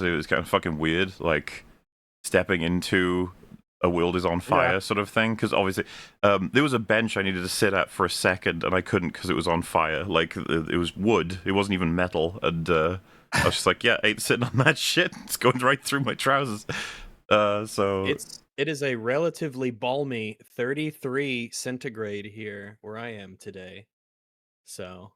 yesterday that was kind of fucking weird, like stepping into a world is on fire sort of thing, because obviously there was a bench I needed to sit at for a second and I couldn't because it was on fire. Like it was wood, it wasn't even metal, and I was just like, yeah, I ain't sitting on that shit. It's going right through my trousers. So it is a relatively balmy 33 centigrade here where I am today. So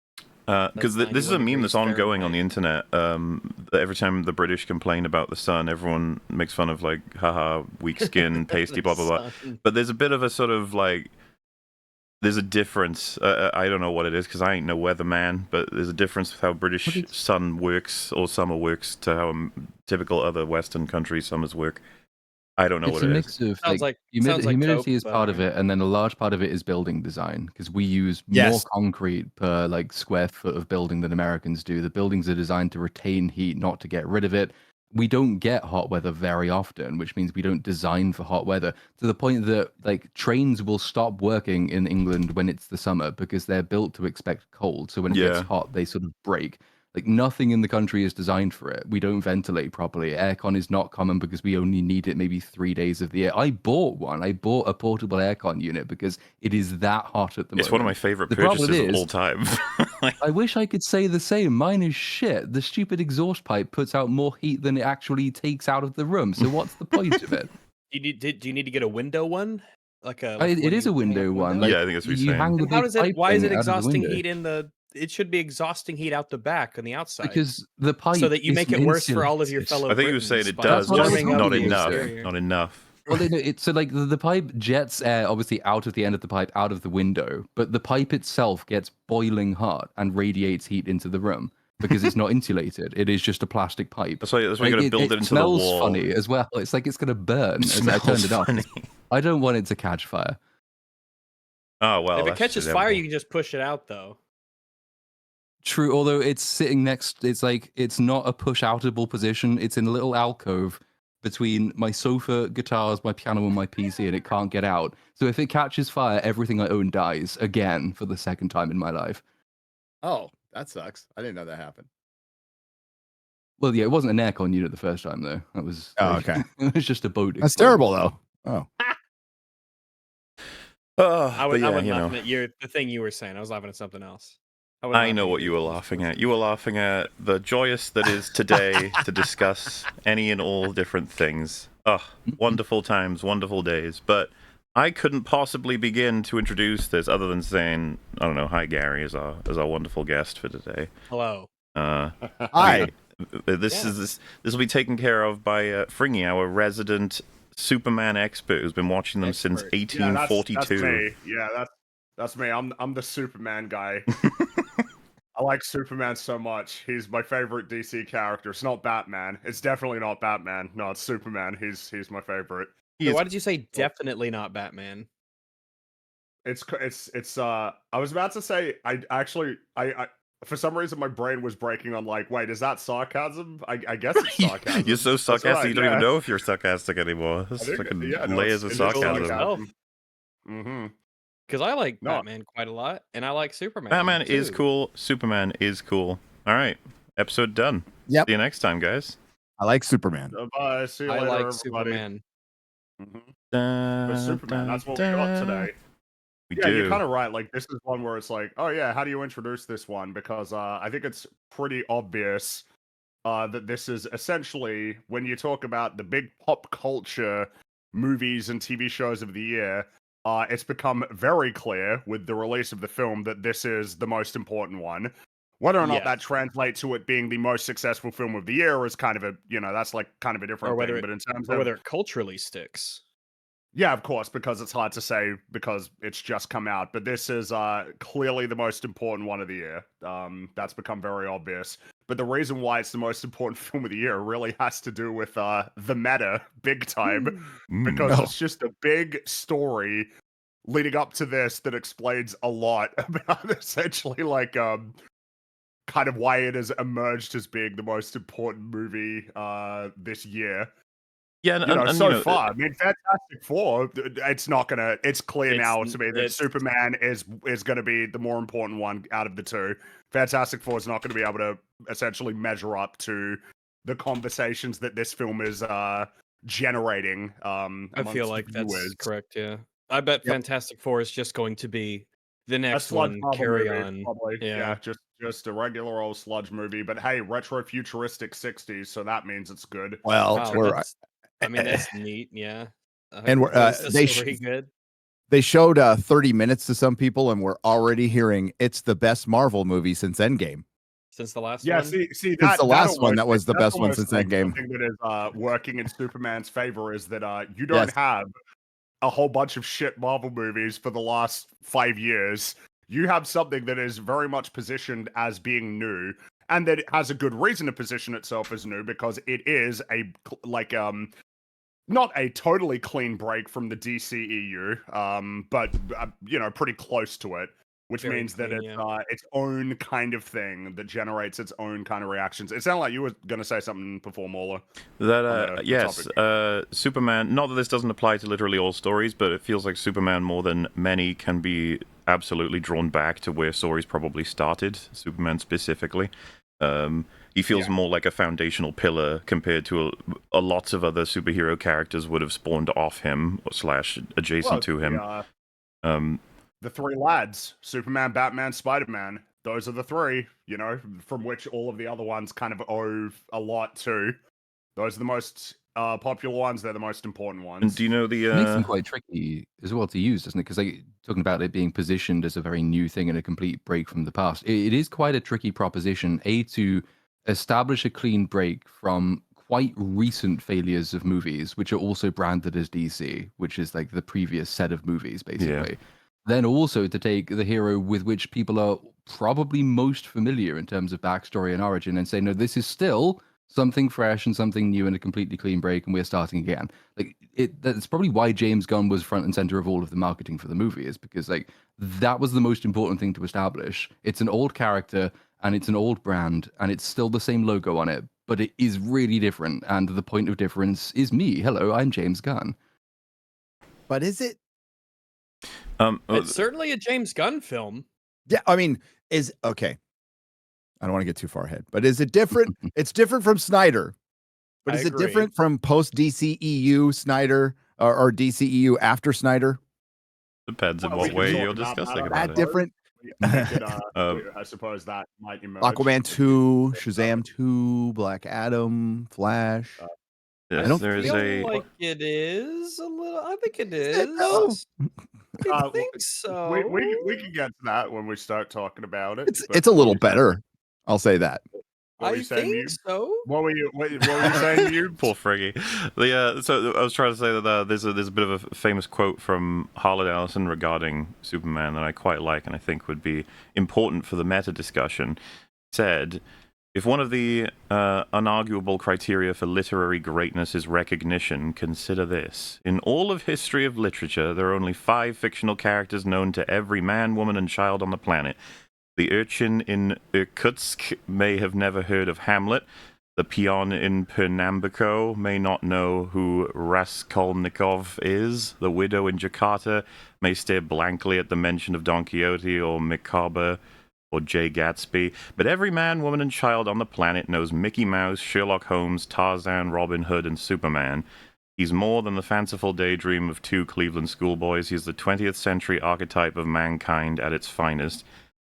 because this is a meme that's ongoing on the internet. That every time the British complain about the sun, everyone makes fun of like, haha, weak skin, pasty, blah blah blah. But there's a bit of a sort of like, there's a difference. I don't know what it is because I ain't no weatherman, but there's a difference with how British sun works or summer works to how typical other Western country summers work. I don't know what it is. It's a mix of like humidity is part of it, and then a large part of it is building design, because we use more concrete per like square foot of building than Americans do. The buildings are designed to retain heat, not to get rid of it. We don't get hot weather very often, which means we don't design for hot weather, to the point that like trains will stop working in England when it's the summer because they're built to expect cold. So when it gets hot, they sort of break. Like nothing in the country is designed for it. We don't ventilate properly. Aircon is not common because we only need it maybe 3 days of the year. I bought one. I bought a portable aircon unit because it is that hot at the moment. It's one of my favorite purchases of all time. I wish I could say the same. Mine is shit. The stupid exhaust pipe puts out more heat than it actually takes out of the room. So what's the point of it? Do you need to get a window one? Like it is a window one. Like, yeah, I think that's what you're saying. How does it? Why is it exhausting heat in the? It should be exhausting heat out the back on the outside. Because the pipe, so that you make it worse for all of your fellow. I think he was saying it does, just not enough. Not enough. Well, it's so like the pipe jets air obviously out of the end of the pipe, out of the window, but the pipe itself gets boiling hot and radiates heat into the room because it's not insulated. It is just a plastic pipe. That's why you're going to build it into the wall. It smells funny as well. It's like it's going to burn as I turned it off. I don't want it to catch fire. Oh well. If it catches fire, you can just push it out though. True, although it's sitting next, it's like, it's not a push-outable position. It's in a little alcove between my sofa, guitars, my piano, and my PC, and it can't get out. So if it catches fire, everything I own dies again for the second time in my life. Oh, that sucks. I didn't know that happened. Well, yeah, it wasn't an aircon unit the first time, though. That was... okay. It was just a boat. That's terrible, though. Oh. I wasn't laughing at the thing you were saying. I was laughing at something else. I know what you were laughing at. You were laughing at the joyous that is today to discuss any and all different things. Oh, wonderful times, wonderful days. But I couldn't possibly begin to introduce this other than saying, I don't know, hi Gary as our wonderful guest for today. Hello. Hi. This will be taken care of by Fringy, our resident Superman expert who's been watching them since 1842. That's me. I'm the Superman guy. I like Superman so much. He's my favorite DC character. It's not Batman. It's definitely not Batman. No, it's Superman. He's my favorite. So why did you say definitely not Batman? It's I was about to say I for some reason my brain was breaking on like, wait, is that sarcasm? I guess it's sarcasm. You're so sarcastic you don't even know if you're sarcastic anymore. That's fucking layers of sarcasm. Mm-hmm. Because I like Batman quite a lot, and I like Superman. Batman is cool. Superman is cool. All right, episode done. Yep. See you next time, guys. I like Superman. Bye. See you later, everybody. Superman. But Superman, that's what we got today. We do. You're kind of right. Like, this is one where it's like, oh yeah, how do you introduce this one? Because I think it's pretty obvious that this is essentially, when you talk about the big pop culture movies and TV shows of the year, it's become very clear with the release of the film that this is the most important one. Whether or not that translates to it being the most successful film of the year is kind of a, that's like kind of a different thing. But in terms of whether it culturally sticks. Yeah, of course, because it's hard to say because it's just come out. But this is clearly the most important one of the year. That's become very obvious. But the reason why it's the most important film of the year really has to do with the meta, big time. Because it's just a big story leading up to this that explains a lot about essentially like kind of why it has emerged as being the most important movie this year. Yeah, so far, I mean, Fantastic Four. It's clear now to me that Superman is going to be the more important one out of the two. Fantastic Four is not going to be able to essentially measure up to the conversations that this film is generating I feel amongst like that's viewers. correct. Yeah, I bet Fantastic Four is just going to be the A next sludge one. Marvel Carry movie, on. probably. Yeah. Just a regular old sludge movie. But hey, retro futuristic 60s, so that means it's good. Well, Wow, I mean, that's neat. Yeah. and Was the story good? they showed 30 minutes to some people, and we're already hearing it's the best Marvel movie since Endgame. Since the last Yeah, one? see Since that the last one, almost, that was the that's best one almost since like Endgame. something that is working in Superman's favor is that you don't Yes. have a whole bunch of shit Marvel movies for the last 5 years. You have something that is very much positioned as being new, and that it has a good reason to position itself as new because it is not a totally clean break from the DCEU, but pretty close to it. Which Very means that clean, it's yeah. its own kind of thing that generates its own kind of reactions. It sounded like you were going to say something before, Mauler. That yes, Superman. Not that this doesn't apply to literally all stories, but it feels like Superman more than many can be absolutely drawn back to where stories probably started. Superman specifically, he feels more like a foundational pillar compared to a lots of other superhero characters would have spawned off him / adjacent to him. The three lads, Superman, Batman, Spider-Man, those are the three, from which all of the other ones kind of owe a lot to. Those are the most popular ones. They're the most important ones. And do you know the... It makes them quite tricky as well to use, doesn't it? Because talking about it being positioned as a very new thing and a complete break from the past, it is quite a tricky proposition, to establish a clean break from quite recent failures of movies, which are also branded as DC, which is like the previous set of movies, basically. Yeah. Then also to take the hero with which people are probably most familiar in terms of backstory and origin and say, no, this is still something fresh and something new and a completely clean break, and we're starting again. That's probably why James Gunn was front and center of all of the marketing for the movie, is because that was the most important thing to establish. It's an old character and it's an old brand and it's still the same logo on it, but it is really different. And the point of difference is me. Hello, I'm James Gunn. But is it? It's certainly a James Gunn film. Yeah, I mean, okay. I don't want to get too far ahead, but is it different? It's different from Snyder, but is it different from post DCEU Snyder or DCEU after Snyder? Depends on what way you're discussing about it. Different. I suppose that might emerge. Aquaman 2, Shazam 2, Black Adam, Flash. Yes, I don't feel like it is a little. I think it is. I think so. We can get to that when we start talking about it. It's a little better. I'll say that. I think so. What were you saying? You poor Friggy. So I was trying to say that there's a bit of a famous quote from Harlan Ellison regarding Superman that I quite like and I think would be important for the meta discussion. He said, "If one of the unarguable criteria for literary greatness is recognition, consider this. In all of history of literature, there are only 5 fictional characters known to every man, woman, and child on the planet. The urchin in Irkutsk may have never heard of Hamlet. The peon in Pernambuco may not know who Raskolnikov is. The widow in Jakarta may stare blankly at the mention of Don Quixote or Micawber or Jay Gatsby. But every man, woman, and child on the planet knows Mickey Mouse, Sherlock Holmes, Tarzan, Robin Hood, and Superman. He's more than the fanciful daydream of 2 Cleveland schoolboys. He's the 20th century archetype of mankind at its finest.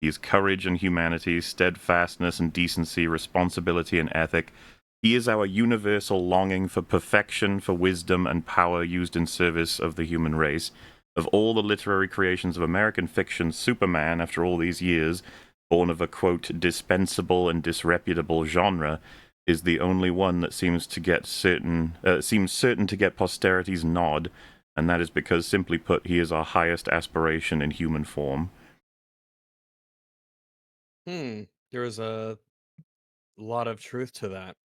He is courage and humanity, steadfastness and decency, responsibility and ethic. He is our universal longing for perfection, for wisdom and power used in service of the human race. Of all the literary creations of American fiction, Superman, after all these years, born of a, quote, dispensable and disreputable genre, is the only one that seems certain to get posterity's nod, and that is because, simply put, he is our highest aspiration in human form." There is a lot of truth to that.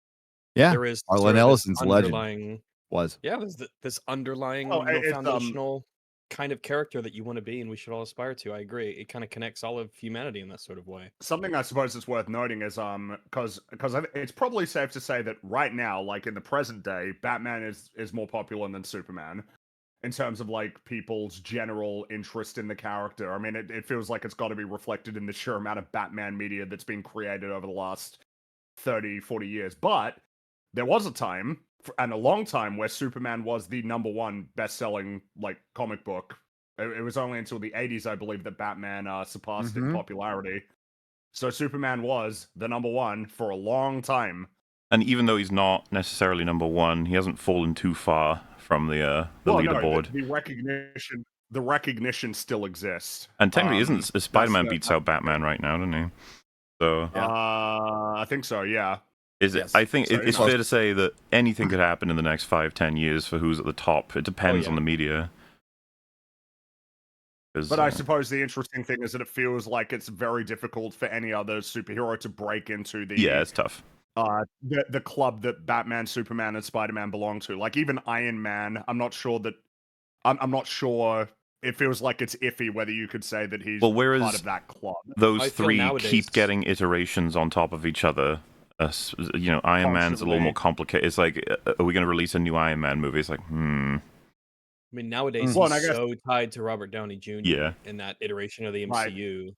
Yeah, there is Harlan Ellison's legend was. Yeah, there's this underlying foundational kind of character that you want to be, and we should all aspire to. I agree. It kind of connects all of humanity in that sort of way. Something I suppose is worth noting is because it's probably safe to say that right now, like in the present day, Batman is more popular than Superman. In terms of people's general interest in the character. I mean, it feels like it's got to be reflected in the sheer amount of Batman media that's been created over the last 30, 40 years. But there was a time and a long time where Superman was the #1 best-selling like comic book. It was only until the 80s, I believe, that Batman surpassed it in popularity. So Superman was the #1 for a long time. And even though he's not necessarily #1, he hasn't fallen too far from the leaderboard. No, the recognition still exists. And technically, isn't Spider-Man beats out Batman right now, doesn't he? So I think so. Yeah. I think it's fair to say that anything could happen in the next 5-10 years for who's at the top. It depends on the media. But I suppose the interesting thing is that it feels like it's very difficult for any other superhero to break into the it's tough. The club that Batman, Superman, and Spider-Man belong to. Like even Iron Man, I'm not sure that I'm not sure. It feels like it's iffy whether you could say that he's part of that club. Those three keep getting iterations on top of each other. Iron Man's a little more complicated. It's like, are we going to release a new Iron Man movie? It's like, I mean, nowadays he's so tied to Robert Downey Jr. In that iteration of the MCU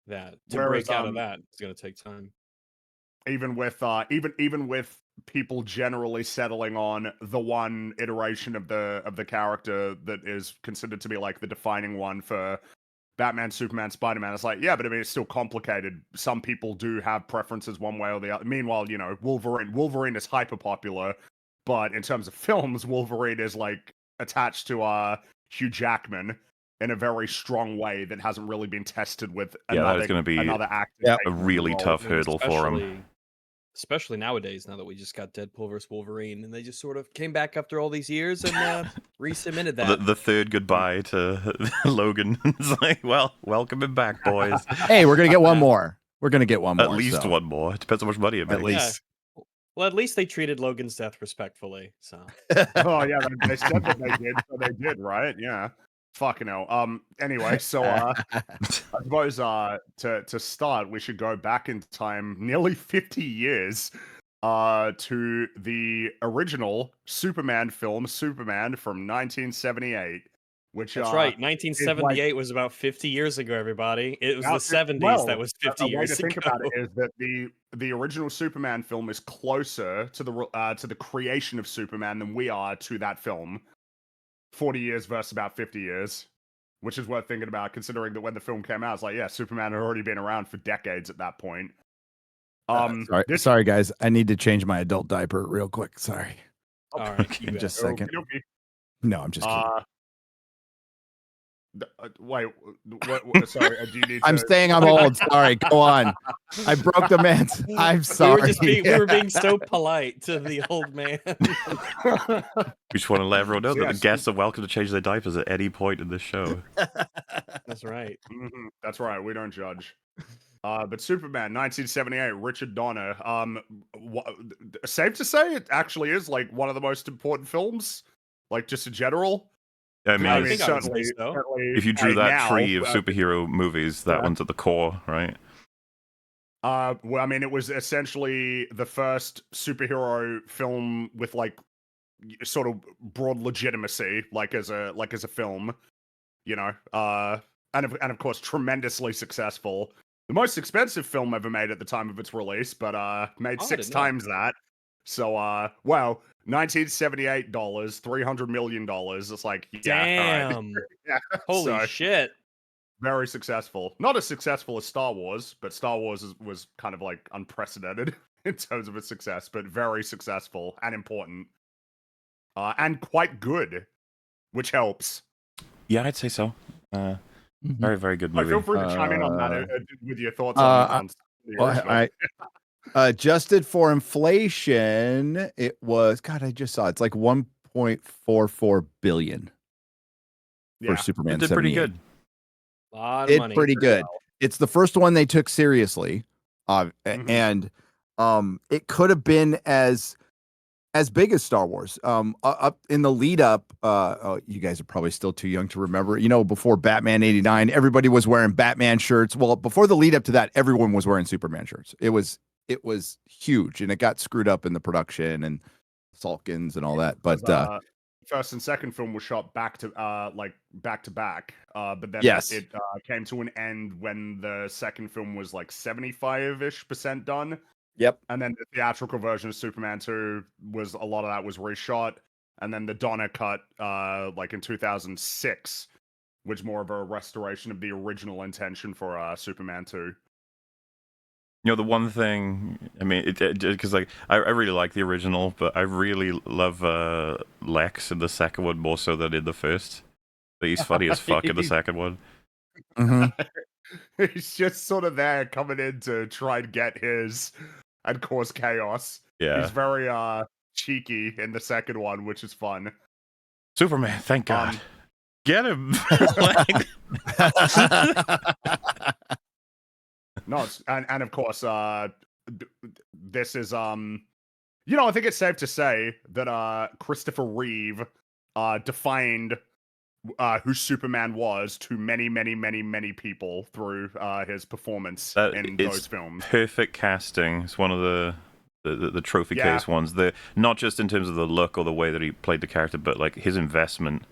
that to break out of that is going to take time. Even with even with people generally settling on the one iteration of the character that is considered to be like the defining one for Batman, Superman, Spider-Man, it's like, yeah, but I mean, it's still complicated. Some people do have preferences one way or the other. Meanwhile, Wolverine is hyper popular, but in terms of films, Wolverine is like attached to Hugh Jackman in a very strong way that hasn't really been tested with that's going to be another actor. A really tough hurdle for him. Especially nowadays, now that we just got Deadpool vs. Wolverine, and they just sort of came back after all these years and resubmitted that. The third goodbye to Logan. It's like, well, welcome him back, boys. Hey, we're going to get one more. We're going to get one more. At least one more. It depends how much money it makes. At least. Yeah. Well, at least they treated Logan's death respectfully. So. Oh, yeah, they said that they did, so they did, right? Yeah. Fucking hell. Anyway, so I suppose to start, we should go back in time nearly 50 years to the original Superman film, Superman from 1978. Which that's right. 1978 was about 50 years ago. Everybody, it was the 70s that was 50 years ago. The way to think about it is that the original Superman film is closer to the creation of Superman than we are to that film. 40 years versus about 50 years, which is worth thinking about, considering that when the film came out, it's like, yeah, Superman had already been around for decades at that point. Sorry, guys. I need to change my adult diaper real quick. Sorry. All right. Just a second. No, I'm just kidding. Wait, what sorry, do you need I'm saying I'm old. Sorry, go on. I broke the man's. I'm sorry. We were being so polite to the old man. We just want to let everyone know that the guests are welcome to change their diapers at any point in this show. That's right. Mm-hmm. That's right. We don't judge. But Superman, 1978, Richard Donner. Safe to say, it actually is like one of the most important films, like just in general. I mean, certainly, if you drew that tree of superhero movies, that one's at the core, right? Well, I mean, it was essentially the first superhero film with like sort of broad legitimacy, like as a film, and of course tremendously successful. The most expensive film ever made at the time of its release, but made 6 times that. So, wow, $1978, $300 million. It's like, yeah, damn, right. Yeah. Holy shit. Very successful. Not as successful as Star Wars, but Star Wars was kind of like unprecedented in terms of its success, but very successful and important. And quite good, which helps. Yeah, I'd say so. Very, very good movie. Feel free to chime in on that with your thoughts on the original. Adjusted for inflation, it was, God, I just saw it's like 1.44 billion for Superman. It did pretty good. A lot of money. Pretty good. Well. It's the first one they took seriously, and it could have been as big as Star Wars. Up in the lead up, you guys are probably still too young to remember. Before Batman '89, everybody was wearing Batman shirts. Well, before the lead up to that, everyone was wearing Superman shirts. It was huge, and it got screwed up in the production and Salkins and all that. But first and second film was shot back to back. But then it came to an end when the second film was like 75-ish% done, Yep. And then the theatrical version of Superman 2 was a lot of that was reshot. And then the Donner cut, like in 2006, was more of a restoration of the original intention for Superman 2. You know, the one thing, I mean, because like I really like the original, but I really love Lex in the second one more so than in the first. But he's funny as fuck in the second one. He's just sort of there coming in to try and get his and cause chaos. Yeah. He's very cheeky in the second one, which is fun. Superman, thank God. Get him. No, and of course, this is you know, I think it's safe to say that Christopher Reeve defined who Superman was to many, many, many, many people through his performance in those films. Perfect casting. It's one of the trophy case ones. Not just in terms of the look or the way that he played the character, but like his investment,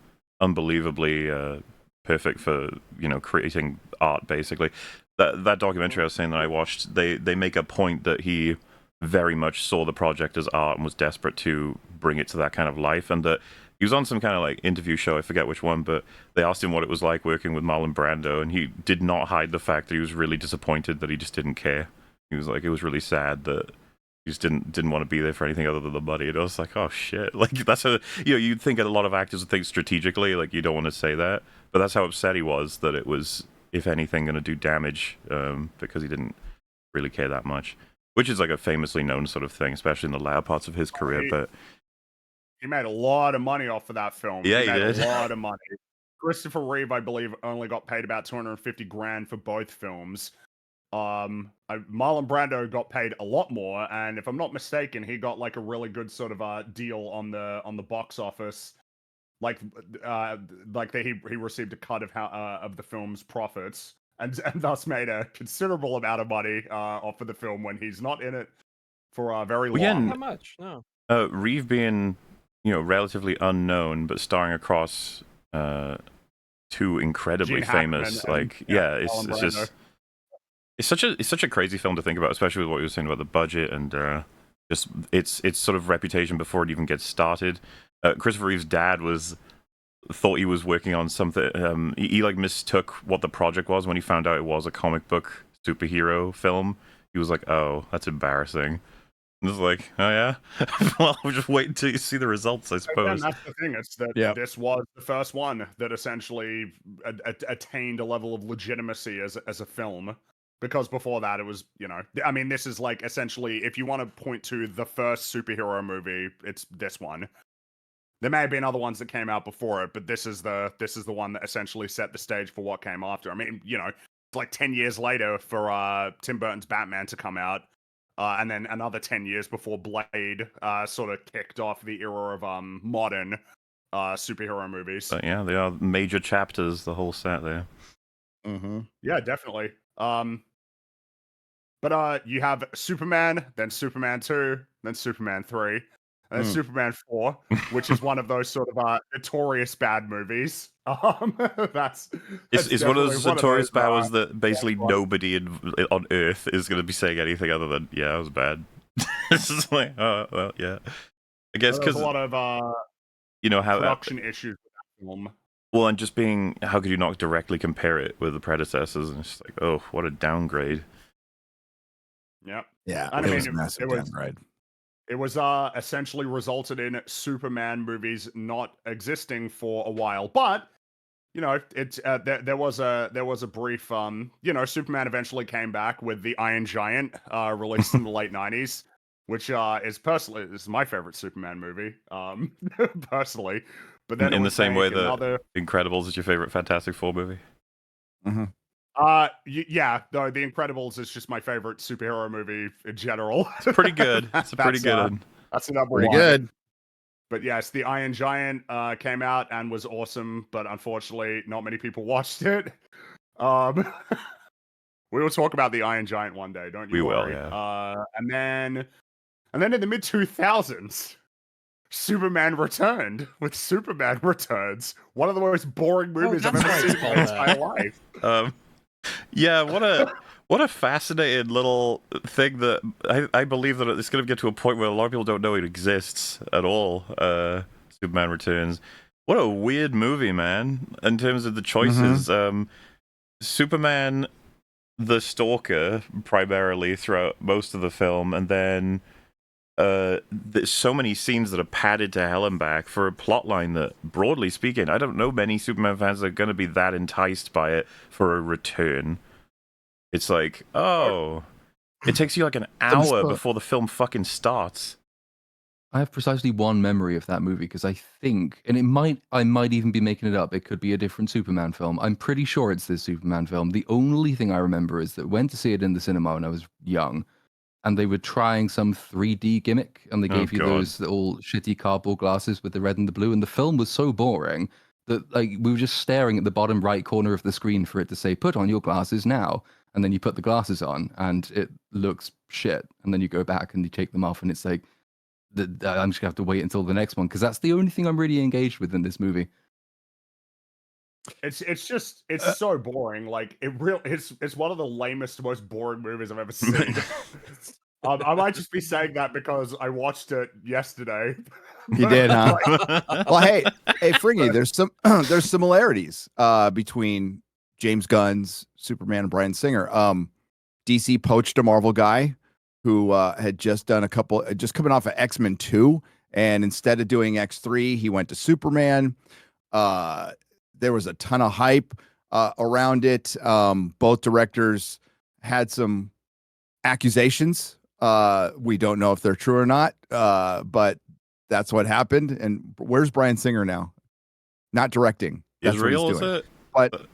unbelievably perfect for, you know, creating art. Basically, that documentary I was saying that I watched, they make a point that he very much saw the project as art and was desperate to bring it to that kind of life, and that he was on some kind of like interview show, I forget which one, but they asked him what it was like working with Marlon Brando, and he did not hide the fact that he was really disappointed that he just didn't care. He was like, it was really sad that he just didn't want to be there for anything other than the money. And I was like, oh shit, like that's a, you know, you'd think a lot of actors would think strategically, like you don't want to say that, but that's how upset he was that it was, if anything, going to do damage, because he didn't really care that much, which is like a famously known sort of thing, especially in the latter parts of his career. But he made a lot of money off of that film. Yeah, he made did. A lot of money. Christopher Reeve, I believe, only got paid about $250,000 for both films. Marlon Brando got paid a lot more, and if I'm not mistaken, he got like a really good sort of deal on the box office. Like he received a cut of the film's profits, and thus made a considerable amount of money off of the film when he's not in it for very long. Yeah, not much, no. Reeve being, you know, relatively unknown, but starring across two incredibly Gene famous, Hackman like, it's just, it's such a crazy film to think about, especially with what you were saying about the budget and just its sort of reputation before it even gets started. Christopher Reeve's dad thought he was working on something. He like mistook what the project was when he found out it was a comic book superhero film. He was like, "Oh, that's embarrassing." And it's like, "Oh yeah, well, we'll just wait until you see the results, I suppose." And that's the thing. It's that this was the first one that essentially attained a level of legitimacy as a film. Because before that, it was, you know, I mean, this is like essentially, if you want to point to the first superhero movie, it's this one. There may have been other ones that came out before it, but this is the one that essentially set the stage for what came after. I mean, you know, it's like 10 years later for Tim Burton's Batman to come out, and then another 10 years before Blade sort of kicked off the era of modern superhero movies. But yeah, they are major chapters, the whole set there. Mm-hmm. Yeah, definitely. But you have Superman, then Superman 2, then Superman 3, and then Superman 4, which is one of those sort of notorious bad movies. That's it's one of those notorious bad ones that basically nobody on Earth is going to be saying anything other than, yeah, it was bad. It's just like, oh, well, yeah. I guess because a lot of you know how production issues with that film. Well, and just being, how could you not directly compare it with the predecessors? And it's just like, oh, what a downgrade. Yep. Yeah, I it mean, was a massive downgrade. It was essentially resulted in Superman movies not existing for a while, but you know, there was a brief you know, Superman eventually came back with the Iron Giant released in the late 90s, which is my favorite Superman movie personally. But then in the same way that Incredibles is your favorite Fantastic Four movie. Mm-hmm. Yeah, though The Incredibles is just my favorite superhero movie in general. It's pretty good. It's a pretty good one. That's the number pretty one. Good. But yes, the Iron Giant came out and was awesome, but unfortunately, not many people watched it. We will talk about the Iron Giant one day, don't you worry. We will, yeah. And then in the mid 2000s, Superman returned with Superman Returns, one of the most boring movies I've ever seen in my entire life. Yeah, what What a fascinating little thing that I believe that it's going to get to a point where a lot of people don't know it exists at all. Superman Returns. What a weird movie, man, in terms of the choices. Superman, the Stalker, primarily throughout most of the film, and then there's so many scenes that are padded to hell and back for a plot line that, broadly speaking, I don't know many Superman fans that are going to be that enticed by it for a return. It's like, oh, it takes you like an hour before the film fucking starts. I have precisely one memory of that movie because I think, and I might even be making it up. It could be a different Superman film. I'm pretty sure it's this Superman film. The only thing I remember is that I went to see it in the cinema when I was young, and they were trying some 3D gimmick, and they gave you those little shitty cardboard glasses with the red and the blue, and the film was so boring that like we were just staring at the bottom right corner of the screen for it to say, "Put on your glasses now." And then you put the glasses on, and it looks shit. And then you go back and you take them off, and it's like, I'm just gonna have to wait until the next one because that's the only thing I'm really engaged with in this movie. It's so boring. Like it's one of the lamest, most boring movies I've ever seen. I might just be saying that because I watched it yesterday. You did, huh? Well, hey, Fringy, there's similarities between James Gunn's Superman and Bryan Singer. DC poached a Marvel guy who had just done just coming off of X-Men 2, and instead of doing X3, he went to Superman. There was a ton of hype around it. Both directors had some accusations. We don't know if they're true or not, but that's what happened. And where's Bryan Singer now? Not directing. That's Israel, is it? But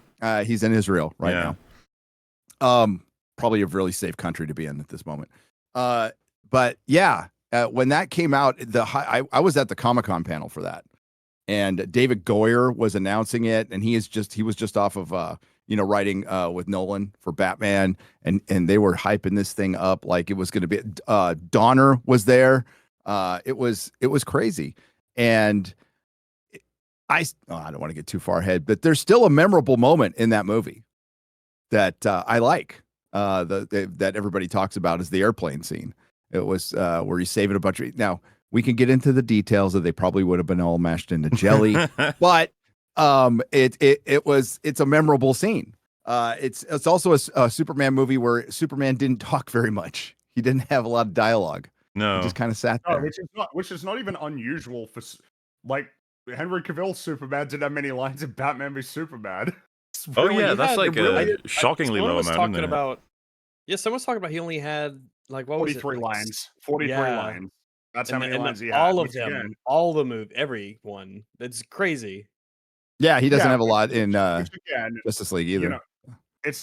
he's in Israel right now. Probably a really safe country to be in at this moment. But yeah, when that came out, I was at the Comic-Con panel for that, and David Goyer was announcing it, and he was just off of writing with Nolan for Batman, and they were hyping this thing up like it was going to be. Donner was there. It was crazy, and I don't want to get too far ahead, but there's still a memorable moment in that movie that I like. That everybody talks about is the airplane scene. It was where he's saving a bunch of. Now we can get into the details that they probably would have been all mashed into jelly, but it's a memorable scene. It's also a Superman movie where Superman didn't talk very much. He didn't have a lot of dialogue. No, he just kind of sat there, which is not even unusual for like Henry Cavill's Superman didn't have many lines in Batman v Superman. That's like a shockingly low amount. Someone's talking about he only had like 43 lines. 43 lines. That's how many lines he had. All of them, all the movie, everyone. It's crazy. Yeah, he doesn't have a lot in Justice League either. It's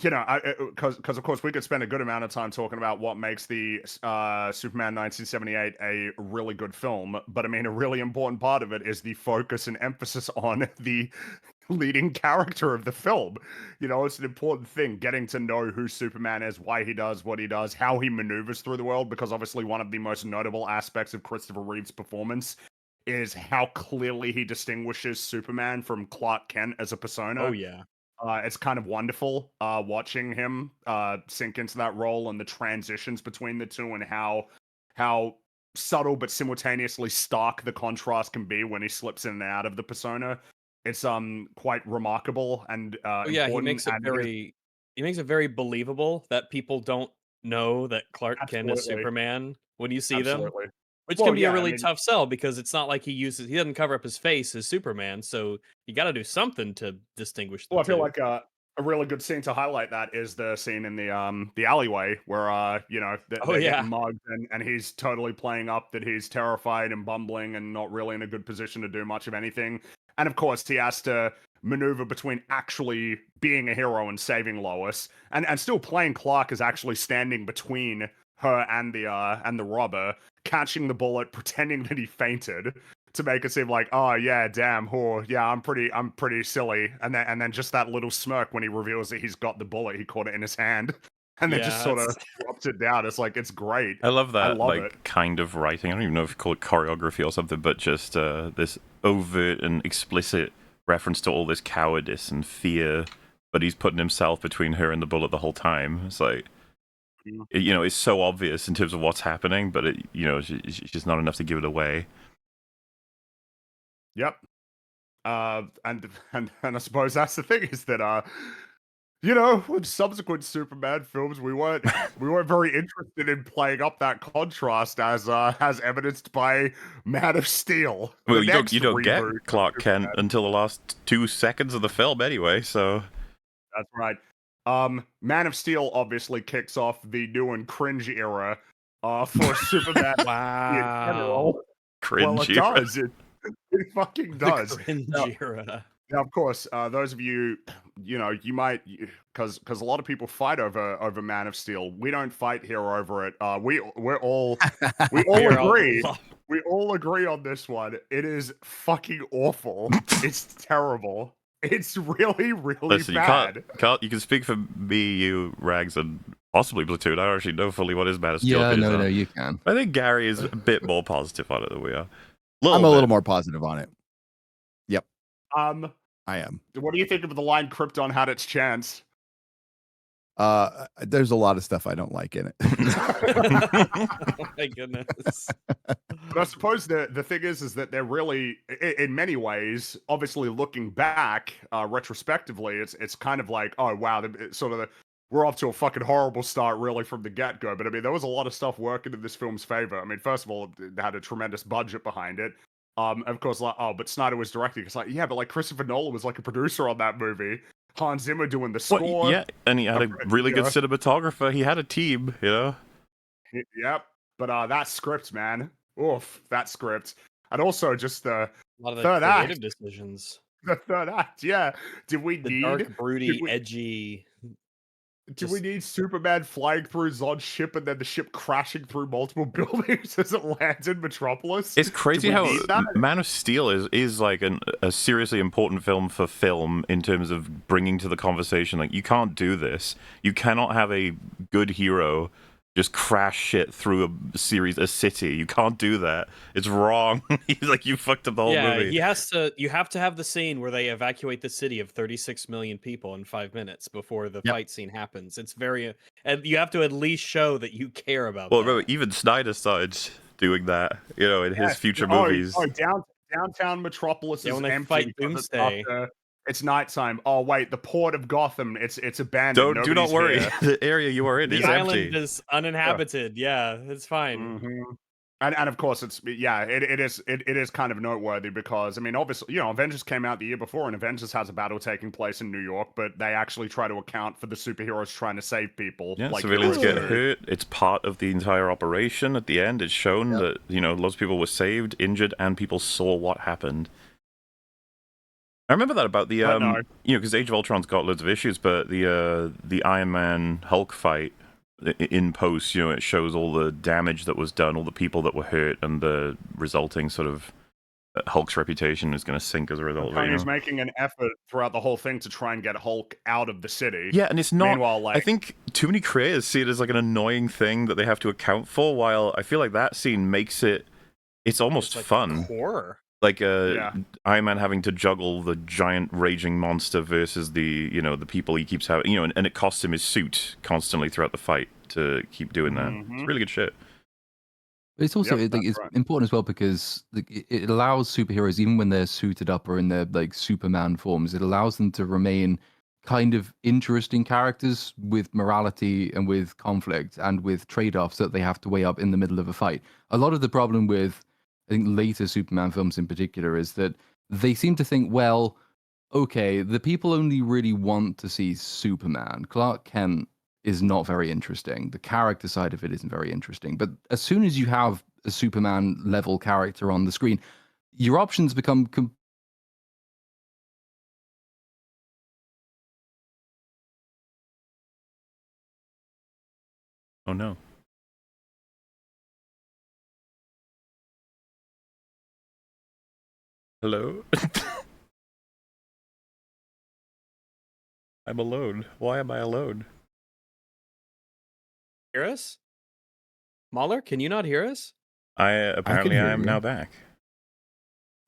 because of course we could spend a good amount of time talking about what makes the Superman 1978 a really good film, but I mean a really important part of it is the focus and emphasis on the leading character of the film. It's an important thing, getting to know who Superman is, why he does what he does, how he maneuvers through the world, because obviously one of the most notable aspects of Christopher Reeve's performance is how clearly he distinguishes Superman from Clark Kent as a persona. Oh yeah. It's kind of wonderful watching him sink into that role and the transitions between the two, and how subtle but simultaneously stark the contrast can be when he slips in and out of the persona. It's quite remarkable and he makes it very believable that people don't know that Clark Kent is Superman when you see them. Which can be a really tough sell because it's not like he doesn't cover up his face as Superman, so you got to do something to distinguish the I feel two. like a really good scene to highlight that is the scene in the alleyway where they're getting mugged and he's totally playing up that he's terrified and bumbling and not really in a good position to do much of anything. And of course he has to maneuver between actually being a hero and saving Lois and still playing Clark as actually standing between her and the robber, catching the bullet, pretending that he fainted to make it seem like, oh yeah, damn, I'm pretty silly, and then just that little smirk when he reveals that he's got the bullet, he caught it in his hand, and then just sort of drops it down. It's like, it's great. I love that. I love it. Kind of writing. I don't even know if you call it choreography or something, but just this overt and explicit reference to all this cowardice and fear but he's putting himself between her and the bullet the whole time. It's like, it's so obvious in terms of what's happening, but it's just not enough to give it away. Yep. And I suppose that's the thing is that with subsequent Superman films, we weren't very interested in playing up that contrast as evidenced by Man of Steel. Well, you don't get Clark Kent until the last 2 seconds of the film anyway, so that's right. Man of Steel obviously kicks off the new and cringe era for Superman. Wow. Cringe well, it era. does. It fucking does. The cringe era. Now, of course, those of you, you might, because a lot of people fight over Man of Steel. We don't fight here over it. We all agree. We all agree on this one. It is fucking awful. It's terrible. It's really, really Listen, bad. You can speak for me, you, Rags, and possibly Platoon. I don't actually know fully what his Man of Steel is. No, you can. I think Gary is a bit more positive on it than we are. I'm a little more positive on it. Yep. I am. What do you think of the line Krypton had its chance? There's a lot of stuff I don't like in it. Oh my goodness. But I suppose the thing is that they're really, in many ways, obviously looking back retrospectively, it's kind of like, oh wow, we're off to a fucking horrible start really from the get-go. But I mean, there was a lot of stuff working in this film's favor. I mean, first of all, it had a tremendous budget behind it. Of course, but Snyder was directing. It's like, yeah, but like Christopher Nolan was like a producer on that movie. Hans Zimmer doing the score. Well, yeah, and he had a really good cinematographer. He had a team, Yep. But that script, man. Oof, that script. And also just the a lot of the third creative act. decisions. The third act, yeah. Did we The need dark, broody, edgy. Do we need Superman flying through Zod's ship and then the ship crashing through multiple buildings as it lands in Metropolis? It's crazy how Man of Steel is like a seriously important film for film in terms of bringing to the conversation, like, you can't do this. You cannot have a good hero just crash shit through a city. You can't do that. It's wrong. He's like, you fucked up the whole movie. You have to have the scene where they evacuate the city of 36 million people in 5 minutes before the fight scene happens. It's and you have to at least show that you care about that. Remember, even Snyder started doing that, in his future movies. Downtown Metropolis is when they empty. Fight Doomsday. It's nighttime. Oh wait, the port of Gotham. It's abandoned. Do not worry. The area you are in is empty. The island is uninhabited. Yeah, it's fine. Mm-hmm. And of course it is kind of noteworthy because I mean obviously Avengers came out the year before and Avengers has a battle taking place in New York, but they actually try to account for the superheroes trying to save people. Yeah, civilians get hurt. It's part of the entire operation. At the end, it's shown that lots of people were saved, injured, and people saw what happened. I remember that about the because Age of Ultron's got loads of issues, but the Iron Man Hulk fight in post, it shows all the damage that was done, all the people that were hurt, and the resulting sort of Hulk's reputation is going to sink as a result. Tony's making an effort throughout the whole thing to try and get Hulk out of the city. Yeah, and it's not. Meanwhile, I think too many creators see it as like an annoying thing that they have to account for. While I feel like that scene makes it's almost like fun. Horror. Like Iron Man having to juggle the giant raging monster versus the the people he keeps having, and it costs him his suit constantly throughout the fight to keep doing that. Mm-hmm. It's really good shit. But it's also it's important as well because it allows superheroes, even when they're suited up or in their like Superman forms, it allows them to remain kind of interesting characters with morality and with conflict and with trade-offs that they have to weigh up in the middle of a fight. A lot of the problem with I think later Superman films in particular is that they seem to think, well, okay, the people only really want to see Superman. Clark Kent is not very interesting. The character side of it isn't very interesting. But as soon as you have a Superman level character on the screen, your options become Oh no. Hello? I'm alone. Why am I alone? Hear us? Mahler, can you not hear us? Apparently I am now back.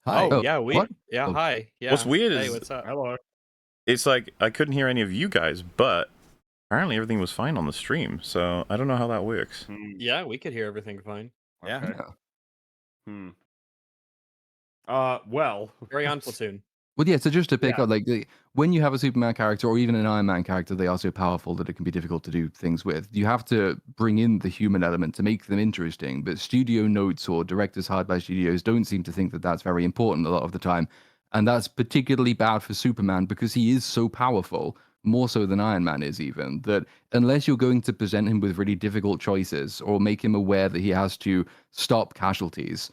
Hi. Oh, yeah, what? hi. Yeah. What's weird hey, is what's up? Hello. it's like I couldn't hear any of you guys, but apparently everything was fine on the stream. So I don't know how that works. Yeah, we could hear everything fine. Okay. Yeah. Well, Very on Platoon. Well, yeah, so just to pick up, like, when you have a Superman character or even an Iron Man character, they are so powerful that it can be difficult to do things with. You have to bring in the human element to make them interesting, but studio notes or directors hired by studios don't seem to think that that's very important a lot of the time. And that's particularly bad for Superman because he is so powerful, more so than Iron Man is even, that unless you're going to present him with really difficult choices or make him aware that he has to stop casualties,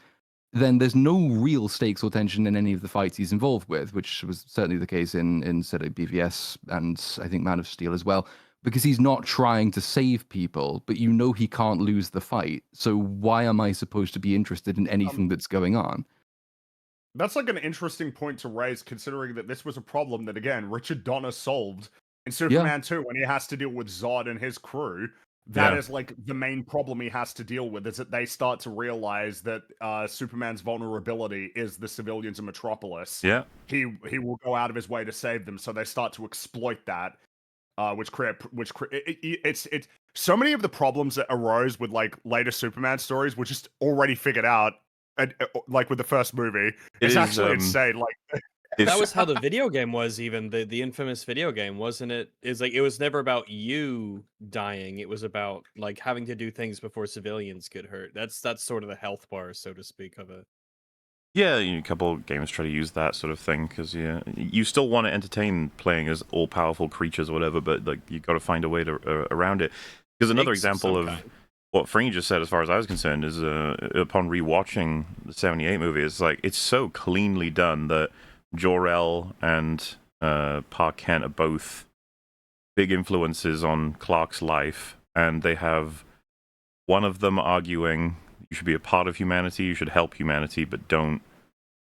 then there's no real stakes or tension in any of the fights he's involved with, which was certainly the case in say, BVS and I think Man of Steel as well, because he's not trying to save people, but you know he can't lose the fight. So why am I supposed to be interested in anything that's going on? That's like an interesting point to raise, considering that this was a problem that, again, Richard Donner solved in Superman 2 when he has to deal with Zod and his crew. That is like the main problem he has to deal with, is that they start to realize that Superman's vulnerability is the civilians of Metropolis. Yeah. He will go out of his way to save them, so they start to exploit that, it's so many of the problems that arose with like later Superman stories were just already figured out, like with the first movie. It's actually insane. Like that was how the video game was, even the infamous video game, wasn't it? It's like it was never about you dying. It was about like having to do things before civilians get hurt. That's sort of the health bar, so to speak, of it. Yeah, a couple of games try to use that sort of thing because you still want to entertain playing as all-powerful creatures or whatever, but like you got to find a way to around it. Because another example of what Frank just said, as far as I was concerned, is upon rewatching the '78 movie, it's so cleanly done that Jor-El and Pa Kent are both big influences on Clark's life, and they have one of them arguing you should be a part of humanity, you should help humanity, but don't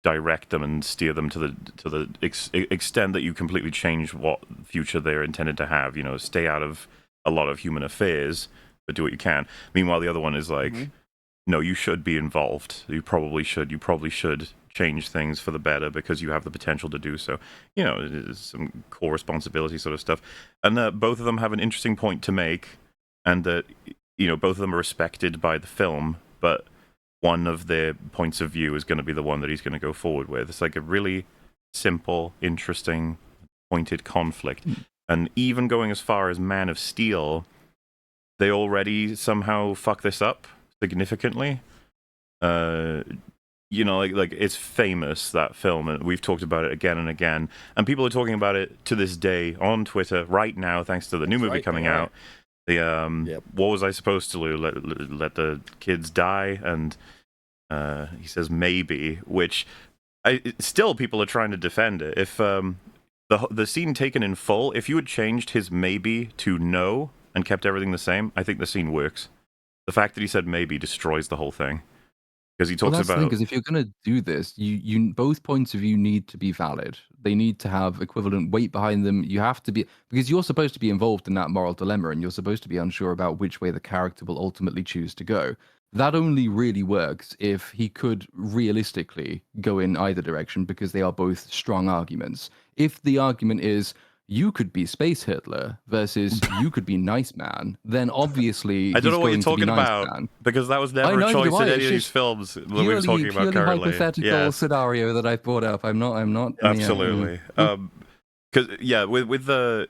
direct them and steer them to the extent that you completely change what future they're intended to have. Stay out of a lot of human affairs, but do what you can. Meanwhile, the other one is like, no, you should be involved. You probably should change things for the better because you have the potential to do so. It is some core responsibility sort of stuff. And both of them have an interesting point to make, and that, both of them are respected by the film, but one of their points of view is going to be the one that he's going to go forward with. It's like a really simple, interesting, pointed conflict. And even going as far as Man of Steel, they already somehow fuck this up significantly. Like it's famous, that film, and we've talked about it again and again, and people are talking about it to this day on Twitter right now, thanks to the new movie coming out. What was I supposed to do? Let the kids die? And he says maybe, which still people are trying to defend it. If the scene taken in full, if you had changed his maybe to no and kept everything the same, I think the scene works. The fact that he said maybe destroys the whole thing. Because he talks about, because if you're going to do this, you both points of view need to be valid. They need to have equivalent weight behind them. You have to be, because you're supposed to be involved in that moral dilemma, and you're supposed to be unsure about which way the character will ultimately choose to go. That only really works if he could realistically go in either direction, because they are both strong arguments. If the argument is, you could be Space Hitler versus you could be Nice Man, then obviously I don't know what you're talking about, man. because that was never a choice in any of these films that we're talking about currently. Hypothetical scenario that I brought up. I'm not. Absolutely. Because with the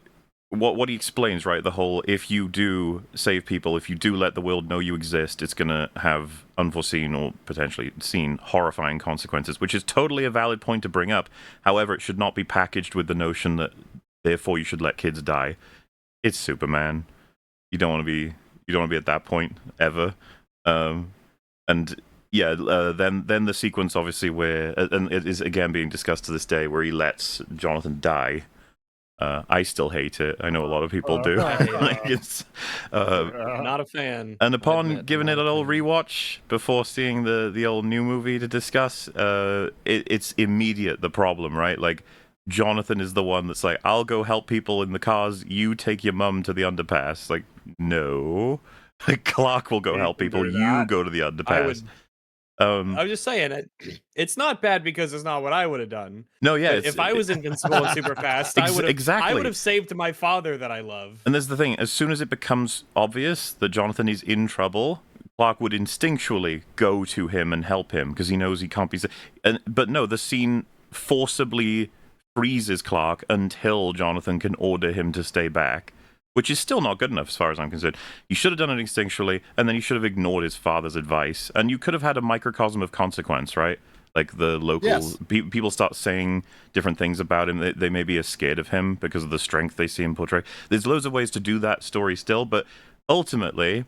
what he explains, right? The whole, if you do save people, if you do let the world know you exist, it's gonna have unforeseen or potentially seen horrifying consequences, which is totally a valid point to bring up. However, it should not be packaged with the notion that therefore you should let kids die. It's Superman. You don't want to be at that point ever. Then the sequence, obviously, where, and it is again being discussed to this day, where he lets Jonathan die. I still hate it. I know a lot of people do. It's not a fan. And upon giving it an old rewatch before seeing the old new movie to discuss, it's immediate, the problem, right? Like, Jonathan is the one that's like, I'll go help people in the cars, you take your mum to the underpass. Like, no. Clark will go help people, you go to the underpass. I was just saying, it's not bad because it's not what I would have done. No, yeah. But if I was invincible and super fast, I would have saved my father that I love. And there's the thing: as soon as it becomes obvious that Jonathan is in trouble, Clark would instinctually go to him and help him because he knows he can't be. But no, the scene forcibly freezes Clark until Jonathan can order him to stay back, which is still not good enough as far as I'm concerned. You should have done it instinctually, and then you should have ignored his father's advice, and you could have had a microcosm of consequence, right? Like the local people start saying different things about him. They maybe are scared of him because of the strength they see him portray. There's loads of ways to do that story still, but ultimately,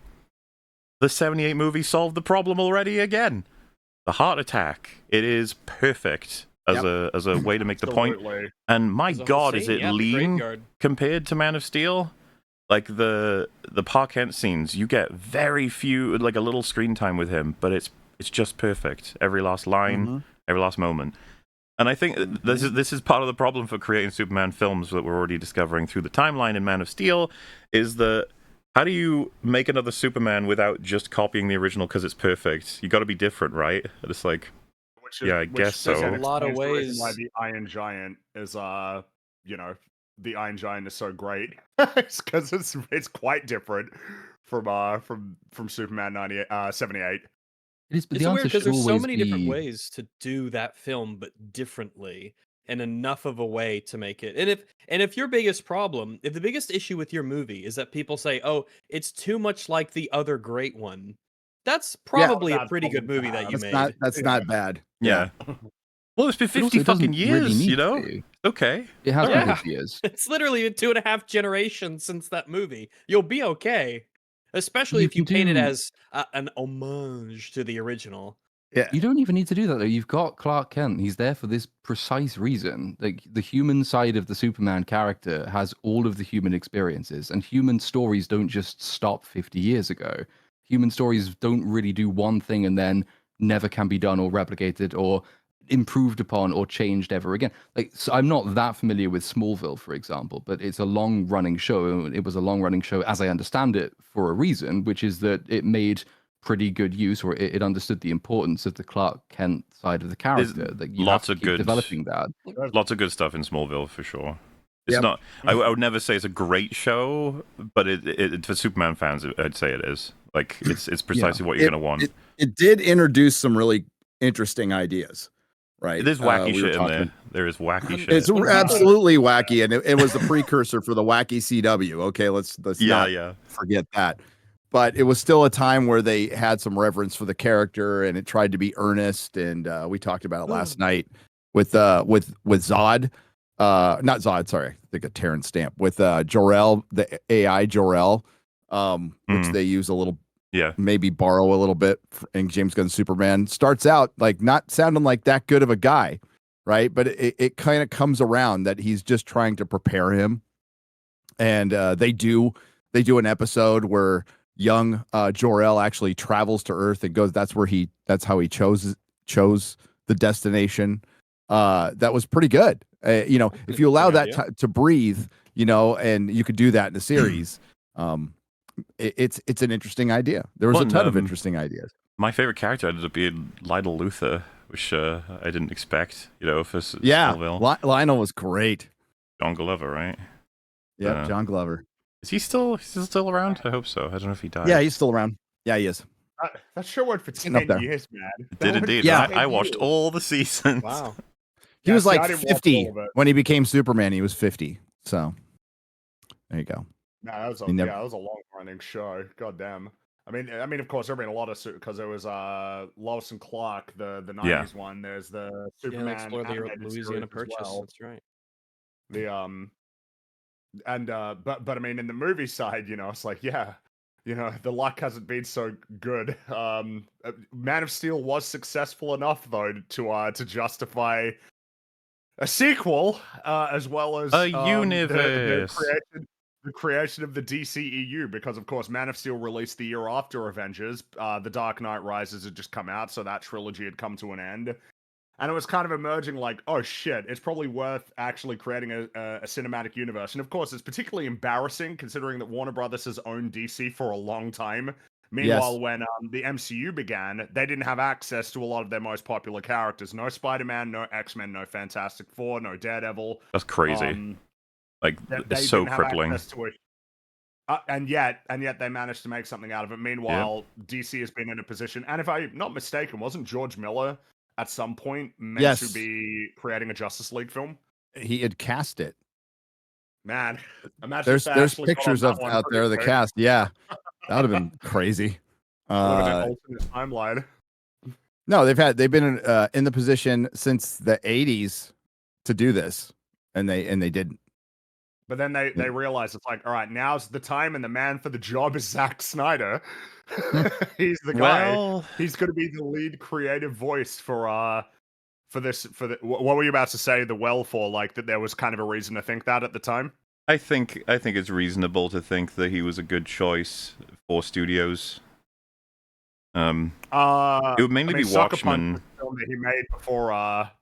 the 78 movie solved the problem already again. The heart attack. It is perfect as a way to make the point. And my God, is it lean compared to Man of Steel? Like the Pa Kent scenes, you get very few, like a little screen time with him, but it's just perfect. Every last line, every last moment. And I think this is part of the problem for creating Superman films that we're already discovering through the timeline in Man of Steel, is that how do you make another Superman without just copying the original because it's perfect? You got to be different, right? It's like, I guess so. A lot of ways. Why the Iron Giant is, the Iron Giant is so great. It's because it's quite different from Superman 78. It's weird because there's so many different ways to do that film, but differently, and enough of a way to make it. And if your biggest problem, if the biggest issue with your movie is that people say, "Oh, it's too much like the other great one," that's probably a pretty good movie that you made. That's not bad. Yeah. Well, it's been 50 fucking years, you know? Okay. It has been 50 years. It's literally 2.5 generations since that movie. You'll be okay. Especially if you paint it as an homage to the original. Yeah. You don't even need to do that, though. You've got Clark Kent. He's there for this precise reason. Like, the human side of the Superman character has all of the human experiences, and human stories don't just stop 50 years ago. Human stories don't really do one thing and then never can be done or replicated or improved upon or changed ever again. Like, so I'm not that familiar with Smallville, for example, but it's a long-running show. It was a long-running show, as I understand it, for a reason, which is that it made pretty good use, or it understood the importance of the Clark Kent side of the character. That you lots have to of good developing that. Lots of good stuff in Smallville for sure. It's not. I would never say it's a great show, but it for Superman fans, I'd say it is. Like it's precisely what you're gonna want. It did introduce some really interesting ideas. Right. There's wacky shit in there. There is wacky shit. It's absolutely wacky, and it was the precursor for the wacky CW. Okay, let's not forget that. But it was still a time where they had some reverence for the character, and it tried to be earnest. And we talked about it last night with Zod, not Zod. Sorry, I think of Terrence Stamp with Jor-El, the AI Jor-El, which they use a little. Yeah, maybe borrow a little bit in James Gunn's Superman. Starts out like not sounding like that good of a guy, right? But it kind of comes around that he's just trying to prepare him. And they do an episode where young Jor-El actually travels to Earth and goes. That's how he chose the destination. That was pretty good. If you allow that to breathe, and you could do that in the series. It's an interesting idea. There was a ton of interesting ideas. My favorite character ended up being Lionel Luthor, which I didn't expect. For Smallville. Lionel was great. John Glover, right? Yeah, John Glover. Is he still around? I hope so. I don't know if he died. Yeah, he's still around. Yeah, he is. That show went for 10 years, man. It did indeed. Yeah, I watched all the seasons. Wow. He was like 50 when he became Superman. He was 50. So there you go. No, that was a long running show. God damn. I mean, of course, there have been a lot of because there was Lois and Clark, the 90s one. There's the Superman explore the Louisiana Purchase. Well. That's right. But I mean, in the movie side, it's like, the luck hasn't been so good. Man of Steel was successful enough though to justify a sequel, as well as a universe. The creation of the DCEU, because of course Man of Steel released the year after Avengers. The Dark Knight Rises had just come out, so that trilogy had come to an end. And it was kind of emerging like, oh shit, it's probably worth actually creating a cinematic universe. And of course, it's particularly embarrassing considering that Warner Brothers has owned DC for a long time. Meanwhile, when the MCU began, they didn't have access to a lot of their most popular characters. No Spider-Man, no X-Men, no Fantastic Four, no Daredevil. That's crazy. It's so crippling. And yet they managed to make something out of it. Meanwhile, DC has been in a position, and if I'm not mistaken, wasn't George Miller at some point meant to be creating a Justice League film? He had cast it. Man, imagine there's pictures of out there of the cast. Yeah, that would have been crazy. Alternate timeline. No, they've been in the position since the 80s to do this, and they didn't. But then they realized it's like, all right, now's the time, and the man for the job is Zack Snyder. He's the guy. Well, he's going to be the lead creative voice for this. What were you about to say? That there was kind of a reason to think that at the time. I think it's reasonable to think that he was a good choice for studios. It would mainly be Watchmen. The film that he made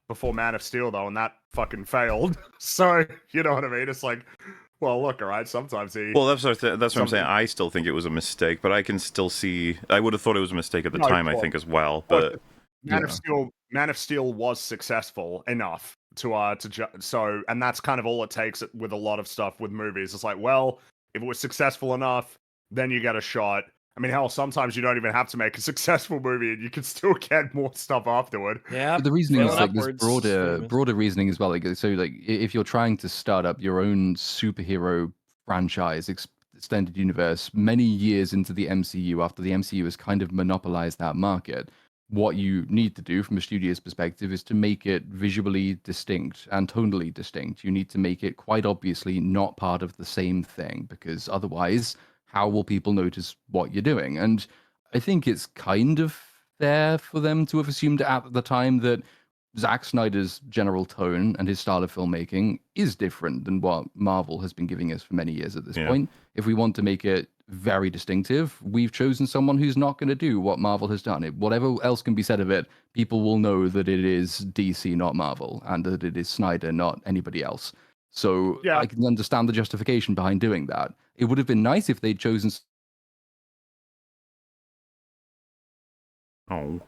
before Man of Steel, though, and that fucking failed. So you know what I mean? It's like, well, look, all right. Sometimes he. Well, that's what I'm saying. I still think it was a mistake, but I can still see. I would have thought it was a mistake at the time. I think as well, but Man of Steel was successful enough so, and that's kind of all it takes with a lot of stuff with movies. It's like, well, if it was successful enough, then you get a shot. I mean, hell, sometimes you don't even have to make a successful movie, and you can still get more stuff afterward. Yeah, but the reasoning is like this broader reasoning as well. Like, so, like, if you're trying to start up your own superhero franchise, extended universe, many years into the MCU, after the MCU has kind of monopolized that market, what you need to do from a studio's perspective is to make it visually distinct and tonally distinct. You need to make it quite obviously not part of the same thing, because otherwise, how will people notice what you're doing? And I think it's kind of fair for them to have assumed at the time that Zack Snyder's general tone and his style of filmmaking is different than what Marvel has been giving us for many years at this point. If we want to make it very distinctive, we've chosen someone who's not going to do what Marvel has done. Whatever else can be said of it, people will know that it is DC, not Marvel, and that it is Snyder, not anybody else. So I can understand the justification behind doing that. It would have been nice if they'd chosen. Oh,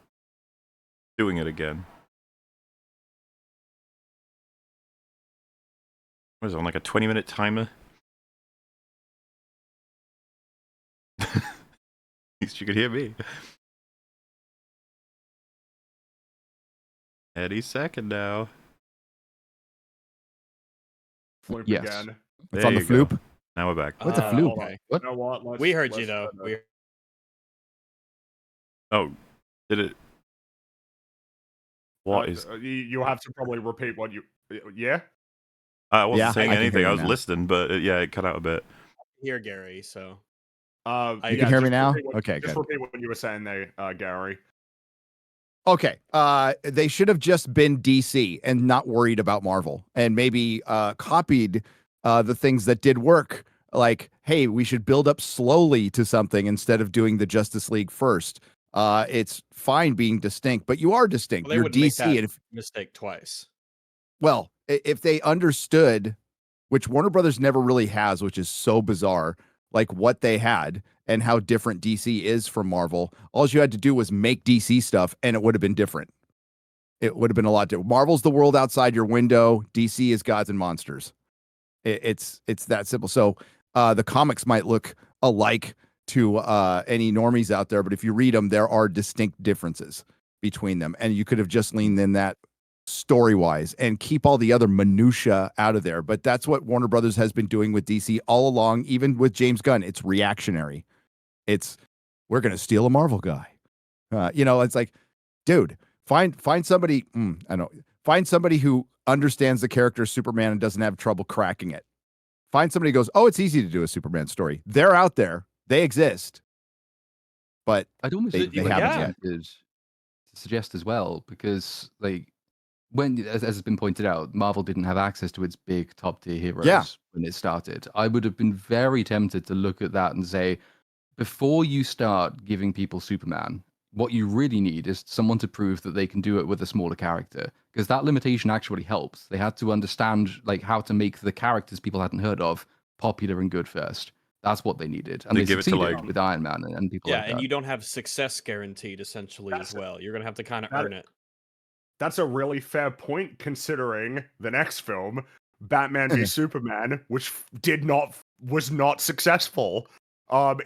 doing it again. What is it, on like a 20-minute timer? At least you could hear me. Any second now. Floop yes. again. It's on the floop. Go. Now we're back. What's a floop? Okay. What? You know what? We heard you though. Oh, did it? What is? You have to probably repeat what you. Yeah. I wasn't saying anything. I was listening, but it cut out a bit. Hear Gary, so. You can hear me now? Okay, just repeat what you were saying there, Gary. Okay. They should have just been DC and not worried about Marvel, and maybe copied the things that did work. Like, hey, we should build up slowly to something instead of doing the Justice League first. It's fine being distinct, but you are distinct. You're DC. Make that mistake twice. Well, if they understood, which Warner Brothers never really has, which is so bizarre, like what they had and how different DC is from Marvel, all you had to do was make DC stuff and it would have been different. It would have been a lot different. Marvel's the world outside your window. DC is gods and monsters. It's that simple. So the comics might look alike to any normies out there, but if you read them, there are distinct differences between them. And you could have just leaned in that story-wise and keep all the other minutia out of there. But that's what Warner Brothers has been doing with DC all along, even with James Gunn. It's reactionary. We're going to steal a Marvel guy. It's like, dude, find somebody, find somebody who understands the character of Superman and doesn't have trouble cracking it. Find somebody who goes, oh, it's easy to do a Superman story. They're out there. They exist. But I'd almost they haven't yet. To suggest as well, because like when, as has been pointed out, Marvel didn't have access to its big top tier heroes when it started. I would have been very tempted to look at that and say, before you start giving people Superman, what you really need is someone to prove that they can do it with a smaller character, because that limitation actually helps. They had to understand like how to make the characters people hadn't heard of popular and good first. That's what they needed, and They they give it to, succeeded like- with Iron Man and people like Yeah, that. and you don't have success guaranteed essentially as well. You're gonna have to kind of earn it. That's a really fair point, considering the next film, Batman v Superman, which was not successful.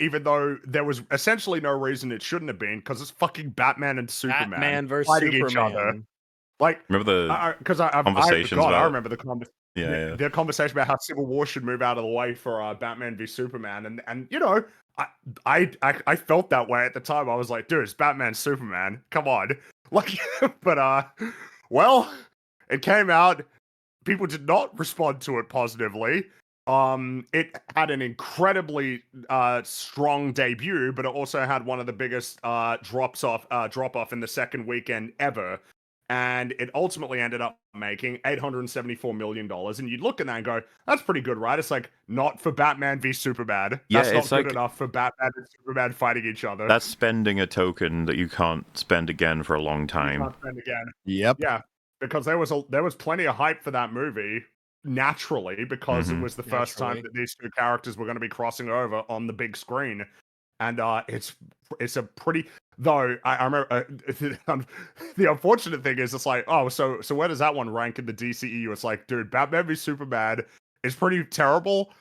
Even though there was essentially no reason it shouldn't have been, because it's fucking Batman and Superman Batman versus fighting Superman. each other. Like, remember the conversations I about remember the conversation about how Civil War should move out of the way for Batman v Superman, and you know, I felt that way at the time. I was like, dude, it's Batman Superman. Come on, like, but well, it came out. People did not respond to it positively. It had an incredibly strong debut, but it also had one of the biggest drop off in the second weekend ever. And it ultimately ended up making $874 million. And you'd look at that and go, that's pretty good, right? It's like, not for Batman v Superman. Yeah, That's not it's good like- enough for Batman and Superman fighting each other. That's spending a token that you can't spend again for a long You time. can't spend again. Yep. Yeah, because there was plenty of hype for that movie, naturally, because it was the first time that these two characters were going to be crossing over on the big screen. And it's a pretty, though I remember the unfortunate thing is, it's like, oh, so where does that one rank in the DCEU? It's like, dude, Batman v Superman is pretty terrible.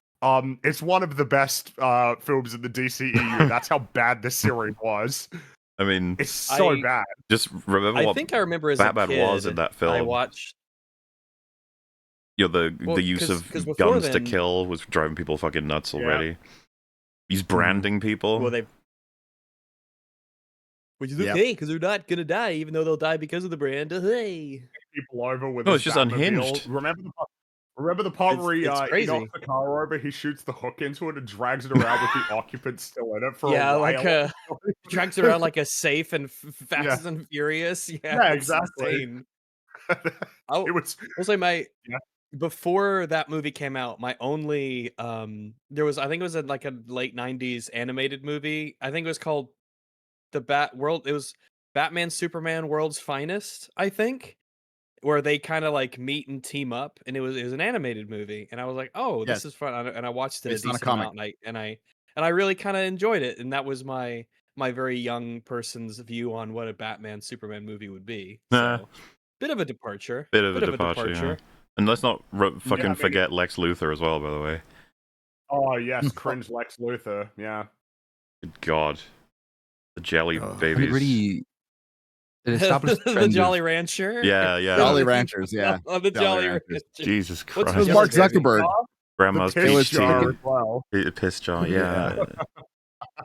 It's one of the best films in the DCEU. That's how bad this series was. I mean, It's so bad. just remember I what think I remember as Batman a kid, was in that film. I watched. You know, the use 'cause of before guns to then- kill was driving people fucking nuts Yeah. already. He's branding people. Well, they. Which is Yep. okay because they're not gonna die, even though they'll die because of the brand. Hey, People over with. No, his it's just Batmobile. unhinged. Remember the part where he It's knocks crazy. the car over, he shoots the hook into it and drags it around with the occupants still in it for Yeah, a while. like drags it around like a safe and Fast Yeah. and Furious. Yeah, Yeah, it's exactly. insane. I'll, It was I'll say Yeah. before that movie came out, my only there was, I think it was like a late 90s animated movie. I think it was called The Bat World. It was Batman Superman World's Finest, I think, where they kind of like meet and team up, and it was an animated movie, and I was like, oh, Yes. this is fun, and I watched it It's a not a decent comic. amount, and I really kind of enjoyed it, and that was my very young person's view on what a Batman Superman movie would be. Nah. So, bit of a departure. Bit of a departure. Yeah. And let's not fucking forget Lex Luthor as well, by the way. Oh yes, cringe Lex Luthor. Yeah. Good God. The jelly Oh. And babies. it really it established the trend Jolly of, Rancher. Yeah, yeah. Jolly Ranchers, yeah. Oh, the Jolly Jolly Ranchers. Rancher. Jesus What's Christ. It was the Mark other baby? Zuckerberg. Grandma's The It was peach jar tea. as well. Piss jar, yeah.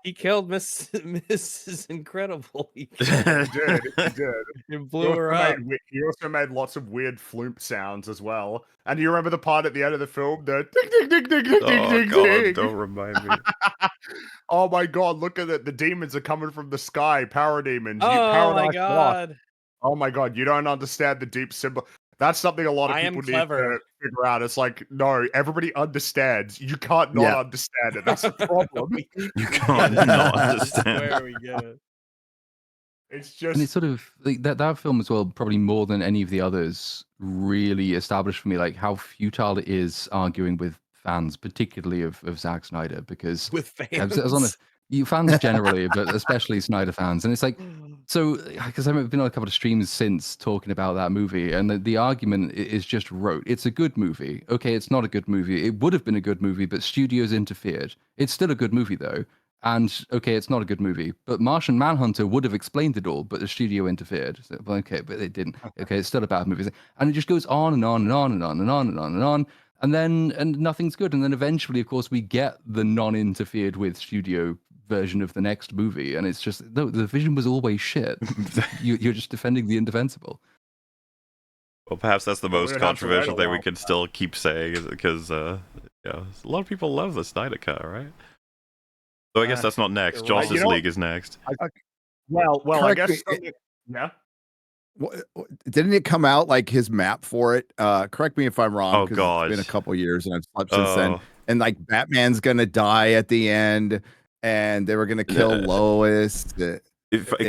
He killed Mrs. Incredible. He He did. He did. and blew her up. He also made lots of weird floop sounds as well. And do you remember the part at the end of the film? The ding ding ding ding ding Oh, ding God, ding. don't remind me. Oh my God! Look at it. The demons are coming from the sky. Parademons. Oh my Paradise Lost. God. Oh my God! You don't understand the deep symbol. That's something a lot of I am people need clever. to figure out. It's like, no, everybody understands. You can't not understand it. That's the problem. You can't not I understand. swear we get it. It's and it's just sort of like that film as well, probably more than any of the others, really established for me like how futile it is arguing with fans, particularly of Zack Snyder, because With I fans. was honest, you fans generally, but especially Snyder fans, and it's like, so because I've been on a couple of streams since talking about that movie, and the argument is just rote. It's a good movie. Okay, it's not a good movie. It would have been a good movie, but studios interfered. It's still a good movie though. And okay, it's not a good movie, but Martian Manhunter would have explained it all, but the studio interfered. So, well, okay, but it didn't. Okay, it's still a bad movie, and it just goes on and on and on and on and on and on and on, and nothing's good. And then eventually, of course, we get the non-interfered with studio version of the next movie, and it's just no, the vision was always shit. You're just defending the indefensible. Well, perhaps that's the most We're gonna have to wait controversial a thing we while. can still keep saying, is because yeah, a lot of people love the Snyder Cut, right? So I guess that's not next. you're right. Justice You know League is next. well. I Correct guess me. something- yeah. Didn't it come out like his map for it? Correct me if I'm wrong. Oh, 'cause God. It's been a couple years and I've slept since then. Oh, And like Batman's gonna die at the end, and they were gonna kill Lois.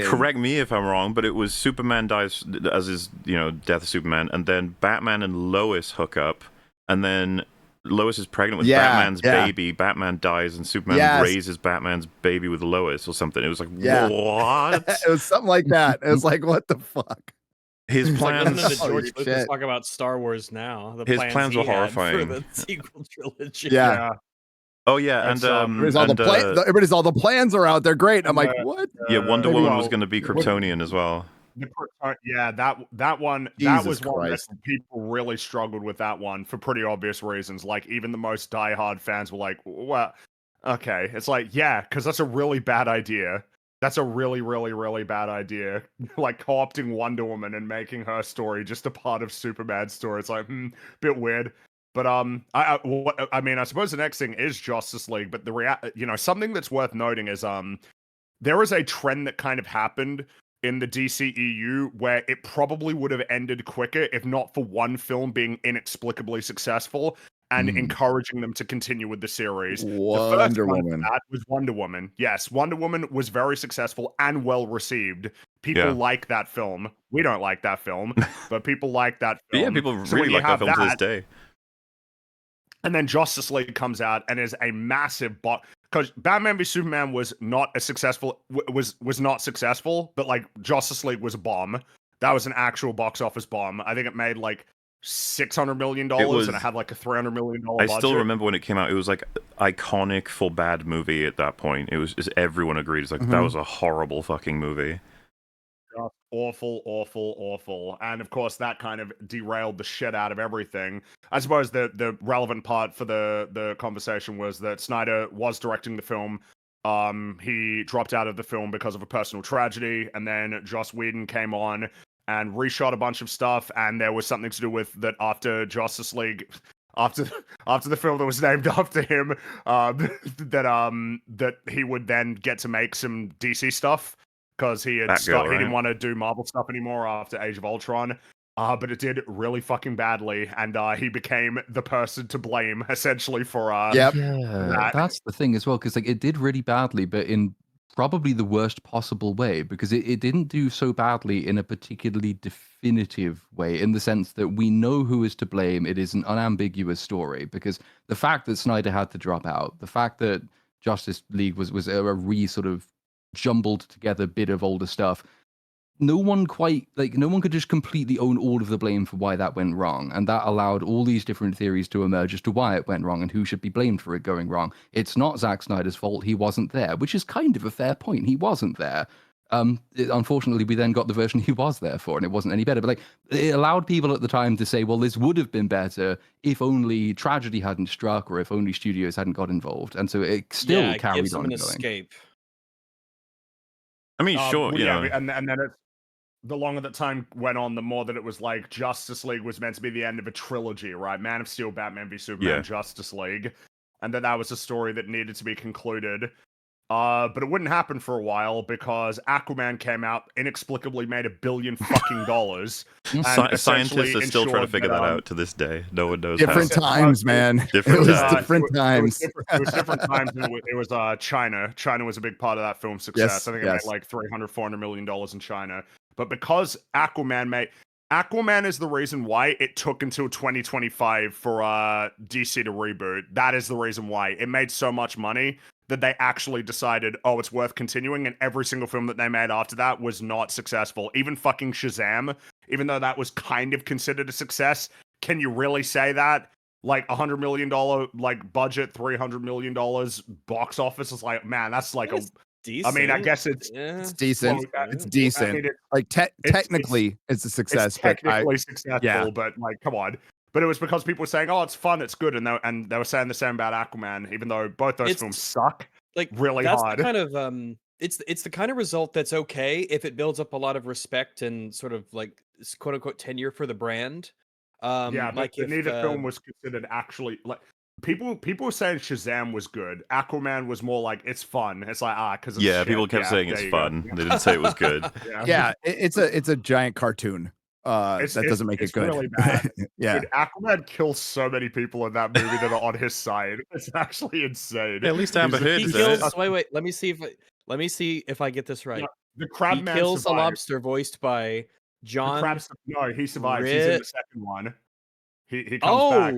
correct me if I'm wrong, but it was Superman dies as is, Death of Superman, and then Batman and Lois hook up, and then Lois is pregnant with Batman's baby. Batman dies, and Superman raises Batman's baby with Lois or something. It was like, what? It was something like that. It was like, what the fuck? His plans. Like George Lucas talk about Star Wars now. His plans were horrifying for the sequel trilogy. Yeah. Oh yeah, and everybody's all the plans are out. They're great. I'm like, what? Yeah, Wonder Woman was going to be Kryptonian as well. Yeah, that one. Jesus that was one Christ. that people really struggled with. That one for pretty obvious reasons. Like even the most diehard fans were like, "Well, okay." It's like, yeah, because that's a really bad idea. That's a really, really, really bad idea. Like co-opting Wonder Woman and making her story just a part of Superman's story. It's like, bit weird. But I mean, I suppose the next thing is Justice League. But something that's worth noting is there is a trend that kind of happened in the DCEU where it probably would have ended quicker if not for one film being inexplicably successful and encouraging them to continue with the series. Wonder Woman. That was Wonder Woman. Yes, Wonder Woman was very successful and well received. People like that film. We don't like that film, but people like that film. Yeah, people really like that film to this day. And then Justice League comes out and is a massive because Batman v Superman was not successful, but like Justice League was a bomb. That was an actual box office bomb. I think it made like $600 million and it had like a $300 million budget. I still remember when it came out. It was like iconic for bad movie at that point. It was just everyone agreed. It's like that was a horrible fucking movie. Awful. And of course, that kind of derailed the shit out of everything. I suppose the relevant part for the conversation was that Snyder was directing the film. He dropped out of the film because of a personal tragedy, and then Joss Whedon came on and reshot a bunch of stuff, and there was something to do with that after Justice League. After the film that was named after him, that he would then get to make some DC stuff. Because he didn't want to do Marvel stuff anymore after Age of Ultron. But it did really fucking badly, and he became the person to blame essentially for that. That's the thing as well, because like it did really badly, but in probably the worst possible way, because it didn't do so badly in a particularly definitive way, in the sense that we know who is to blame. It is an unambiguous story, because the fact that Snyder had to drop out, the fact that Justice League was a sort of jumbled together bit of older stuff, no one could just completely own all of the blame for why that went wrong, and that allowed all these different theories to emerge as to why it went wrong and who should be blamed for it going wrong. It's not Zack Snyder's fault, he wasn't there, which is kind of a fair point. He wasn't there. Unfortunately, we then got the version he was there for, and it wasn't any better. But like, it allowed people at the time to say, well, this would have been better if only tragedy hadn't struck, or if only studios hadn't got involved. And so it still carried on going. Escape. I mean, sure, and then the longer that time went on, the more that it was like Justice League was meant to be the end of a trilogy, right? Man of Steel, Batman v Superman, Justice League, and that was a story that needed to be concluded. But it wouldn't happen for a while because Aquaman came out, inexplicably made $1 billion fucking dollars. Scientists are still trying to figure that out to this day. No one knows. Different times, man. Different times. It was different times. It was China. China was a big part of that film's success. Yes, I think it made like $300-400 million in China. But because Aquaman is the reason why it took until 2025 for DC to reboot. That is the reason why it made so much money that they actually decided, oh, it's worth continuing, and every single film that they made after that was not successful. Even fucking Shazam, even though that was kind of considered a success, can you really say that? Like $100 million like budget, $300 million box office is like, man, that's like decent. I mean, I guess it's decent. Well, it's decent. I mean, like technically, it's a success. It's technically successful, but like, come on. But it was because people were saying, "Oh, it's fun, it's good," and they were saying the same about Aquaman, even though both those films suck. Like really that's hard. The kind of it's the kind of result that's okay if it builds up a lot of respect and sort of like quote unquote tenure for the brand. Yeah, like the neither film was considered actually like people were saying Shazam was good. Aquaman was more like it's fun. It's like because people kept saying it's fun. They didn't say it was good. It's a giant cartoon. That doesn't make it good. Really bad. Yeah, dude, Aquaman kills so many people in that movie that are on his side. It's actually insane. Yeah, at least Amber Heard is kills, wait. Let me see if I get this right. Yeah, the crab man kills survived. a lobster voiced by John. No, he survives. He's in the second one. He comes back.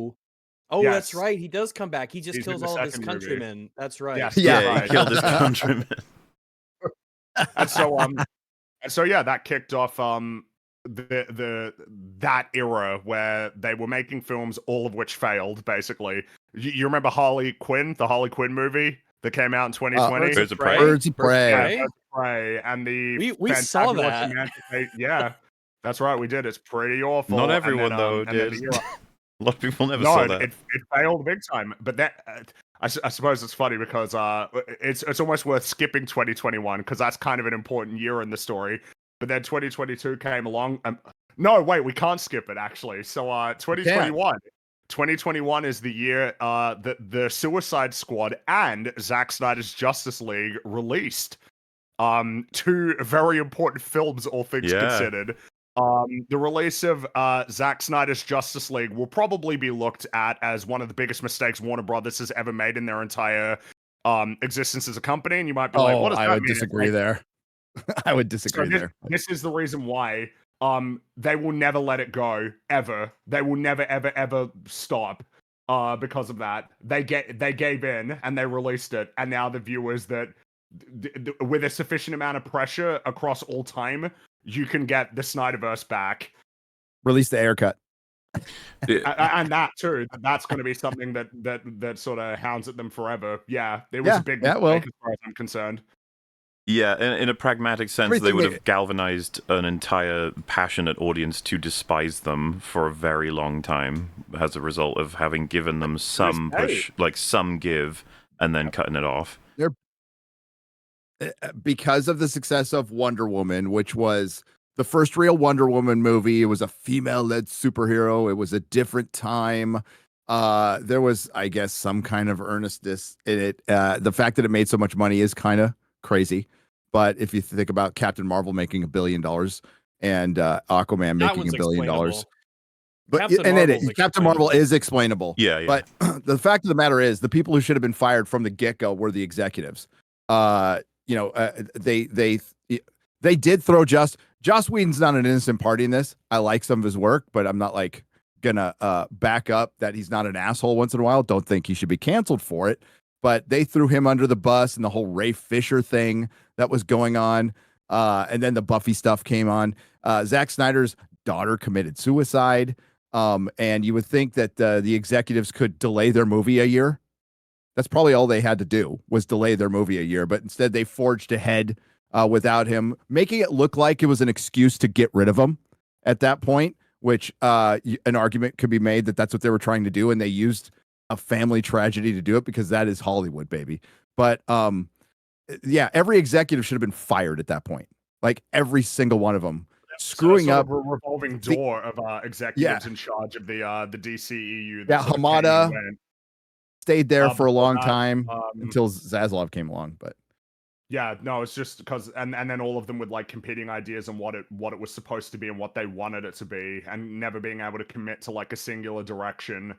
Oh, that's right. He does come back. He just He's kills in the all of his second movie. countrymen. That's right. Yes, Yeah, right. he killed his countrymen. And so yeah, that kicked off that era where they were making films, all of which failed. Basically, you remember Harley Quinn, the Harley Quinn movie that came out in 2020? Birds of Prey. Birds of Prey. Yeah, Birds of Prey, and the we saw that. Yeah, that's right, we did. It's pretty awful. Not everyone though did. A lot of people never saw that. It failed big time. But that I suppose it's funny because it's almost worth skipping 2021 because that's kind of an important year in the story. But then 2022 came along. No, wait, we can't skip it actually. So 2021 is the year that the Suicide Squad and Zack Snyder's Justice League released. Two very important films, all things considered. The release of Zack Snyder's Justice League will probably be looked at as one of the biggest mistakes Warner Brothers has ever made in their entire existence as a company. And you might be like, what does that mean? I would disagree there. I would disagree there. This is the reason why they will never let it go, ever. They will never, ever, ever stop because of that. They gave in and they released it. And now the viewers that, with a sufficient amount of pressure across all time, you can get the Snyderverse back. Release the air cut. And that too. That's going to be something that sort of hounds at them forever. Yeah, it was a big mistake as far as I'm concerned. Yeah, in a pragmatic sense, they would have galvanized an entire passionate audience to despise them for a very long time as a result of having given them some push, like some give, and then cutting it off. Because of the success of Wonder Woman, which was the first real Wonder Woman movie. It was a female-led superhero. It was a different time. There was, I guess, some kind of earnestness in it. The fact that it made so much money is kind of crazy. But if you think about Captain Marvel making $1 billion and Aquaman making $1 billion, but Captain Marvel is explainable. Yeah. But the fact of the matter is, the people who should have been fired from the get-go were the executives. They did throw Joss Whedon's not an innocent party in this. I like some of his work, but I'm not like gonna back up that he's not an asshole once in a while. Don't think he should be canceled for it. But they threw him under the bus and the whole Ray Fisher thing that was going on. And then the Buffy stuff came on. Zack Snyder's daughter committed suicide. And you would think that the executives could delay their movie a year. That's probably all they had to do was delay their movie a year. But instead they forged ahead without him, making it look like it was an excuse to get rid of him at that point, which an argument could be made that that's what they were trying to do. And they used a family tragedy to do it because that is Hollywood, baby. But yeah, every executive should have been fired at that point. Like every single one of them. Screwing up a revolving door of executives in charge of the DCEU. Yeah, Hamada stayed there for a long time until Zaslav came along. But yeah, no, it's just because and then all of them with like competing ideas on what it was supposed to be and what they wanted it to be, and never being able to commit to like a singular direction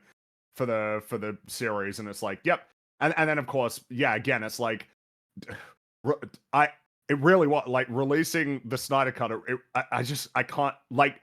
for the series. And it's like, yep. And then of course, yeah, again, it's like it really was like releasing the Snyder Cut. I can't, like,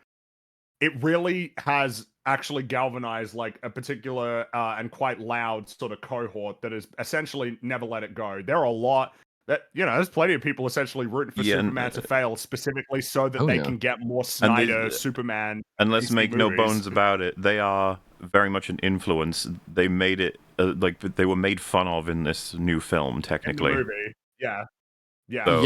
it really has actually galvanized like a particular and quite loud sort of cohort that has essentially never let it go. There are a lot that, there's plenty of people essentially rooting for Superman to fail specifically so that they can get more Snyder Superman. And let's make no bones about it, they are very much an influence. They made it like they were made fun of in this new film, technically. In the movie. Yeah. Yeah. So,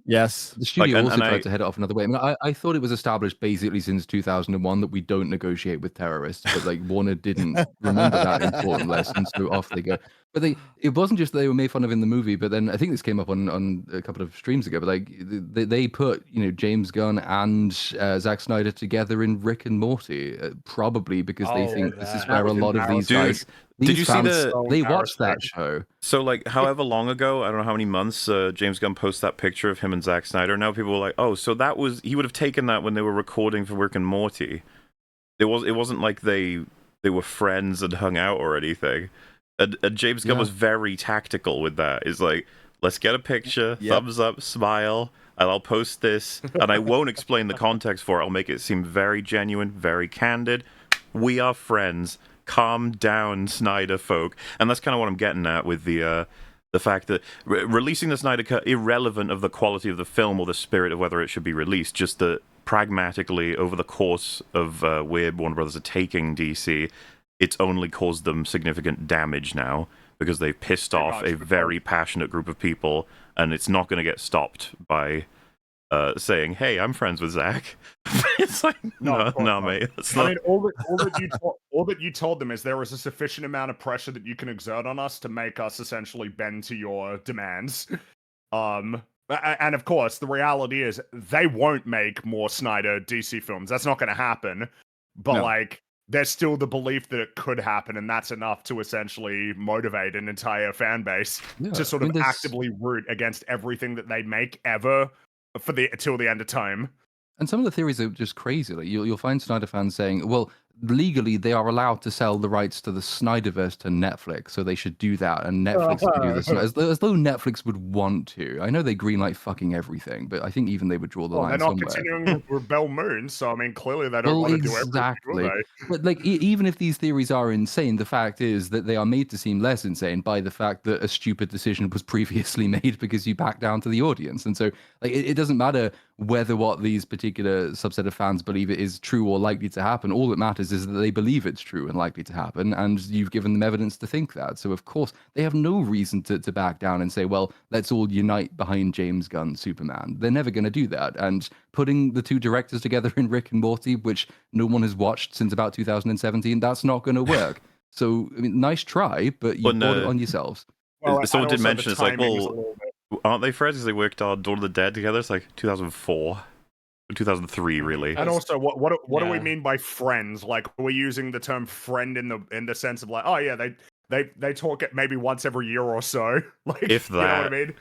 Yes. The studio also tried to head it off another way. I mean, I thought it was established basically since 2001 that we don't negotiate with terrorists, but like Warner didn't remember that important lesson, so off they go. But it wasn't just that they were made fun of in the movie, but then I think this came up on a couple of streams ago, but like they put, James Gunn and Zack Snyder together in Rick and Morty, probably because they think this is where a lot of these guys... Did you see they watched that show? So, like, however long ago, I don't know how many months, James Gunn posted that picture of him and Zack Snyder. Now people were like, "Oh, so that was he would have taken that when they were recording for Rick and Morty." It wasn't like they were friends and hung out or anything. And James Gunn was very tactical with that. It's like, let's get a picture, thumbs up, smile, and I'll post this, and I won't explain the context for it. I'll make it seem very genuine, very candid. We are friends. calm down, Snyder folk. And that's kind of what I'm getting at with the fact that releasing the Snyder Cut, irrelevant of the quality of the film or the spirit of whether it should be released, just that pragmatically, over the course of where Warner Brothers are taking DC, it's only caused them significant damage now because they've pissed off a very passionate group of people, and it's not going to get stopped by saying, "Hey, I'm friends with Zach." It's like, no, mate. I mean, all that you told them is there is a sufficient amount of pressure that you can exert on us to make us essentially bend to your demands. And of course, the reality is they won't make more Snyder DC films. That's not going to happen. But like, there's still the belief that it could happen, and that's enough to essentially motivate an entire fan base to sort of actively root against everything that they make ever till the end of time. And some of the theories are just crazy. Like you'll find Snyder fans saying, well, legally they are allowed to sell the rights to the Snyderverse to Netflix, so they should do that, and Netflix can do this. As though Netflix would want to. I know they greenlight fucking everything, but I think even they would draw the line somewhere. They're not continuing with Rebel Moon, so I mean, clearly they don't want to do everything, do they? But like, even if these theories are insane, the fact is that they are made to seem less insane by the fact that a stupid decision was previously made because you back down to the audience. And so, like, it doesn't matter whether what these particular subset of fans believe it is true or likely to happen. All that matters is that they believe it's true and likely to happen, and you've given them evidence to think that. So of course they have no reason to back down and say, well, let's all unite behind James Gunn's Superman. They're never going to do that. And putting the two directors together in Rick and Morty, which no one has watched since about 2017, that's not going to work. So I mean, nice try, but you brought it on yourselves. Well, someone did mention it's like, well, aren't they friends? Because they worked on Dawn of the Dead together. It's like 2004. 2003, really. And also, what do we mean by friends? Like, we're using the term friend in the sense of like, oh yeah, they talk maybe once every year or so. Like, if that, you know what I mean?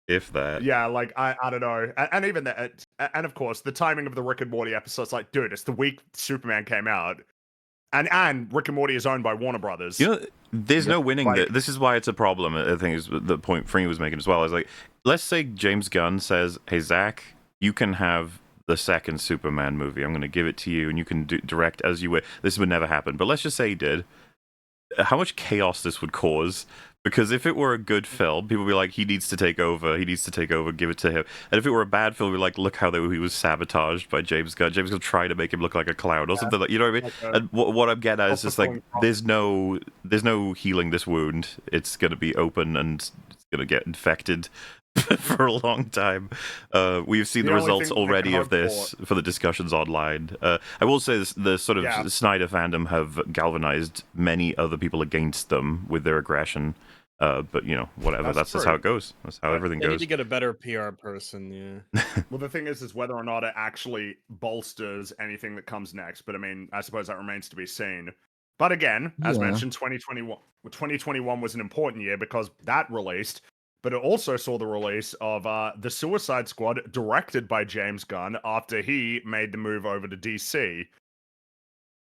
If that. Yeah, like I don't know, and even that, and of course the timing of the Rick and Morty episodes. Like, dude, it's the week Superman came out, and Rick and Morty is owned by Warner Brothers. You know, there's no winning. This is why it's a problem. I think is the point Fringy was making as well. Is like, let's say James Gunn says, "Hey Zach, you can have the second Superman movie. I'm going to give it to you, and you can direct as you wish." This would never happen, but let's just say he did. How much chaos this would cause? Because if it were a good film, people would be like, he needs to take over, give it to him. And if it were a bad film, we'd be like, look how he was sabotaged by James Gunn. James Gunn tried to make him look like a clown or something like, you know what I mean? Okay. And what I'm getting at is just like, there's no healing this wound. It's going to be open and it's going to get infected for a long time. We've seen the results already of this for the discussions online. I will say the sort of Snyder fandom have galvanized many other people against them with their aggression. But you know, whatever. That's just how it goes. That's how everything goes. They need to get a better PR person. Yeah. Well, the thing is whether or not it actually bolsters anything that comes next. But I mean, I suppose that remains to be seen. But again, as mentioned, 2021 was an important year because that released. But it also saw the release of The Suicide Squad, directed by James Gunn, after he made the move over to DC.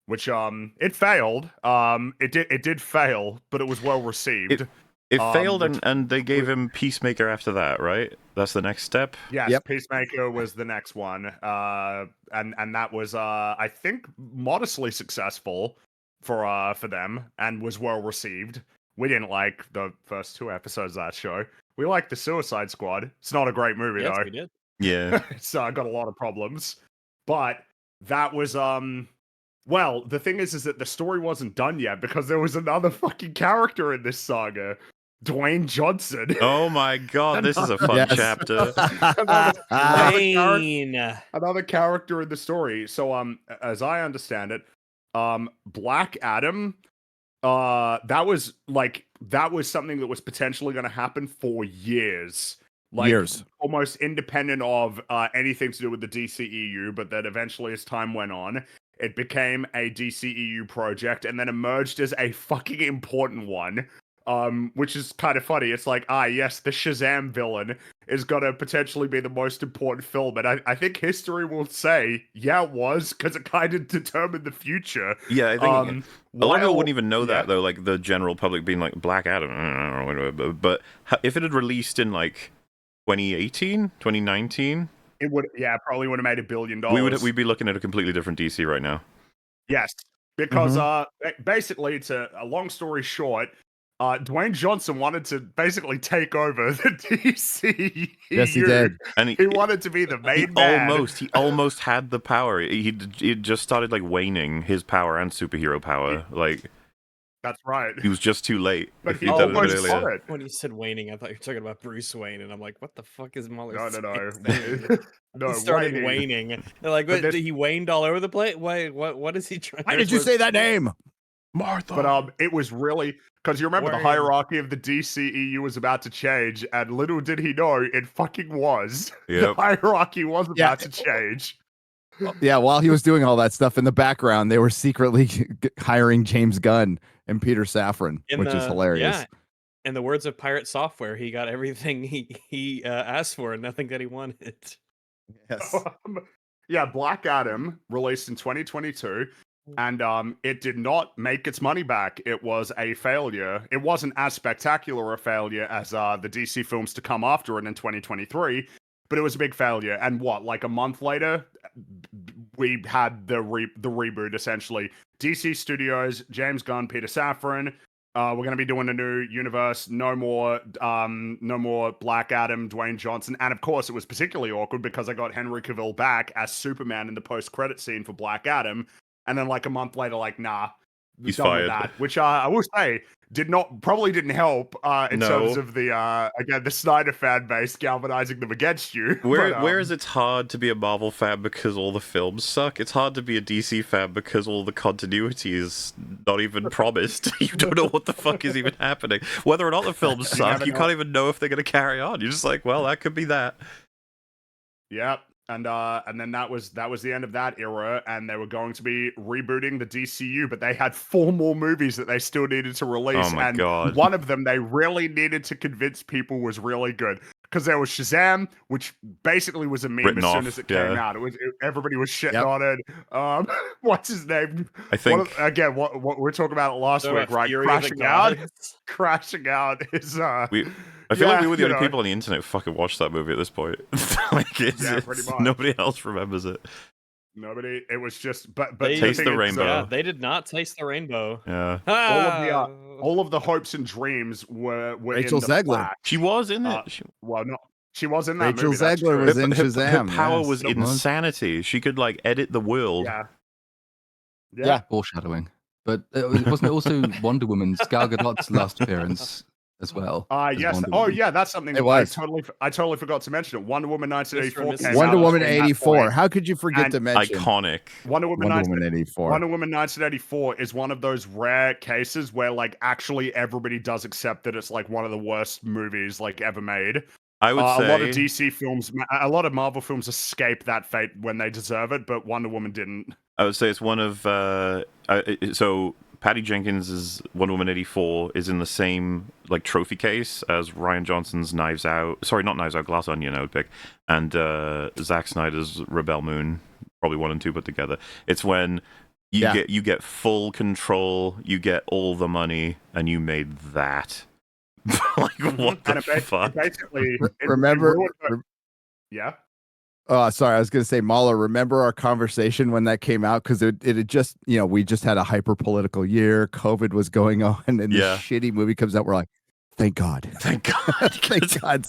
Which it failed. It did fail, but it was well received. It failed, and they gave him Peacemaker after that, right? That's the next step. Yes, yep. Peacemaker was the next one, and that was I think modestly successful for them, and was well received. We didn't like the first 2 episodes of that show. We liked The Suicide Squad. It's not a great movie, though. We did. Yeah. It's got a lot of problems. But that was, well, the thing is that the story wasn't done yet because there was another fucking character in this saga. Dwayne Johnson. Oh my god, this is a fun chapter. Another character in the story. So, as I understand it, Black Adam... that was something that was potentially going to happen for years. Years. Almost independent of anything to do with the DCEU, but then eventually as time went on, it became a DCEU project and then emerged as a fucking important one. Which is kind of funny. It's like, yes, the Shazam villain is going to potentially be the most important film. And I think history will say, yeah, it was, because it kind of determined the future. Yeah, I think a lot of people wouldn't even know that, though, like the general public being like, Black Adam, I don't know, but if it had released in like 2018, 2019... It would, probably would have made $1 billion. We'd be looking at a completely different DC right now. Yes. because basically, to a long story short, Dwayne Johnson wanted to basically take over the DCEU. Yes, he did. And he wanted to be the main man. He almost had the power. He just started like waning his power and superhero power. Like, that's right. He was just too late. But he done it earlier. When you said waning, I thought you were talking about Bruce Wayne, and I'm like, what the fuck is Mueller saying? No, he started waning. They're like, what, he waned all over the place? What is he trying? Why did you say that name? Martha. But it was really because you remember the hierarchy of the DCEU was about to change, and little did he know it fucking was. Yep. The hierarchy was about to change. Yeah, while he was doing all that stuff in the background, they were secretly hiring James Gunn and Peter Safran, which is hilarious. Yeah. In the words of Pirate Software, he got everything he asked for and nothing that he wanted. Yes. Yeah, Black Adam released in 2022. And it did not make its money back. It was a failure. It wasn't as spectacular a failure as the DC films to come after it in 2023, but it was a big failure. And like a month later, we had the reboot essentially. DC Studios, James Gunn, Peter Safran. We're going to be doing a new universe. No more Black Adam, Dwayne Johnson, and of course, it was particularly awkward because I got Henry Cavill back as Superman in the post-credit scene for Black Adam. And then like a month later, like, nah, he's done fired. With that, which I will say probably didn't help in terms of the again the Snyder fan base galvanizing them against you. Whereas it's hard to be a Marvel fan because all the films suck, it's hard to be a DC fan because all the continuity is not even promised. You don't know what the fuck is even happening. Whether or not the films suck, you can't even know if they're going to carry on. You're just like, well, that could be that. Yep. And then that was the end of that era, and they were going to be rebooting the DCU, but they had 4 more movies that they still needed to release. Oh my God. One of them they really needed to convince people was really good. Because there was Shazam, which basically was a meme Written as soon off, as it came out. Everybody was shitting on it. What's his name? I think what we were talking about it last week, right? Crashing out is I feel like we were the only people on the internet who fucking watched that movie at this point. Like, pretty much. Nobody else remembers it. Nobody. It was just, but Taste the Rainbow. Yeah, they did not taste the rainbow. Yeah. All of the hopes and dreams were Rachel in the Zegler. Flash. She was in it. She was in that Rachel movie. Zegler was in Shazam. Her power was insanity. She could like edit the world. Yeah. Foreshadowing. But wasn't it also Wonder Woman's Gal Gadot's last appearance as well? Yes. Oh, yeah. That's something I totally forgot to mention it. Wonder Woman 1984. Wonder Woman 84. How could you forget to mention? Iconic. Wonder Woman 84. Wonder Woman 1984 is one of those rare cases where like actually everybody does accept that it's like one of the worst movies like ever made. I would say a lot of DC films, a lot of Marvel films escape that fate when they deserve it, but Wonder Woman didn't. I would say it's one of so Patty Jenkins' Wonder Woman 84 is in the same like trophy case as Rian Johnson's Knives Out. Sorry, not Knives Out, Glass Onion, I would pick, and Zack Snyder's Rebel Moon, probably 1 and 2 put together. It's when you get full control, you get all the money, and you made that. Like what the fuck? Basically, yeah. Oh, sorry. I was going to say, Mahler, remember our conversation when that came out? Because it had just, we just had a hyper political year. COVID was going on, and this shitty movie comes out. We're like, thank God. Thank God. Thank God.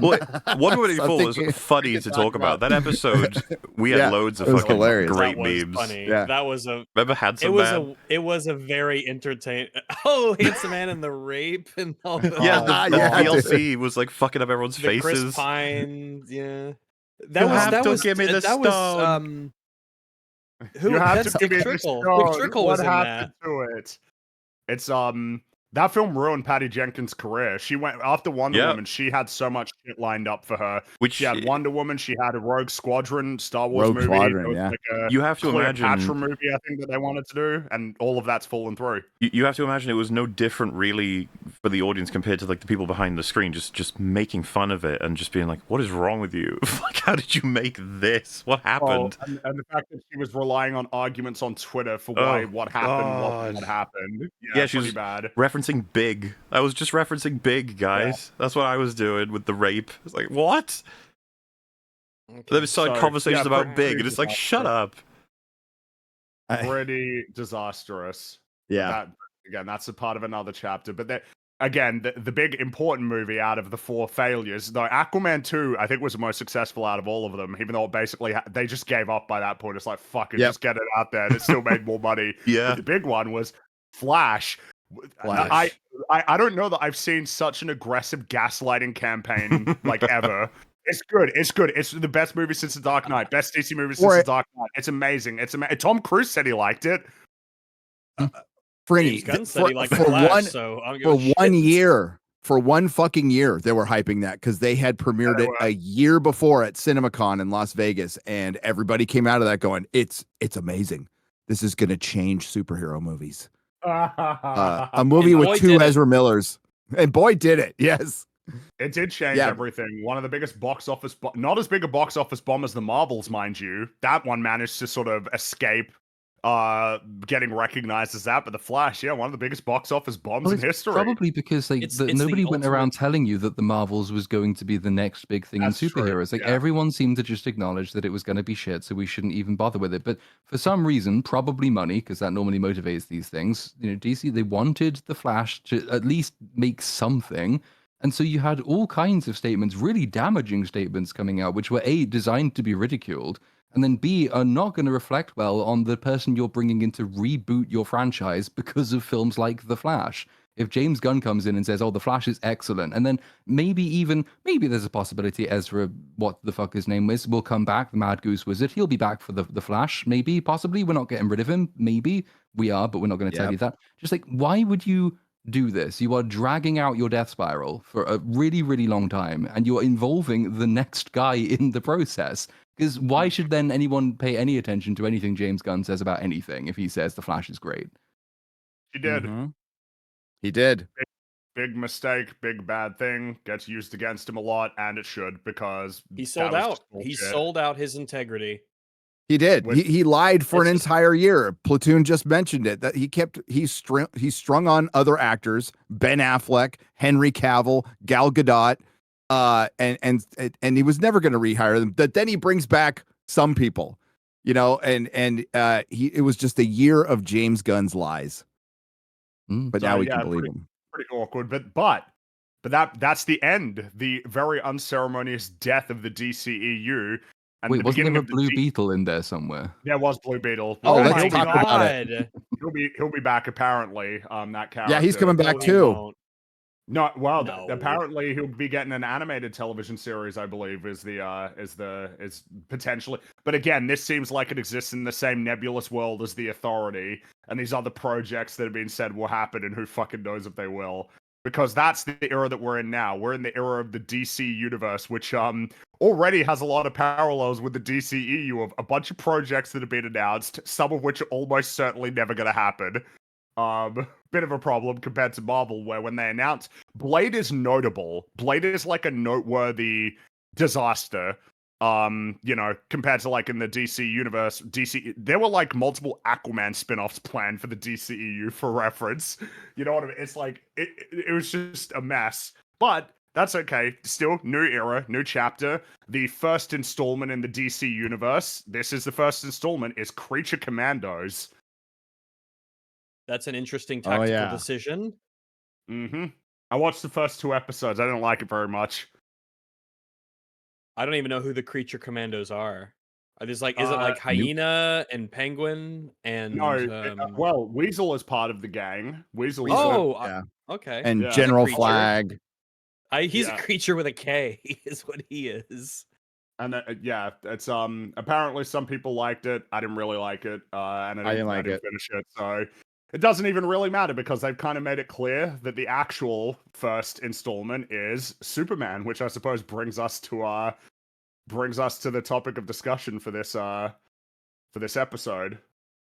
Well, Wonder Woman 84 was funny to talk about. That episode, we had loads of fucking great memes. Funny. Yeah. That was a. Remember Handsome Man? It was a very entertaining. Oh, Handsome Man and the rape and all that. The DLC was like fucking up everyone's faces. Chris Pine, yeah. That was give me the stone. Who? That's Dick Trickle. Dick Trickle was in that. To it. It's that film ruined Patty Jenkins' career. She went after Wonder Woman. She had so much shit lined up for her. She had Wonder Woman. She had a Rogue Squadron, Star Wars movie. Like you have to imagine Cleopatra movie. I think that they wanted to do, and all of that's fallen through. You have to imagine it was no different, really, for the audience compared to like the people behind the screen, just making fun of it and just being like, "What is wrong with you? Like, how did you make this? What happened?" And the fact that she was relying on arguments on Twitter for why what happened, what happened. Yeah, she was bad. Referencing Big. I was just referencing Big, guys. That's what I was doing with the rape. It's like, what? Okay. There was conversations about Big, and it's like, shut up. pretty disastrous. Yeah. That again, that's a part of another chapter. But again, the big important movie out of the 4 failures, though Aquaman 2, I think was the most successful out of all of them, even though it basically they just gave up by that point. It's like, fuck it, just get it out there. And it still made more money. Yeah. But the big one was Flash. I don't know that I've seen such an aggressive gaslighting campaign like ever. It's good. It's good. It's the best movie since The Dark Knight. Best DC movie since The Dark Knight. It's amazing. Tom Cruise said he liked it. Gunn said he liked the Flash, so I don't give a 1 shit. year, for 1 fucking year, they were hyping that because they had premiered it a year before at CinemaCon in Las Vegas, and everybody came out of that going, "It's amazing. This is going to change superhero movies." A movie with 2 Ezra Millers, and boy, did it! Yes. It did change everything. One of the biggest box office, not as big a box office bomb as the Marvels, mind you. That one managed to sort of escape getting recognized as that, but the Flash, one of the biggest box office bombs in history. Probably because nobody went around telling you that the Marvels was going to be the next big thing in superheroes. Like everyone seemed to just acknowledge that it was going to be shit, so we shouldn't even bother with it. But for some reason, probably money, because that normally motivates these things. DC, they wanted the Flash to at least make something. And so you had all kinds of statements, really damaging statements coming out, which were A, designed to be ridiculed, and then B, are not going to reflect well on the person you're bringing in to reboot your franchise because of films like The Flash. If James Gunn comes in and says, "Oh, The Flash is excellent," and then maybe there's a possibility Ezra, what the fuck his name is, will come back, the Mad Goose Wizard. He'll be back for the Flash, maybe, possibly. We're not getting rid of him. Maybe we are, but we're not going to tell you that. Just like, why would you do this? You are dragging out your death spiral for a really, really long time, and you're involving the next guy in the process. Because why should then anyone pay any attention to anything James Gunn says about anything if he says The Flash is great? He did. He did. Big mistake, big bad thing, gets used against him a lot, and it should, because he sold out. He sold out his integrity. He did. He lied for an entire year. Platoon just mentioned it, that he strung on other actors, Ben Affleck, Henry Cavill, Gal Gadot, and he was never going to rehire them. But then he brings back some people, and it was just a year of James Gunn's lies. But now we can believe him. Pretty awkward, but that's the end. The very unceremonious death of the DCEU. And wait, wasn't there a Blue Beetle in there somewhere? There was Blue Beetle. Oh, let's talk about it. He'll be back apparently. That character. Yeah, he's coming back too. No, apparently he'll be getting an animated television series, I believe, is potentially. But again, this seems like it exists in the same nebulous world as The Authority and these other projects that have been said will happen, and who fucking knows if they will. Because that's the era that we're in now. We're in the era of the DC universe, which already has a lot of parallels with the DCEU of a bunch of projects that have been announced, some of which are almost certainly never going to happen. Bit of a problem compared to Marvel, where when they announce Blade is notable. Blade is like a noteworthy disaster. Compared to like in the DC universe, there were like multiple Aquaman spin-offs planned for the DCEU for reference. You know what I mean? It's like it was just a mess. But that's okay. Still, new era, new chapter. The first installment in the DC universe. This is the first installment. Is Creature Commandos. That's an interesting tactical decision. I watched the first 2 episodes. I didn't like it very much. I don't even know who the Creature Commandos are. Is it like Hyena and Penguin and well, Weasel is part of the gang. Weasel. Okay. And General Flag. He's a creature with a K, is what he is. And it's apparently some people liked it. I didn't really like it, and I didn't finish it. So it doesn't even really matter because they've kind of made it clear that the actual first installment is Superman, which I suppose brings us to the topic of discussion for this episode.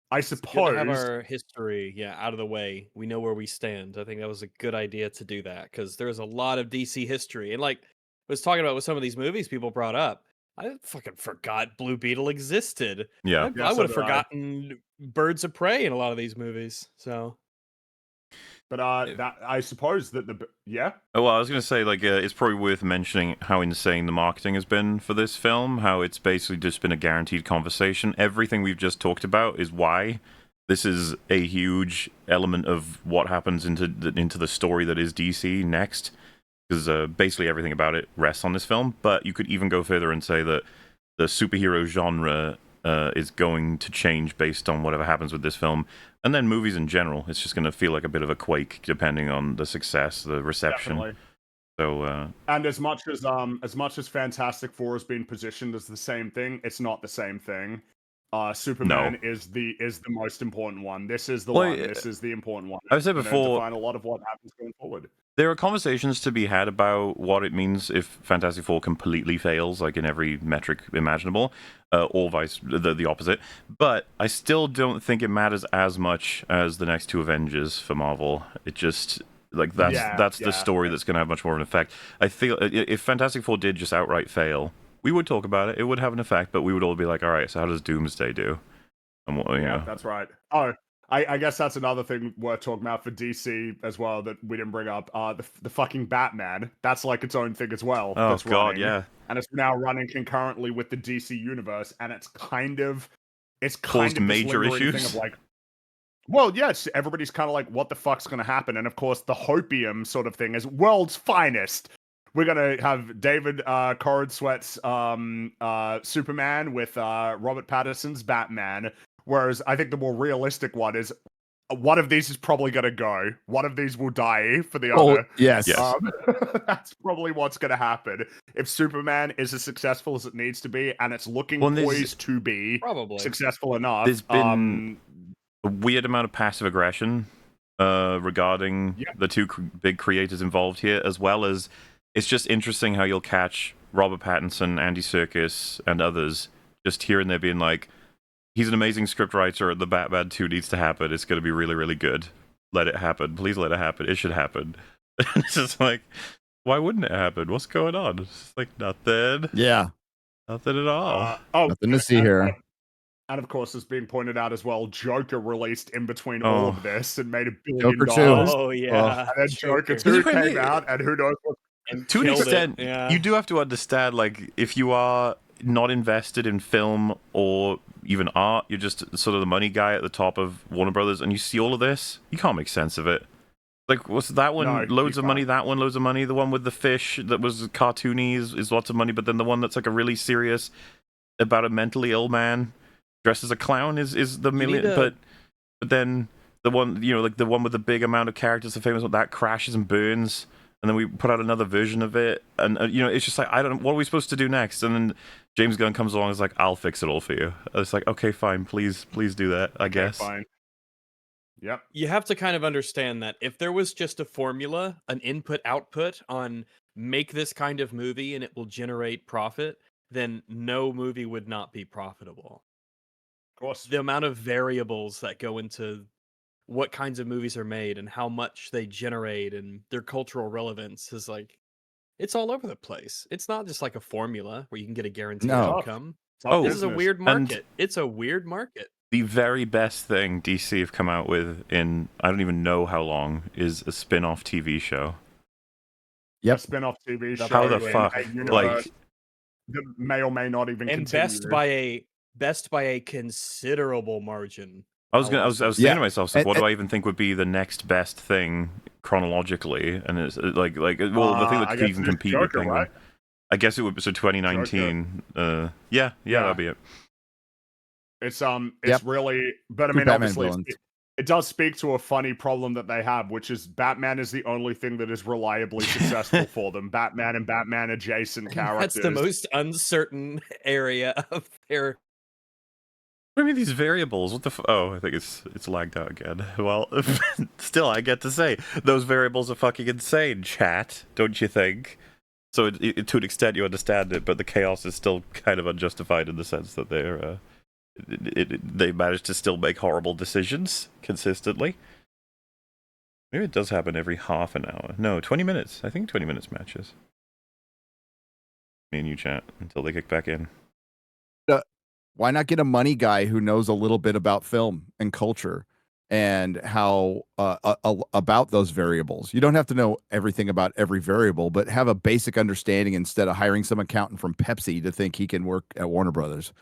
I suppose have our history out of the way. We know where we stand. I think that was a good idea to do that because there's a lot of DC history, and like I was talking about with some of these movies people brought up. I fucking forgot Blue Beetle existed. Yeah. I would have forgotten Birds of Prey in a lot of these movies. So But that I suppose that yeah. Oh, well, I was going to say, like, it's probably worth mentioning how insane the marketing has been for this film. How it's basically just been a guaranteed conversation. Everything we've just talked about is why this is a huge element of what happens into the story that is DC next. Because basically everything about it rests on this film. But you could even go further and say that the superhero genre is going to change based on whatever happens with this film. And then movies in general, it's just going to feel like a bit of a quake depending on the success, the reception. Definitely. So, and as much as Fantastic Four has been positioned as the same thing, it's not the same thing. Superman is the most important one. This is the one. This is the important one. I've said before, define a lot of what happens going forward. There are conversations to be had about what it means if Fantastic Four completely fails, like in every metric imaginable, or the opposite. But I still don't think it matters as much as the next two Avengers for Marvel. It just that's the story that's going to have much more of an effect. I feel if Fantastic Four did just outright fail, we would talk about it. It would have an effect, but we would all be like, all right, so how does Doomsday do? And what, yeah, that's right. Oh, I guess that's another thing worth talking about for DC as well that we didn't bring up. The fucking Batman. That's like its own thing as well. Oh, that's God, running, yeah. And it's now running concurrently with the DC universe, and it's kind of caused major issues. Thing of like, well, yes, everybody's kind of like, what the fuck's going to happen? And of course, the hopium sort of thing is world's finest. We're gonna have David Corenswet's Superman with Robert Pattinson's Batman. Whereas I think the more realistic one is one of these is probably going to go. One of these will die for the other. Yes. That's probably what's going to happen. If Superman is as successful as it needs to be, and it's looking poised to be successful enough. There's been a weird amount of passive aggression regarding the two big creators involved here, as well as it's just interesting how you'll catch Robert Pattinson, Andy Serkis, and others just here and there being like, he's an amazing scriptwriter. The Batman 2 needs to happen. It's going to be really, really good. Let it happen. Please let it happen. It should happen. It's just like, why wouldn't it happen? What's going on? It's just like, nothing. Yeah. Nothing at all. Nothing to see here. And of course, as being pointed out as well, Joker released in between all of this and made $1 billion. Joker 2. Oh, yeah. And then Joker 2 came out, and who knows what. And to an extent, you do have to understand, like, if you are not invested in film or even art, you're just sort of the money guy at the top of Warner Brothers, and you see all of this, you can't make sense of it. Like, what's that one? No, loads of money. That one, loads of money. The one with the fish that was cartoony is lots of money, but then the one that's like a really serious about a mentally ill man dressed as a clown is the million. But then the one, you know, like the one with the big amount of characters, the famous one that crashes and burns. And then we put out another version of it, and you know, it's just like, I don't know, what are we supposed to do next? And then James Gunn comes along and is like, I'll fix it all for you. It's like, okay, fine, please do that, I guess. Fine. Yep. You have to kind of understand that if there was just a formula, an input-output on make this kind of movie and it will generate profit, then no movie would not be profitable. Of course. The amount of variables that go into what kinds of movies are made and how much they generate and their cultural relevance is like, it's all over the place. It's not just like a formula where you can get a guaranteed outcome. This is a weird market. It's a weird market. The very best thing DC have come out with in, I don't even know how long, is a spin-off TV show. Yep. A spin-off TV show. How the fuck? Like, that may or may not even and continue. best by a considerable margin. I was thinking to myself, so what do I even think would be the next best thing chronologically? And it's like the thing that could even compete with Penguin. Right? I guess it would be 2019. Yeah, that'd be it. It's really, but I mean, obviously, it does speak to a funny problem that they have, which is Batman is the only thing that is reliably successful for them. Batman and Batman adjacent characters. That's the most uncertain area of their. What do you mean these variables? What the oh, I think it's lagged out again. Well, still, I get to say, those variables are fucking insane, chat, don't you think? So to an extent you understand it, but the chaos is still kind of unjustified in the sense that they managed to still make horrible decisions consistently. Maybe it does happen every half an hour. No, 20 minutes. I think 20 minutes matches. Me and you chat until they kick back in. Why not get a money guy who knows a little bit about film and culture and how about those variables. You don't have to know everything about every variable, but have a basic understanding instead of hiring some accountant from Pepsi to think he can work at Warner Brothers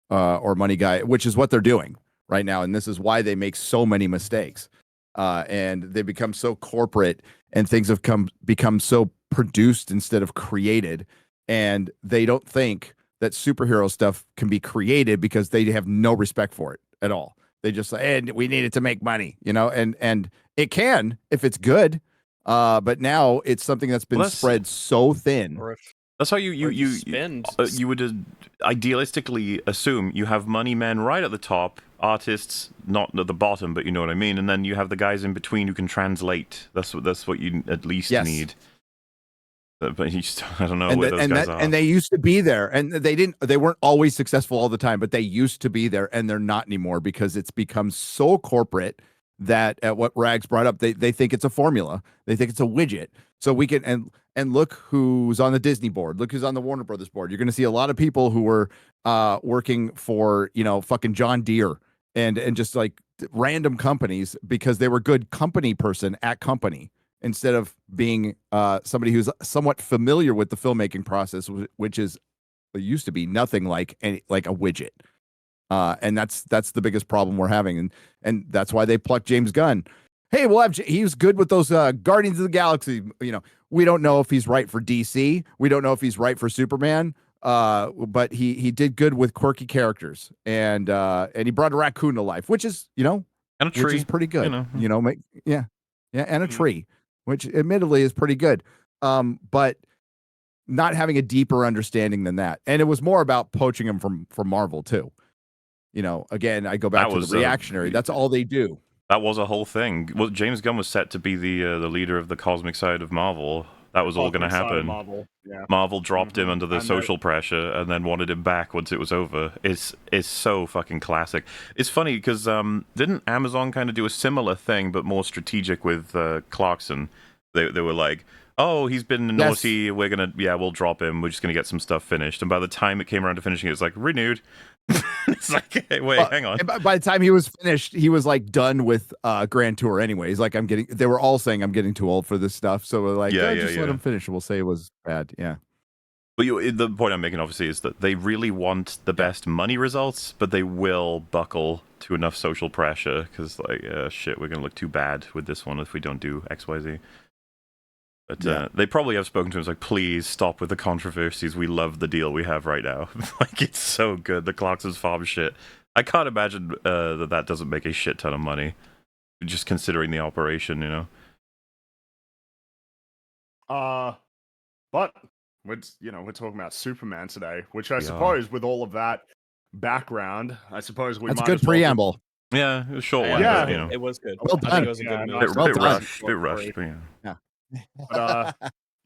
or Money Guy, which is what they're doing right now. And this is why they make so many mistakes. And they become so corporate, and things have become so produced instead of created. And they don't think that superhero stuff can be created because they have no respect for it at all. They just say, and we need it to make money, and it can if it's good. But now it's something that's been spread so thin. That's how you spend. You would idealistically assume you have money men right at the top, artists not at the bottom, but you know what I mean, and then you have the guys in between who can translate. That's what you at least need. But I don't know where those guys are. And they used to be there, and they weren't always successful all the time, but they used to be there, and they're not anymore because it's become so corporate that at what Rags brought up, they think it's a formula. They think it's a widget. So we can and look who's on the Disney board. Look who's on the Warner Brothers board. You're going to see a lot of people who were working for fucking John Deere and just like random companies because they were good company person at company, instead of being somebody who's somewhat familiar with the filmmaking process, which used to be nothing like a widget. And that's the biggest problem we're having, and that's why they plucked James Gunn. Hey, he was good with those Guardians of the Galaxy. We don't know if he's right for DC. We don't know if he's right for Superman. But he did good with quirky characters, and he brought a raccoon to life, which is and a tree, which is pretty good. And a tree, which admittedly is pretty good. But not having a deeper understanding than that. And it was more about poaching him from Marvel too. Again, I go back to the reactionary. That's all they do. That was a whole thing. Well, James Gunn was set to be the leader of the cosmic side of Marvel. That was all going to happen. Marvel dropped him under the social pressure and then wanted him back once it was over. It's so fucking classic. It's funny because didn't Amazon kind of do a similar thing but more strategic with Clarkson? They were like, oh, he's been naughty. We'll drop him. We're just gonna get some stuff finished. And by the time it came around to finishing, it was like renewed. It's like, hey, wait, hang on. By the time he was finished, he was like done with Grand Tour anyway. He's like, they were all saying I'm getting too old for this stuff. So we're like, just let him finish. We'll say it was bad. Yeah. But the point I'm making, obviously, is that they really want the best money results, but they will buckle to enough social pressure because, like, shit, we're going to look too bad with this one if we don't do X, Y, Z. But they probably have spoken to him, like, please stop with the controversies. We love the deal we have right now. Like, it's so good. The Clarkson's Farm shit. I can't imagine that doesn't make a shit ton of money, just considering the operation, But we're talking about Superman today, which I suppose with all of that background, I suppose we That's might. a good preamble. Yeah, it was a short one. Yeah, but, it was good. Well done. I think it was a good movie. Bit rushed, but yeah. But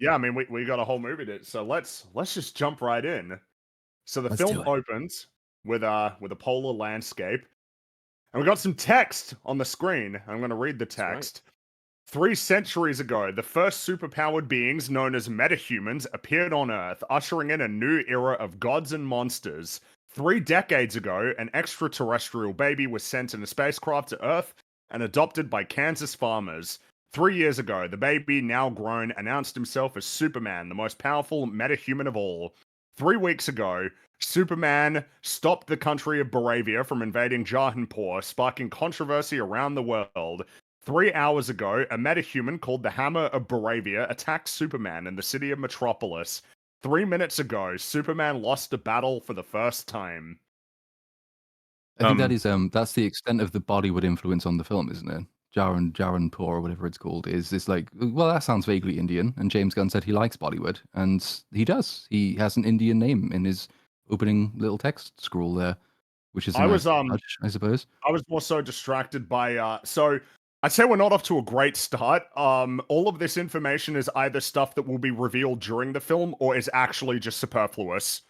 I mean, we got a whole movie to, so let's just jump right in. So the film opens with a polar landscape, and we got some text on the screen. I'm going to read the text. 3 centuries ago, the first superpowered beings known as metahumans appeared on Earth, ushering in a new era of gods and monsters. 3 decades ago, an extraterrestrial baby was sent in a spacecraft to Earth and adopted by Kansas farmers. 3 years ago, the baby, now grown, announced himself as Superman, the most powerful metahuman of all. 3 weeks ago, Superman stopped the country of Boravia from invading Jahanpur, sparking controversy around the world. 3 hours ago, a metahuman called the Hammer of Boravia attacked Superman in the city of Metropolis. 3 minutes ago, Superman lost a battle for the first time. I think that is that's the extent of the Bollywood influence on the film, isn't it? Jaranpur or whatever it's called is like, well, that sounds vaguely Indian, and James Gunn said he likes Bollywood, and he does. He has an Indian name in his opening little text scroll there, which is nice touch, I suppose. I was more so distracted by so I'd say we're not off to a great start. All of this information is either stuff that will be revealed during the film or is actually just superfluous.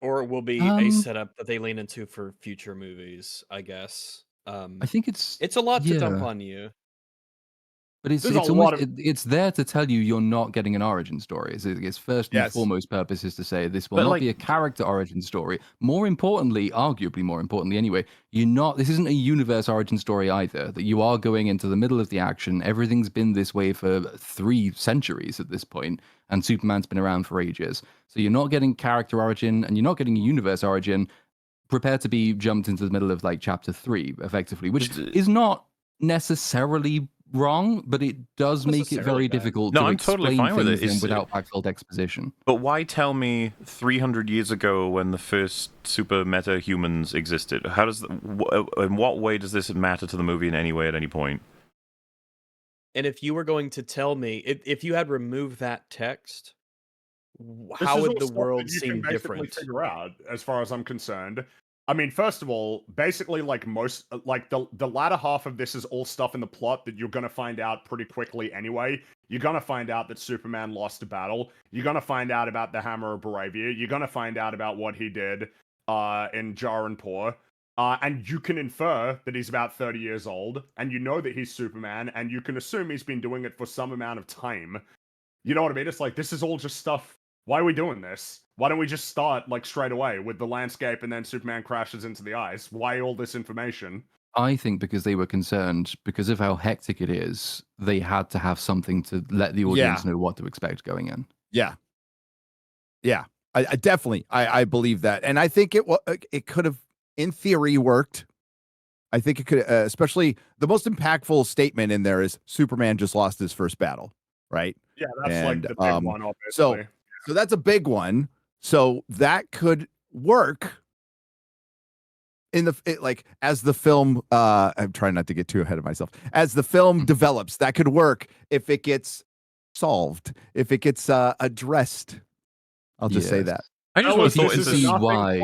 Or it will be a setup that they lean into for future movies, I guess. I think it's a lot to dump on you. But it's there to tell you you're not getting an origin story. Its first and foremost purpose is to say this will not be a character origin story. More importantly, arguably more importantly anyway, this isn't a universe origin story either. That you are going into the middle of the action. Everything's been this way for 3 centuries at this point, and Superman's been around for ages. So you're not getting character origin, and you're not getting a universe origin. Prepare to be jumped into the middle of like chapter 3, effectively, which is not necessarily wrong, but it does make it very difficult to explain things without backfilled exposition. But why tell me 300 years ago when the first super meta humans existed? How does in what way does this matter to the movie in any way at any point? And if you were going to tell me, if you had removed that text, how would the world seem different? Figure out, as far as I'm concerned. I mean, first of all, basically, like the latter half of this is all stuff in the plot that you're gonna find out pretty quickly anyway. You're gonna find out that Superman lost a battle. You're gonna find out about the Hammer of Baravia. You're gonna find out about what he did in Jaranpur. And you can infer that he's about 30 years old, and you know that he's Superman, and you can assume he's been doing it for some amount of time. You know what I mean? It's like, this is all just stuff. Why are we doing this? Why don't we just start like straight away with the landscape and then Superman crashes into the ice? Why all this information? I think because they were concerned, because of how hectic it is, they had to have something to let the audience know what to expect going in. Yeah. I definitely, I believe that. And I think it could have, in theory, worked. I think it could, especially the most impactful statement in there is Superman just lost his first battle, right? Yeah, that's like the big one, obviously. So that's a big one. So that could work in as the film. I'm trying not to get too ahead of myself. As the film develops, that could work if it gets solved, if it gets addressed. I'll just say that. I just want to see why.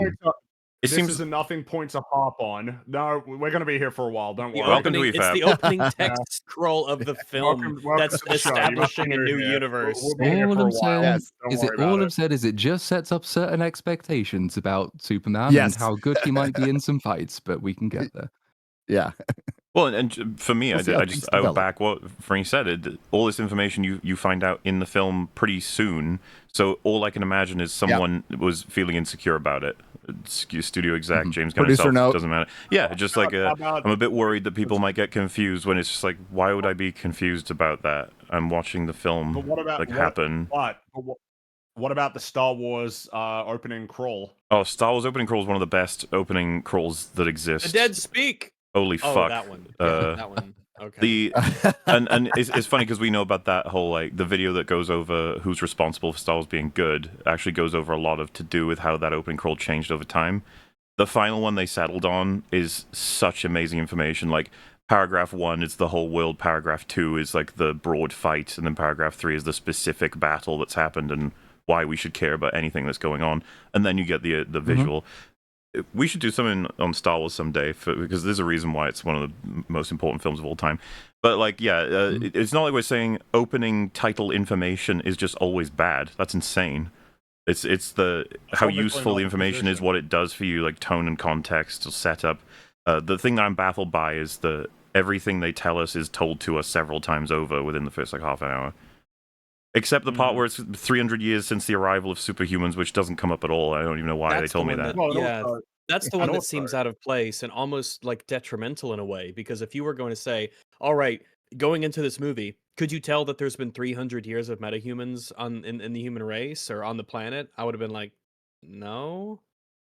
This is a nothing point to harp on. No, we're going to be here for a while. Don't worry. Welcome to EFAP. It's the opening text scroll of the film that's establishing a new universe. All I've said is it just sets up certain expectations about Superman and how good he might be in some fights, but we can get there. Yeah. Well, and for me, I would back what Frank said. All this information you find out in the film pretty soon. So all I can imagine is someone was feeling insecure about it. Studio exec, James Gunn himself, doesn't matter. Yeah, just like I'm a bit worried that people might get confused when it's just like, why would I be confused about that? I'm watching the film happen. What about the Star Wars opening crawl? Oh, Star Wars opening crawl is one of the best opening crawls that exist. The Dead Speak. Holy fuck! That one. That one. Okay. And it's funny because we know about that whole the video that goes over who's responsible for Star Wars being good actually goes over a lot of to do with how that opening crawl changed over time. The final one they settled on is such amazing information. Like paragraph 1 is the whole world, paragraph 2 is like the broad fight, and then paragraph 3 is the specific battle that's happened and why we should care about anything that's going on. And then you get the visual. We should do something on Star Wars someday because there's a reason why it's one of the most important films of all time. But it's not like we're saying opening title information is just always bad. That's insane. It's how useful the information is, what it does for you, like tone and context or setup. The thing that I'm baffled by is everything they tell us is told to us several times over within the first half an hour. Except the part where it's 300 years since the arrival of superhumans, which doesn't come up at all. I don't even know why they told me that. That's the one that seems out of place and almost like detrimental in a way. Because if you were going to say, all right, going into this movie, could you tell that there's been 300 years of metahumans in the human race or on the planet? I would have been like, no.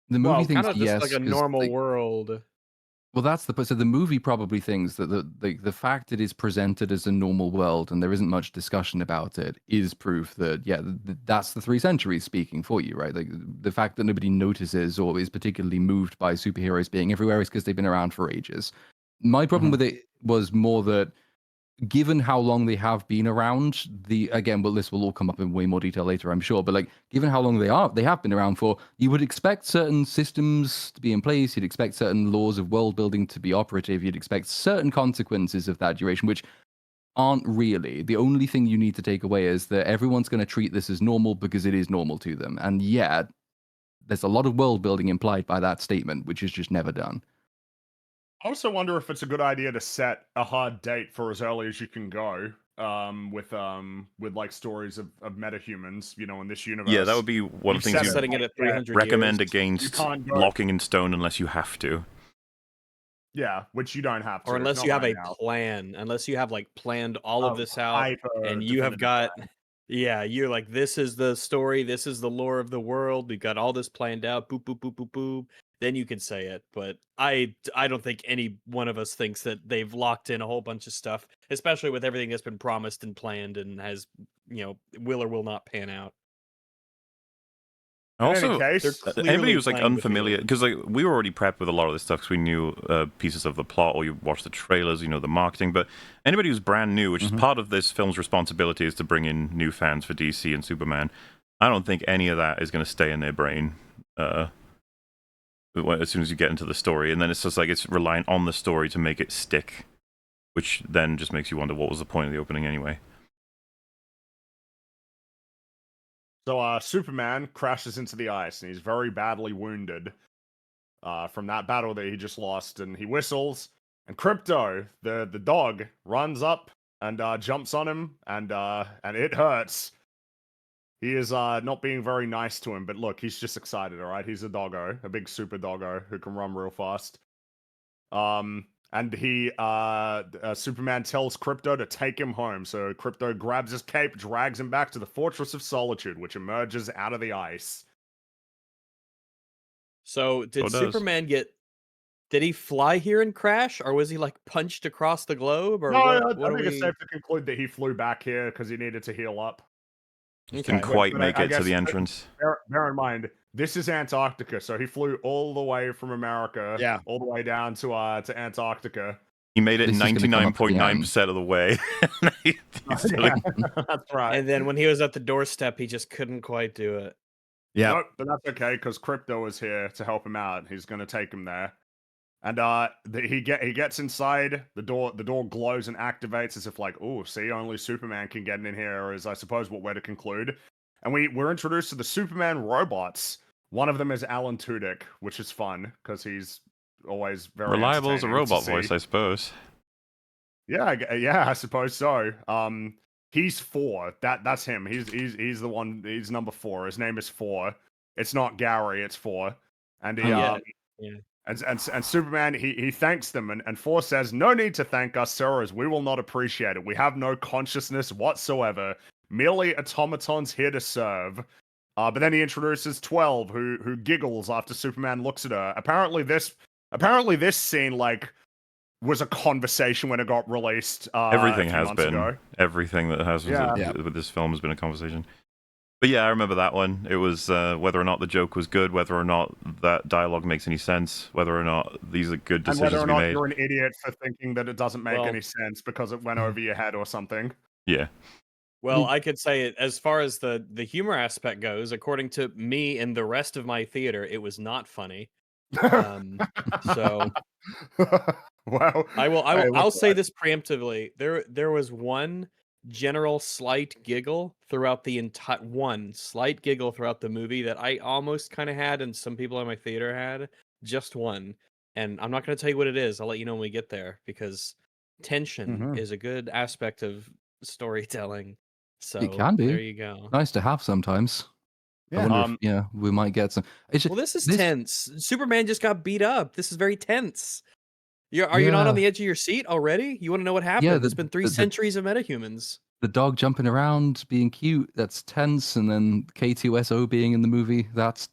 The movie thinks kind of just like a normal world. Well, so the movie probably thinks that the fact it is presented as a normal world and there isn't much discussion about it is proof that that's the 3 centuries speaking for you, right? Like the fact that nobody notices or is particularly moved by superheroes being everywhere is because they've been around for ages. My problem with it was more that given how long they have been around, this will all come up in way more detail later, I'm sure. But given how long they have been around for, you would expect certain systems to be in place. You'd expect certain laws of world building to be operative. You'd expect certain consequences of that duration, which aren't really. The only thing you need to take away is that everyone's going to treat this as normal because it is normal to them. And yet, there's a lot of world building implied by that statement, which is just never done. I also wonder if it's a good idea to set a hard date for as early as you can go. With like stories of metahumans, in this universe. Yeah, that would be one of the things you setting it at 300 recommend years. against locking in stone unless you have to. Yeah, which you don't have to. Or unless you have a plan, unless you have like planned all of this out and you have got yeah, you're like, this is the story, this is the lore of the world, we've got all this planned out, boop, boop, boop, boop, boop. Then you can say it. But I don't think any one of us thinks that they've locked in a whole bunch of stuff, especially with everything that's been promised and planned and has, will or will not pan out. Also, anybody who's like unfamiliar, because like we were already prepped with a lot of this stuff because we knew pieces of the plot, or you watch the trailers, you know, the marketing. But anybody who's brand new, which is part of this film's responsibility, is to bring in new fans for DC and Superman. I don't think any of that is going to stay in their brain as soon as you get into the story, and then it's just like it's reliant on the story to make it stick, which then just makes you wonder what was the point of the opening anyway. So Superman crashes into the ice, and he's very badly wounded from that battle that he just lost, and he whistles, and Crypto, the dog, runs up and jumps on him, and it hurts. He is not being very nice to him, but look, he's just excited, all right? He's a doggo, a big super doggo who can run real fast. And Superman tells Crypto to take him home. So Crypto grabs his cape, drags him back to the Fortress of Solitude, which emerges out of the ice. So did Superman did he fly here and crash, or was he like punched across the globe? Or no, I think it's safe to conclude that he flew back here because he needed to heal up. Didn't quite make it to the entrance. Bear in mind, this is Antarctica, so he flew all the way from America, all the way down to Antarctica. He made it 99.9% of the way. That's right. And then when he was at the doorstep, he just couldn't quite do it. Yeah, nope, but that's okay because Crypto is here to help him out. He's going to take him there, and he gets inside. The door glows and activates as if like, oh, see, only Superman can get in here. Is I suppose what we're to conclude. And we're introduced to the Superman robots. One of them is Alan Tudyk, which is fun because he's always very reliable as a robot voice, I suppose. Yeah, I suppose so. He's 4. That's him. He's the one. He's number 4. His name is 4. It's not Gary. It's 4. And he And Superman, he thanks them, and 4 says, "No need to thank us, sir, as we will not appreciate it. We have no consciousness whatsoever. Merely automatons here to serve." But then he introduces 12, who giggles after Superman looks at her. Apparently this scene like was a conversation when it got released. Everything has been. Ago. Everything that has with this film has been a conversation. But yeah, I remember that one. It was whether or not the joke was good, whether or not that dialogue makes any sense, whether or not these are good decisions to be made. And whether or not you're an idiot for thinking that it doesn't make any sense because it went over your head or something. Yeah. Well, I could say it as far as the humor aspect goes, according to me and the rest of my theater, it was not funny. So well, I'll say this preemptively. There was one general slight giggle throughout the movie that I almost kind of had, and some people in my theater had just one. And I'm not going to tell you what it is. I'll let you know when we get there, because tension is a good aspect of storytelling. So it can be. There you go. Nice to have sometimes. Yeah. I wonder if, we might get some. Well, this is tense. Superman just got beat up. This is very tense. Are you not on the edge of your seat already? You want to know what happened? Yeah, it's been 3 centuries of metahumans. The dog jumping around, being cute, that's tense. And then K2SO being in the movie, that's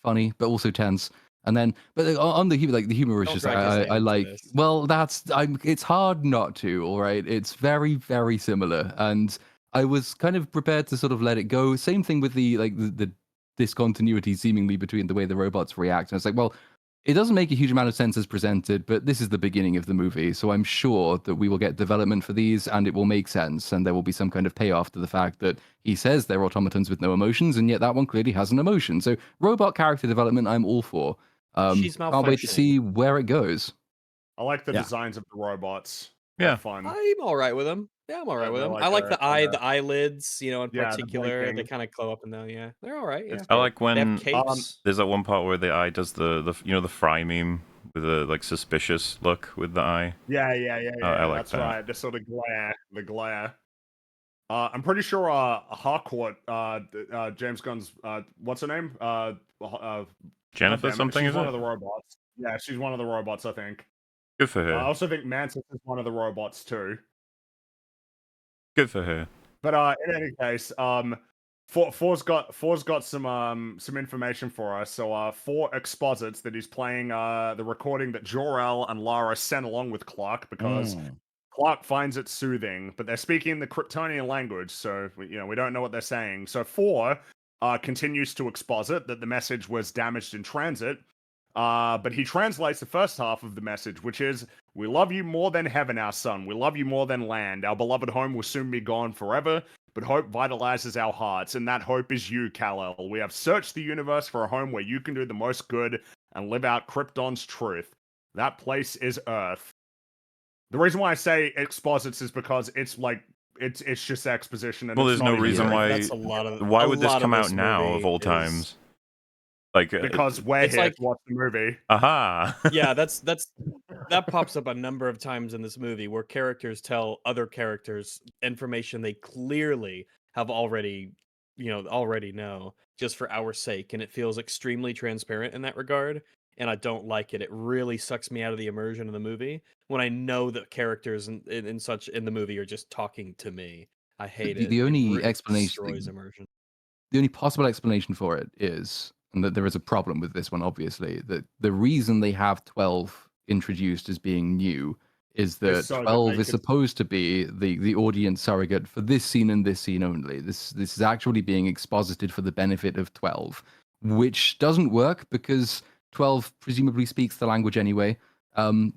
funny, but also tense. And then, but on the humor, like the humor is just, I like, well, it's hard not to, all right? It's very, very similar. And I was kind of prepared to sort of let it go. Same thing with the discontinuity seemingly between the way the robots react. And it's like, well, it doesn't make a huge amount of sense as presented, but this is the beginning of the movie. So I'm sure that we will get development for these and it will make sense. And there will be some kind of payoff to the fact that he says they're automatons with no emotions, and yet that one clearly has an emotion. So robot character development, I'm all for. She's malfunctioning. Can't wait to see where it goes. I like the designs of the robots. Yeah, they're fun. I'm all right with them. Yeah, I'm all right with them. I like the eyelids, in particular. They kind of glow up and down. Yeah, they're all right. Yeah. I like when there's that one part where the eye does the fry meme with a like suspicious look with the eye. Yeah. I like That's that. right. The sort of glare. I'm pretty sure Harcourt, James Gunn's, what's her name? Jennifer something, she's is one it? of the robots. Yeah, she's one of the robots, I think. Good for her. I also think Mantis is one of the robots too. Good for her. But in any case, Four's got some information for us. So Four exposits that he's playing the recording that Jor-El and Lara sent along with Clark because Clark finds it soothing, but they're speaking the Kryptonian language, so we don't know what they're saying. So Four continues to exposit that the message was damaged in transit, but he translates the first half of the message, which is, "We love you more than heaven, our son. We love you more than land. Our beloved home will soon be gone forever, but hope vitalizes our hearts, and that hope is you, Kal-El. We have searched the universe for a home where you can do the most good and live out Krypton's truth. That place is Earth." The reason why I say exposits is because it's like it's just exposition. And well, it's there's no reason why. That's a lot of. Why would this come out now of all times? Like because we're here to watch the movie. Aha. Yeah, that pops up a number of times in this movie where characters tell other characters information they clearly have already know just for our sake, and it feels extremely transparent in that regard. And I don't like it. It really sucks me out of the immersion of the movie when I know that characters in such in the movie are just talking to me. I hate it. The only It explanation, destroys immersion. The only possible explanation for it is, and that there is a problem with this one, obviously, that the reason they have 12 introduced as being new is that so 12 is supposed to be the audience surrogate for this scene and this scene only. This is actually being exposited for the benefit of 12, which doesn't work because 12 presumably speaks the language anyway.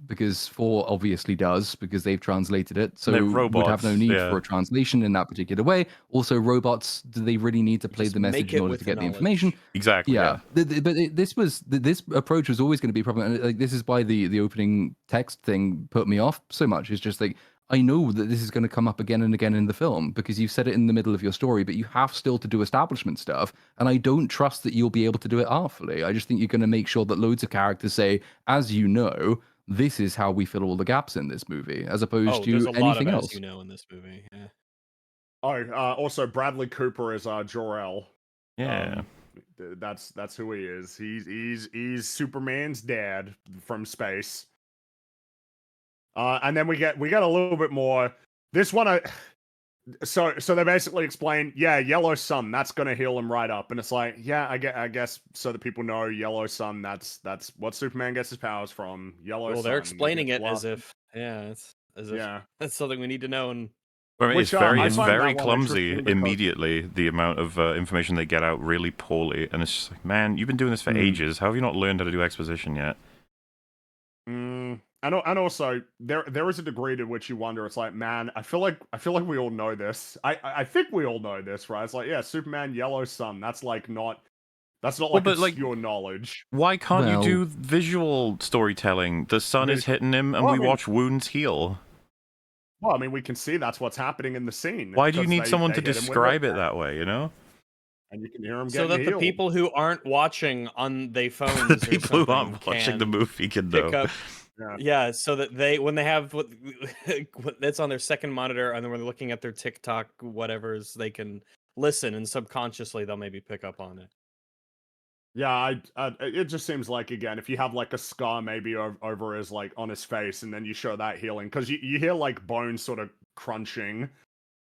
Because 4 obviously does, because they've translated it. So would have no need for a translation in that particular way. Also, robots, do they really need to play the message in order to get the information? Exactly. Yeah. This approach was always going to be a problem. And like, this is why the opening text thing put me off so much. It's just like, I know that this is going to come up again and again in the film because you've said it in the middle of your story, but you have still to do establishment stuff. And I don't trust that you'll be able to do it artfully. I just think you're going to make sure that loads of characters say, as you know, this is how we fill all the gaps in this movie, as opposed to anything else. In this movie. Yeah. Also, Bradley Cooper is Jor-El. Yeah. That's who he is. He's Superman's dad from space. And then we get a little bit more. This one, so they basically explain, yellow sun, that's gonna heal him right up, and it's like, I guess so that people know yellow sun. That's what Superman gets his powers from. Yellow sun. Well, they're explaining it as if, that's something we need to know. And it's very clumsy immediately, the amount of information they get out really poorly, and it's just like, man, you've been doing this for ages. How have you not learned how to do exposition yet? And also there is a degree to which you wonder. It's like, man, I feel like we all know this. I think we all know this, right? It's like, Superman, yellow sun. That's not like obscure knowledge. Why can't you do visual storytelling? The sun is hitting him, and we watch wounds heal. Well, I mean, we can see that's what's happening in the scene. Why do you need someone to describe it that way? And you can hear him so that the people who aren't watching on their phones, the people who aren't watching the movie can know. Yeah, so that when they have what that's on their second monitor, and then when they're looking at their TikTok, whatever's, they can listen, and subconsciously they'll maybe pick up on it. Yeah, it just seems like, again, if you have like a scar maybe over his, like, on his face, and then you show that healing, because you hear like bones sort of crunching,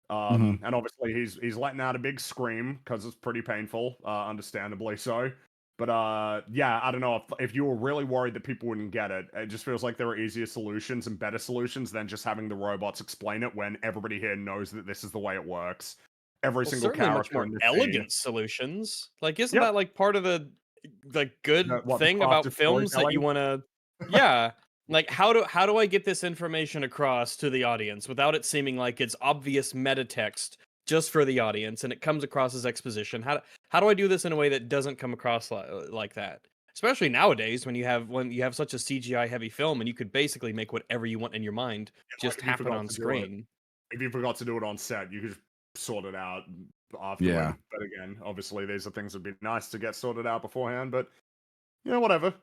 and obviously he's letting out a big scream because it's pretty painful, understandably so. But I don't know, if you were really worried that people wouldn't get it, it just feels like there are easier solutions and better solutions than just having the robots explain it when everybody here knows that this is the way it works. Every single character, much more elegant solutions. Like, isn't that like part of the good thing about films that you want to? Yeah, like how do I get this information across to the audience without it seeming like it's obvious meta text just for the audience, and it comes across as exposition? How do I do this in a way that doesn't come across like that? Especially nowadays, when you have such a CGI heavy film, and you could basically make whatever you want in your mind just happen on screen. If you forgot to do it on set, you could sort it out afterward. But again, obviously these are things that'd be nice to get sorted out beforehand, but whatever.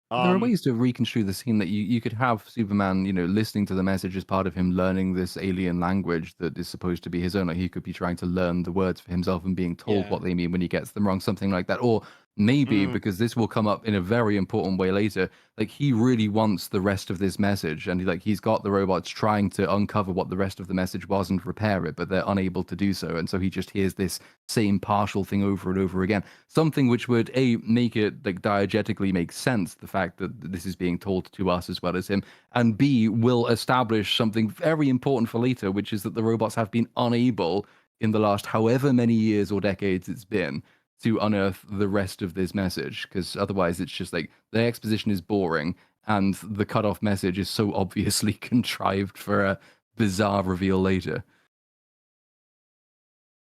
There are ways to reconstrue the scene that you could have Superman, listening to the message as part of him learning this alien language that is supposed to be his own. Like he could be trying to learn the words for himself and being told what they mean when he gets them wrong, something like that. Or maybe, because this will come up in a very important way later, like he really wants the rest of this message, and he's got the robots trying to uncover what the rest of the message was and repair it, but they're unable to do so. And so he just hears this same partial thing over and over again. Something which would make it like diegetically make sense, the fact that this is being told to us as well as him, and B, will establish something very important for later, which is that the robots have been unable in the last however many years or decades it's been to unearth the rest of this message, because otherwise it's just like the exposition is boring and the cutoff message is so obviously contrived for a bizarre reveal later.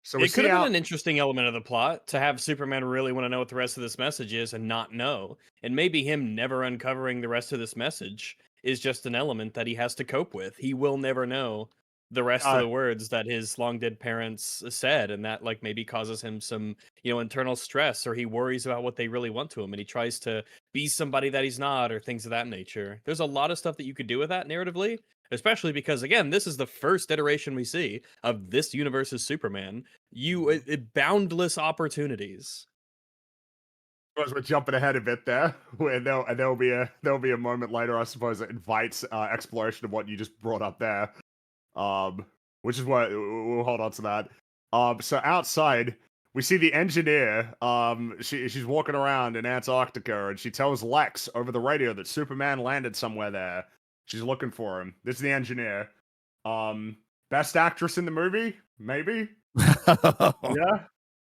So it could have been an interesting element of the plot to have Superman really want to know what the rest of this message is and not know. And maybe him never uncovering the rest of this message is just an element that he has to cope with. He will never know the rest of the words that his long dead parents said, and that like maybe causes him some, internal stress, or he worries about what they really want to him and he tries to be somebody that he's not, or things of that nature. There's a lot of stuff that you could do with that narratively, especially because again, this is the first iteration we see of this universe's Superman. Boundless opportunities. Suppose we're jumping ahead a bit there, where there'll be a moment later, I suppose, that invites exploration of what you just brought up there. Which is what we'll hold on to that. So outside, we see the engineer. She's walking around in Antarctica, and she tells Lex over the radio that Superman landed somewhere there. She's looking for him. This is the engineer. Best actress in the movie, maybe. Yeah.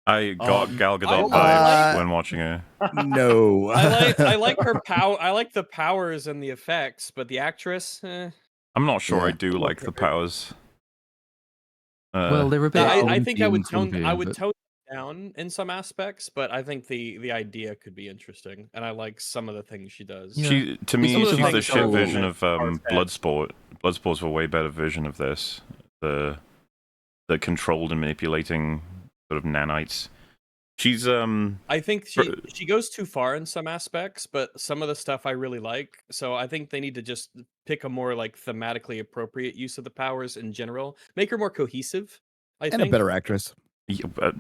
I got Gal Gadot vibes when watching her. No. I like her power. I like the powers and the effects, but the actress. I'm not sure I do like the powers. Well, they're a bit. I think I would tone down in some aspects, but I think the idea could be interesting, and I like some of the things she does. Yeah. To me, she's the shit version of Bloodsport. Bloodsport's a way better version of this. The controlled and manipulating sort of nanites. She's I think she goes too far in some aspects, but some of the stuff I really like. So I think they need to just pick a more like thematically appropriate use of the powers in general. Make her more cohesive. I think. A better actress.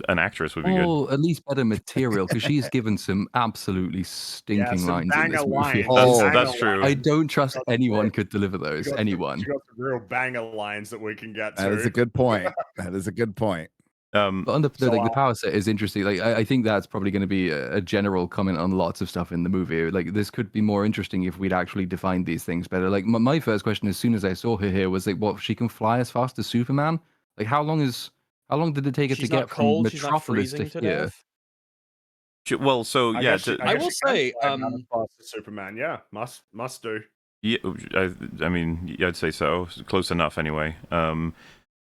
An actress would be good. Or at least better material, because she's given some absolutely stinking lines in this movie. That's true. I don't trust anyone could deliver those. Anyone. She got some real banger lines that we can get to. That is a good point. That is a good point. But on the power set is interesting. Like I think that's probably going to be a general comment on lots of stuff in the movie. Like this could be more interesting if we'd actually defined these things better. Like my first question, as soon as I saw her here, was like, what? She can fly as fast as Superman? Like how long did it take her to get from Metropolis to here? Well, so yeah, I will say, Superman, yeah, must do. Yeah, I mean, I'd say so. Close enough, anyway.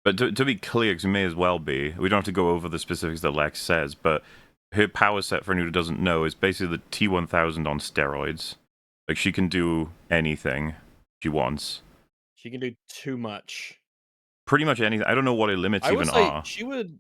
But to be clear, because it may as well be, we don't have to go over the specifics that Lex says, but her power set, for anyone who doesn't know, is basically the T-1000 on steroids. Like, she can do anything she wants. She can do too much. Pretty much anything. I don't know what her limits even are. She would...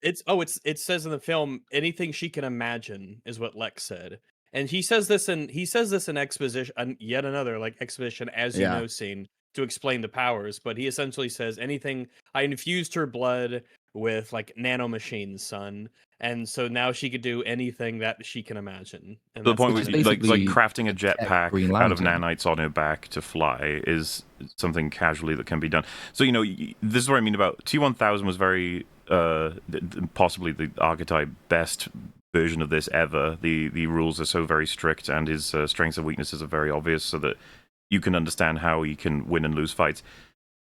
It says in the film, anything she can imagine is what Lex said. And he says this in exposition, yet another like exposition as you know scene, to explain the powers, but he essentially says anything. I infused her blood with like nanomachines, son, and so now she could do anything that she can imagine. And the point was like crafting a jetpack out of nanites on her back to fly is something casually that can be done. So this is what I mean about T-1000 was very possibly the archetype best version of this ever. The rules are so very strict, and his strengths and weaknesses are very obvious, so that you can understand how he can win and lose fights.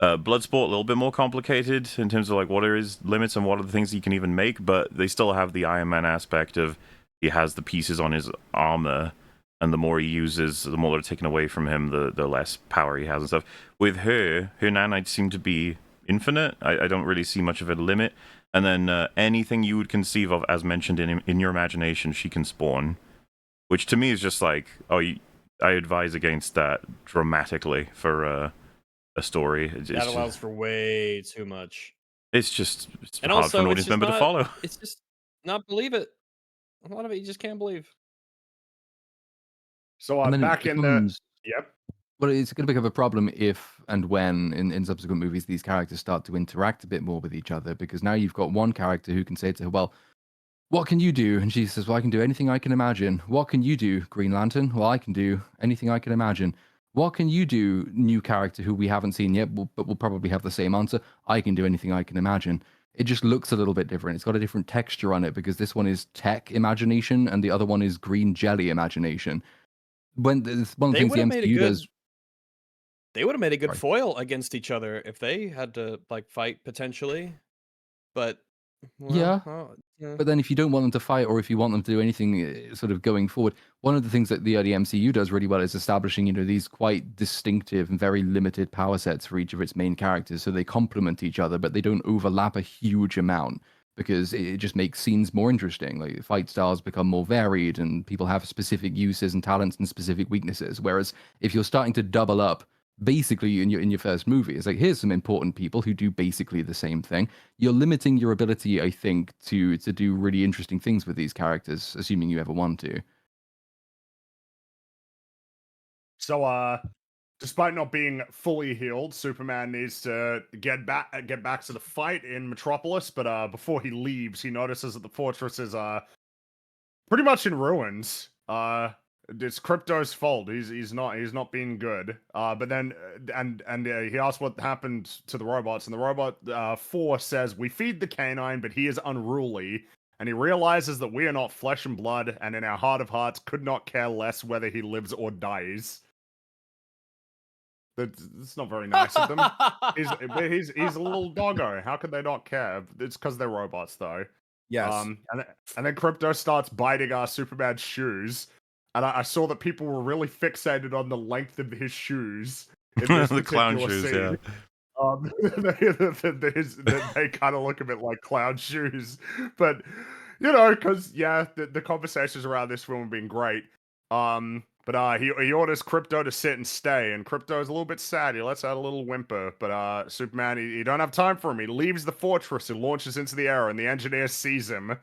Bloodsport, a little bit more complicated in terms of like what are his limits and what are the things he can even make, but they still have the Iron Man aspect of he has the pieces on his armor, and the more he uses, the more they're taken away from him, the less power he has and stuff. With her nanites seem to be infinite. I don't really see much of a limit. And then anything you would conceive of, as mentioned in your imagination, she can spawn. Which to me is just like, I advise against that dramatically for a story. That allows for way too much. It's hard for an audience member to follow. It's just not believe it. A lot of it you just can't believe. So back in the yep. Well, it's going to become a problem if and when in subsequent movies these characters start to interact a bit more with each other, because now you've got one character who can say to her, well, what can you do? And she says, well, I can do anything I can imagine. What can you do, Green Lantern? Well, I can do anything I can imagine. What can you do, new character who we haven't seen yet, but will probably have the same answer? I can do anything I can imagine. It just looks a little bit different. It's got a different texture on it because this one is tech imagination and the other one is green jelly imagination. When one of the things the MCU does. They would have made a good foil against each other if they had to like fight potentially. But well, yeah. But then if you don't want them to fight or if you want them to do anything sort of going forward, one of the things that the MCU does really well is establishing, these quite distinctive and very limited power sets for each of its main characters. So they complement each other, but they don't overlap a huge amount because it just makes scenes more interesting. Like fight styles become more varied and people have specific uses and talents and specific weaknesses. Whereas if you're starting to double up basically in your first movie, it's like, here's some important people who do basically the same thing. You're limiting your ability, I think, to do really interesting things with these characters, assuming you ever want to. So despite not being fully healed, Superman needs to get back to the fight in Metropolis, but before he leaves, he notices that the fortress is pretty much in ruins. It's Crypto's fault. He's not being good. But then he asks what happened to the robots, and the robot Force says, "We feed the canine, but he is unruly." And he realizes that we are not flesh and blood, and in our heart of hearts, could not care less whether he lives or dies. That's not very nice of them. He's a little doggo. How could they not care? It's because they're robots, though. Yes. And then Crypto starts biting Superman's shoes. And I saw that people were really fixated on the length of his shoes. In this the clown shoes, scene. They kind of look a bit like clown shoes. But, because, the conversations around this film have been great. But he orders Crypto to sit and stay, and Crypto's a little bit sad. He lets out a little whimper. But Superman, he don't have time for him. He leaves the fortress and launches into the air, and the engineer sees him.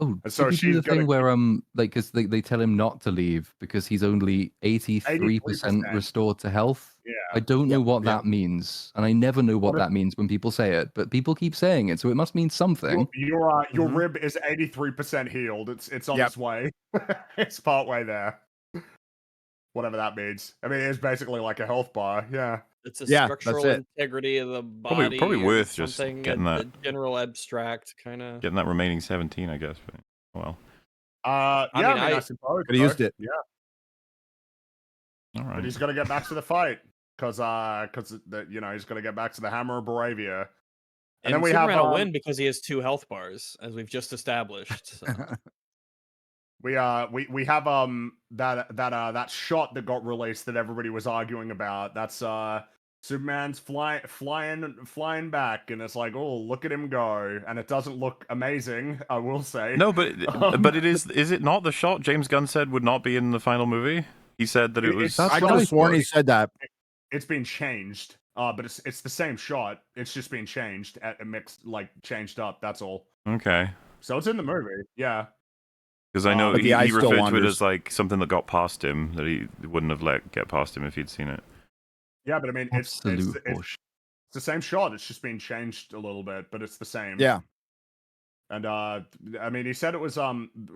Oh, so she's the thing where because they tell him not to leave because he's only 83% restored to health. Yeah. I don't know what that means, and I never know what that means when people say it, but people keep saying it, so it must mean something. Your rib is 83% healed. It's on its way. It's part way there. Whatever that means. I mean, it's basically like a health bar. Yeah. It's a structural integrity of the body. Probably worth just getting that general abstract kind of getting that remaining 17, I guess. But, well. I suppose could have used it. Yeah. All right. But he's gonna get back to the fight because he's gonna get back to the Hammer of Baravia. And then we Superman will win because he has 2 health bars, as we've just established. So. We have that shot that got released that everybody was arguing about. That's Superman's flying back, and it's like, oh, look at him go, and it doesn't look amazing, I will say. No, but it is it not the shot James Gunn said would not be in the final movie? He said that it was. I could have sworn he said that. It's been changed, but it's the same shot. It's just been changed changed up. That's all. Okay. So it's in the movie, yeah. Because I know he referred to it as like something that got past him, that he wouldn't have let get past him if he'd seen it. Yeah, but I mean, it's the same shot. It's just been changed a little bit, but it's the same. Yeah. And I mean, he said it was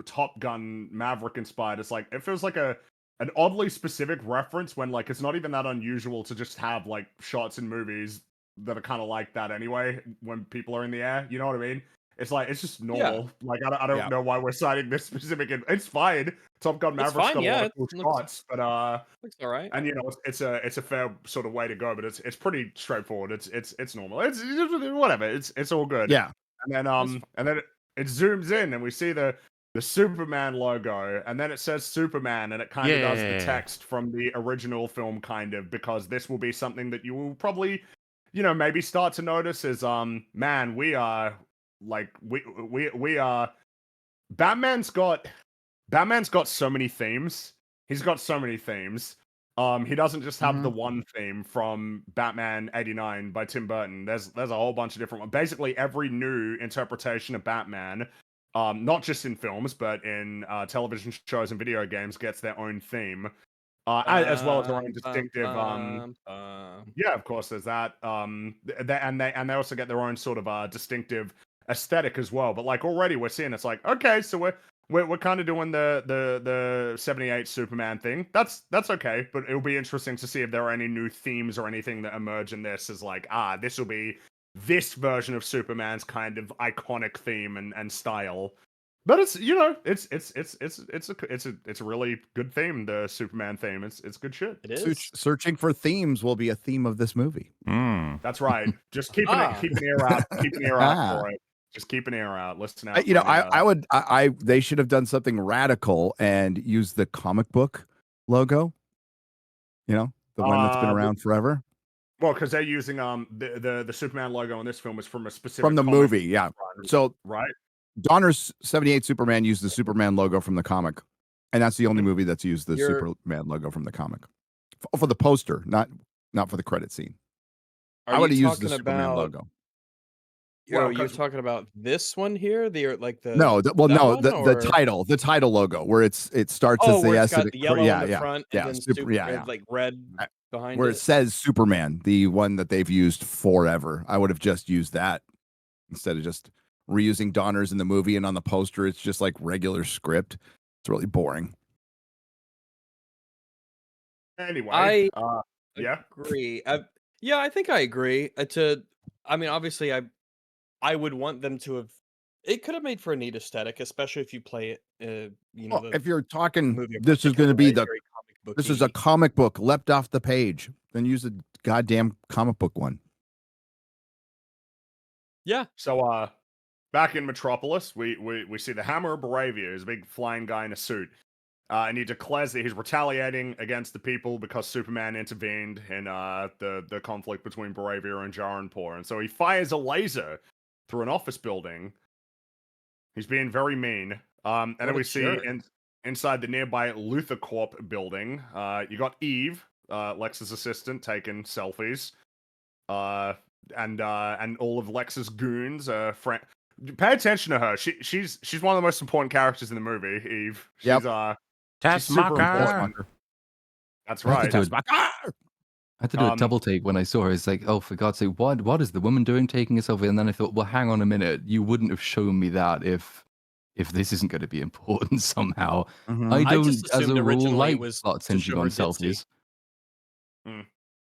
Top Gun Maverick inspired. It's like it feels like an oddly specific reference when like it's not even that unusual to just have like shots in movies that are kind of like that anyway when people are in the air. You know what I mean? It's like it's just normal. Yeah. Like I don't know why we're citing this specific. It's fine. Top Gun Maverick's got a lot of cool shots, but looks all right. And it's a fair sort of way to go, but it's pretty straightforward. It's normal. It's whatever. It's all good. Yeah. And then it zooms in and we see the Superman logo, and then it says Superman, and it kind of does the text from the original film, kind of, because this will be something that you will probably, maybe start to notice is man, we are. Like we are. Batman's got so many themes. He's got so many themes. He doesn't just have the one theme from Batman '89 by Tim Burton. There's a whole bunch of different ones. Basically, every new interpretation of Batman, not just in films but in television shows and video games, gets their own theme. as well as their own distinctive. Yeah, of course, there's that. And they also get their own sort of distinctive aesthetic as well. But like already we're seeing it's like, okay, so we're kind of doing the 78 Superman thing. That's okay, but it'll be interesting to see if there are any new themes or anything that emerge in this as like, this will be this version of Superman's kind of iconic theme and style. But it's it's a really good theme, the Superman theme. It's good shit. It is. Searching for themes will be a theme of this movie. That's right. Just keep an ear out for it. Just keep an ear out. Listen out. They should have done something radical and used the comic book logo. You know, the one that's been around forever. Well, because they're using the Superman logo in this film is from a specific from the movie, yeah. So right. Donner's 78 Superman used the Superman logo from the comic, and that's the only movie that's used the Superman logo from the comic for the poster, not for the credit scene. I would have used the Superman logo. Well, you're talking about this one here, the title logo where it starts as the S, the yellow on the front, and then like red behind where it says Superman, the one that they've used forever. I would have just used that instead of just reusing Donner's in the movie, and on the poster it's just like regular script. It's really boring. Anyway, I agree. I think I agree. Obviously, I would want them to have. It could have made for a neat aesthetic, especially if you play it. If you're talking, this is going to be this is a comic book leapt off the page. Then use the goddamn comic book one. Yeah. So, back in Metropolis, we see the Hammer of Baravia, who's a big flying guy in a suit. And he declares that he's retaliating against the people because Superman intervened in the conflict between Baravia and Jaranpur. And so he fires a laser through an office building. He's being very mean. And then we see inside the nearby Luthor Corp building, you got Eve, Lex's assistant, taking selfies. And all of Lex's goons, pay attention to her. She's one of the most important characters in the movie. Eve. She's That's super important. That's right. I had to do a double take when I saw her. It's like, oh, for God's sake, what is the woman doing taking a selfie? And then I thought, well, hang on a minute. You wouldn't have shown me that if this isn't going to be important somehow. Mm-hmm. I don't, as a rule, like plot attention on selfies.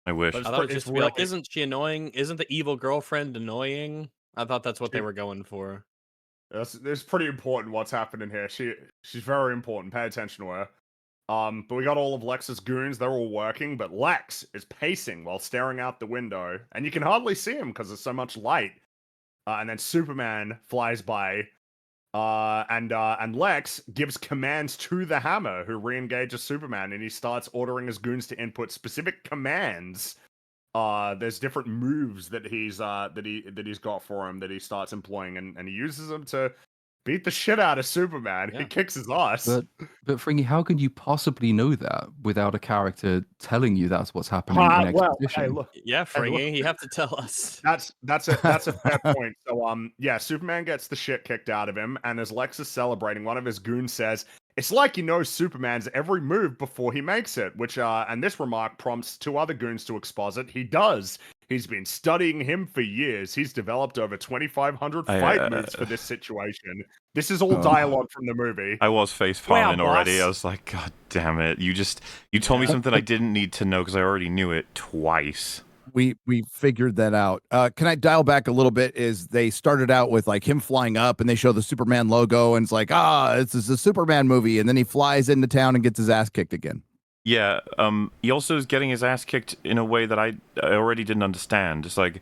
I wish. I thought it just like, isn't she annoying? Isn't the evil girlfriend annoying? I thought that's what they were going for. It's pretty important what's happening here. She's very important. Pay attention to her. But we got all of Lex's goons. They're all working, but Lex is pacing while staring out the window, and you can hardly see him because there's so much light. And then Superman flies by, and Lex gives commands to the Hammer, who re-engages Superman, and he starts ordering his goons to input specific commands. There's different moves that he's got for him that he starts employing, and he uses them to beat the shit out of Superman. Yeah. He kicks his ass. But Fringy, how could you possibly know that without a character telling you that's what's happening in exposition? Fringy, you have to tell us. That's a fair point. So Superman gets the shit kicked out of him, and as Lex is celebrating, one of his goons says, "It's like he knows Superman's every move before he makes it," which and this remark prompts two other goons to exposit. He does. He's been studying him for years. He's developed over 2,500 fight moves for this situation. This is all dialogue from the movie. I was face-palming already. I was like, God damn it. You told me something I didn't need to know because I already knew it twice. We figured that out. Can I dial back a little bit? Is they started out with like him flying up and they show the Superman logo and it's like, this is a Superman movie. And then he flies into town and gets his ass kicked again. Yeah, he also is getting his ass kicked in a way that I already didn't understand. It's like,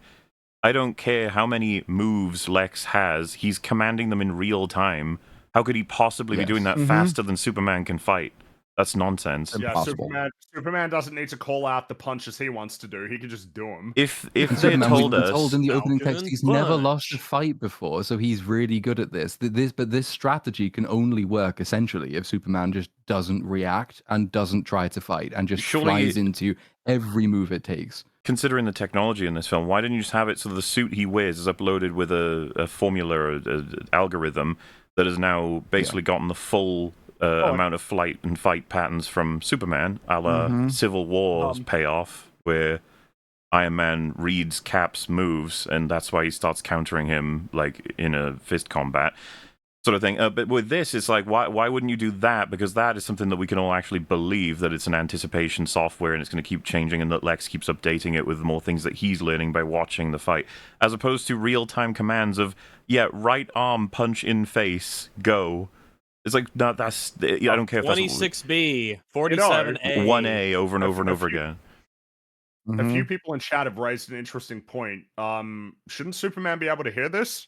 I don't care how many moves Lex has, he's commanding them in real time. How could he possibly be doing that faster than Superman can fight? That's nonsense. Yeah, Superman doesn't need to call out the punches he wants to do. He can just do them. If they had told us, told in the opening text, he's never lost a fight before, so he's really good at this. But this strategy can only work essentially if Superman just doesn't react and doesn't try to fight and just flies into every move it takes. Considering the technology in this film, why didn't you just have it so the suit he wears is uploaded with a formula or an algorithm that has now basically gotten the full amount of flight and fight patterns from Superman, a la Civil War's payoff, where Iron Man reads Cap's moves, and that's why he starts countering him like in a fist combat. Sort of thing. But with this, it's like, why wouldn't you do that? Because that is something that we can all actually believe, that it's an anticipation software and it's going to keep changing, and that Lex keeps updating it with more things that he's learning by watching the fight, as opposed to real-time commands of, right arm, punch in face, go. It's like, no, that's... I don't care if that's... 26B, 47A. 1A over and over and over again. A few people in chat have raised an interesting point. Shouldn't Superman be able to hear this?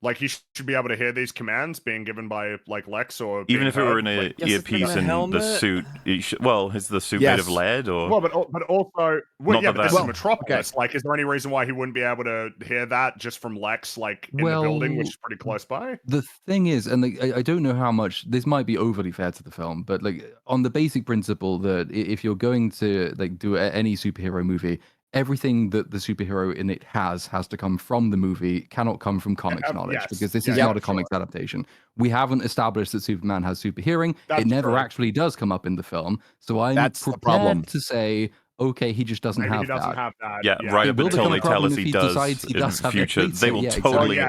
Like, he should be able to hear these commands being given by, like, Lex or... Even if it were in an earpiece in the suit, is the suit made of lead, or... Well, but also... Well, but this is Metropolis. Okay. Like, is there any reason why he wouldn't be able to hear that just from Lex, like, in the building, which is pretty close by? The thing is, and like, I don't know how much... This might be overly fair to the film, but, like, on the basic principle that if you're going to, like, do any superhero movie... Everything that the superhero in it has to come from the movie, cannot come from comics knowledge, because this is not a comics adaptation. We haven't established that Superman has super hearing. It never actually does come up in the film. So I'm prepared to say, okay, he just doesn't have that. Yeah, right up until they tell us he does in the future. They will totally...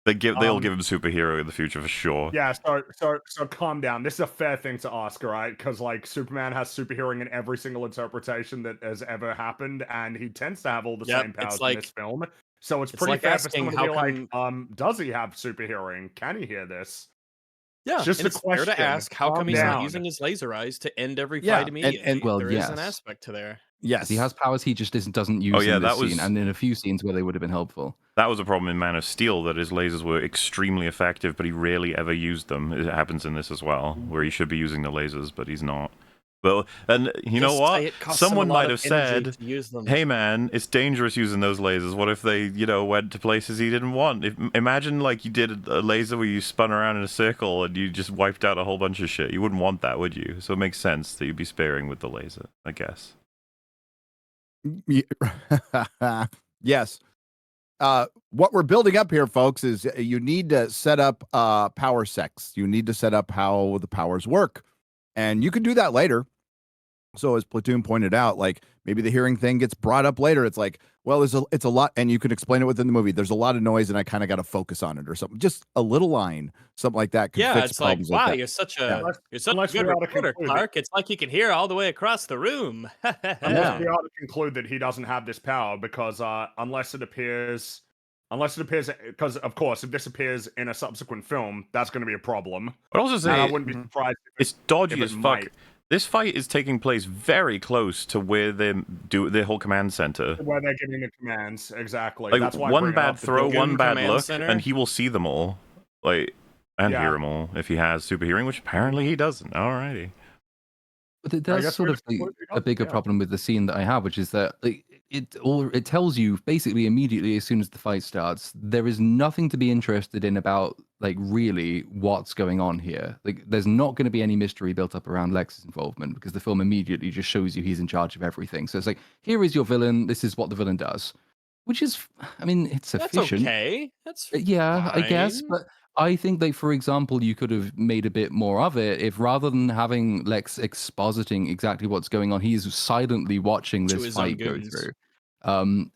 They'll give him superhero in the future for sure. Yeah, so calm down. This is a fair thing to ask, right? Because like Superman has super hearing in every single interpretation that has ever happened, and he tends to have all the same powers in this film. So it's pretty fair for someone to be like, does he have super hearing? Can he hear this? Yeah, it's just a question. Fair to ask, how come he's not using his laser eyes to end every fight immediately? And there is an aspect to there. Yes, he has powers he just doesn't use in this scene, and in a few scenes where they would have been helpful. That was a problem in Man of Steel, that his lasers were extremely effective, but he rarely ever used them. It happens in this as well, where he should be using the lasers, but he's not. Well, and you know what? Someone might have said, hey man, it's dangerous using those lasers. What if they, went to places he didn't want? Imagine like you did a laser where you spun around in a circle and you just wiped out a whole bunch of shit. You wouldn't want that, would you? So it makes sense that you'd be sparing with the laser, I guess. Yes. What we're building up here, folks, is you need to set up power sex. You need to set up how the powers work. And you can do that later. So as Platoon pointed out, like maybe the hearing thing gets brought up later. It's like, well, it's a lot, and you can explain it within the movie. There's a lot of noise, and I kind of got to focus on it or something. Just a little line, something like that. Yeah, it's like, wow, you're such a good reporter, Clark. It's like you can hear all the way across the room. Unless we ought to conclude that he doesn't have this power, because unless it appears, because of course, if this appears in a subsequent film, that's going to be a problem. But also say, I wouldn't be surprised. It's dodgy as fuck. This fight is taking place very close to where they do their whole command center. Where they're giving the commands, exactly. Like, that's why one bad throw, one bad look, center. and he will see them all. Like, and hear them all if he has super hearing, which apparently he doesn't. Alrighty. But that's sort of a bigger problem with the scene that I have, which is that it tells you basically immediately as soon as the fight starts, there is nothing to be interested in about like really what's going on here. Like there's not going to be any mystery built up around Lex's involvement, because the film immediately just shows you he's in charge of everything. So it's like, here is your villain, this is what the villain does. Which is, I mean, it's sufficient. That's okay. That's fine. I guess, but I think that, for example, you could have made a bit more of it if, rather than having Lex expositing exactly what's going on, he's silently watching this fight go through.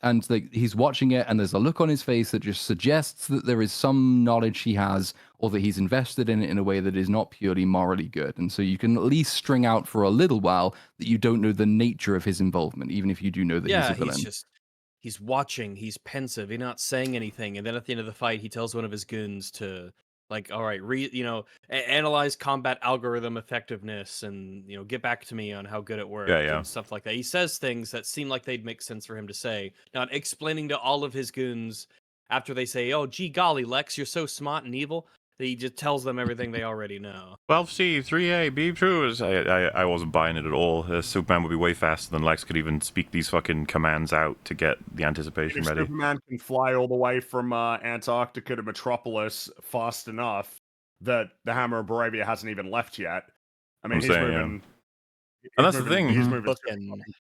And like he's watching it, and there's a look on his face that just suggests that there is some knowledge he has, or that he's invested in it in a way that is not purely morally good. And so you can at least string out for a little while that you don't know the nature of his involvement, even if you do know that he's a villain. He's watching, he's pensive, he's not saying anything, and then at the end of the fight, he tells one of his goons to, like, all right, analyze combat algorithm effectiveness, and get back to me on how good it works, and stuff like that. He says things that seem like they'd make sense for him to say, not explaining to all of his goons after they say, "Oh, gee golly, Lex, you're so smart and evil." He just tells them everything they already know. 12C, 3A, be true. I wasn't buying it at all. Superman would be way faster than Lex could even speak these fucking commands out to get the anticipation ready. Superman can fly all the way from Antarctica to Metropolis fast enough that the Hammer of Baravia hasn't even left yet. I mean, he's moving. And that's the thing. He's moving.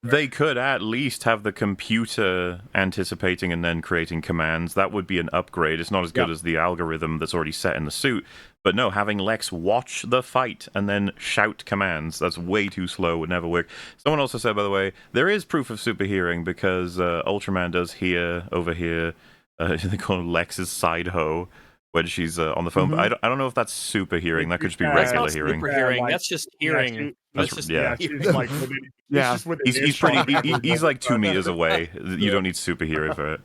They could at least have the computer anticipating and then creating commands. That would be an upgrade. It's not as good as the algorithm that's already set in the suit. But no, having Lex watch the fight and then shout commands, that's way too slow, would never work. Someone also said, by the way, there is proof of super hearing because Ultraman does hear over here. They call Lex's side hoe when she's on the phone. But I don't know if that's super hearing. That could just be regular hearing. Super hearing. That's just hearing. That's just she's like he's pretty. He's like 2 meters away. You don't need super hearing for it.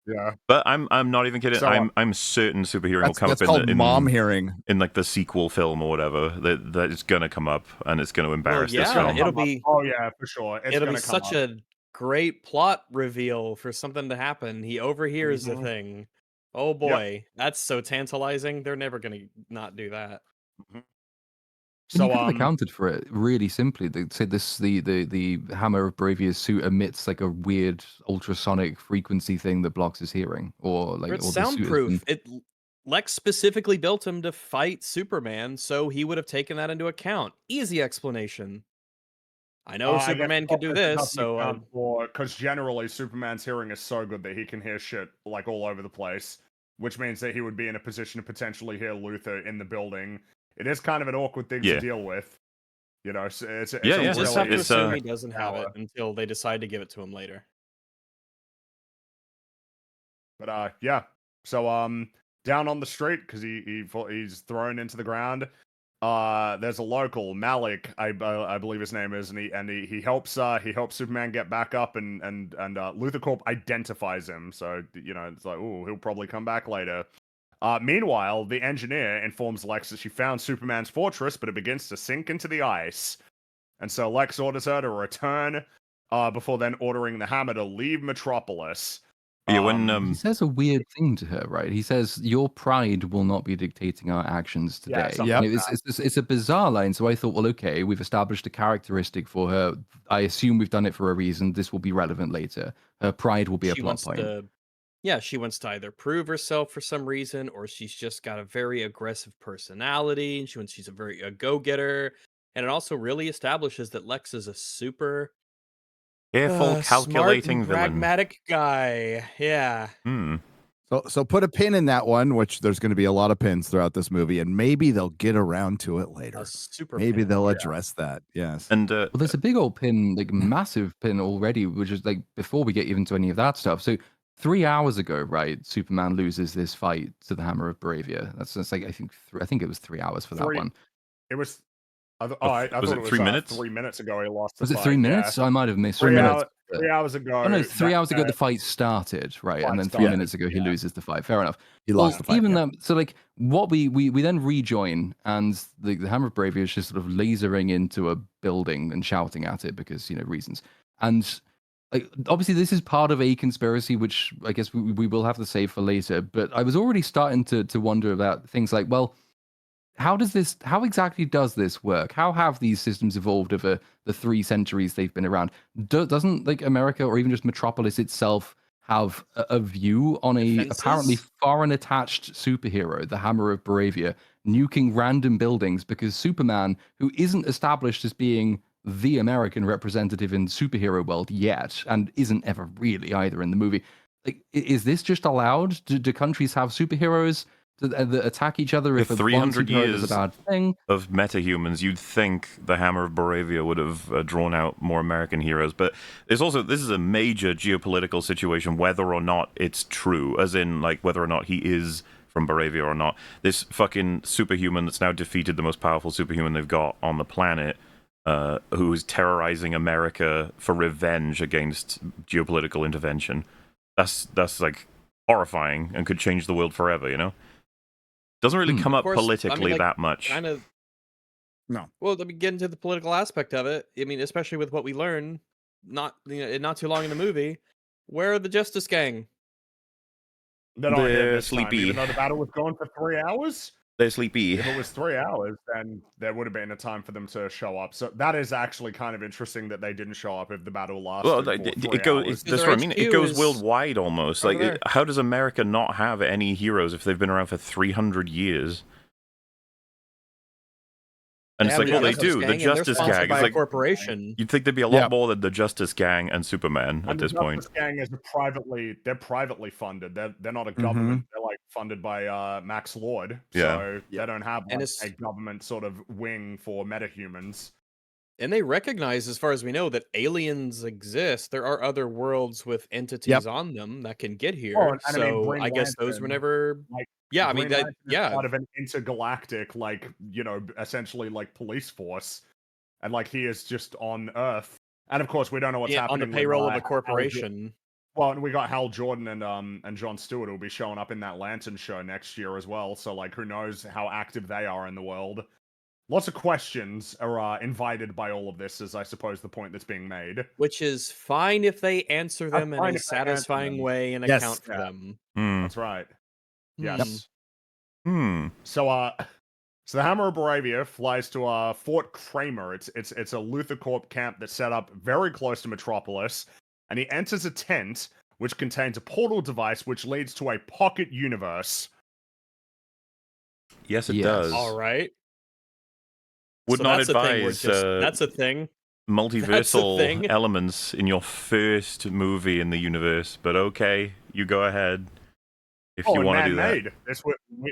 Yeah, but I'm not even kidding. So, I'm certain super hearing will come up in mom hearing in like the sequel film or whatever. That it's gonna come up and it's gonna embarrass this film. It'll be. Oh yeah, for sure. It'll be such a great plot reveal for something to happen. He overhears the thing. Oh boy, that's so tantalizing. They're never gonna not do that. So you could have accounted for it really simply. They said the Hammer of Bravia's suit emits like a weird ultrasonic frequency thing that blocks his hearing, or like it's soundproof. Lex specifically built him to fight Superman, so he would have taken that into account. Easy explanation. I know Superman could do this, so because generally Superman's hearing is so good that he can hear shit like all over the place, which means that he would be in a position to potentially hear Luthor in the building. It is kind of an awkward thing to deal with, you know. So it's just have to assume he doesn't have it until they decide to give it to him later. But so down on the street because he's thrown into the ground. There's a local Malik, I believe his name is, and he helps Superman get back up, and Luthor Corp identifies him, so you know it's like, oh, he'll probably come back later. Meanwhile, the engineer informs Lex that she found Superman's fortress, but it begins to sink into the ice. And so Lex orders her to return, before then ordering the Hammer to leave Metropolis. Yeah, when he says a weird thing to her, right? He says, "Your pride will not be dictating our actions today." Yeah, it's a bizarre line. So I thought, well, okay, we've established a characteristic for her. I assume we've done it for a reason. This will be relevant later. Her pride will be a plot point. She wants to either prove herself for some reason, or she's just got a very aggressive personality, and she's a go-getter. And it also really establishes that Lex is a super careful, calculating, smart, pragmatic guy. Yeah. So put a pin in that one, which there's going to be a lot of pins throughout this movie, and maybe they'll get around to it later. Maybe they'll address that. Yes. And well, there's a big old pin, like massive pin already, which is like before we get even to any of that stuff. So 3 hours ago, right, Superman loses this fight to the Hammer of Bravia. That's like I think it was 3 hours for that one. It was. I thought it was 3 minutes. 3 minutes ago he lost. Was it 3 minutes? I might have missed 3 minutes. 3 hours ago. Oh, no, 3 hours ago the fight started, right? And then 3 minutes ago he loses the fight. Fair enough. He lost the fight. Even that, so like what we then rejoin, and the Hammer of Bravia is just sort of lasering into a building and shouting at it because reasons. And like obviously this is part of a conspiracy, which I guess we will have to save for later. But I was already starting to wonder about things like, well, how exactly does this work? How have these systems evolved over the 3 centuries they've been around? Doesn't like America or even just Metropolis itself have a view on apparently foreign attached superhero, the Hammer of Bravia, nuking random buildings because Superman, who isn't established as being the American representative in superhero world yet, and isn't ever really either in the movie, like, is this just allowed? Do countries have superheroes that attack each other if 300 years is a bad thing? Of metahumans, you'd think the Hammer of Bravia would have drawn out more American heroes, but this is a major geopolitical situation, whether or not it's true, as in like whether or not he is from Bravia or not. This fucking superhuman that's now defeated the most powerful superhuman they've got on the planet, who is terrorizing America for revenge against geopolitical intervention. That's like horrifying and could change the world forever, Doesn't really come up politically that much. Kind of. No. Well, let me get into the political aspect of it. I mean, especially with what we learn, not too long in the movie. Where are the Justice Gang? They're sleepy. Even though the battle was going for 3 hours. They're sleepy. If it was 3 hours, then there would have been a time for them to show up. So that is actually kind of interesting that they didn't show up if the battle lasted. Well, it goes. That's what I mean. It goes worldwide almost. Like, how does America not have any heroes if they've been around for 300 years? And it's like, well, they Justice do. The Gang, and they're Justice sponsored Gang by is a like, corporation. you'd think there'd be a lot more than the Justice Gang and Superman at And this the point. Justice Gang is they're privately funded. They're not a government. They're like funded by Max Lord. So they don't have like, a government sort of wing for metahumans. And they recognize, as far as we know, that aliens exist. There are other worlds with entities on them that can get here. Oh, and so I mean, Green I guess those were never. Yeah, I mean that. Yeah, part of an intergalactic, like essentially like police force, and like he is just on Earth. And of course, we don't know what's happening on the payroll of a corporation. Well, and we got Hal Jordan and Jon Stewart who will be showing up in that Lantern show next year as well. So like, who knows how active they are in the world? Lots of questions are invited by all of this, is I suppose the point that's being made. Which is fine if they answer them in a satisfying way and account for them. That's right. Yes. Hmm. So the Hammer of Baravia flies to Fort Kramer. It's a Luthor Corp camp that's set up very close to Metropolis, and he enters a tent which contains a portal device which leads to a pocket universe. Yes, it does. All right. Would not advise that's a thing. Multiversal elements in your first movie in the universe, but okay, you go ahead if you want to do that.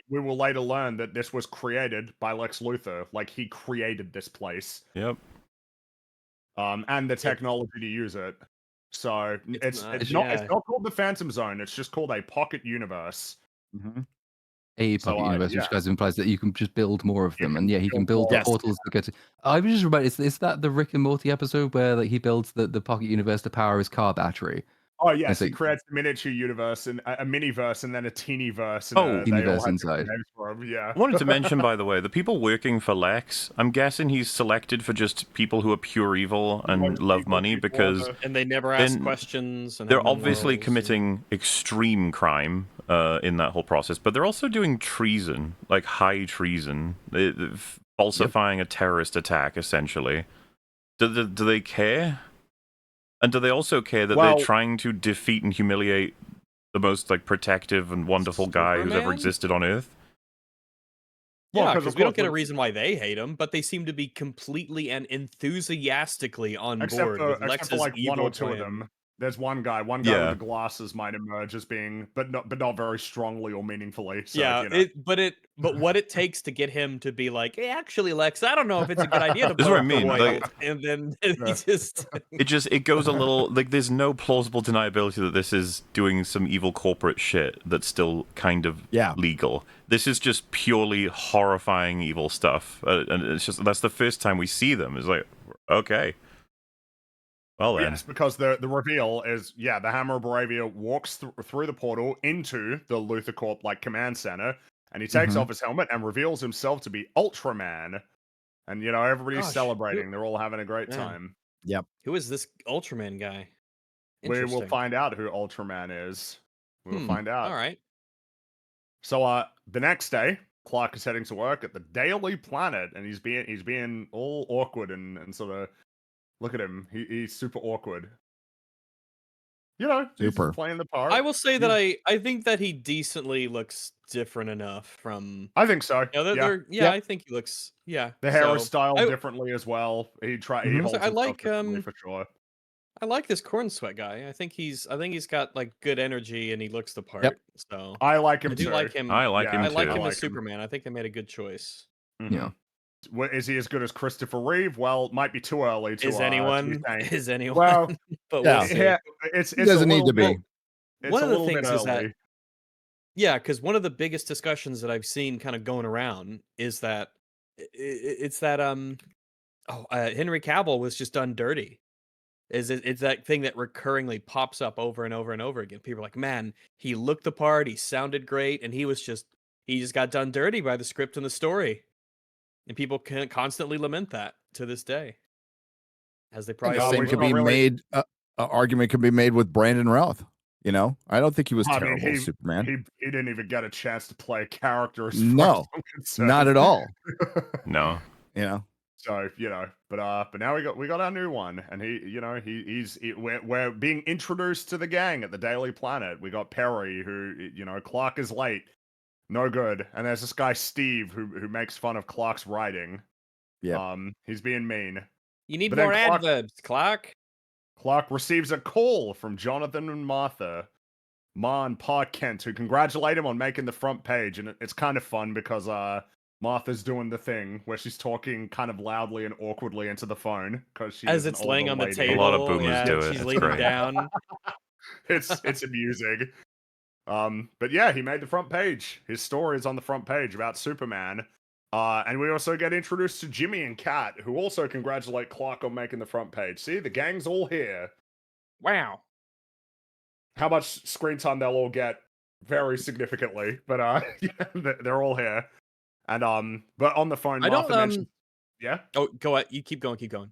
We will later learn that this was created by Lex Luthor. Like, he created this place. Yep. And the technology to use it. So it's not called the Phantom Zone. It's just called a pocket universe. A pocket universe, which guys implies that you can just build more of them, and he can build portals to get to. I was just reminded, is that the Rick and Morty episode where like he builds the pocket universe to power his car battery? Oh yes, he creates a miniature universe and a miniverse, and then a teeny verse. And, teeny-verse inside. Yeah. I wanted to mention, by the way, the people working for Lex, I'm guessing he's selected for just people who are pure evil and love money, because and they never ask questions. And they're obviously committing extreme crime in that whole process, but they're also doing treason, like high treason, falsifying a terrorist attack, essentially. Do they care? And do they also care that they're trying to defeat and humiliate the most like protective and wonderful guy who's ever existed on Earth? Yeah, because we don't get a reason why they hate him, but they seem to be completely and enthusiastically on board with Lex's for like evil one or two plan. of them. There's one guy with the glasses might emerge as being, but not very strongly or meaningfully. So, but what it takes to get him to be like, hey, actually, Lex, I don't know if it's a good idea to. This is what I mean. And then he just it goes a little like there's no plausible deniability that this is doing some evil corporate shit that's still kind of legal. This is just purely horrifying evil stuff, and it's just that's the first time we see them. It's like, okay. Well then. Yes, because the reveal is, the Hammer of Baravia walks through the portal into the Luthor Corp like command center, and he takes off his helmet and reveals himself to be Ultraman. And everybody's celebrating. They're all having a great time. Yep. Who is this Ultraman guy? We will find out who Ultraman is. We will find out. All right. So the next day, Clark is heading to work at the Daily Planet, and he's being all awkward and sort of. Look at him. He's super awkward. He's playing the part. I will say that I think that he decently looks different enough from. I think so. I think he looks. Yeah. The hair is styled differently as well. He holds I like for sure. I like this Corn Sweat guy. I think he's got like good energy and he looks the part. So I like him I do too. like him. I like him too. I like him as Superman. I think they made a good choice. Yeah. Is he as good as Christopher Reeve? Well, might be too early to. Is anyone? Is anyone? Well, but we'll see. It doesn't need to be. One of the things is that. Yeah, because one of the biggest discussions that I've seen kind of going around is that it's that Henry Cavill was just done dirty. It's that thing that recurringly pops up over and over and over again. People are like, man, he looked the part, he sounded great, and he just got done dirty by the script and the story. And people can constantly lament that to this day, as they probably same could be made. Argument could be made with Brandon Routh. I don't think he was terrible as Superman. He didn't even get a chance to play a character. No, not at all. No. So but now we got our new one, and we're being introduced to the gang at the Daily Planet. We got Perry, who Clark is late. No good. And there's this guy, Steve, who makes fun of Clark's writing. Yeah. He's being mean. You need But then more adverbs, Clark. Clark receives a call from Jonathan and Martha, Ma and Pa Kent, who congratulate him on making the front page. And it's kind of fun because Martha's doing the thing where she's talking kind of loudly and awkwardly into the phone because she as is an it's laying older on the lady. table. A lot of boomers do it. She's It's leaning great. down. It's amusing. But yeah, he made the front page. His story is on the front page about Superman. And we also get introduced to Jimmy and Kat, who also congratulate Clark on making the front page. See, the gang's all here. Wow. How much screen time they'll all get very significantly, but yeah, they're all here. And but on the phone, Martha mentions, yeah. Oh, go ahead. You keep going. Keep going.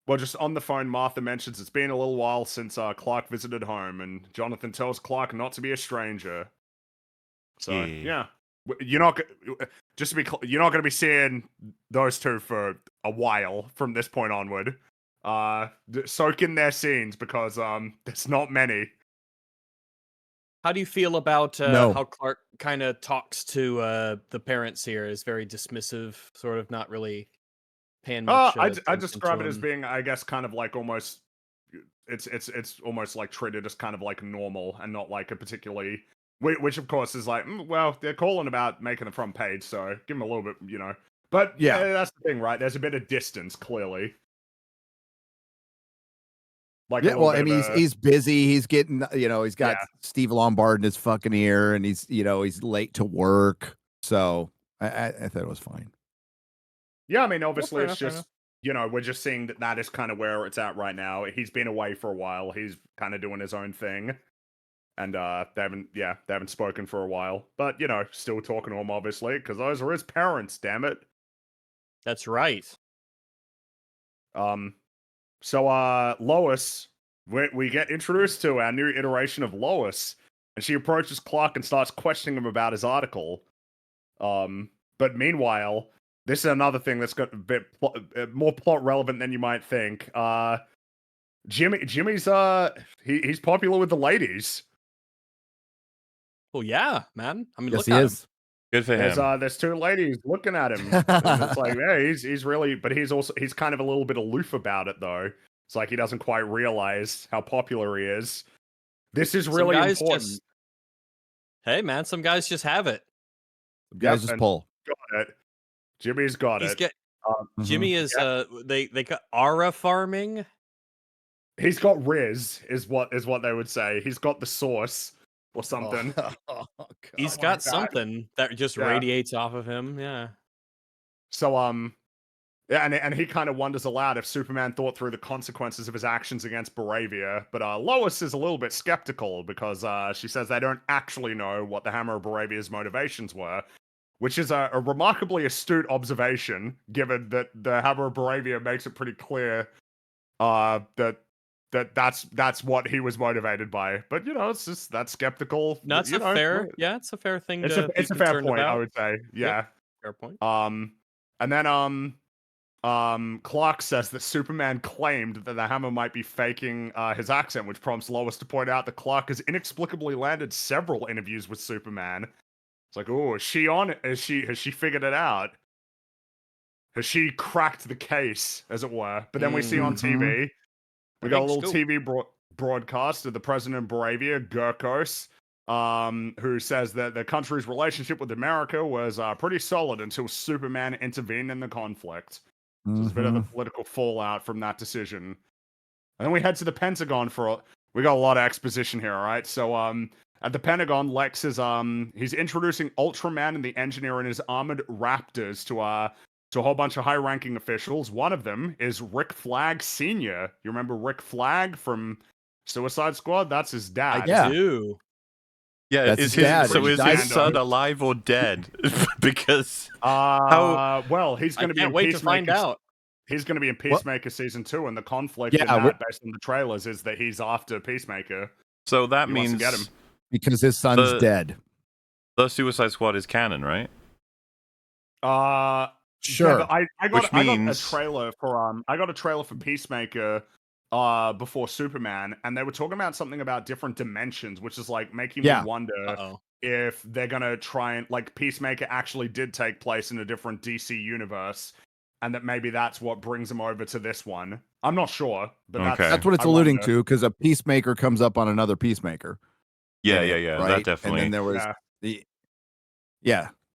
Well, just on the phone, Martha mentions it's been a little while since Clark visited home, and Jonathan tells Clark not to be a stranger. So yeah, you're not just to be you're not going to be seeing those two for a while from this point onward. Soak in their scenes because there's not many. How do you feel about No. how Clark kind of talks to the parents here? Is very dismissive, sort of not really paying much. I describe it as being, I guess, kind of like almost. It's almost like treated as kind of like normal and not like a particularly. Which of course is like, well, they're calling about making the front page, so give them a little bit, you know. But yeah, that's the thing, right? There's a bit of distance, clearly. Like well, I mean, he's busy. He's getting, he's got Steve Lombard in his fucking ear, and he's late to work. So I thought it was fine. Yeah, I mean, obviously, it's just we're just seeing that is kind of where it's at right now. He's been away for a while. He's kind of doing his own thing, and they haven't spoken for a while. But still talking to him, obviously, because those are his parents. Damn it. That's right. So Lois, we get introduced to our new iteration of Lois, and she approaches Clark and starts questioning him about his article. But meanwhile, this is another thing that's got a bit more plot relevant than you might think. Jimmy's he's popular with the ladies. Well, yeah, man. I mean, yes, look he at is. him. Good for him. There's two ladies looking at him. And it's like, yeah, he's really, but he's kind of a little bit aloof about it though. It's like he doesn't quite realize how popular he is. This is really important. Hey, man, some guys just have it. Guys just pull. Got it. Jimmy's got it. Jimmy is they got aura farming. He's got Riz, is what they would say. He's got the source or something. He's got something that just radiates off of him. Yeah. So yeah, and he kind of wonders aloud if Superman thought through the consequences of his actions against Baravia. But Lois is a little bit skeptical because she says they don't actually know what the Hammer of Baravia's motivations were, which is a remarkably astute observation, given that the Hammer of Baravia makes it pretty clear that's what he was motivated by. But it's just that skeptical. No, it's it's a fair thing. It's a fair point, I would say. Yeah, yep, fair point. And then Clark says that Superman claimed that the Hammer might be faking his accent, which prompts Lois to point out that Clark has inexplicably landed several interviews with Superman. It's like, oh, is she on it? Has she figured it out? Has she cracked the case, as it were? But then we see on TV, we got a little TV broadcast of the president of Baravia, Gurkos, who says that the country's relationship with America was pretty solid until Superman intervened in the conflict. So there's a bit of the political fallout from that decision. And then we head to the Pentagon we got a lot of exposition here, all right? So at the Pentagon, Lex is he's introducing Ultraman and the Engineer and his armored Raptors to a whole bunch of high-ranking officials. One of them is Rick Flag Sr. You remember Rick Flag from Suicide Squad? That's his dad. I do. Yeah, that's his dad. So is his son alive or dead? Because well, he's going to be in wait to find out. He's going to be in Peacemaker season 2, and the conflict in that, based on the trailers, is that he's after Peacemaker. So that means get him because his son's dead. The Suicide Squad is canon, right? Sure. Yeah, I got a trailer for Peacemaker before Superman, and they were talking about something about different dimensions, which is like making me wonder if they're gonna try and, like, Peacemaker actually did take place in a different DC universe, and that maybe that's what brings him over to this one. I'm not sure, but that's what it's alluding to, because a Peacemaker comes up on another Peacemaker. Yeah, right? That definitely. And then there was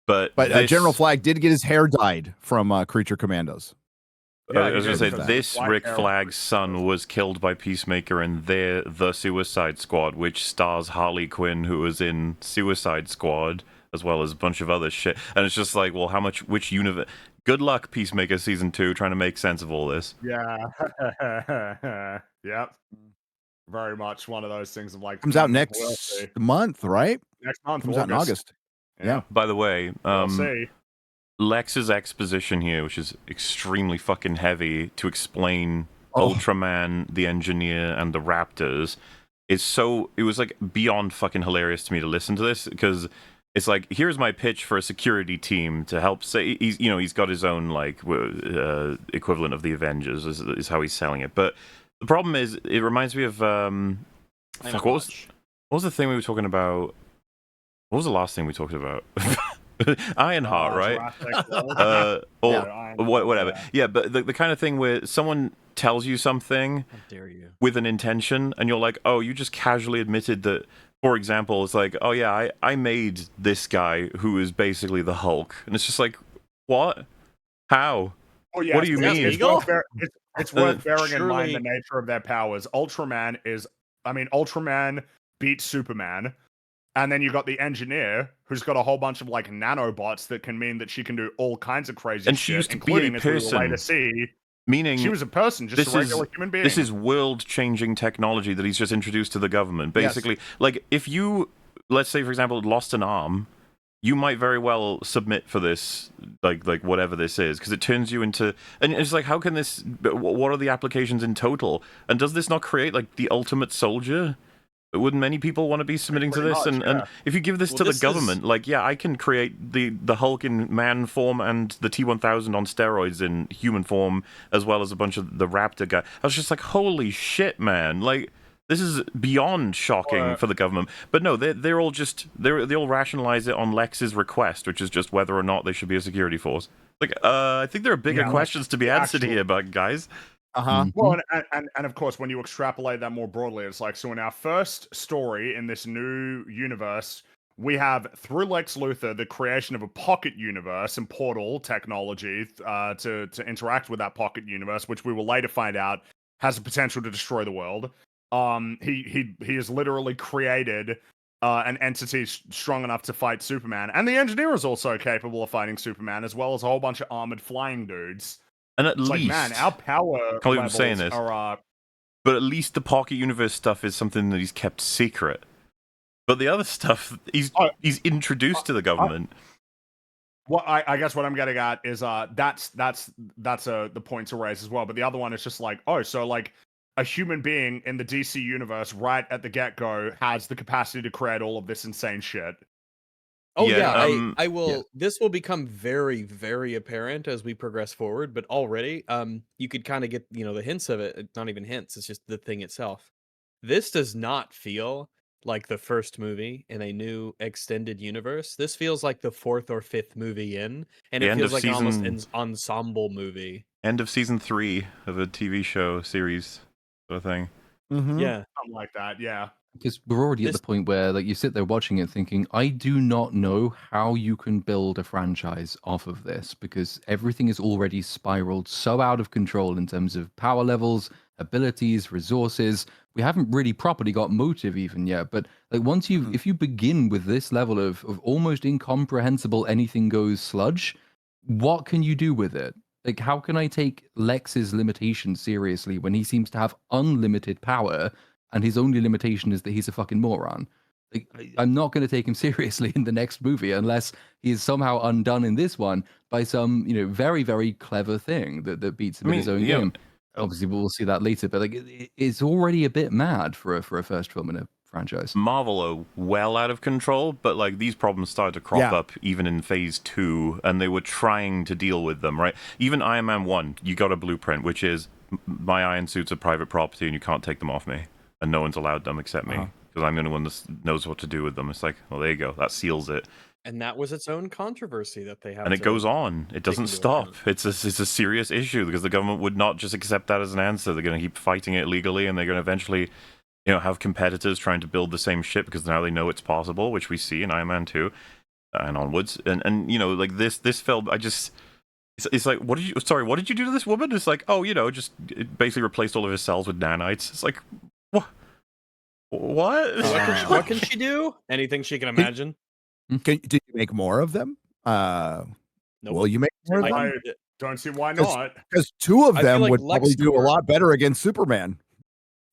But General Flag did get his hair dyed from Creature Commandos. I was going to say, this Rick Flag's son was killed by Peacemaker in The Suicide Squad, which stars Harley Quinn, who was in Suicide Squad, as well as a bunch of other shit. And it's just like, well, which universe? Good luck, Peacemaker Season 2, trying to make sense of all this. Yeah. Yep. Very much one of those things of like... Comes out next month, right? Next month, Comes out in August. Yeah. By the way, we'll see. Lex's exposition here, which is extremely fucking heavy to explain Ultraman, the Engineer, and the Raptors, it was like beyond fucking hilarious to me to listen to this, because it's like, here's my pitch for a security team to help say he's got his own like equivalent of the Avengers is how he's selling it. But the problem is, it reminds me of what was the thing we were talking about? What was the last thing we talked about? Ironheart, right? Whatever. Yeah, but the kind of thing where someone tells you something with an intention, and you're like, oh, you just casually admitted that. For example, it's like, oh yeah, I made this guy who is basically the Hulk, and it's just like, what? How? Oh, yeah, what do you mean? It's worth bearing in mind the nature of their powers. Ultraman beats Superman. And then you got the Engineer, who's got a whole bunch of like nanobots that can mean that she can do all kinds of crazy and shit, she used to including, be a as we person, will later see, meaning she was a person, just a regular human being. This is world-changing technology that he's just introduced to the government. Basically, like, if you, let's say, for example, lost an arm, you might very well submit for this, like whatever this is, because it turns you into, and it's like, how can this, what are the applications in total? And does this not create, like, the ultimate soldier? Wouldn't many people want to be submitting to this? And if you give this to the government, like, yeah, I can create the Hulk in man form and the T-1000 on steroids in human form, as well as a bunch of the Raptor guy. I was just like, holy shit, man! Like, this is beyond shocking for the government. But no, they all rationalize it on Lex's request, which is just whether or not they should be a security force. Like, I think there are bigger questions to be answered here, but guys. Well, and of course, when you extrapolate that more broadly, it's like, so in our first story in this new universe, we have, through Lex Luthor, the creation of a pocket universe and portal technology to interact with that pocket universe, which we will later find out has the potential to destroy the world. He has literally created an entity strong enough to fight Superman, and the Engineer is also capable of fighting Superman, as well as a whole bunch of armored flying dudes. And at least, like, man, our power levels are... But at least the Pocket Universe stuff is something that he's kept secret. But the other stuff, he's introduced to the government. Well, I guess what I'm getting at is that's the point to raise as well. But the other one is just like, so like a human being in the DC universe right at the get-go has the capacity to create all of this insane shit. Oh yeah, I will. Yeah. This will become very, very apparent as we progress forward. But already, you could kind of get the hints of it. Not even hints. It's just the thing itself. This does not feel like the first movie in a new extended universe. This feels like the 4th or 5th movie in, and it feels like almost an ensemble movie. End of season 3 of a TV show series sort of thing. Yeah, something like that. Yeah. Because we're already at the point where, like, you sit there watching it thinking, I do not know how you can build a franchise off of this, because everything is already spiraled so out of control in terms of power levels, abilities, resources. We haven't really properly got motive even yet, but like once if you begin with this level of almost incomprehensible anything goes sludge, what can you do with it? Like, how can I take Lex's limitations seriously when he seems to have unlimited power? And his only limitation is that he's a fucking moron. Like, I'm not going to take him seriously in the next movie unless he is somehow undone in this one by some, very, very clever thing that beats him in his own game. Obviously, we'll see that later, but like, it's already a bit mad for a first film in a franchise. Marvel are well out of control, but like these problems started to crop up even in Phase 2, and they were trying to deal with them, right? Even Iron Man 1, you got a blueprint, which is my iron suits are private property and you can't take them off me. And no one's allowed them except me, because I'm the only one that knows what to do with them. It's like, well, there you go. That seals it. And that was its own controversy that they have. And it goes on. It doesn't stop. It's a serious issue because the government would not just accept that as an answer. They're going to keep fighting it legally, and they're going to eventually, have competitors trying to build the same ship because now they know it's possible, which we see in Iron Man 2 and onwards. And like this film, it's like, what did you do to this woman? It's like, just it basically replaced all of his cells with nanites. It's like, what? What can she do? Anything she can imagine. Did you make more of them? Nope. Will you make more of them? I don't see why not. Because 2 of them like would probably do a lot better against Superman.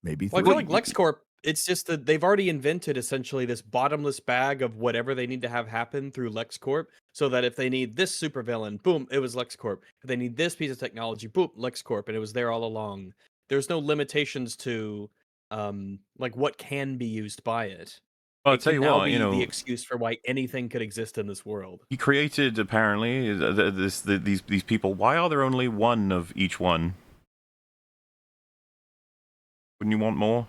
Maybe 3. Well, I feel like LexCorp, it's just that they've already invented essentially this bottomless bag of whatever they need to have happen through LexCorp, so that if they need this supervillain, boom, it was LexCorp. If they need this piece of technology, boom, LexCorp, and it was there all along. There's no limitations to like what can be used by it. Well, I'll tell you what, the excuse for why anything could exist in this world. He created apparently these people. Why are there only one of each one? Wouldn't you want more?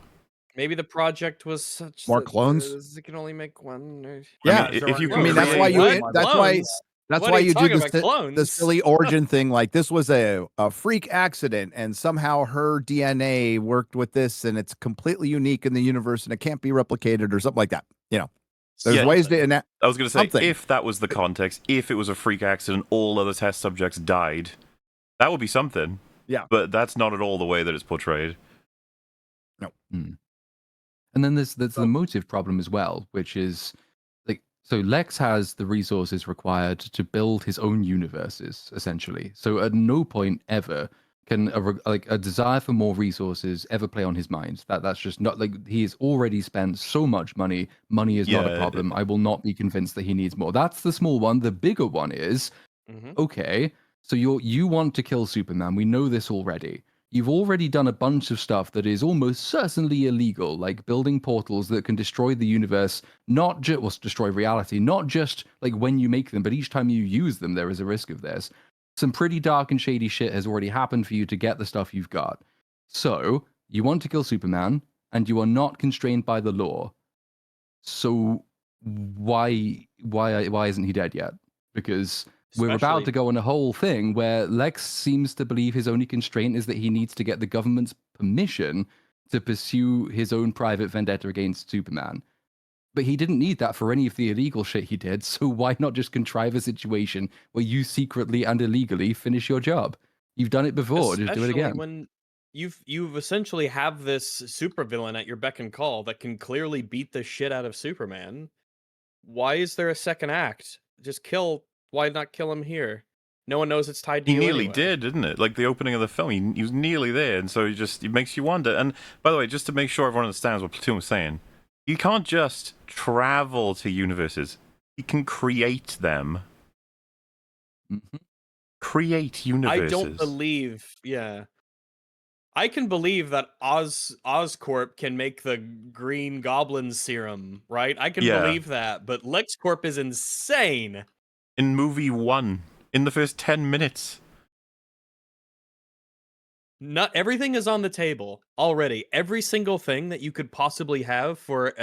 Maybe the project was such more clones. You can only make one. Yeah, if you. I mean, that's why you. That's why you do the silly origin thing. Like, this was a freak accident, and somehow her DNA worked with this, and it's completely unique in the universe, and it can't be replicated or something like that. There's ways to enact. I was going to say, if that was the context, if it was a freak accident, all other test subjects died, that would be something. Yeah. But that's not at all the way that it's portrayed. No. And then there's the motive problem as well, which is so Lex has the resources required to build his own universes, essentially. So at no point ever can a desire for more resources ever play on his mind. That's just not he has already spent so much money. Money is not a problem. I will not be convinced that he needs more. That's the small one. The bigger one is, okay, so you want to kill Superman. We know this already. You've already done a bunch of stuff that is almost certainly illegal, like building portals that can destroy the universe, not just destroy reality, not just like when you make them, but each time you use them, there is a risk of this. Some pretty dark and shady shit has already happened for you to get the stuff you've got. So you want to kill Superman, and you are not constrained by the law. So why isn't he dead yet? Because we're about to go on a whole thing where Lex seems to believe his only constraint is that he needs to get the government's permission to pursue his own private vendetta against Superman. But he didn't need that for any of the illegal shit he did, so why not just contrive a situation where you secretly and illegally finish your job? You've done it before, just do it again. When you've essentially have this supervillain at your beck and call that can clearly beat the shit out of Superman. Why is there a second act? Just kill. Why not kill him here? No one knows it's tied to you. He nearly anyway. did, didn't it? Like the opening of the film, he was nearly there, and so it makes you wonder. And by the way, just to make sure everyone understands what Platoon was saying, you can't just travel to universes. You can create them. Create universes. I don't believe. Yeah. I can believe that Oscorp can make the Green Goblin serum, right? I can believe that, but LexCorp is insane. In movie 1, in the first 10 minutes. Not everything is on the table already. Every single thing that you could possibly have for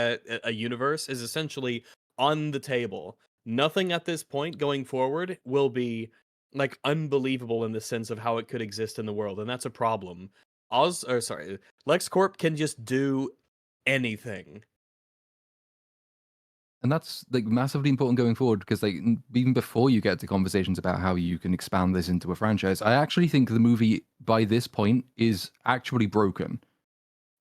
a universe is essentially on the table. Nothing at this point going forward will be like unbelievable in the sense of how it could exist in the world, and that's a problem. LexCorp can just do anything. And that's like massively important going forward, because like even before you get to conversations about how you can expand this into a franchise, I actually think the movie by this point is actually broken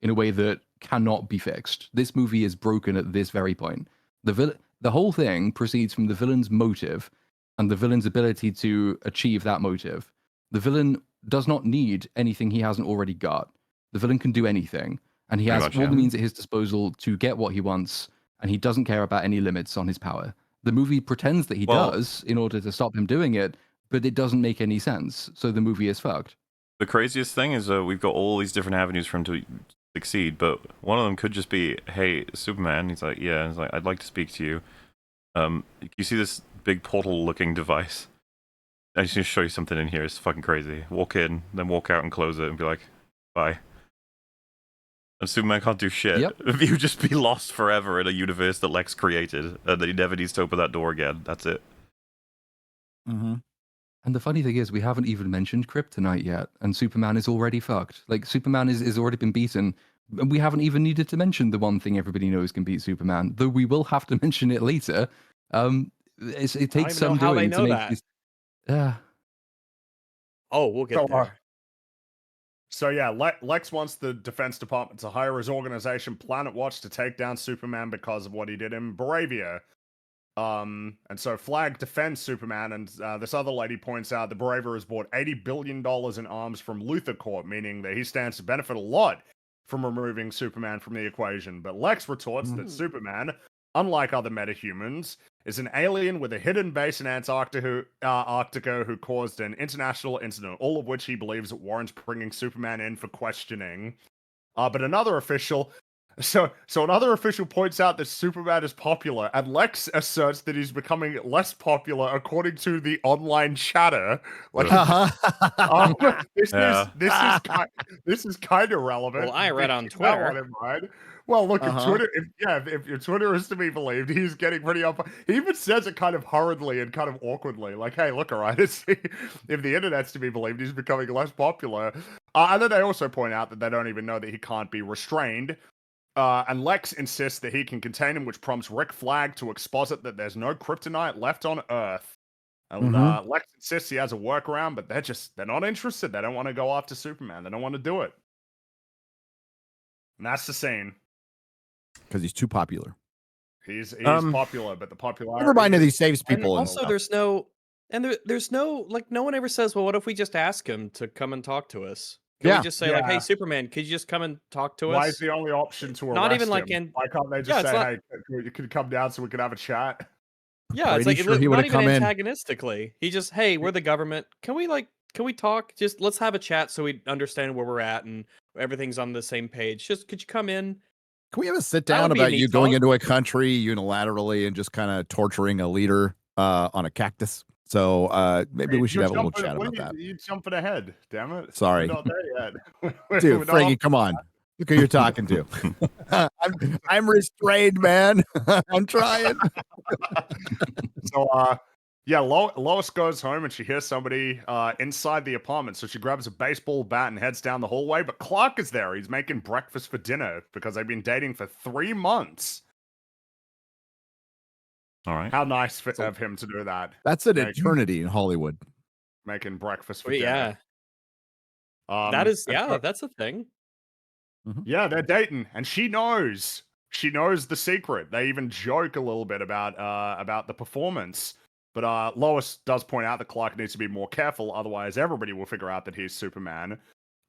in a way that cannot be fixed. This movie is broken at this very point. The whole thing proceeds from the villain's motive and the villain's ability to achieve that motive. The villain does not need anything he hasn't already got. The villain can do anything, and he has all the means at his disposal to get what he wants, and he doesn't care about any limits on his power. The movie pretends that he does in order to stop him doing it, but it doesn't make any sense, so the movie is fucked. The craziest thing is we've got all these different avenues for him to succeed, but one of them could just be, hey, Superman. He's like, yeah. He's like, I'd like to speak to you. You see this big portal-looking device? I just need to show you something in here. It's fucking crazy. Walk in, then walk out and close it and be like, bye. And Superman can't do shit. Yep. He would just be lost forever in a universe that Lex created, and that he never needs to open that door again. That's it. Mm-hmm. And the funny thing is, we haven't even mentioned Kryptonite yet, and Superman is already fucked. Like, Superman is already been beaten. And we haven't even needed to mention the one thing everybody knows can beat Superman, though we will have to mention it later. It takes some doing to make these... Oh, we'll get there. So yeah, Lex wants the Defense Department to hire his organization Planet Watch to take down Superman because of what he did in Bravia. And so Flag defends Superman, and this other lady points out that Bravia has bought $80 billion in arms from Luthor Corp, meaning that he stands to benefit a lot from removing Superman from the equation. But Lex retorts that Superman, unlike other metahumans, is an alien with a hidden base in Antarctica who caused an international incident, all of which he believes warrants bringing Superman in for questioning. But another official points out that Superman is popular, and Lex asserts that he's becoming less popular according to the online chatter. Like, this is kind of relevant. Well, I read on Twitter. Well, look, if your Twitter is to be believed, he's getting pretty up. He even says it kind of hurriedly and kind of awkwardly, like, "Hey, look, all right, if the internet's to be believed, he's becoming less popular." And then they also point out that they don't even know that he can't be restrained. And Lex insists that he can contain him, which prompts Rick Flag to exposit that there's no kryptonite left on Earth. And Lex insists he has a workaround, but they're not interested. They don't want to go after Superman. They don't want to do it. And that's the scene. Because he's too popular. He's popular, but the popularity... Never mind that he saves people. And also, there's no like, no one ever says, well, what if we just ask him to come and talk to us? Can we just say, like, hey, Superman, could you just come and talk to us? Why is the only option to arrest Not even like him? Why can't they just say, hey, you could come down so we can have a chat? Yeah, it's like, not even antagonistically. He just, hey, we're the government. Can we talk? Just let's have a chat so we understand where we're at and everything's on the same page. Just, could you come in? Can we have a sit down about you going into a country unilaterally and just kind of torturing a leader on a cactus? So maybe we should have a little chat about that. You're jumping ahead, damn it. Sorry. We're not there yet. Dude, Frankie, come on. Look who you're talking to. I'm restrained, man. I'm trying. So, Lois goes home and she hears somebody inside the apartment. So she grabs a baseball bat and heads down the hallway. But Clark is there. He's making breakfast for dinner because they've been dating for 3 months. All right. How nice of him to do that. That's an eternity in Hollywood. Making breakfast for dinner. Yeah. That's a thing. Yeah, they're dating, and she knows. She knows the secret. They even joke a little bit about the performance. But Lois does point out that Clark needs to be more careful, otherwise everybody will figure out that he's Superman.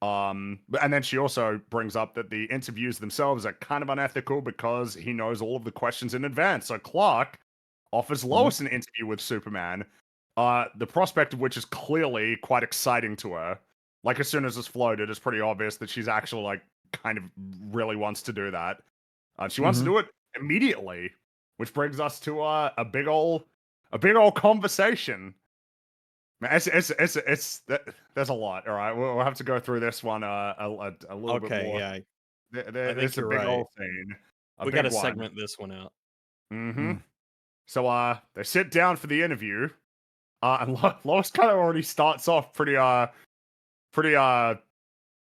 And then she also brings up that the interviews themselves are kind of unethical because he knows all of the questions in advance. So Clark offers Lois an interview with Superman, the prospect of which is clearly quite exciting to her. Like, as soon as it's floated, it's pretty obvious that she's actually, like, kind of really wants to do that. She wants to do it immediately, which brings us to a big old conversation. There's a lot. All right, we'll have to go through this one a little bit more. Yeah. It's a big old scene. We got to segment this one out. So they sit down for the interview, and Lois kind of already starts off pretty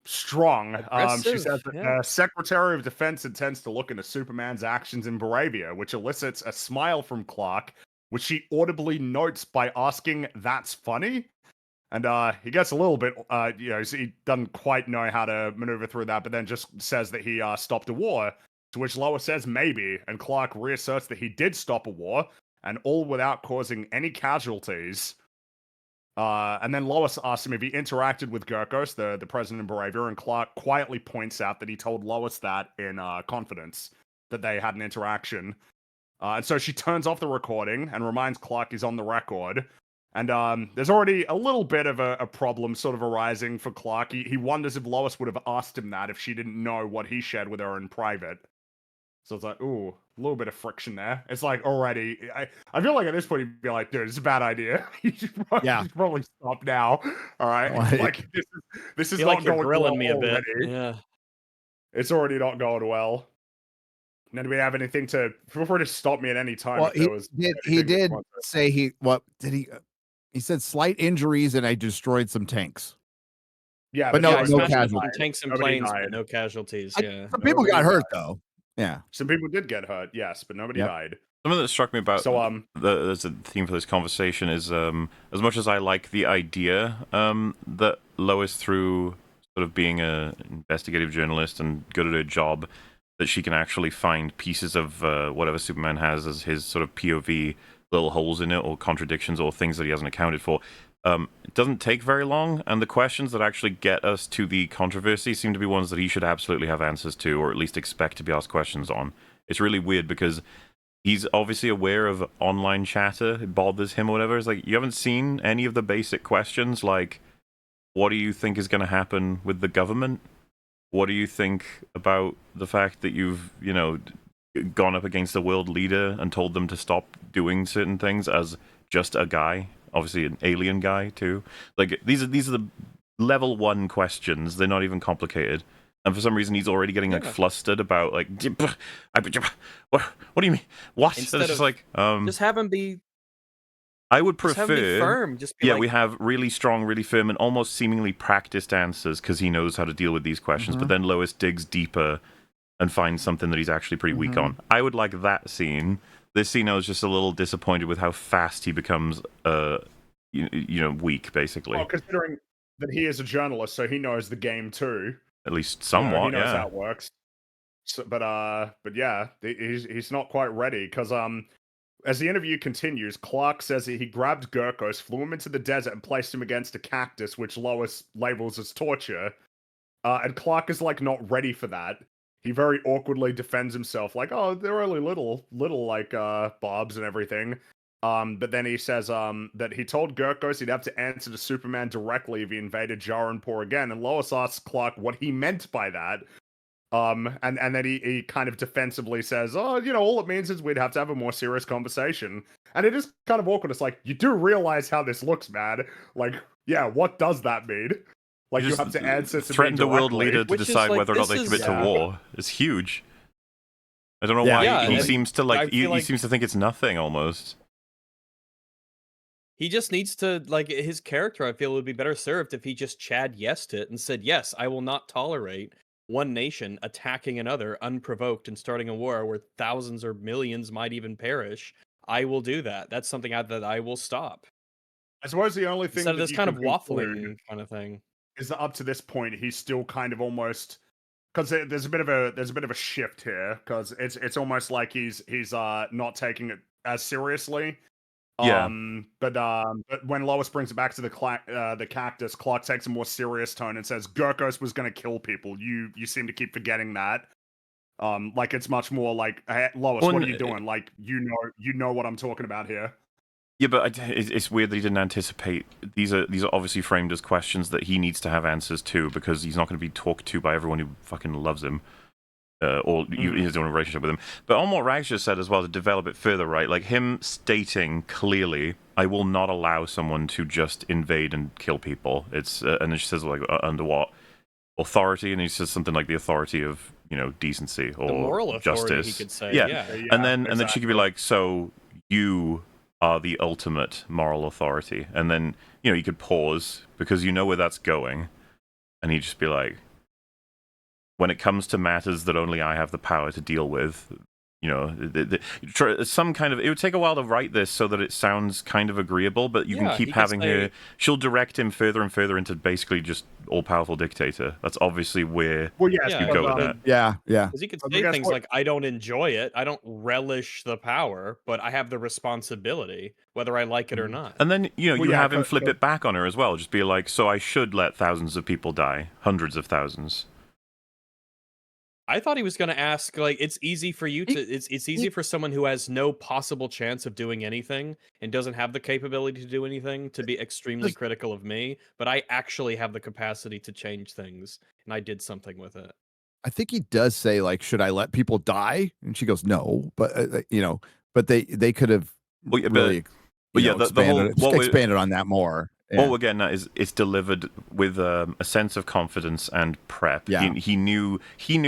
strong. She says that the Secretary of Defense intends to look into Superman's actions in Bravia, which elicits a smile from Clark, which she audibly notes by asking, "That's funny?" And he gets a little bit, he doesn't quite know how to maneuver through that, but then just says that he stopped a war, to which Lois says maybe, and Clark reasserts that he did stop a war, and all without causing any casualties. And then Lois asks him if he interacted with Gurkos, the president of Bravia, and Clark quietly points out that he told Lois that in confidence, that they had an interaction. And so she turns off the recording and reminds Clark he's on the record. And there's already a little bit of a problem sort of arising for Clark. He wonders if Lois would have asked him that if she didn't know what he shared with her in private. So it's like, ooh, a little bit of friction there. It's like already, I feel like at this point you'd be like, dude, it's a bad idea. You should probably stop now. All right, like this is not like going you're grilling me a bit. already. Yeah. It's already not going well. Now, do we have anything to? Feel free to stop me at any time. Well, if there was he did say he said slight injuries and I destroyed some tanks. Yeah, but no casualties. Tanks and planes, but no casualties. Yeah, some people got hurt though. Yeah, some people did get hurt. Yes, but nobody died. Something that struck me about there's a theme for this conversation is as much as I like the idea that Lois, through sort of being an investigative journalist and good at her job, that she can actually find pieces of whatever Superman has as his sort of POV, little holes in it or contradictions or things that he hasn't accounted for. It doesn't take very long, and the questions that actually get us to the controversy seem to be ones that he should absolutely have answers to, or at least expect to be asked questions on. It's really weird because he's obviously aware of online chatter, it bothers him or whatever. It's like, you haven't seen any of the basic questions, like, what do you think is going to happen with the government? What do you think about the fact that you've, gone up against a world leader and told them to stop doing certain things as just a guy? Obviously an alien guy too. Like, these are the level 1 questions. They're not even complicated. And for some reason, he's already getting like flustered about like, what do you mean? What? Instead it's of, like, just have him be. I would prefer. Just have him be firm. Just be we have really strong, really firm, and almost seemingly practiced answers because he knows how to deal with these questions. But then Lois digs deeper and finds something that he's actually pretty weak on. I would like that scene. This scene, I was just a little disappointed with how fast he becomes, weak, basically. Well, considering that he is a journalist, so he knows the game too. At least somewhat, he knows how it works. So, but yeah, he's not quite ready because as the interview continues, Clark says that he grabbed Gurkos, flew him into the desert, and placed him against a cactus, which Lois labels as torture. And Clark is like not ready for that. He very awkwardly defends himself, like, "Oh, they're only little like bobs and everything." But then he says that he told Gurkos he'd have to answer to Superman directly if he invaded Jaranpur again. And Lois asks Clark what he meant by that. And then he kind of defensively says, "Oh, all it means is we'd have to have a more serious conversation." And it is kind of awkward. It's like, you do realize how this looks, man. Like, yeah, what does that mean? Like, you have to answer to threaten the world leader to decide whether or not they commit to war. It's huge. I don't know why he seems to he seems to think it's nothing almost. He just needs to, his character, I feel, would be better served if he just Chad yes'd it and said, "Yes, I will not tolerate one nation attacking another unprovoked and starting a war where thousands or millions might even perish. I will do that. That's something that I will stop." I suppose the only thing instead of this kind of waffling kind of thing is that up to this point he's still kind of almost, because there's a bit of a shift here, because it's almost like he's not taking it as seriously. Yeah. But when Lois brings it back to the cactus, Clark takes a more serious tone and says, "Gurkos was going to kill people. You seem to keep forgetting that." Like, it's much more like, "Hey, Lois, what are you doing? Like, you know what I'm talking about here." Yeah, but it's weird that he didn't anticipate. These are obviously framed as questions that he needs to have answers to, because he's not going to be talked to by everyone who fucking loves him. Or he has a relationship with him. But on what Rags just said as well, to develop it further, right? Like, him stating clearly, "I will not allow someone to just invade and kill people." It's and then she says, like, under what authority? And he says something like the authority of, decency or the moral justice. Authority, he could say. Yeah. And then she could be like, "So you are the ultimate moral authority." And then, you could pause because you know where that's going, and he'd just be like, "When it comes to matters that only I have the power to deal with," some kind of, it would take a while to write this so that it sounds kind of agreeable, but you can keep having her, she'll direct him further and further into basically just all-powerful dictator. That's obviously where you go with that. Yeah. Because he could say things like, "I don't enjoy it, I don't relish the power, but I have the responsibility, whether I like it or not." And then, you have him flip it back on her as well. Just be like, "So I should let thousands of people die, hundreds of thousands." I thought he was going to ask, like, it's easy for you to, it's easy for someone who has no possible chance of doing anything and doesn't have the capability to do anything to be extremely critical of me, but I actually have the capacity to change things, and I did something with it. I think he does say, like, "Should I let people die?" And she goes, "No," but but they could have expanded on that more. What we're getting at is it's delivered with a sense of confidence and prep. Yeah. He knew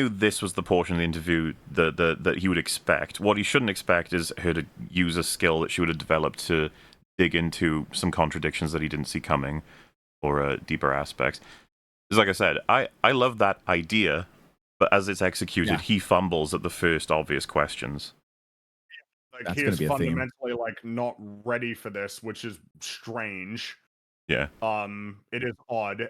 this was the portion of the interview that he would expect. What he shouldn't expect is her to use a skill that she would have developed to dig into some contradictions that he didn't see coming, or deeper aspects. Because like I said, I love that idea, but as it's executed, he fumbles at the first obvious questions. Like, he is fundamentally like not ready for this, which is strange. Yeah. It is odd.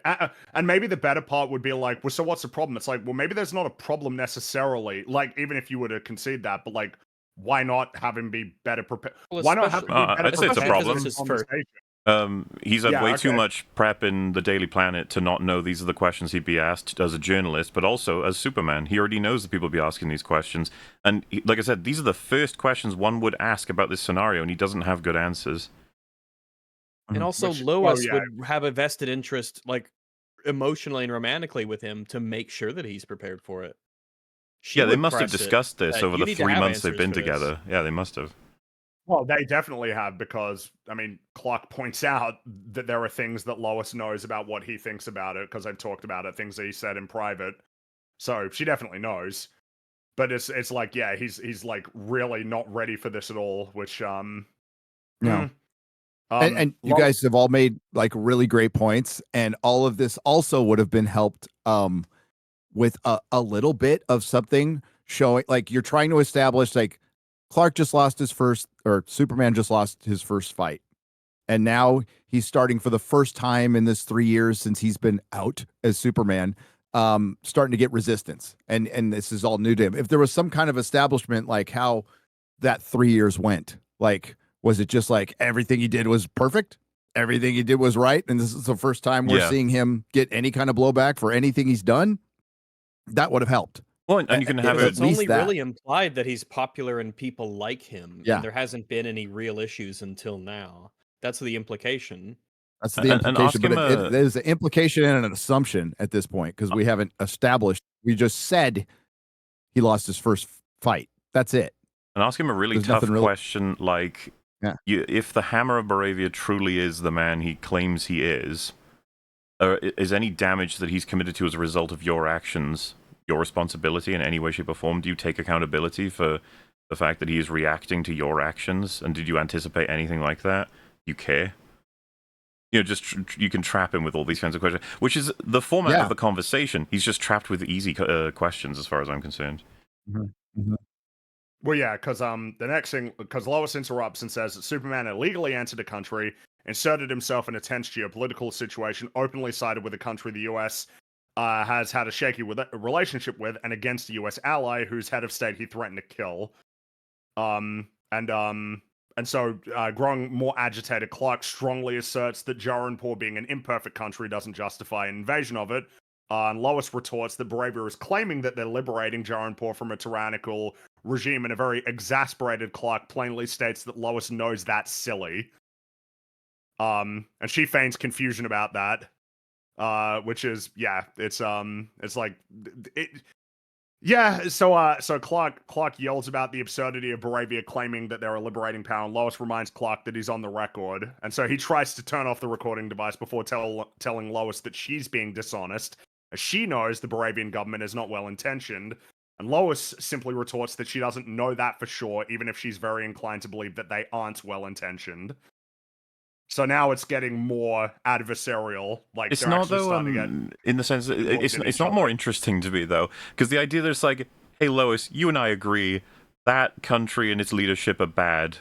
And maybe the better part would be like, well, so what's the problem? It's like, well, maybe there's not a problem necessarily. Like, even if you were to concede that, but like, why not have him be better prepared? Well, why not have him be better I'd say it's a problem. He's had way too much prep in the Daily Planet to not know these are the questions he'd be asked as a journalist, but also as Superman. He already knows that people will be asking these questions. And like I said, these are the first questions one would ask about this scenario, and he doesn't have good answers. And also, Lois would have a vested interest, like, emotionally and romantically with him to make sure that he's prepared for it. They must have discussed this over the 3 months they've been together. Yeah, they must have. Well, they definitely have, because, I mean, Clark points out that there are things that Lois knows about what he thinks about it, because they've talked about it, things that he said in private. So she definitely knows. But it's like, yeah, he's like really not ready for this at all, which, no. And you guys have all made like really great points, and all of this also would have been helped with a little bit of something showing, like, you're trying to establish, like, Clark just lost his first, or Superman just lost his first fight, and now he's starting for the first time in this 3 years since he's been out as Superman, starting to get resistance, and this is all new to him. If there was some kind of establishment, like how that 3 years went, like, was it just like everything he did was perfect? Everything he did was right? And this is the first time we're seeing him get any kind of blowback for anything he's done? That would have helped. Well, and you can have it's only really implied that he's popular and people like him. Yeah. And there hasn't been any real issues until now. That's the implication. That's the implication. But there's an implication and an assumption at this point, because we haven't established. We just said he lost his first fight. That's it. And ask him a really tough question like, if the Hammer of Baravia truly is the man he claims he is any damage that he's committed to as a result of your actions your responsibility in any way, shape, or form? Do you take accountability for the fact that he is reacting to your actions? And did you anticipate anything like that? You care? You know, you can trap him with all these kinds of questions, which is the format of the conversation. He's just trapped with easy questions, as far as I'm concerned. Mm-hmm. Mm-hmm. Well, yeah, because the next thing, because Lois interrupts and says that Superman illegally entered a country, inserted himself in a tense geopolitical situation, openly sided with a country the U.S. Has had a shaky relationship with, and against a U.S. ally whose head of state he threatened to kill. And so, growing more agitated, Clark strongly asserts that Jaranpur being an imperfect country doesn't justify an invasion of it. And Lois retorts that Baravia is claiming that they're liberating Jaranpur from a tyrannical regime, and a very exasperated Clark plainly states that Lois knows that's silly. And she feigns confusion about that, which is, it's like, so Clark yells about the absurdity of Baravia claiming that they're a liberating power, and Lois reminds Clark that he's on the record, and so he tries to turn off the recording device before telling Lois that she's being dishonest, as she knows the Baravian government is not well-intentioned, and Lois simply retorts that she doesn't know that for sure, even if she's very inclined to believe that they aren't well-intentioned. So now it's getting more adversarial. Like, it's not, though, in the sense that it's not more interesting to me, though, because the idea there's like, hey, Lois, you and I agree that country and its leadership are bad.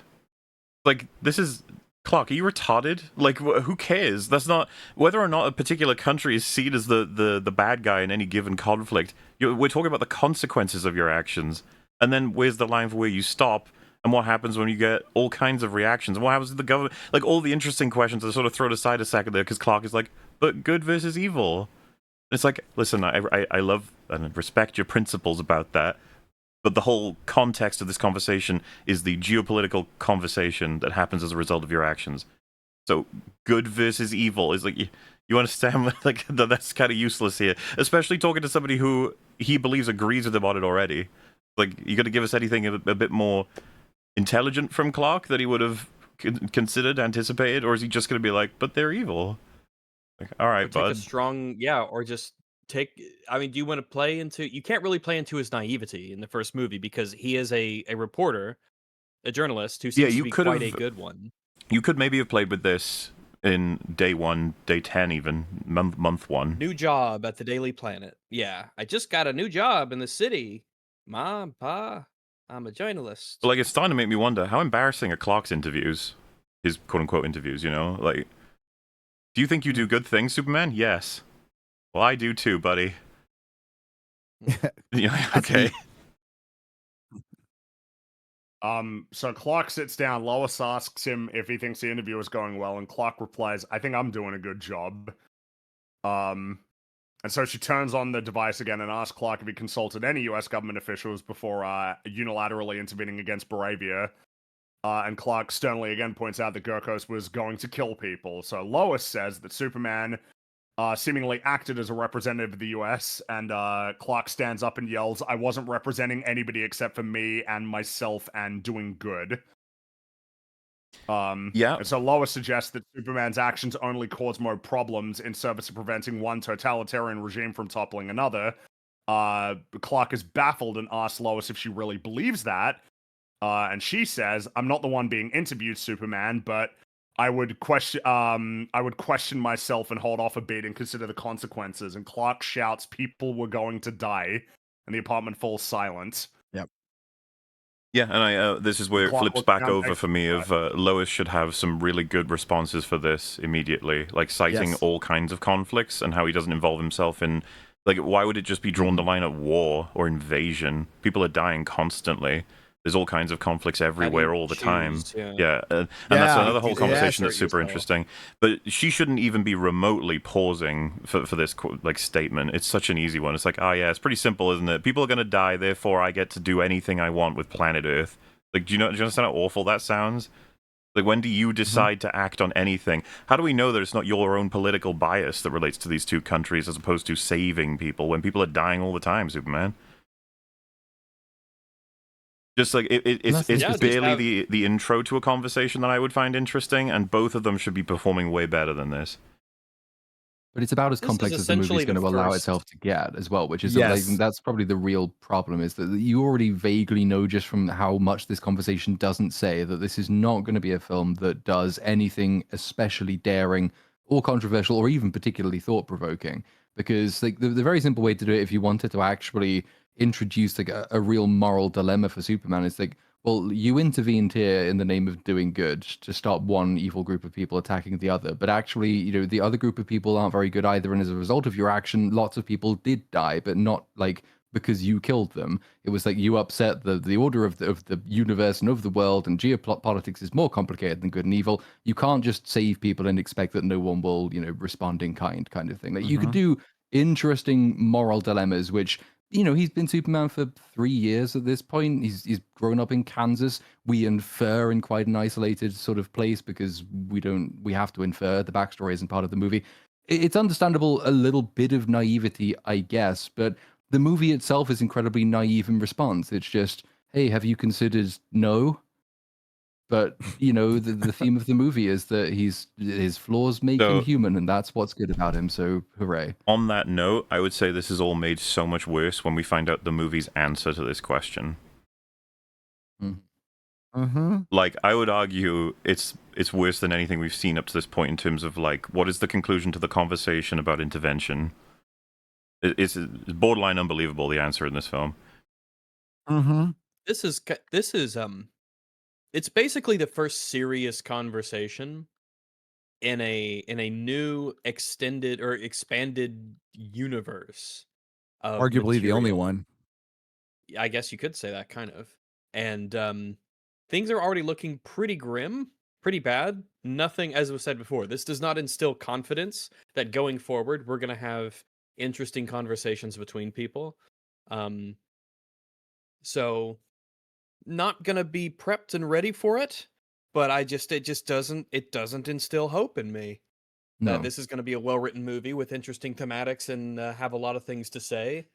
Like, this is Clark. Are you retarded? Like, who cares? That's not whether or not a particular country is seen as the bad guy in any given conflict. We're talking about the consequences of your actions, and then where's the line for where you stop? And what happens when you get all kinds of reactions? And what happens to the government? Like, all the interesting questions are sort of thrown aside a second there, because Clark is like, but good versus evil. And it's like, listen, I love and respect your principles about that, but the whole context of this conversation is the geopolitical conversation that happens as a result of your actions. So, good versus evil is like, you understand? Like, that's kind of useless here. Especially talking to somebody who he believes agrees with him on it already. Like, you got to give us anything a bit more intelligent from Clark that he would have considered, anticipated, or is he just going to be like, but they're evil? Like, all right, take bud. a strong, or just take. I mean, do you want to play into? You can't really play into his naivety in the first movie because he is a reporter, a journalist who seems to be quite a good one. You could maybe have played with this in day 1, day 10, even month 1. New job at the Daily Planet. Yeah, I just got a new job in the city. Mom, Pa, I'm a journalist. But, like, it's starting to make me wonder how embarrassing are Clark's interviews, his quote unquote interviews. You know, like, do you think you do good things, Superman? Yes. Well, I do too, buddy. Yeah, okay. So Clark sits down. Lois asks him if he thinks the interview is going well, and Clark replies, "I think I'm doing a good job." And so she turns on the device again and asks Clark if he consulted any U.S. government officials before unilaterally intervening against Baravia. And Clark sternly again points out that Gurkos was going to kill people. So Lois says that Superman seemingly acted as a representative of the US, and Clark stands up and yells, "I wasn't representing anybody except for me and myself and doing good." Yeah. And so Lois suggests that Superman's actions only cause more problems in service of preventing one totalitarian regime from toppling another. Clark is baffled and asks Lois if she really believes that. And she says, "I'm not the one being interviewed, Superman, but I would question myself and hold off a bit and consider the consequences." And Clark shouts, "People were going to die," and the apartment falls silent. Yep. Yeah, and this is where it flips back over for me of Lois should have some really good responses for this immediately, like citing all kinds of conflicts and how he doesn't involve himself in, like, why would it just be drawn the line at war or invasion? People are dying constantly. There's all kinds of conflicts everywhere all the time. Yeah, and that's another whole conversation that's super interesting. But she shouldn't even be remotely pausing for this like statement. It's such an easy one. It's like, yeah, it's pretty simple, isn't it? People are going to die, therefore I get to do anything I want with planet Earth. Like, do you understand how awful that sounds? Like, when do you decide to act on anything? How do we know that it's not your own political bias that relates to these two countries as opposed to saving people when people are dying all the time, Superman? Just like it's barely the intro to a conversation that I would find interesting, and both of them should be performing way better than this. But it's about as complex as the movie's going to allow itself to get as well, which is amazing. That's probably the real problem, is that you already vaguely know just from how much this conversation doesn't say that this is not going to be a film that does anything especially daring or controversial or even particularly thought-provoking. Because like the very simple way to do it, if you wanted to actually introduce like a real moral dilemma for Superman, is like, well, you intervened here in the name of doing good to stop one evil group of people attacking the other, but actually, you know, the other group of people aren't very good either, and as a result of your action, lots of people did die, but not like because you killed them. It was like you upset the order of the universe and of the world, and geopolitics is more complicated than good and evil. You can't just save people and expect that no one will, you know, respond in kind of thing. Like you could do interesting moral dilemmas, which, you know, he's been Superman for 3 years at this point. He's grown up in Kansas. We infer in quite an isolated sort of place because we have to infer. The backstory isn't part of the movie. It's understandable, a little bit of naivety, I guess, but the movie itself is incredibly naive in response. It's just, hey, have you considered no? But, you know, the theme of the movie is that his flaws make him human, and that's what's good about him, so hooray. On that note, I would say this is all made so much worse when we find out the movie's answer to this question. Like, I would argue it's worse than anything we've seen up to this point in terms of, like, what is the conclusion to the conversation about intervention? It's borderline unbelievable, the answer in this film. This is it's basically the first serious conversation in a new extended or expanded universe. Arguably the only one. I guess you could say that, kind of. And things are already looking pretty grim, pretty bad. Nothing, as was said before, this does not instill confidence that going forward we're going to have interesting conversations between people. So not gonna be prepped and ready for it, but it doesn't instill hope in me that this is gonna be a well-written movie with interesting thematics and have a lot of things to say.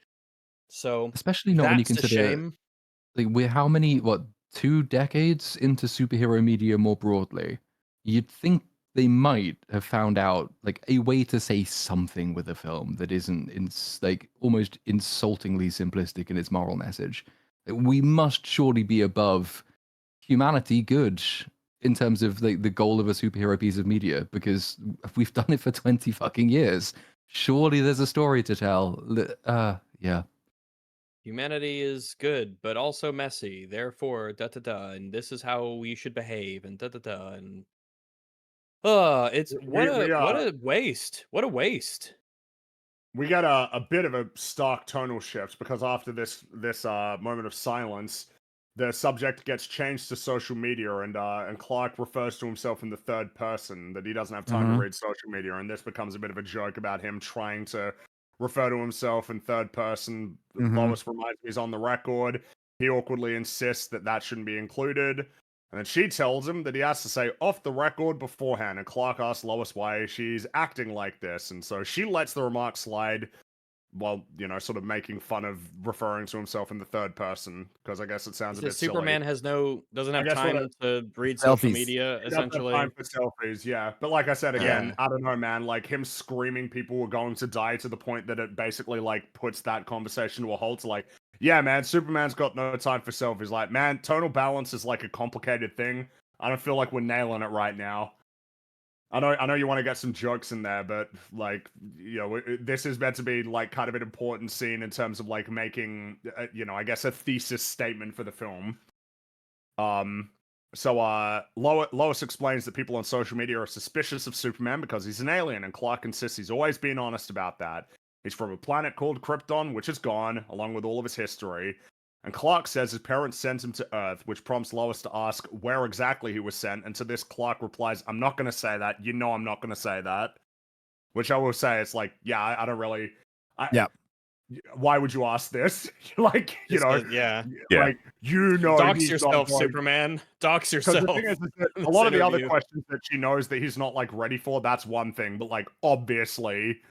So especially not when you consider, a shame. like, we're how many 2 decades into superhero media more broadly, you'd think they might have found out like a way to say something with a film that isn't like almost insultingly simplistic in its moral message. We must surely be above humanity good in terms of like the goal of a superhero piece of media, because we've done it for 20 fucking years. Surely there's a story to tell. Yeah. Humanity is good, but also messy. Therefore, and this is how we should behave, and and it's what a waste. What a waste. We got a bit of a stark tonal shift because after this moment of silence, the subject gets changed to social media, and Clark refers to himself in the third person, that he doesn't have time to read social media, and this becomes a bit of a joke about him trying to refer to himself in third person. Lois reminds me he's on the record. He awkwardly insists that that shouldn't be included. And then she tells him that he has to say off the record beforehand. And Clark asks Lois why she's acting like this. And so she lets the remark slide while, you know, sort of making fun of referring to himself in the third person. Because I guess it sounds a bit Superman silly. doesn't have time to read social media, essentially. Time for selfies, yeah. But like I said, again, I don't know, man. Like him screaming people were going to die to the point that it basically like puts that conversation to a halt. Like, yeah, man, Superman's got no time for selfies. Like, man, tonal balance is like a complicated thing. I don't feel like we're nailing it right now. I know you want to get some jokes in there, but like, you know, this is meant to be like kind of an important scene in terms of like making, you know, I guess a thesis statement for the film. So Lois explains that people on social media are suspicious of Superman because he's an alien, and Clark insists he's always been honest about that. He's from a planet called Krypton, which is gone, along with all of his history. And Clark says his parents sent him to Earth, which prompts Lois to ask where exactly he was sent. And to this, Clark replies, "I'm not going to say that. You know I'm not going to say that." Which I will say, it's like, yeah, I don't really... Why would you ask this? Like, you know... Like, you know... Dox yourself, Superman. Dox yourself. The thing is that a lot of the other questions that she knows that he's not, like, ready for, that's one thing. But, like, obviously...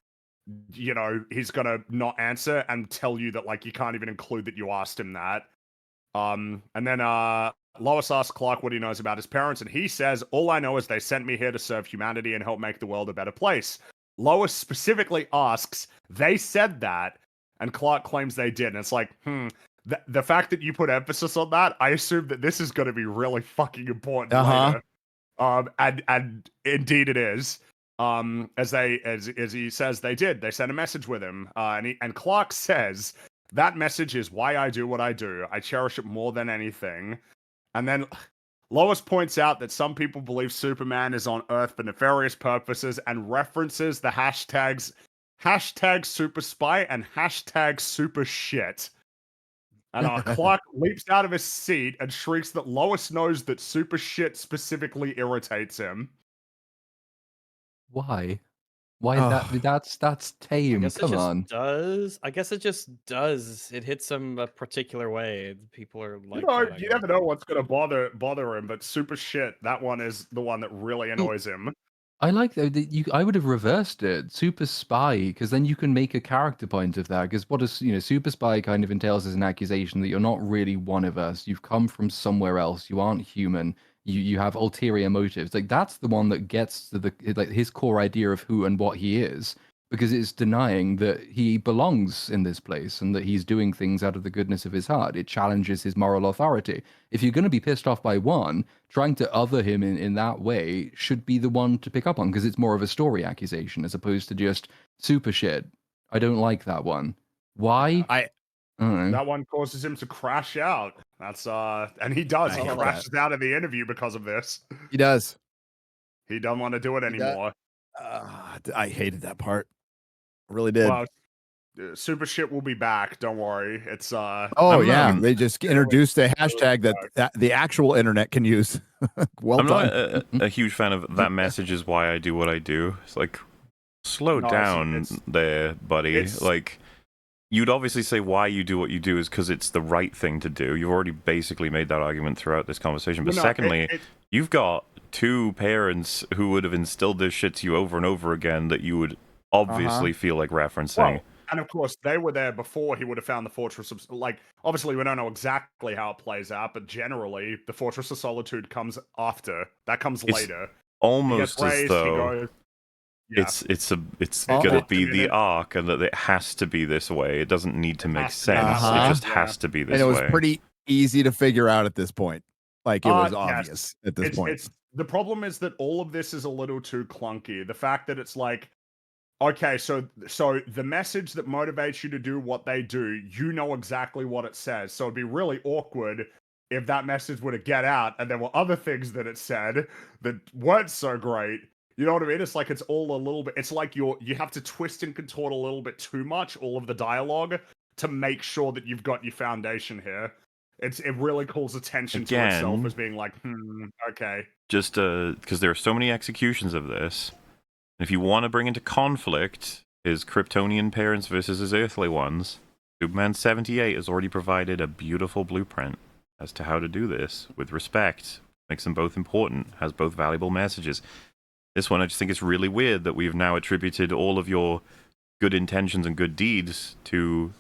you know, he's gonna not answer and tell you that, like, you can't even include that you asked him that. And then Lois asks Clark what he knows about his parents, and he says, "All I know is they sent me here to serve humanity and help make the world a better place." Lois specifically asks, "They said that?" And Clark claims they did. And it's like, the fact that you put emphasis on that, I assume that this is gonna be really fucking important later. And indeed it is. As he says they did. They sent a message with him. And Clark says, "That message is why I do what I do. I cherish it more than anything." And then Lois points out that some people believe Superman is on Earth for nefarious purposes and references the hashtags #super spy and #super shit. And Clark leaps out of his seat and shrieks that Lois knows that super shit specifically irritates him. Why? That's tame. Come on. I guess it just does. It hits him a particular way. People are like, you never know what's gonna bother him, but super shit, that one is the one that really annoys him. I like that I would have reversed it, super spy, because then you can make a character point of that. Because what is, super spy kind of entails as an accusation that you're not really one of us. You've come from somewhere else. You aren't human. You have ulterior motives. Like that's the one that gets to his core idea of who and what he is, because it's denying that he belongs in this place and that he's doing things out of the goodness of his heart. It challenges his moral authority. If you're going to be pissed off by one, trying to other him in that way should be the one to pick up on, because it's more of a story accusation as opposed to just super shit. I don't like that one. Why? I don't know. That one causes him to crash out. That's and he does. He crashes out of the interview because of this. He does. He doesn't want to do it anymore. I hated that part. I really did. Well, super shit will be back. Don't worry. It's they just introduced a hashtag that the actual internet can use. Well I'm done. not a huge fan of that message is why I do what I do. It's like, slow down there, buddy. Like, you'd obviously say why you do what you do is because it's the right thing to do. You've already basically made that argument throughout this conversation. But secondly, you've got two parents who would have instilled this shit to you over and over again that you would obviously feel like referencing. And of course, they were there before he would have found the Fortress of... Like, obviously, we don't know exactly how it plays out, but generally, the Fortress of Solitude comes after. That comes later. Almost as though yeah. it's gonna be the arc, and that it has to be this way. It doesn't need to make sense. It just has to be this way. And it was pretty easy to figure out at this point. Like, it was obvious at this point. The problem is that all of this is a little too clunky. The fact that it's like, okay, so the message that motivates you to do what they do, you know exactly what it says. So it'd be really awkward if that message were to get out and there were other things that it said that weren't so great. You know what I mean? It's like it's all a little bit... It's like you have to twist and contort a little bit too much, all of the dialogue, to make sure that you've got your foundation here. It really calls attention to itself as being like, okay. Just because there are so many executions of this. If you want to bring into conflict his Kryptonian parents versus his earthly ones, Superman 78 has already provided a beautiful blueprint as to how to do this with respect. Makes them both important, has both valuable messages. This one, I just think it's really weird that we've now attributed all of your good intentions and good deeds to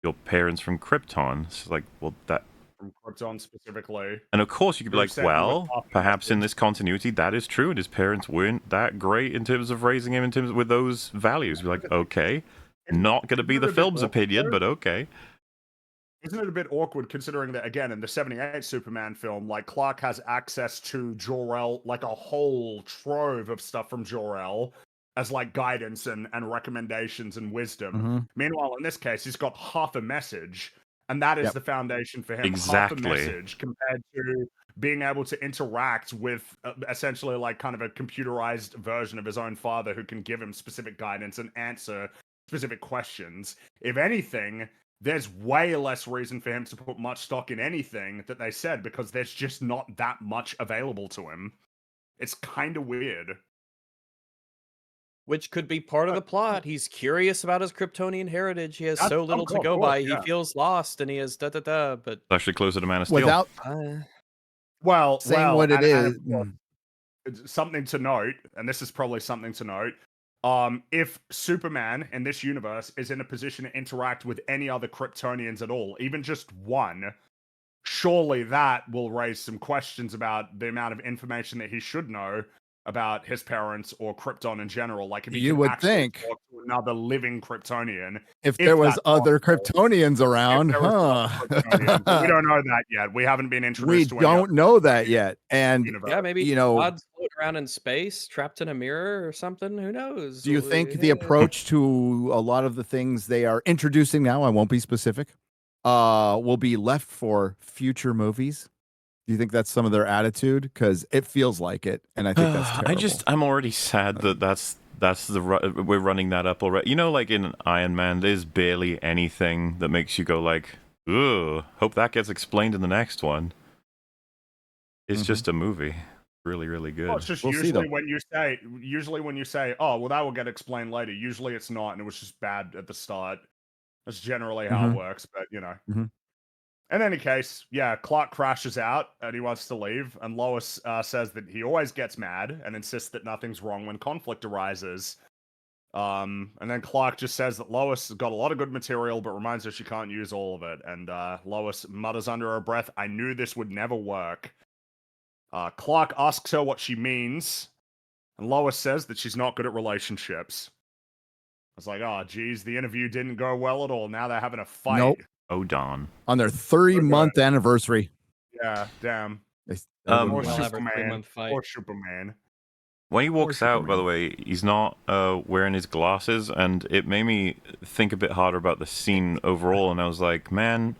your parents from Krypton. It's like, well, that... From Krypton specifically. And of course you could be like, well, perhaps in this continuity that is true, and his parents weren't that great in terms of raising him with those values. Be like, okay, not going to be the film's opinion, but okay. Isn't it a bit awkward considering that, again, in the 78 Superman film, like, Clark has access to Jor-El, like a whole trove of stuff from Jor-El as like guidance and recommendations and wisdom. Meanwhile, in this case, he's got half a message. And that is the foundation for him. Exactly. Half a message compared to being able to interact with essentially like kind of a computerized version of his own father who can give him specific guidance and answer specific questions. If anything, there's way less reason for him to put much stock in anything that they said because there's just not that much available to him. It's kind of weird. Which could be part of the plot. He's curious about his Kryptonian heritage. He has so little to go by. He feels lost, and he has but actually closer to Man of Steel. Without saying what it is. Something to note, and this is probably something to note. If Superman in this universe is in a position to interact with any other Kryptonians at all, even just one, surely that will raise some questions about the amount of information that he should know about his parents or Krypton in general. Like, if you would think talk to another living Kryptonian, if there was other Kryptonians around, we don't know that yet. We haven't been introduced to we don't know that yet. And maybe God's floating around in space, trapped in a mirror or something. Who knows? Do you think the approach to a lot of the things they are introducing now, I won't be specific, will be left for future movies? Do you think that's some of their attitude? Because it feels like it, and I think that's terrible. I'm already sad that we're running that up already. You know, like in Iron Man, there's barely anything that makes you go like, "Ugh, hope that gets explained in the next one." It's just a movie, really, really good. Well, it's just usually when you say, "Oh, well, that will get explained later." Usually, it's not, and it was just bad at the start. That's generally how it works, but you know. In any case, Clark crashes out and he wants to leave. And Lois says that he always gets mad and insists that nothing's wrong when conflict arises. And then Clark just says that Lois has got a lot of good material, but reminds her she can't use all of it. And Lois mutters under her breath, "I knew this would never work." Clark asks her what she means. And Lois says that she's not good at relationships. I was like, oh, geez, the interview didn't go well at all. Now they're having a fight. Nope. Oh, darn. On their 3-month anniversary. Yeah, damn. Poor Superman. Poor Superman. When he walks out, by the way, he's not wearing his glasses, and it made me think a bit harder about the scene overall, and I was like, man,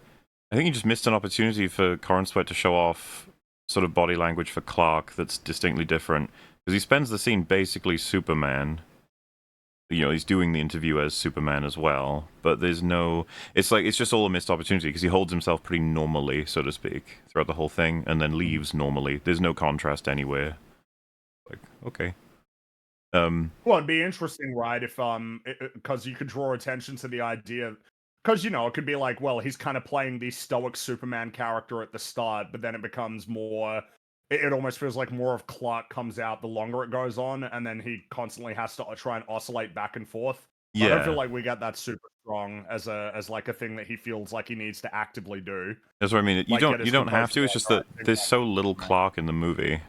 I think you just missed an opportunity for Corin Sweat to show off sort of body language for Clark that's distinctly different, because he spends the scene basically Superman. You know, he's doing the interview as Superman as well, but there's no... It's just all a missed opportunity, because he holds himself pretty normally, so to speak, throughout the whole thing, and then leaves normally. There's no contrast anywhere. Like, okay. Well, it'd be interesting, right, if, because you could draw attention to the idea... Because, you know, it could be like, well, he's kind of playing the stoic Superman character at the start, but then it becomes more... It almost feels like more of Clark comes out the longer it goes on, and then he constantly has to try and oscillate back and forth Yeah. I don't feel like we got that super strong as like a thing that he feels like he needs to actively do. That's what I mean. You don't have to. It's just that there's so little Clark in the movie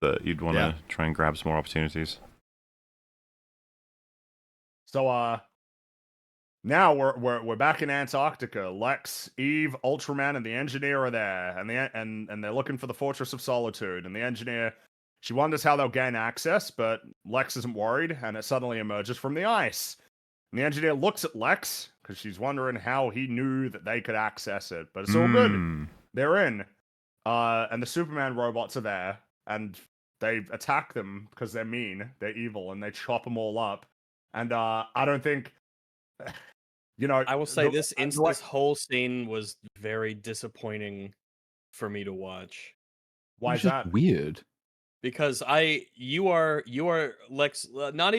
that you'd want to try and grab some more opportunities. So now we're back in Antarctica. Lex, Eve, Ultraman, and the engineer are there, and they're looking for the Fortress of Solitude. And the engineer, she wonders how they'll gain access, but Lex isn't worried, and it suddenly emerges from the ice. And the engineer looks at Lex because she's wondering how he knew that they could access it, but it's all good. They're in, and the Superman robots are there, and they attack them because they're mean, they're evil, and they chop them all up. And I don't think. I will say this whole scene was very disappointing for me to watch. Why is that? Weird. Because you are Lex. Let's not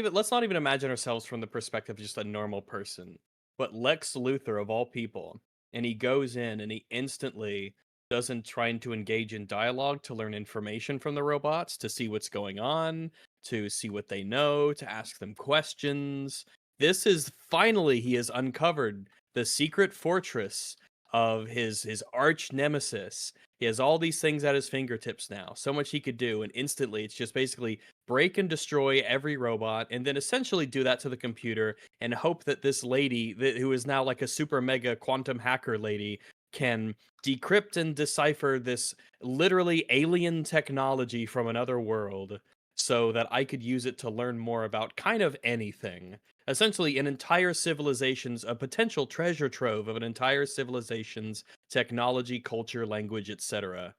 even imagine ourselves from the perspective of just a normal person, but Lex Luthor of all people, and he goes in and he instantly doesn't try to engage in dialogue to learn information from the robots, to see what's going on, to see what they know, to ask them questions. This is finally he has uncovered the secret fortress of his arch nemesis. He has all these things at his fingertips now. So much he could do, and instantly it's just basically break and destroy every robot, and then essentially do that to the computer and hope that this lady, who is now like a super mega quantum hacker lady, can decrypt and decipher this literally alien technology from another world so that I could use it to learn more about kind of anything. Essentially, an entire civilization's, a potential treasure trove of an entire civilization's technology, culture, language, etc.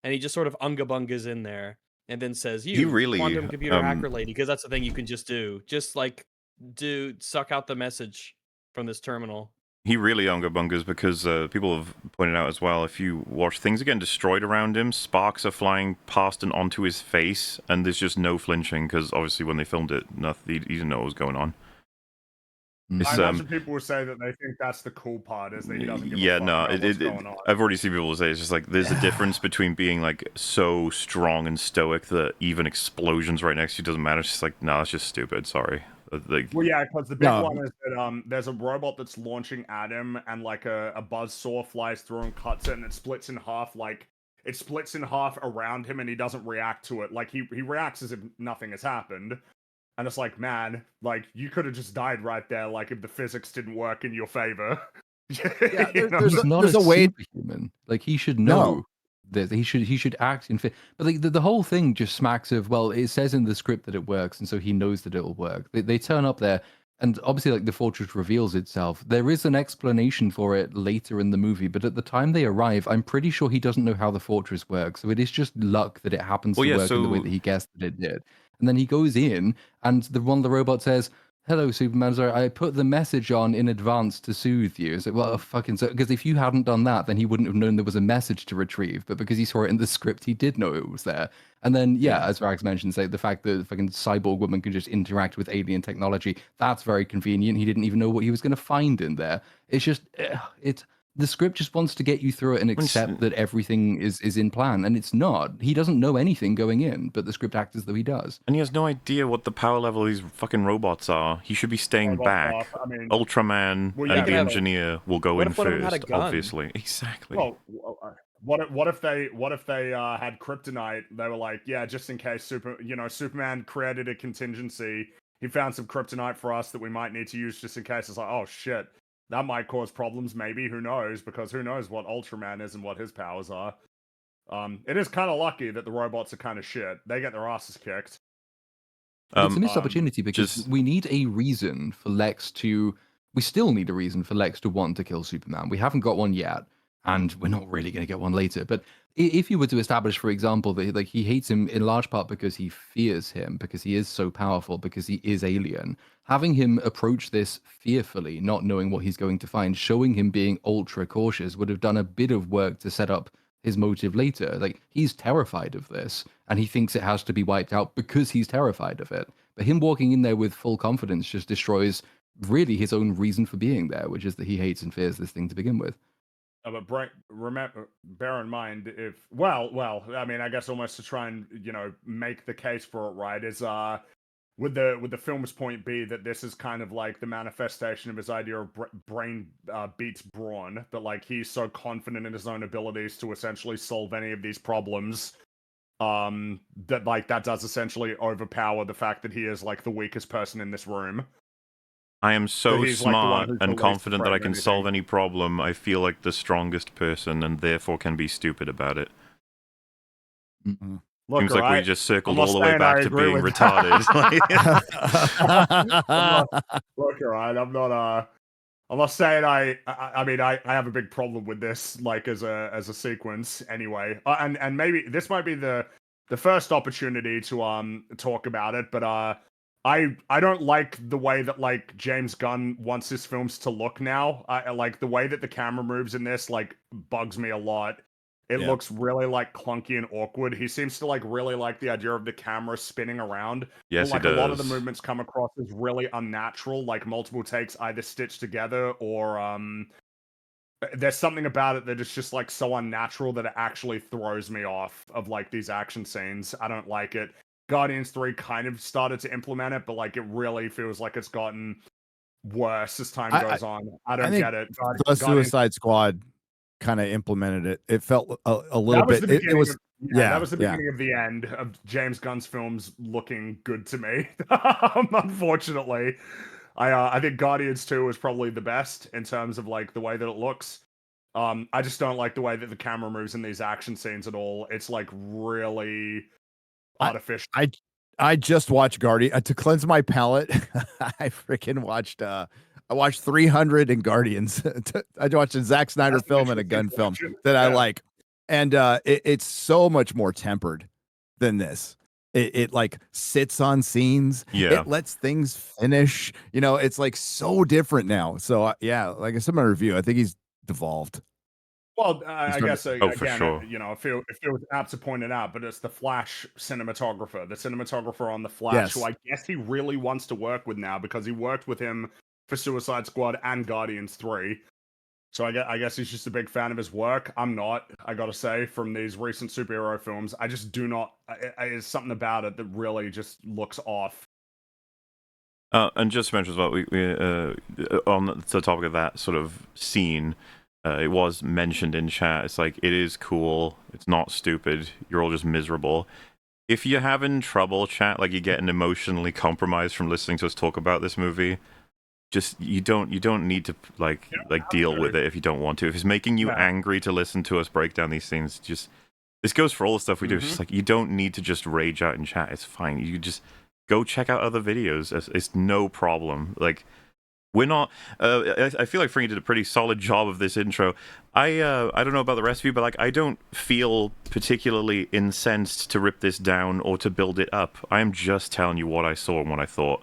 And he just sort of unga-bungas in there and then says, He really, quantum computer hacker lady, because that's the thing you can just do. Just like, suck out the message from this terminal. He really unga-bungas because people have pointed out as well, if you watch, things are getting destroyed around him, sparks are flying past and onto his face, and there's just no flinching, because obviously when they filmed it, he didn't know what was going on. I imagine people will say that they think that's the cool part, is that he doesn't give a fuck about what's going on. I've already seen people say it's just like, there's a difference between being like so strong and stoic that even explosions right next to you doesn't matter. It's just like, no, that's just stupid, sorry. Well, yeah, because the big one is that there's a robot that's launching at him, and like a buzzsaw flies through and cuts it, and it splits in half. Like it splits in half around him, and he doesn't react to it. Like he reacts as if nothing has happened, and it's like, man, like you could have just died right there. Like if the physics didn't work in your favor. Yeah, there's a way. Superhuman. Like he should know. That he should act in but like the whole thing just smacks of, well, it says in the script that it works, and so he knows that it'll work. They turn up there, and obviously like the fortress reveals itself. There is an explanation for it later in the movie, but at the time they arrive, I'm pretty sure he doesn't know how the fortress works, so it is just luck that it happens to work in the way that he guessed that it did. And then he goes in, and one of the robots says, "Hello, Superman. Sorry, I put the message on in advance to soothe you." It's like, well, fucking so, because if you hadn't done that, then he wouldn't have known there was a message to retrieve. But because he saw it in the script, he did know it was there. And then, as Rags mentioned, say the fact that fucking cyborg woman can just interact with alien technology, that's very convenient. He didn't even know what he was going to find in there. It's just, the script just wants to get you through it and accept that everything is in plan, and it's not. He doesn't know anything going in, but the script acts as though he does. And he has no idea what the power level of these fucking robots are. He should be staying back. Ultraman and the engineer will go in first, obviously. Exactly. Well, what if they had kryptonite? They were like, yeah, just in case Superman created a contingency. He found some kryptonite for us that we might need to use just in case. It's like, oh shit. That might cause problems, maybe. Who knows? Because who knows what Ultraman is and what his powers are. It is kind of lucky that the robots are kind of shit. They get their asses kicked. It's a missed opportunity because we need a reason for Lex to... We still need a reason for Lex to want to kill Superman. We haven't got one yet, and we're not really going to get one later. But if you were to establish, for example, that like he hates him in large part because he fears him, because he is so powerful, because he is alien, having him approach this fearfully, not knowing what he's going to find, showing him being ultra cautious would have done a bit of work to set up his motive later. Like, he's terrified of this, and he thinks it has to be wiped out because he's terrified of it. But him walking in there with full confidence just destroys really his own reason for being there, which is that he hates and fears this thing to begin with. But bear in mind, I mean, I guess almost to try and make the case for it, right? Is would the film's point be that this is kind of like the manifestation of his idea of brain beats brawn, that like he's so confident in his own abilities to essentially solve any of these problems, that like that does essentially overpower the fact that he is like the weakest person in this room. I am so smart like and confident that I can solve any problem. I feel like the strongest person and therefore can be stupid about it. Mm-hmm. Look, seems like we just circled all the way back to being retarded. Look, all right, I'm not saying I mean I have a big problem with this, like as a sequence anyway, and maybe this might be the first opportunity to talk about it, but I don't like the way that like James Gunn wants his films to look now. I like the way that the camera moves in this, like bugs me a lot. It looks really like clunky and awkward. He seems to like really like the idea of the camera spinning around. Yes, but, like he does. A lot of the movements come across as really unnatural, like multiple takes either stitched together or there's something about it that is just like so unnatural that it actually throws me off of like these action scenes. I don't like it. Guardians 3 kind of started to implement it, but like it really feels like it's gotten worse as time goes on. I don't get it. The Suicide Squad kind of implemented it. It felt a little bit. It was that was the beginning of the end of James Gunn's films looking good to me. Unfortunately, I think Guardians 2 was probably the best in terms of like the way that it looks. I just don't like the way that the camera moves in these action scenes at all. It's like really artificial. I just watched Guardian to cleanse my palate. I freaking watched. I watched 300 and Guardians. I watched a Zack Snyder film and a Gunn film that I like, and it's so much more tempered than this. It like sits on scenes. Yeah, it lets things finish. You know, it's like so different now. So yeah, like I said in my review, I think he's devolved. Well, I guess again, for sure. You know, if it was apt to point it out, but it's the Flash cinematographer, on the Flash, who I guess he really wants to work with now because he worked with him for Suicide Squad and Guardians 3. So I guess he's just a big fan of his work. I'm not, I gotta say, from these recent superhero films. I just do not, there's something about it that really just looks off. And just to mention as well, we on the topic of that sort of scene, it was mentioned in chat. It's like, it is cool. It's not stupid. You're all just miserable. If you're having trouble, chat, like you're getting emotionally compromised from listening to us talk about this movie, just you don't need to like deal with it if you don't want to. If it's making you angry to listen to us break down these things, just this goes for all the stuff we do. It's just like you don't need to just rage out in chat. It's fine. You just go check out other videos. It's no problem. Like we're not. I feel like Frankie did a pretty solid job of this intro. I don't know about the rest of you, but like I don't feel particularly incensed to rip this down or to build it up. I am just telling you what I saw and what I thought.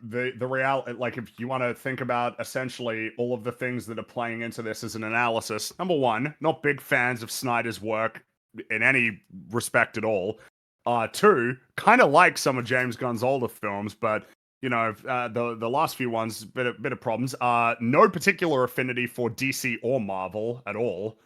The reality, like if you want to think about essentially all of the things that are playing into this as an analysis, number one, not big fans of Snyder's work in any respect at all. Two, kind of like some of James Gunn's older films, but you know, the last few ones, bit of problems. No particular affinity for DC or Marvel at all.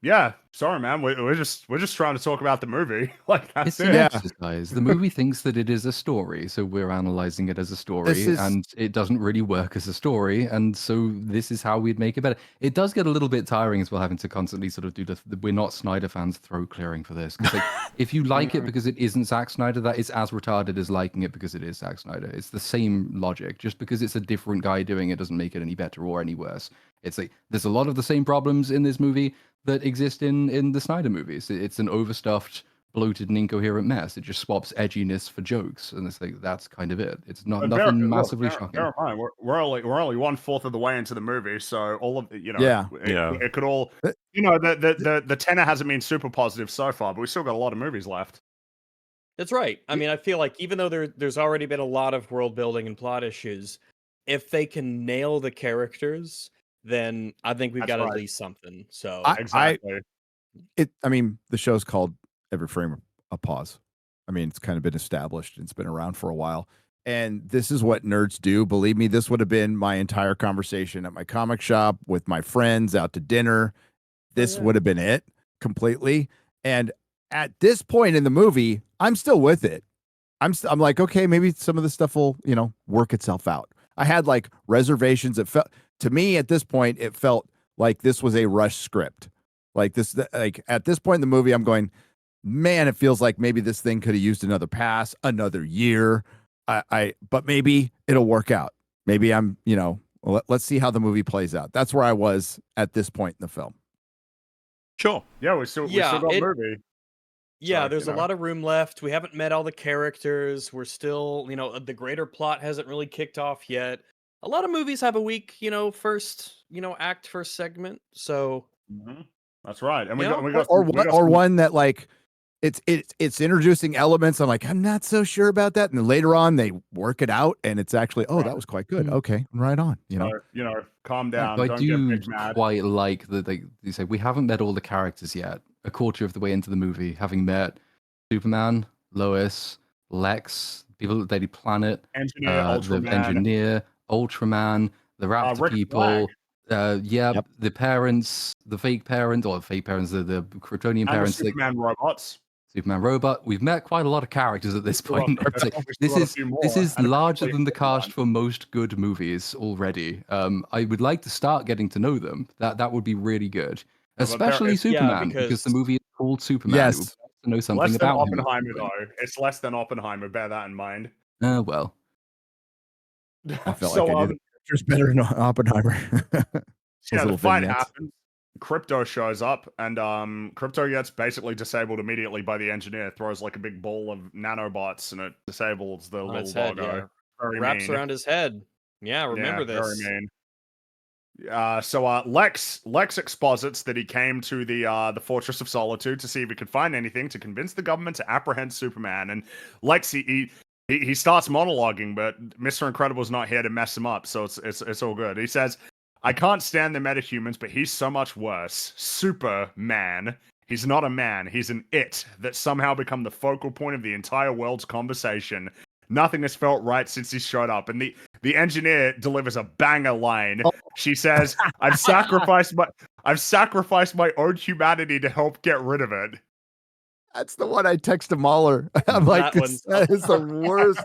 Yeah, sorry, man. We're just trying to talk about the movie. Like that's it's an exercise. The movie thinks that it is a story, so we're analyzing it as a story, and it doesn't really work as a story, and so this is how we'd make it better. It does get a little bit tiring as well, having to constantly sort of do the we're not Snyder fans throat clearing for this. Because like, if you like it because it isn't Zack Snyder, that is as retarded as liking it because it is Zack Snyder. It's the same logic. Just because it's a different guy doing it doesn't make it any better or any worse. It's like there's a lot of the same problems in this movie that exist in the Snyder movies. It's an overstuffed, bloated, and incoherent mess. It just swaps edginess for jokes, and it's like that's kind of it. It's not nothing massively shocking. Bear in mind, we're only 1/4 of the way into the movie, so all of it could all the tenor hasn't been super positive so far, but we still got a lot of movies left. That's right. I mean, I feel like even though there's already been a lot of world building and plot issues, if they can nail the characters, then I think we've got at least something. So exactly. I mean, the show's called Every Frame a Pause. I mean, it's kind of been established. It's been around for a while. And this is what nerds do. Believe me, this would have been my entire conversation at my comic shop with my friends out to dinner. This would have been it completely. And at this point in the movie, I'm still with it. I'm like, okay, maybe some of the stuff will, work itself out. I had like reservations. It felt to me at this point, it felt like this was a rush script. Like at this point in the movie, I'm going, man, it feels like maybe this thing could have used another pass, another year. But maybe it'll work out. Maybe I'm, let's see how the movie plays out. That's where I was at this point in the film. Sure. Yeah, we still got movie. Yeah, there's a lot of room left. We haven't met all the characters. We're still, the greater plot hasn't really kicked off yet. A lot of movies have a weak, first act, first segment. So that's right. And we got or one that like it's introducing elements. I'm like, I'm not so sure about that. And then later on they work it out and it's actually, that was quite good. Okay, right on. Calm down. I Don't do get mad. quite like that you say we haven't met all the characters yet. A quarter of the way into the movie, having met Superman, Lois, Lex, people at Daily Planet, Engineer, Ultraman, the Raptor people, the parents, the fake parents, or fake parents, the Kryptonian parents, the Superman robots. Superman robot. We've met quite a lot of characters at this point. This is larger than the cast for most good movies already. I would like to start getting to know them. That would be really good. Especially Superman, because the movie is called Superman. Yes. It would be nice to know something about Oppenheimer, him. Though. It's less than Oppenheimer. Bear that in mind. Well. I felt like I knew the picture's better than Oppenheimer. The fight happens. Crypto shows up, and Crypto gets basically disabled immediately by the engineer. Throws like a big ball of nanobots, and it disables the little doggo. Wraps around his head. Yeah, remember this. Very mean. So Lex exposits that he came to the Fortress of Solitude to see if he could find anything to convince the government to apprehend Superman. And Lex he starts monologuing, but Mr. Incredible's not here to mess him up, so it's all good. He says, "I can't stand the metahumans, but he's so much worse. Superman. He's not a man. He's an it that's somehow become the focal point of the entire world's conversation. Nothing has felt right since he showed up." And the engineer delivers a banger line. She says, I've sacrificed my own humanity to help get rid of it. That's the one I text to Mahler. I'm like, that is the worst.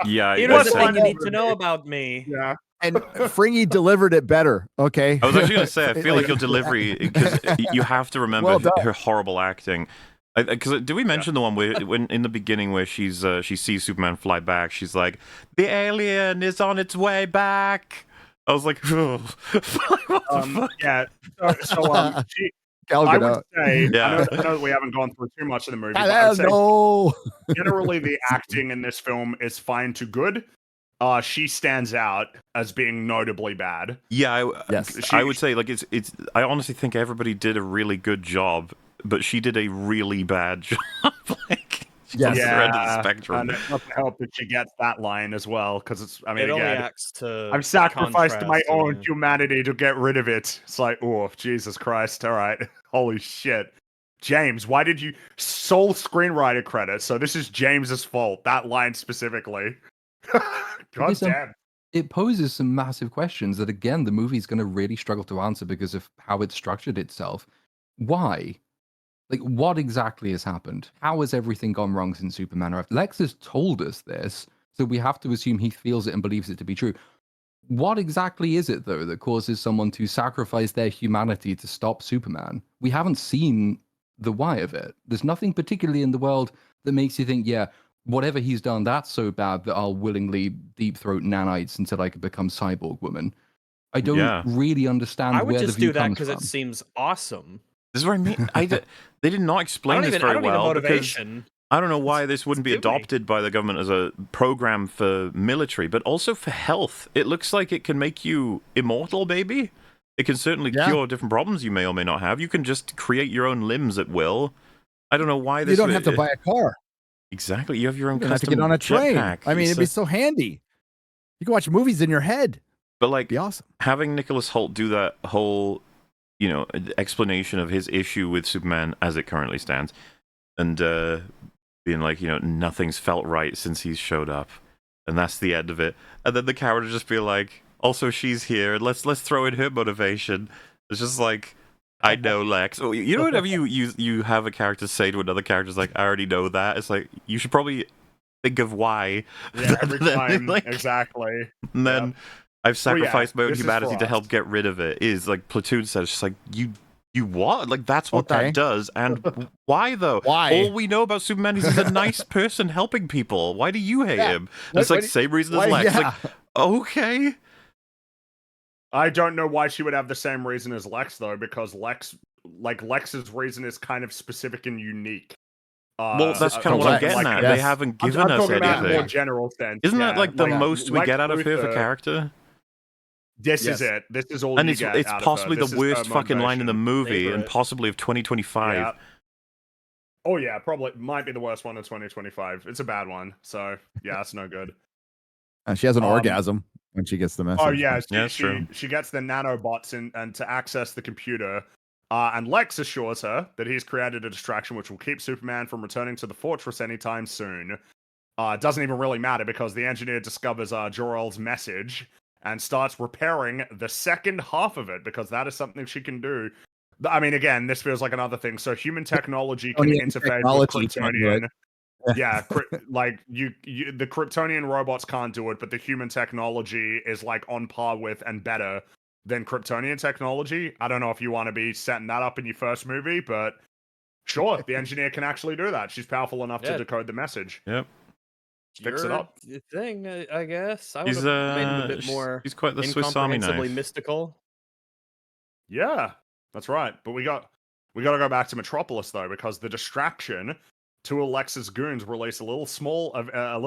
Yeah, here's the thing you need to know about me. Yeah. And Fringy delivered it better. Okay. I was actually going to say, I feel like your delivery, because you have to remember her horrible acting. Because did we mention the one where, when in the beginning where she sees Superman fly back, she's like, "The alien is on its way back." I was like, "Oh, yeah." So I would say, I know we haven't gone through too much of the movie. But I would say generally, the acting in this film is fine to good. She stands out as being notably bad. Yeah, I would say like it's. I honestly think everybody did a really good job. But she did a really bad job. Like, she's on the end of the spectrum. And it doesn't help that she gets that line as well, because it's. I mean, it again, only acts to. I've sacrificed my own humanity to get rid of it. It's like, oh, Jesus Christ! All right, holy shit, James, why did you sole screenwriter credit? So this is James's fault. That line specifically. God damn. It poses some massive questions that, again, the movie's going to really struggle to answer because of how it's structured itself. Why? Like, what exactly has happened? How has everything gone wrong since Superman arrived? Lex has told us this, so we have to assume he feels it and believes it to be true. What exactly is it, though, that causes someone to sacrifice their humanity to stop Superman? We haven't seen the why of it. There's nothing particularly in the world that makes you think, yeah, whatever he's done, that's so bad that I'll willingly deep throat nanites until I can become Cyborg Woman. I don't really understand where the view comes from. I would just do that because it seems awesome. This is what I mean. They did not explain this very well. Because I don't know why this wouldn't be adopted by the government as a program for military, but also for health. It looks like it can make you immortal, baby. It can certainly cure different problems you may or may not have. You can just create your own limbs at will. I don't know why this. You don't have to buy a car. Exactly. You have your own custom have to get on a train. jetpack. I mean, it'd be so handy. You can watch movies in your head. But like, it'd be awesome. Having Nicholas Hoult do that whole, explanation of his issue with Superman as it currently stands, and being like, nothing's felt right since he's showed up, and that's the end of it. And then the character just be like, also she's here. Let's throw in her motivation. It's just like, I know Lex. Oh, whenever you have a character say to another character, it's like, I already know that. It's like, you should probably think of why. Yeah, every time, exactly. And then I've sacrificed my own humanity to help us. get rid of it. Is like Platoon says, just like you what? Like that's what that does. And why though? Why? All we know about Superman is he's a nice person helping people. Why do you hate him? It's like same reason as Lex. Like, okay. I don't know why she would have the same reason as Lex though, because Lex's reason is kind of specific and unique. Well, that's kind of what I'm getting at. They haven't given us anything. About more general sense. Isn't that like the most we get out of her for character? This is it. This is all. And you get it's out possibly of her. the worst fucking line in the movie, and possibly of 2025. Yeah. Oh yeah, probably might be the worst one of 2025. It's a bad one. So yeah, that's no good. And she has an orgasm when she gets the message. Oh yeah, she gets the nanobots and to access the computer. And Lex assures her that he's created a distraction which will keep Superman from returning to the fortress anytime soon. It doesn't even really matter because the engineer discovers Jor-El's message and starts repairing the second half of it because that is something she can do. I mean, again, this feels like another thing. So human technology can interface with Kryptonian. Yeah, like the Kryptonian robots can't do it, but the human technology is like on par with and better than Kryptonian technology. I don't know if you want to be setting that up in your first movie, but sure, the engineer can actually do that. She's powerful enough to decode the message. Yep. Fix it up. Thing, I guess. I would have made him a bit more. He's quite the Swiss Army knife. Mystical. Yeah, that's right. But we got to go back to Metropolis though, because the distraction. Two of Lex's goons release a little small. Yeah,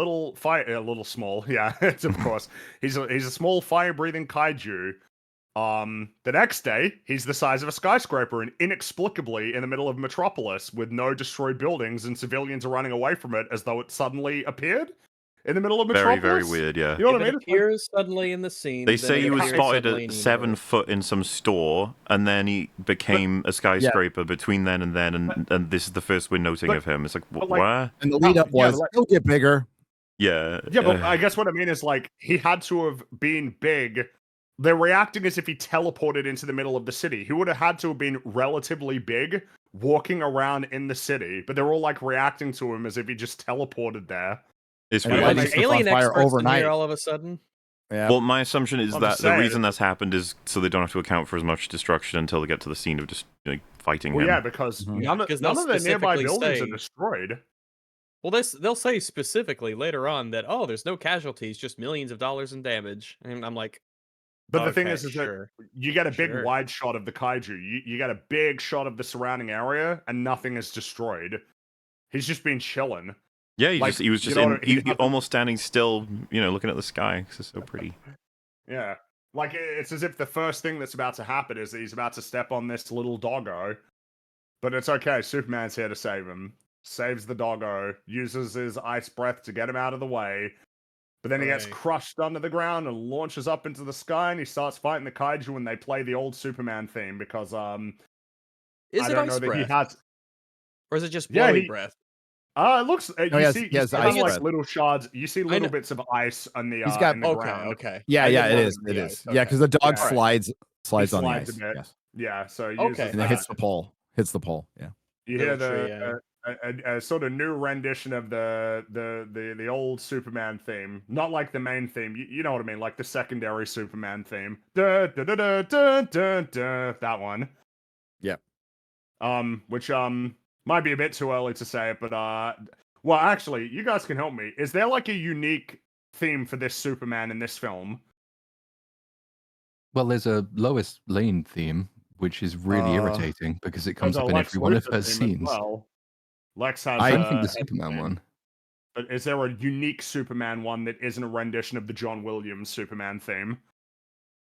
it's of course he's a small fire-breathing kaiju. The next day, he's the size of a skyscraper and inexplicably in the middle of Metropolis with no destroyed buildings and civilians are running away from it as though it suddenly appeared in the middle of Metropolis. Very, very weird, yeah. You know what I mean? It appears suddenly in the scene. They say he was spotted at 7 foot in some store and then he became a skyscraper between then, and this is the first we're noting of him. It's like, where? And the lead up was, he'll get bigger. Yeah. Yeah, but I guess what I mean is like, he had to have been big. They're reacting as if he teleported into the middle of the city. He would have had to have been relatively big, walking around in the city, but they're all like reacting to him as if he just teleported there. It's weird. Like alien experts overnight all of a sudden. Yeah. Well, my assumption is that the reason that's happened is so they don't have to account for as much destruction until they get to the scene of just fighting him. Yeah, because none of the nearby buildings are destroyed. Well, they'll say specifically later on that there's no casualties, just millions of dollars in damage, and I'm like. But the thing is that you get a big wide shot of the kaiju. You get a big shot of the surrounding area, and nothing is destroyed. He's just been chilling. Yeah, he was just almost standing still, looking at the sky because it's so pretty. Yeah, like it's as if the first thing that's about to happen is that he's about to step on this little doggo. But it's okay. Superman's here to save him. Saves the doggo. Uses his ice breath to get him out of the way. But then he gets crushed under the ground and launches up into the sky, and he starts fighting the kaiju, and they play the old Superman theme because is it ice breath? Or is it just blowy breath? It looks. You see like little shards. You see little bits of ice on the. He's got in the ground. Okay. Yeah, it is. It is. Yeah, because the dog slides on the ice. A bit. Yes. Yeah. So and it hits the pole. Yeah. You hear a sort of new rendition of the old Superman theme, not like the main theme. You know what I mean, like the secondary Superman theme. Da, da, da, da, da, da, da, that one. Yep. Which might be a bit too early to say it, but well, actually, you guys can help me. Is there like a unique theme for this Superman in this film? Well, there's a Lois Lane theme, which is really irritating because it comes up in every one of her scenes. Well. Lex has. I don't think the Superman one. But is there a unique Superman one that isn't a rendition of the John Williams Superman theme?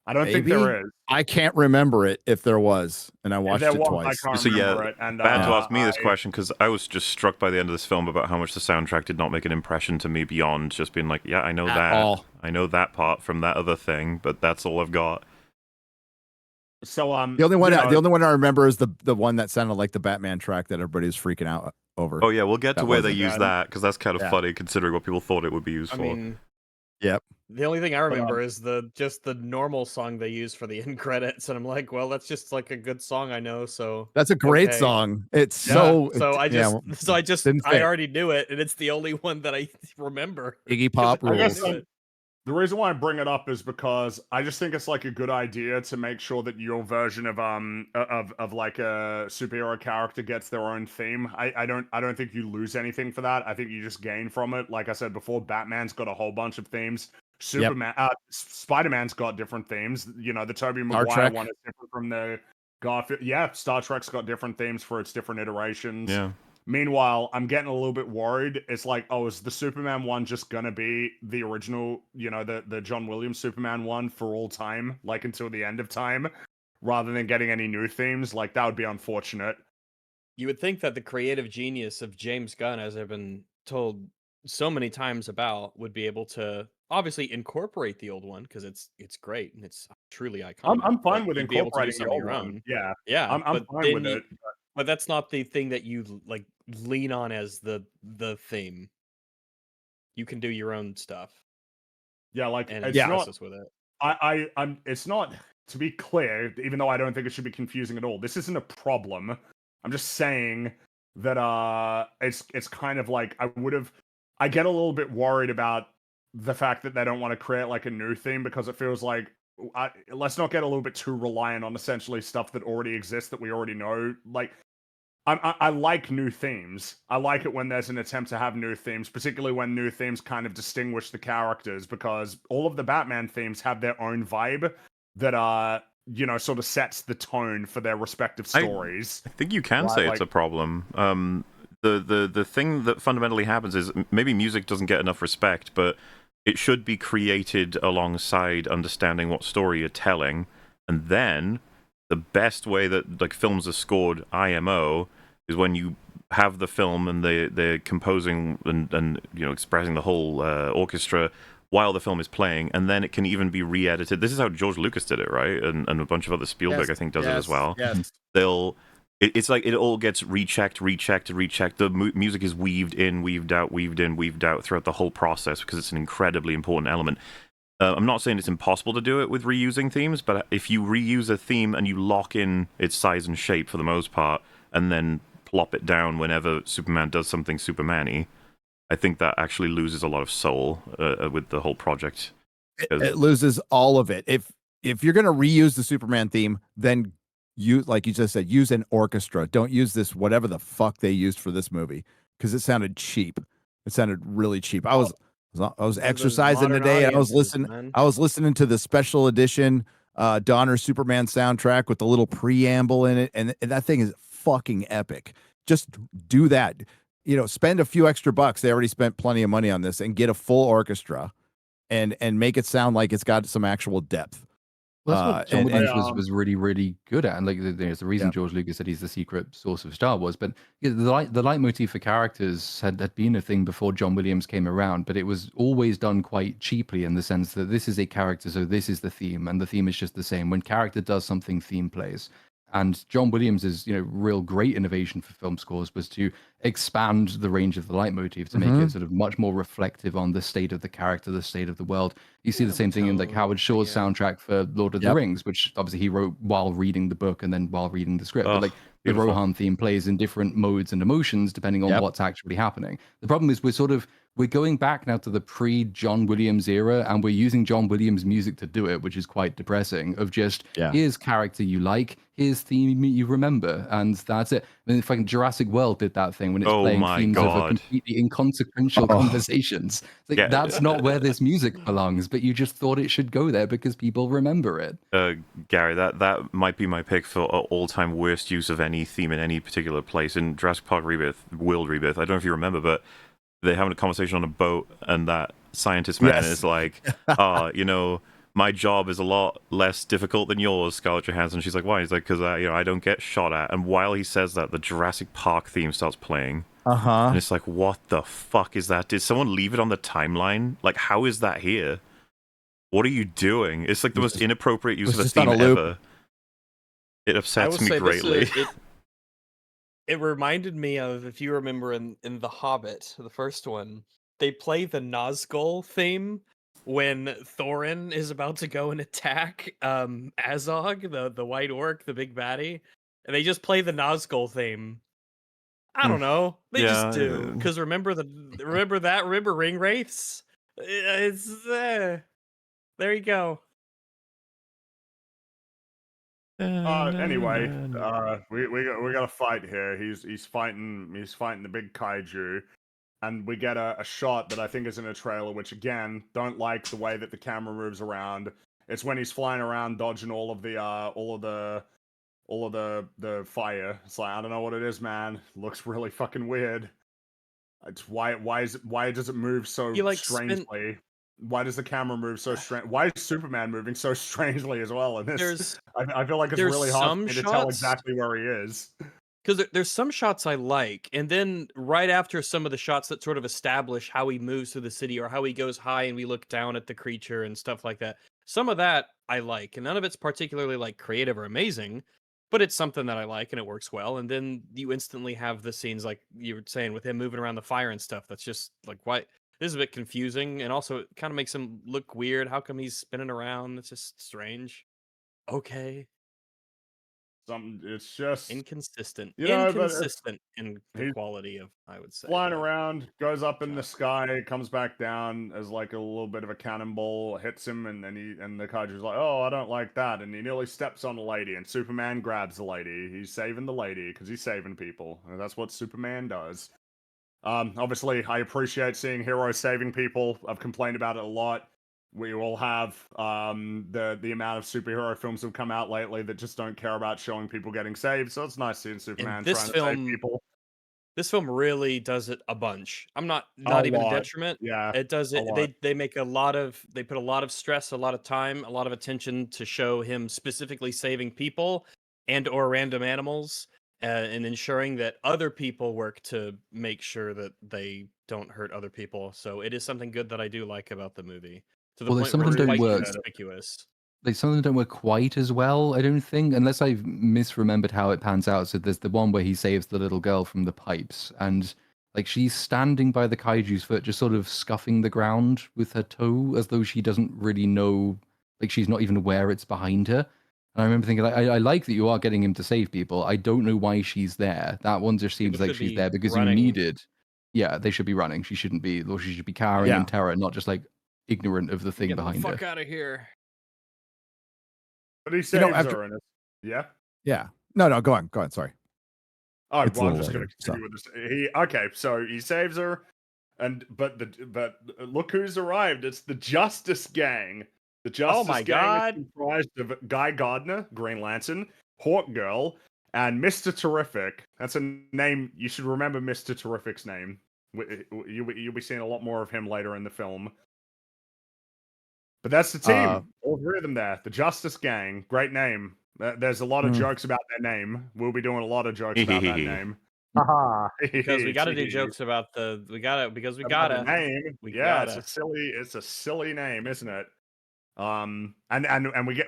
I don't think there is. I can't remember it if there was, and I watched it twice. I can't remember it. And, bad to ask me this question because I was just struck by the end of this film about how much the soundtrack did not make an impression to me beyond just being like, yeah, I know that. I know that part from that other thing, but that's all I've got. So the only one I remember is the one that sounded like the Batman track that everybody was freaking out over. Oh yeah, we'll get to where they use that because that's kind of funny considering what people thought it would be used for. Mean, yep. The only thing I remember is just the normal song they use for the end credits, and I'm like, well, that's just like a good song I know, so that's a great okay. song. It's So didn't I fit. already knew it, and it's the only one that I remember. Iggy Pop I guess rules. the reason why I bring it up is because I just think it's like a good idea to make sure that your version of like a superhero character gets their own theme. I don't think you lose anything for that. I think you just gain from it. Like I said before, Batman's got a whole bunch of themes. Spider-Man's got different themes. You know, the Tobey Maguire one is different from the Garfield. Yeah, Star Trek's got different themes for its different iterations. Yeah. Meanwhile, I'm getting a little bit worried. It's like, oh, is the Superman one just gonna be the original, you know, the John Williams Superman one for all time, like until the end of time, rather than getting any new themes? Like, that would be unfortunate. You would think that the creative genius of James Gunn, as I've been told so many times about, would be able to obviously incorporate the old one because it's great and it's truly iconic. I'm fine with you'd be able to do incorporating some the of your old one. own. Yeah, Yeah, I'm but fine with it. But that's not the thing that you like lean on as the theme. You can do your own stuff. Yeah, like And it's not. With it. I'm. It's not. To be clear, even though I don't think it should be confusing at all, this isn't a problem. I'm just saying that it's kind of like I get a little bit worried about the fact that they don't want to create like a new theme because it feels like let's not get a little bit too reliant on essentially stuff that already exists that we already know. Like I like new themes. I like it when there's an attempt to have new themes, particularly when new themes kind of distinguish the characters, because all of the Batman themes have their own vibe that you know, sort of sets the tone for their respective stories. I think you can say it's a problem. The thing that fundamentally happens is maybe music doesn't get enough respect, but it should be created alongside understanding what story you're telling, and then the best way that like films are scored IMO is when you have the film and they're composing and you know expressing the whole orchestra while the film is playing, and then it can even be re-edited. This is how George Lucas did it, right? And a bunch of other Spielberg, I think, does it as well. Yes. It's like it all gets rechecked. The music is weaved in, weaved out throughout the whole process because it's an incredibly important element. I'm not saying it's impossible to do it with reusing themes, but if you reuse a theme and you lock in its size and shape for the most part, and then plop it down whenever Superman does something Superman-y, I think that actually loses a lot of soul with the whole project. It loses all of it. If you're going to reuse the Superman theme, then like you just said, use an orchestra. Don't use this whatever the fuck they used for this movie because it sounded cheap. It sounded really cheap. I was exercising today. And I was listening to the special edition Donner Superman soundtrack with the little preamble in it, and that thing is fucking epic. Just do that. You know, spend a few extra bucks. They already spent plenty of money on this, and get a full orchestra, and make it sound like it's got some actual depth. Well, that's what John Williams was really, really good at. And like, there's the reason George Lucas said he's the secret source of Star Wars. But the leitmotif for characters had been a thing before John Williams came around, but it was always done quite cheaply in the sense that this is a character, so this is the theme, and the theme is just the same. When character does something, theme plays. And John Williams' real great innovation for film scores was to expand the range of the leitmotif to make it sort of much more reflective on the state of the character, the state of the world. You see the same thing in like Howard Shore's soundtrack for Lord of the Rings, which obviously he wrote while reading the book and then while reading the script. But like the Rohan theme plays in different modes and emotions depending on what's actually happening. The problem is we're going back now to the pre-John Williams era, and we're using John Williams music to do it, which is quite depressing. Of just here's character you like, here's theme you remember, and that's it. And if Jurassic World did that thing when it's playing themes of completely inconsequential conversations. Like that's not where this music belongs, but you just thought it should go there because people remember it. Gary, that might be my pick for all-time worst use of any theme in any particular place in Jurassic Park World Rebirth. I don't know if you remember, but they're having a conversation on a boat, and that scientist man is like, my job is a lot less difficult than yours, Scarlett Johansson. She's like, why? He's like, because I don't get shot at. And while he says that, the Jurassic Park theme starts playing. And it's like, what the fuck is that? Did someone leave it on the timeline? Like, how is that here? What are you doing? It's like the most inappropriate use of a theme ever. It upsets me greatly. It reminded me of, if you remember in The Hobbit, the first one, they play the Nazgul theme when Thorin is about to go and attack Azog, the white orc, the big baddie, and they just play the Nazgul theme. I don't know. They just do. Because remember ring wraiths? It's there you go. Anyway, we got a fight here. He's fighting the big kaiju, and we get a shot that I think is in a trailer, which again, don't like the way that the camera moves around. It's when he's flying around dodging all of the fire. It's like, I don't know what it is, man. Looks really fucking weird. It's why does it move so strangely? Why does the camera move so strange? Why is Superman moving so strangely as well in this? I feel like it's really hard for me to tell exactly where he is. Because there's some shots I like, and then right after some of the shots that sort of establish how he moves through the city or how he goes high and we look down at the creature and stuff like that. Some of that I like, and none of it's particularly like creative or amazing, but it's something that I like and it works well. And then you instantly have the scenes like you were saying with him moving around the fire and stuff. That's just like, why? This is a bit confusing, and also it kind of makes him look weird. How come he's spinning around? It's just strange. Okay. It's just inconsistent. Inconsistent in the quality of, I would say. Flying around, goes up in the sky, comes back down as like a little bit of a cannonball, hits him, and then the kaiju's like, oh, I don't like that, and he nearly steps on the lady, and Superman grabs the lady. He's saving the lady because he's saving people, and that's what Superman does. Obviously, I appreciate seeing heroes saving people. I've complained about it a lot. We all have the amount of superhero films that have come out lately that just don't care about showing people getting saved. So it's nice seeing Superman trying to save people. This film really does it a bunch. I'm not even a detriment. Yeah, it does it. They make they put a lot of stress, a lot of time, a lot of attention to show him specifically saving people and or random animals. And ensuring that other people work to make sure that they don't hurt other people. So it is something good that I do like about the movie. To the point some of them don't work. Conspicuous. Some of them don't work quite as well, I don't think, unless I've misremembered how it pans out. So there's the one where he saves the little girl from the pipes, and like she's standing by the kaiju's foot, just sort of scuffing the ground with her toe, as though she doesn't really know, like she's not even aware it's behind her. And I remember thinking, I like that you are getting him to save people. I don't know why she's there. That one just seems like she's there because you needed. Yeah, they should be running. She shouldn't be, or she should be cowering in terror, not just like ignorant of the thing behind her. Fuck out of here. But he saves her in it. Yeah? Yeah. No, go on. Sorry. Oh, well, I'm just going to continue with this. Okay, so he saves her, but look who's arrived. It's the Justice Gang. The Justice Gang is comprised of Guy Gardner, Green Lantern, Hawk Girl, and Mr. Terrific. That's a name you should remember. Mr. Terrific's name. You'll be seeing a lot more of him later in the film. But that's the team. All three of them there. The Justice Gang. Great name. There's a lot of jokes about their name. We'll be doing a lot of jokes about that name. Because we got to do jokes about the. We got to name. It's a silly name, isn't it? And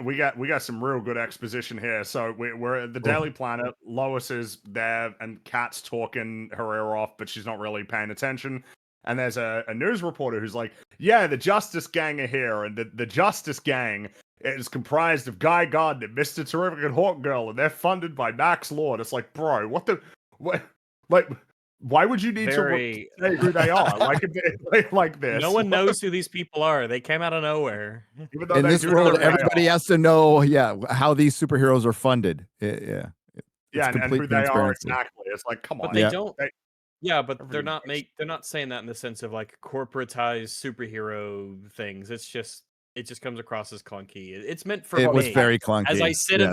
we got some real good exposition here. So we're at the Daily Planet. Lois is there, and Kat's talking her ear off, but she's not really paying attention. And there's a news reporter who's like, yeah, the Justice Gang are here, and the Justice Gang is comprised of Guy Gardner, Mr. Terrific, and Hawk Girl, and they're funded by Max Lord. It's like, bro, why would you need to say who they are? like this. No one knows who these people are. They came out of nowhere. In this world, everybody has to know, how these superheroes are funded. And who they are exactly. It's like, come on. But they don't. Yeah, but they're not saying that in the sense of like corporatized superhero things. It just comes across as clunky. It's meant for It was very clunky. As I sit in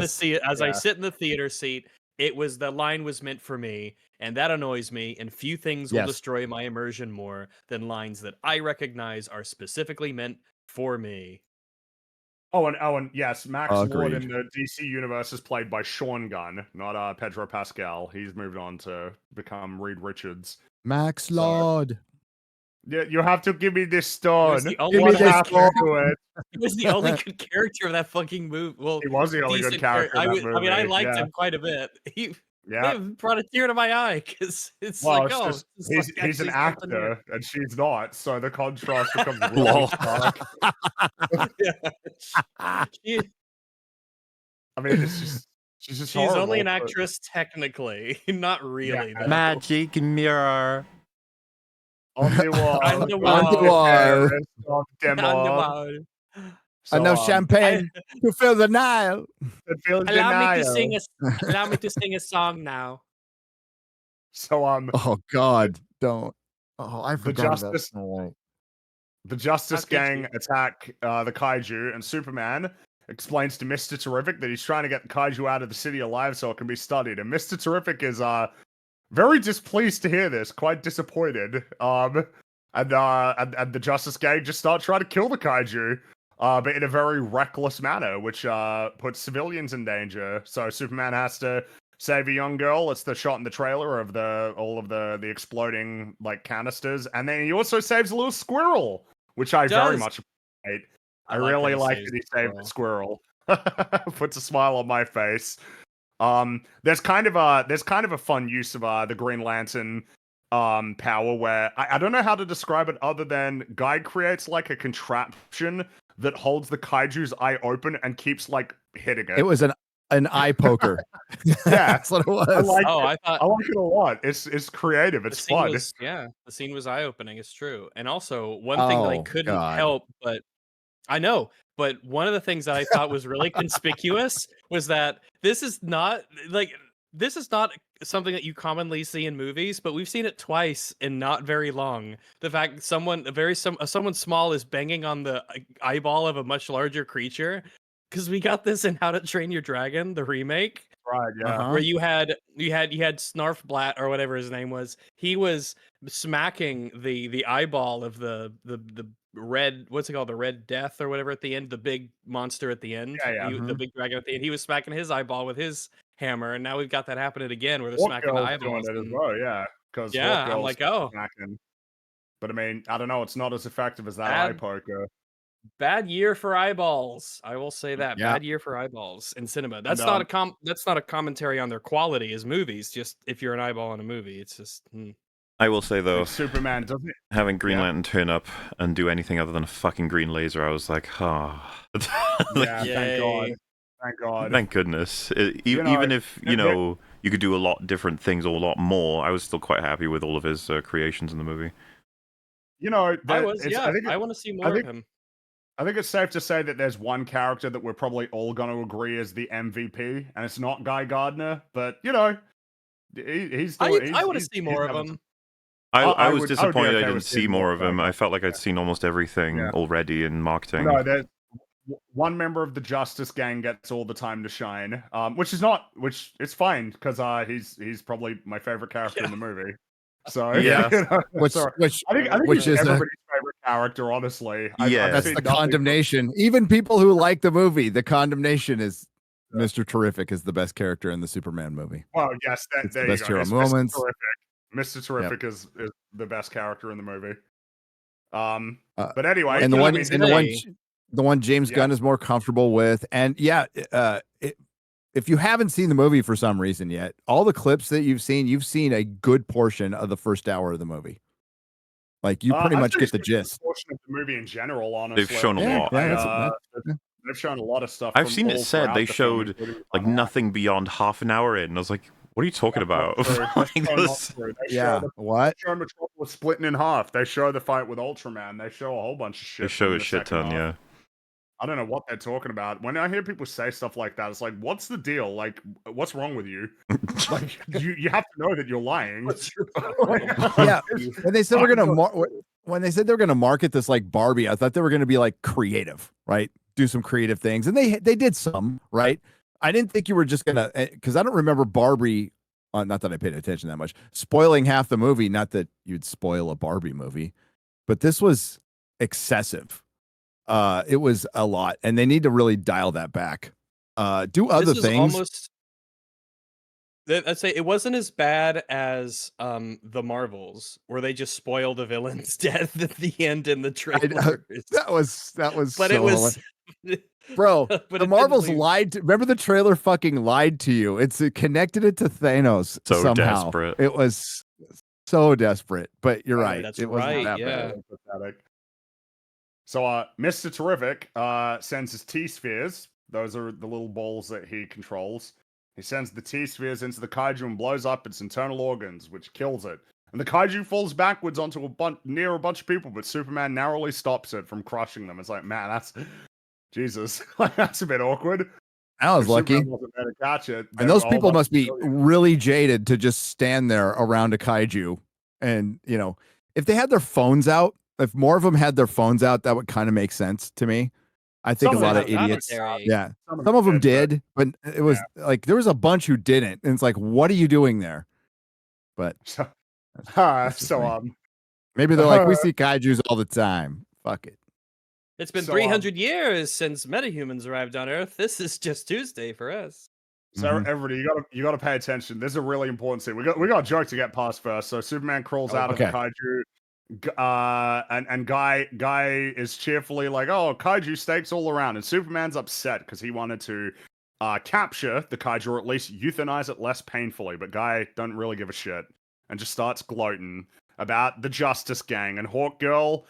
the theater seat, the line was meant for me, and that annoys me, and few things will destroy my immersion more than lines that I recognize are specifically meant for me. Oh, and yes, Max Lord in the DC universe is played by Sean Gunn, not Pedro Pascal. He's moved on to become Reed Richards. Max Lord. Yeah, you have to give me this stone. He was the only good character of that fucking movie. Well, he was the only good character. I liked him quite a bit. Yeah, it brought a tear to my eye because it's well, like, it's oh, just this is like he's an actually something here. actor and she's not, so the contrast becomes really Lol. stark. She- I mean, it's just she's just she's only an horrible, actress technically, not really. Yeah. Though. Magic mirror. on the wall, On the On the wall. wall. of On the Demog. wall. So, Enough champagne to fill the Nile. it feels Allow me to denial. sing a song now. So Oh God, don't. Oh, I the forgot about Justice Snow White. the Justice How could Gang you? attack the kaiju, and Superman explains to Mr. Terrific that he's trying to get the kaiju out of the city alive so it can be studied. And Mr. Terrific is very displeased to hear this, quite disappointed. And the Justice Gang just start trying to kill the kaiju, but in a very reckless manner, which puts civilians in danger. So Superman has to save a young girl. It's the shot in the trailer of all of the exploding like canisters, and then he also saves a little squirrel, which I very much appreciate. I really like that he saved the squirrel. Puts a smile on my face. There's kind of a fun use of the Green Lantern power where I don't know how to describe it other than Guy creates like a contraption that holds the kaiju's eye open and keeps like hitting it. It was an eye poker. Yeah, That's what it was. I like I it a lot. It's creative. It's fun. The scene was eye-opening. It's true. And also one thing that I couldn't help but I know, but one of the things that I thought was really conspicuous was that this is not something that you commonly see in movies, but we've seen it twice in not very long. The fact someone small is banging on the eyeball of a much larger creature, because we got this in How to Train Your Dragon, the remake. Right, yeah. Where you had Snarfblatt or whatever his name was. He was smacking the eyeball of the red, what's it called, the Red Death or whatever at the end, the big monster at the end, the big dragon at the end. He was smacking his eyeball with his hammer, and now we've got that happening again where they're smacking the eyeballs. Doing it as well, yeah. Because I'm like, oh, smacking. But I mean, I don't know. It's not as effective as that eye poker. Bad year for eyeballs. I will say that. Yeah. Bad year for eyeballs in cinema. That's not a commentary on their quality as movies. Just if you're an eyeball in a movie, it's just. I will say though, Superman doesn't having Green Lantern turn up and do anything other than a fucking green laser, I was like, yeah, thank God. Thank goodness. Even if you could do a lot different things or a lot more, I was still quite happy with all of his creations in the movie. I want to see more of him. I think it's safe to say that there's one character that we're probably all going to agree is the MVP, and it's not Guy Gardner, but he's. I want to see more of him. I was disappointed I didn't see more of him. I felt like I'd seen almost everything already in marketing. No, there's one member of the Justice Gang gets all the time to shine, which it's fine because he's probably my favorite character in the movie. So yeah, which I think is everybody's favorite character, honestly. That's the condemnation. Even people who like the movie, the condemnation is Mr. Terrific is the best character in the Superman movie. Well, yes, it's the best hero moments. Mr. Terrific is the best character in the movie. But anyway, and the one James Gunn is more comfortable with, and if you haven't seen the movie for some reason yet, all the clips that you've seen a good portion of the first hour of the movie. Like you pretty much get the gist. Portion of the movie in general, honestly, they've shown a lot. They've shown a lot of stuff. I've seen it said they showed like nothing beyond half an hour in. I was like, what are you talking about? What? They show Metropolis splitting in half. They show the fight with Ultraman. They show a whole bunch of shit. They show a shit ton, yeah. I don't know what they're talking about. When I hear people say stuff like that, it's like, what's the deal? Like, what's wrong with you? Like, you have to know that you're lying. Yeah. When they said they were gonna market this like Barbie, I thought they were gonna be like creative, right? Do some creative things, and they did some, right? I didn't think you were just gonna, because I don't remember Barbie. Not that I paid attention that much. Spoiling half the movie. Not that you'd spoil a Barbie movie, but this was excessive. It was a lot, and they need to really dial that back. Do other things. I'd say it wasn't as bad as the Marvels, where they just spoil the villain's death at the end in the trailer. That was. But it was. Bro, But the it Marvels didn't leave- lied to, remember the trailer fucking lied to you. It connected it to Thanos So somehow. desperate. It was so desperate, but you're Oh, right. that's It wasn't right, that yeah. bad. Pathetic. So Mr. Terrific sends his T-spheres. Those are the little balls that he controls. He sends the T-spheres into the kaiju and blows up its internal organs, which kills it. And the kaiju falls backwards onto near a bunch of people, but Superman narrowly stops it from crushing them. It's like, man, that's Jesus. Like, that's a bit awkward. I was If lucky. Superman wasn't there to catch it, And those people must be really jaded to just stand there around a kaiju. And, you know, if they had their phones out, if more of them had their phones out, that would kind of make sense to me. I think a lot of idiots. Yeah. Some of them did, but it was like there was a bunch who didn't. And it's like, what are you doing there? But maybe they're like, we see kaijus all the time. Fuck it. It's been 300 years since metahumans arrived on Earth. This is just Tuesday for us. So everybody, you gotta pay attention. This is a really important scene. We got a joke to get past first. So Superman crawls out of the kaiju, and Guy is cheerfully like, "Oh, kaiju steaks all around." And Superman's upset because he wanted to capture the kaiju, or at least euthanize it less painfully. But Guy don't really give a shit and just starts gloating about the Justice Gang. And Hawkgirl,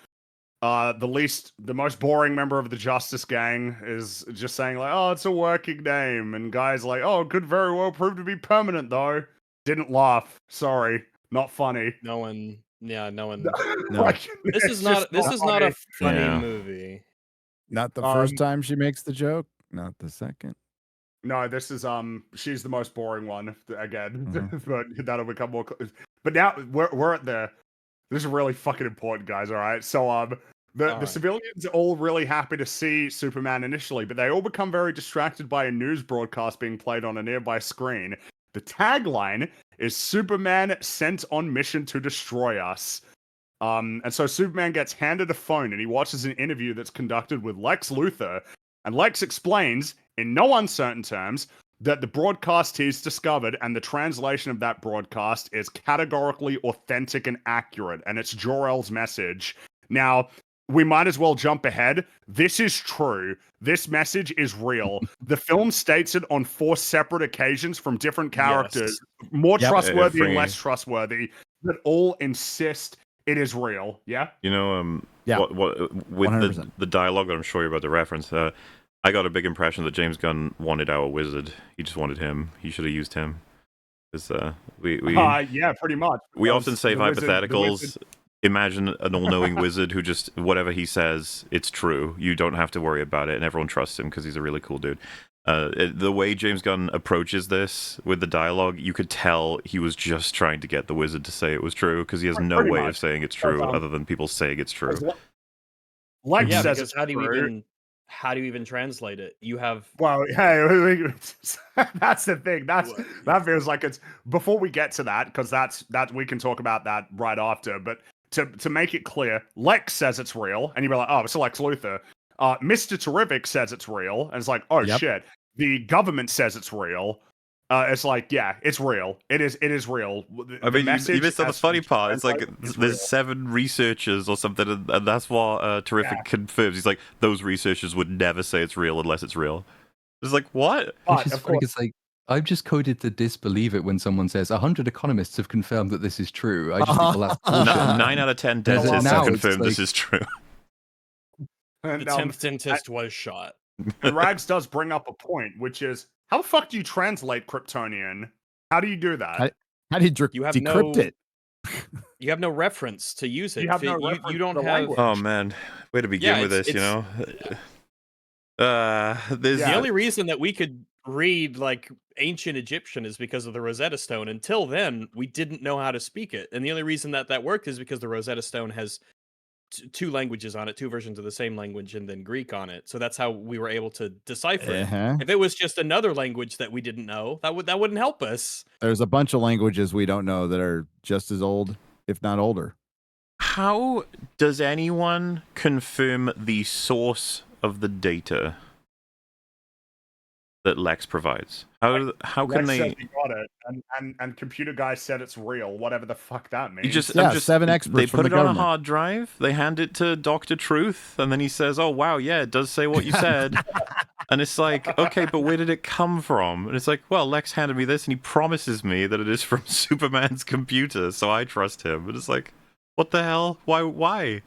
the most boring member of the Justice Gang, is just saying like, "Oh, it's a working name," and Guy's like, "Oh, it could very well prove to be permanent, though." Didn't laugh. Sorry, not funny. No one. No. Like, This is not a funny movie. Not the first time she makes the joke. Not the second. No, this is she's the most boring one again, but that'll become more. But now we're at the. This is really fucking important, guys. All right, so the civilians are all really happy to see Superman initially, but they all become very distracted by a news broadcast being played on a nearby screen. The tagline is "Superman sent on mission to destroy us." And so Superman gets handed a phone and he watches an interview that's conducted with Lex Luthor, and Lex explains in no uncertain terms that the broadcast he's discovered and the translation of that broadcast is categorically authentic and accurate, and it's Jor-El's message. Now, we might as well jump ahead. This is true. This message is real. The film states it on 4 separate occasions from different characters, more trustworthy and less trustworthy, that all insist it is real. Yeah? You know, what with the dialogue that I'm sure you're about to reference, I got a big impression that James Gunn wanted our wizard. He just wanted him. He should have used him. Because yeah, pretty much. We often save hypotheticals. Imagine an all-knowing wizard who just, whatever he says, it's true. You don't have to worry about it, and everyone trusts him because he's a really cool dude. The way James Gunn approaches this with the dialogue, you could tell he was just trying to get the wizard to say it was true, because he has no way of saying it's true other than people saying it's true. Like says, because how do you even translate it? You have hey, that's the thing. That feels like it's before we get to that, because that we can talk about that right after. But to make it clear, Lex says it's real, and you'd be like, oh, it's Lex Luthor. Mr. Terrific says it's real, and it's like, oh shit. The government says it's real. It's like, yeah, it's real. It is real. I mean, you missed out the funny part. It's like there's 7 researchers or something, and that's what Terrific confirms. He's like, those researchers would never say it's real unless it's real. It's like, what? Which is funny, it's like, I've just coded to disbelieve it when someone says 100 economists have confirmed that this is true. I just think, well, that's bullshit. 9 out of 10 dentists have confirmed this is true. The 10th dentist was shot. And Rags does bring up a point, which is, how the fuck do you translate Kryptonian? How do you do that? How do you decrypt it? You have no reference to use it. You have no reference you don't to the have. language. Oh man, way to begin with this, you know. The only reason that we could read like ancient Egyptian is because of the Rosetta Stone. Until then, we didn't know how to speak it, and the only reason that worked is because the Rosetta Stone has 2 languages on it, 2 versions of the same language, and then Greek on it. So that's how we were able to decipher it. If it was just another language that we didn't know, that wouldn't help us. There's a bunch of languages we don't know that are just as old, if not older. How does anyone confirm the source of the data? that Lex provides? How can Lex they? said he got it, and computer guy said it's real. Whatever the fuck that means. You just, Yeah, 7 experts They from put the it on a government. hard drive. They hand it to Dr. Truth, and then he says, "Oh wow, yeah, it does say what you said." And it's like, okay, but where did it come from? And it's like, well, Lex handed me this, and he promises me that it is from Superman's computer, so I trust him. But it's like, what the hell? Why?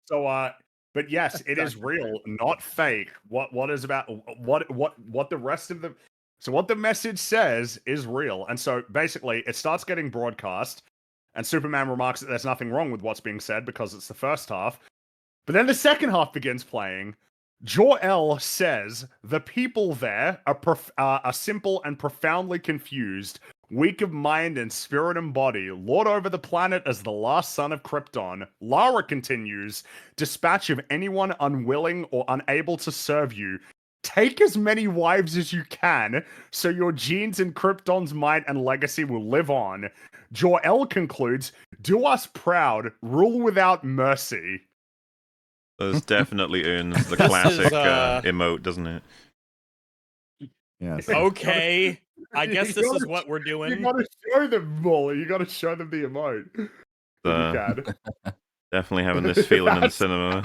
So, but yes, it is real, not fake. What the rest of the so what the message says is real, and so basically it starts getting broadcast, and Superman remarks that there's nothing wrong with what's being said because it's the first half, but then the second half begins playing. Jor-El says the people there are simple and profoundly confused, weak of mind and spirit and body, lord over the planet as the last son of Krypton. Lara continues, dispatch of anyone unwilling or unable to serve you. Take as many wives as you can, so your genes and Krypton's might and legacy will live on. Jor-El concludes, do us proud, rule without mercy. This definitely earns the classic emote, doesn't it? Yes. Okay. I guess this is what we're doing. You gotta show them, Molly. You gotta show them the emote. If you can. Definitely having this feeling in the cinema.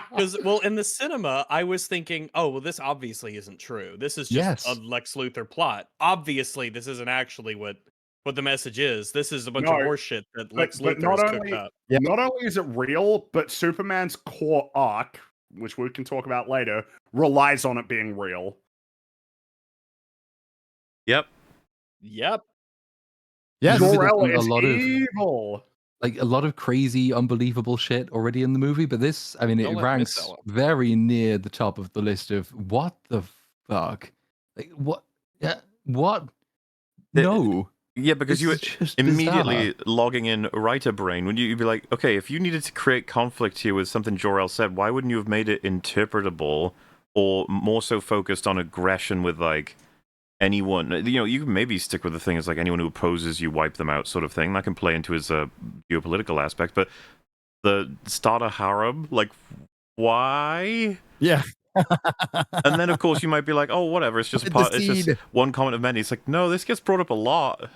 Because, well, in the cinema, I was thinking, oh, well, this obviously isn't true. This is just a Lex Luthor plot. Obviously, this isn't actually what the message is. This is a bunch of horseshit that Lex Luthor has cooked up. Yeah. Not only is it real, but Superman's core arc, which we can talk about later, relies on it being real. Yep. Yes, Jor-El is evil. Like a lot of crazy, unbelievable shit already in the movie, but this, I mean, it ranks very near the top of the list of what the fuck? Like, what? Yeah, what? No. Yeah, because you were immediately logging in writer brain. When you'd be like, okay, if you needed to create conflict here with something Jor-El said, why wouldn't you have made it interpretable or more so focused on aggression with like anyone? You know, you can maybe stick with the thing as like anyone who opposes you, wipe them out sort of thing. That can play into his geopolitical aspect. But the starter harem, like, why? Yeah. And then, of course, you might be like, "Oh, whatever. It's just it's just one comment of many." It's like, no, this gets brought up a lot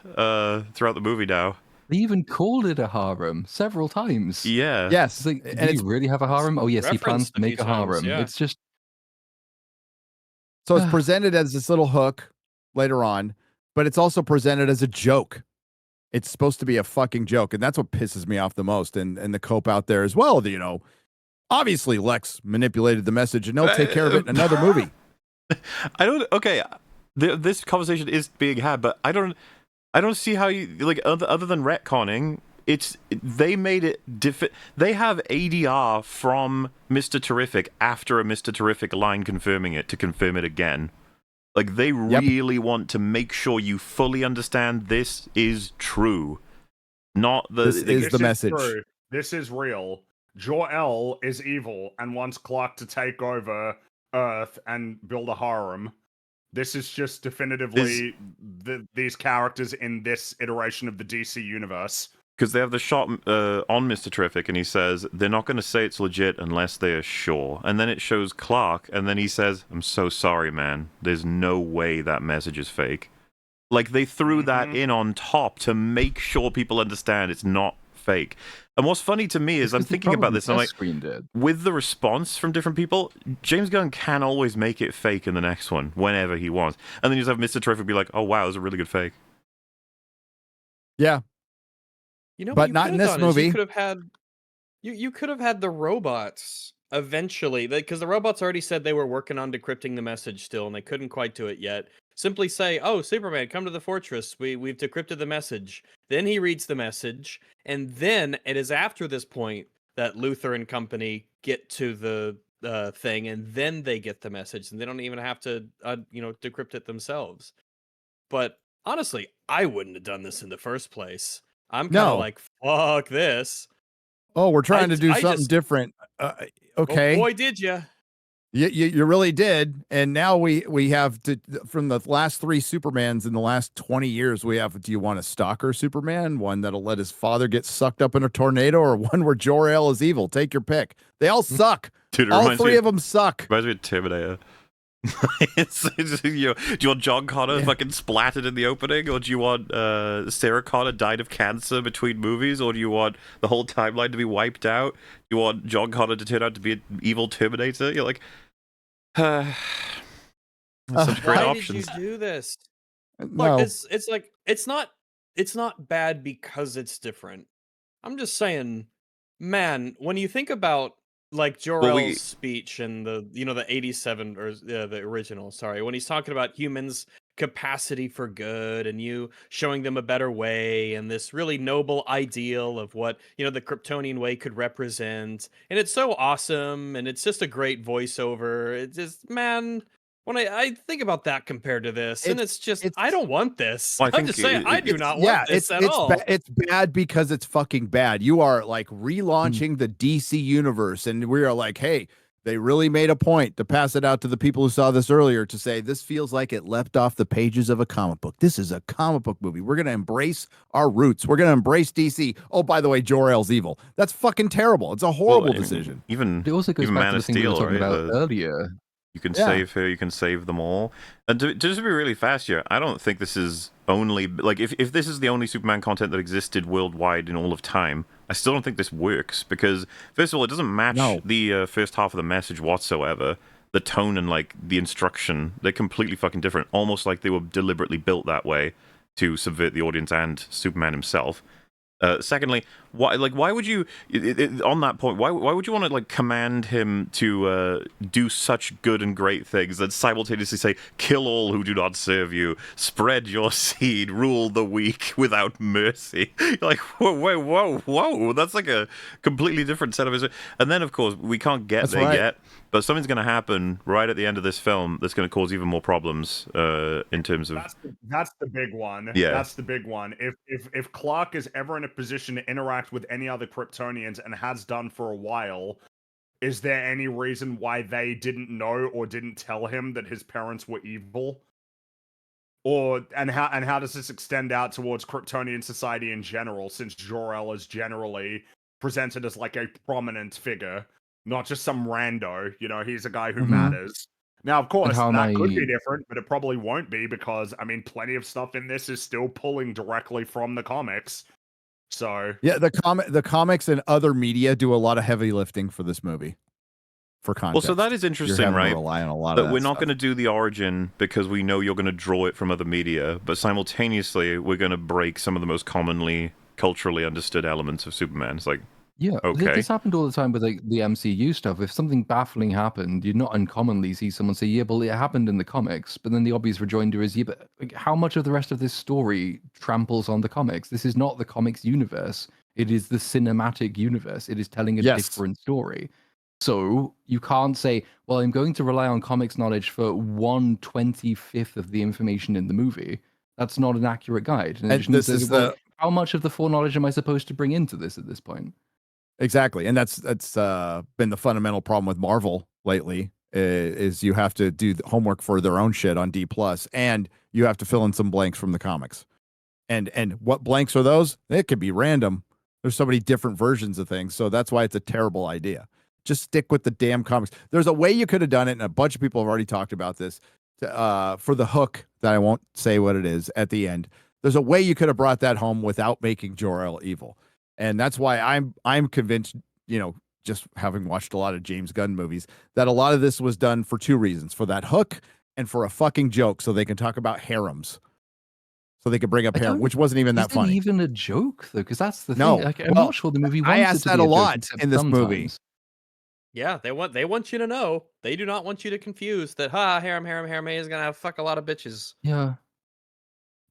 throughout the movie now. They even called it a harem several times. Yeah. Yes. It's like, do you really have a harem? Oh, yes, he plans to make a harem. Yeah. It's just so it's presented as this little hook later on, but it's also presented as a joke. It's supposed to be a fucking joke, and that's what pisses me off the most. And the cope out there as well. You know. Obviously, Lex manipulated the message, and they'll take care of it in another movie. I don't. Okay, this conversation is being had, but I don't see how you like other than retconning. They made it They have ADR from Mr. Terrific after a Mr. Terrific line confirming it to confirm it again. Like they really want to make sure you fully understand this is true. Not the this is the message. True. This is real. Jor-El is evil and wants Clark to take over Earth and build a harem. This is just definitively these characters in this iteration of the DC universe. Because they have the shot on Mr. Terrific, and he says, they're not going to say it's legit unless they are sure. And then it shows Clark, and then he says, I'm so sorry, man. There's no way that message is fake. Like, they threw that in on top to make sure people understand it's not fake. And what's funny to me is I'm thinking about this, and I'm like, with the response from different people, James Gunn can always make it fake in the next one, whenever he wants. And then you just have Mr. Terrific be like, oh wow, it was a really good fake. Yeah. You know, but not in this movie. You could have had the robots eventually, because the robots already said they were working on decrypting the message still, and they couldn't quite do it yet. Simply say, "Oh, Superman, come to the fortress. We've decrypted the message." Then he reads the message, and then it is after this point that Luthor and company get to the thing, and then they get the message, and they don't even have to, decrypt it themselves. But honestly, I wouldn't have done this in the first place. I'm kind of like, fuck this. Oh, we're trying to do something different. Okay. Oh, boy, did you. You really did, and now we have to, from the last 3 Supermans in the last 20 years. We have. Do you want a stalker Superman, one that'll let his father get sucked up in a tornado, or one where Jor-El is evil? Take your pick. They all suck. Dude, all 3 of them suck. Reminds me of Terminator. Do you want John Connor fucking splattered in the opening, or do you want Sarah Connor died of cancer between movies, or do you want the whole timeline to be wiped out? Do you want John Connor to turn out to be an evil Terminator? You're like, such great options. Why did you do this? No. Look, it's like it's not bad because it's different. I'm just saying, man, when you think about like Jor-El's speech and the 87 or the original, sorry, when he's talking about humans' capacity for good and you showing them a better way and this really noble ideal of what the Kryptonian way could represent, and it's so awesome and it's just a great voiceover. It's just, man, when I think about that compared to this, and it's I don't want this. Well, I'm just saying, I do not want this at all. It's bad because it's fucking bad. You are like relaunching the DC universe, and we are like, hey, they really made a point to pass it out to the people who saw this earlier to say this feels like it leapt off the pages of a comic book. This is a comic book movie. We're going to embrace our roots. We're going to embrace DC. Oh, by the way, Jor-El's evil. That's fucking terrible. It's a horrible decision. It also goes back to the thing we were talking about earlier. You can save her, you can save them all. And to just be really fast here, I don't think this is only, like, if this is the only Superman content that existed worldwide in all of time, I still don't think this works, because, first of all, it doesn't match the first half of the message whatsoever. The tone and, like, the instruction, they're completely fucking different, almost like they were deliberately built that way to subvert the audience and Superman himself. Secondly, why would you, on that point, why would you want to like command him to do such good and great things and simultaneously say, kill all who do not serve you, spread your seed, rule the weak without mercy? You're like, whoa, that's like a completely different set of... And then, of course, we can't get there yet, but something's going to happen right at the end of this film that's going to cause even more problems in terms of... That's the big one. Yeah. That's the big one. If Clark is ever in a position to interact with any other Kryptonians and has done for a while, is there any reason why they didn't know or didn't tell him that his parents were evil? And how does this extend out towards Kryptonian society in general, since Jor-El is generally presented as like a prominent figure, not just some rando, he's a guy who matters. Now, of course, that could be different, but it probably won't be, because, I mean, plenty of stuff in this is still pulling directly from the comics. So yeah, the comics and other media do a lot of heavy lifting for this movie. For context. Well, so that is interesting, right? Rely on a lot but of we're not going to do the origin because we know you're going to draw it from other media, but simultaneously we're going to break some of the most commonly culturally understood elements of Superman. It's like, yeah, okay. This happened all the time with like the MCU stuff. If something baffling happened, you'd not uncommonly see someone say, yeah, well, it happened in the comics. But then the obvious rejoinder is, yeah, but like, how much of the rest of this story tramples on the comics? This is not the comics universe. It is the cinematic universe. It is telling a different story. So you can't say, well, I'm going to rely on comics knowledge for 1/25 of the information in the movie. That's not an accurate guide. And this is how much of the foreknowledge am I supposed to bring into this at this point? Exactly, and that's been the fundamental problem with Marvel lately. Is you have to do the homework for their own shit on D+, and you have to fill in some blanks from the comics. And what blanks are those? It could be random. There's so many different versions of things, so that's why it's a terrible idea. Just stick with the damn comics. There's a way you could have done it, and a bunch of people have already talked about this. For the hook, that I won't say what it is at the end. There's a way you could have brought that home without making Jor-El evil. And that's why I'm convinced, just having watched a lot of James Gunn movies, that a lot of this was done for 2 reasons: for that hook and for a fucking joke, so they can talk about harems. So they could bring up harem, which wasn't even that funny. Even a joke though, because that's the thing. Like, I'm not sure the movie wants I asked that a lot in this movie. Yeah, they want you to know. They do not want you to confuse that. Harem is gonna fuck a lot of bitches. Yeah,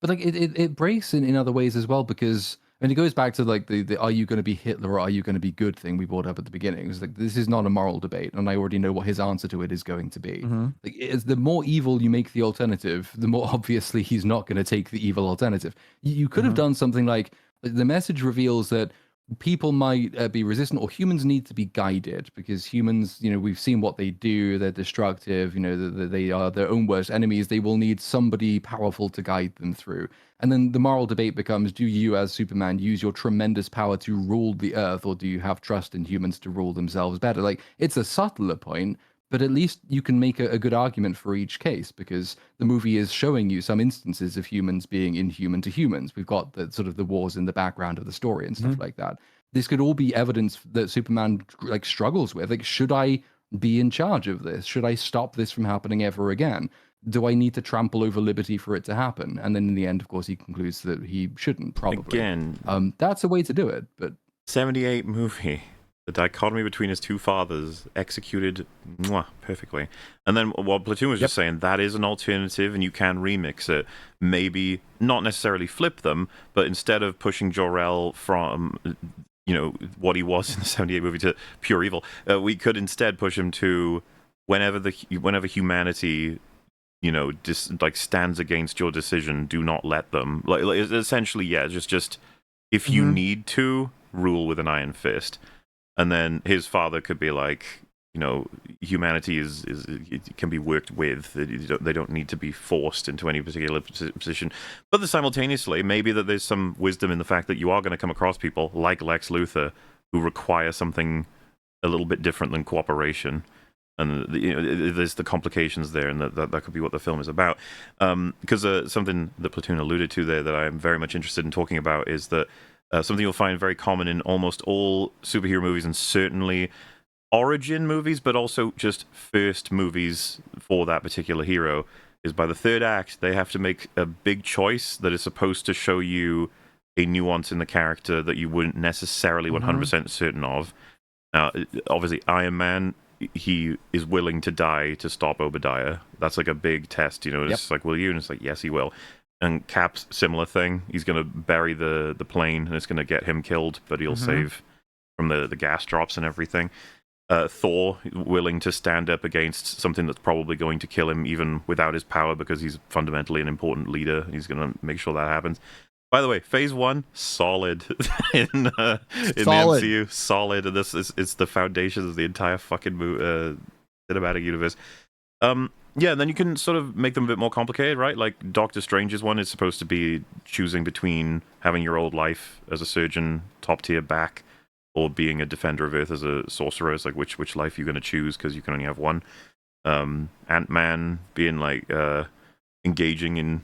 but like it breaks in other ways as well, because and it goes back to like the are you going to be Hitler or are you going to be good thing we brought up at the beginning. It's like, this is not a moral debate, and I already know what his answer to it is going to be. Like, the more evil you make the alternative, the more obviously he's not going to take the evil alternative. You could have done something like the message reveals that people might be resistant, or humans need to be guided, because humans, we've seen what they do. They're destructive. They are their own worst enemies. They will need somebody powerful to guide them through. And then the moral debate becomes, do you as Superman use your tremendous power to rule the earth, or do you have trust in humans to rule themselves better? Like, it's a subtler point, but at least you can make a good argument for each case, because the movie is showing you some instances of humans being inhuman to humans. We've got the sort of the wars in the background of the story and stuff like that. This could all be evidence that Superman like struggles with. Like, should I be in charge of this? Should I stop this from happening ever again? Do I need to trample over liberty for it to happen? And then in the end, of course, he concludes that he shouldn't, probably. Again, that's a way to do it, but 78 movie. The dichotomy between his two fathers executed perfectly. And then what Platoon was just saying, that is an alternative, and you can remix it. Maybe not necessarily flip them, but instead of pushing Jor-El from what he was in the 78 movie to pure evil, we could instead push him to whenever humanity stands against your decision, do not let them. Like essentially, just if you need to, rule with an iron fist. And then his father could be like, humanity it can be worked with. They don't need to be forced into any particular position. But simultaneously, maybe that there's some wisdom in the fact that you are going to come across people like Lex Luthor who require something a little bit different than cooperation. And there's the complications there, and that could be what the film is about. Because something that Platoon alluded to there that I'm very much interested in talking about is that something you'll find very common in almost all superhero movies, and certainly origin movies, but also just first movies for that particular hero, is by the third act, they have to make a big choice that is supposed to show you a nuance in the character that you wouldn't necessarily 100% certain of. Now, obviously, Iron Man, he is willing to die to stop Obadiah. That's like a big test, It's like, will you? And it's like, yes, he will. And Cap's similar thing. He's going to bury the plane, and it's going to get him killed, but he'll save from the gas drops and everything. Thor, willing to stand up against something that's probably going to kill him even without his power, because he's fundamentally an important leader. He's going to make sure that happens. By the way, Phase 1, solid in the MCU. Solid. And it's the foundations of the entire fucking cinematic universe. Yeah, and then you can sort of make them a bit more complicated, right? Like Doctor Strange's one is supposed to be choosing between having your old life as a surgeon, top tier back, or being a defender of Earth as a sorcerer. It's like which life you're going to choose, because you can only have one. Ant-Man being like engaging in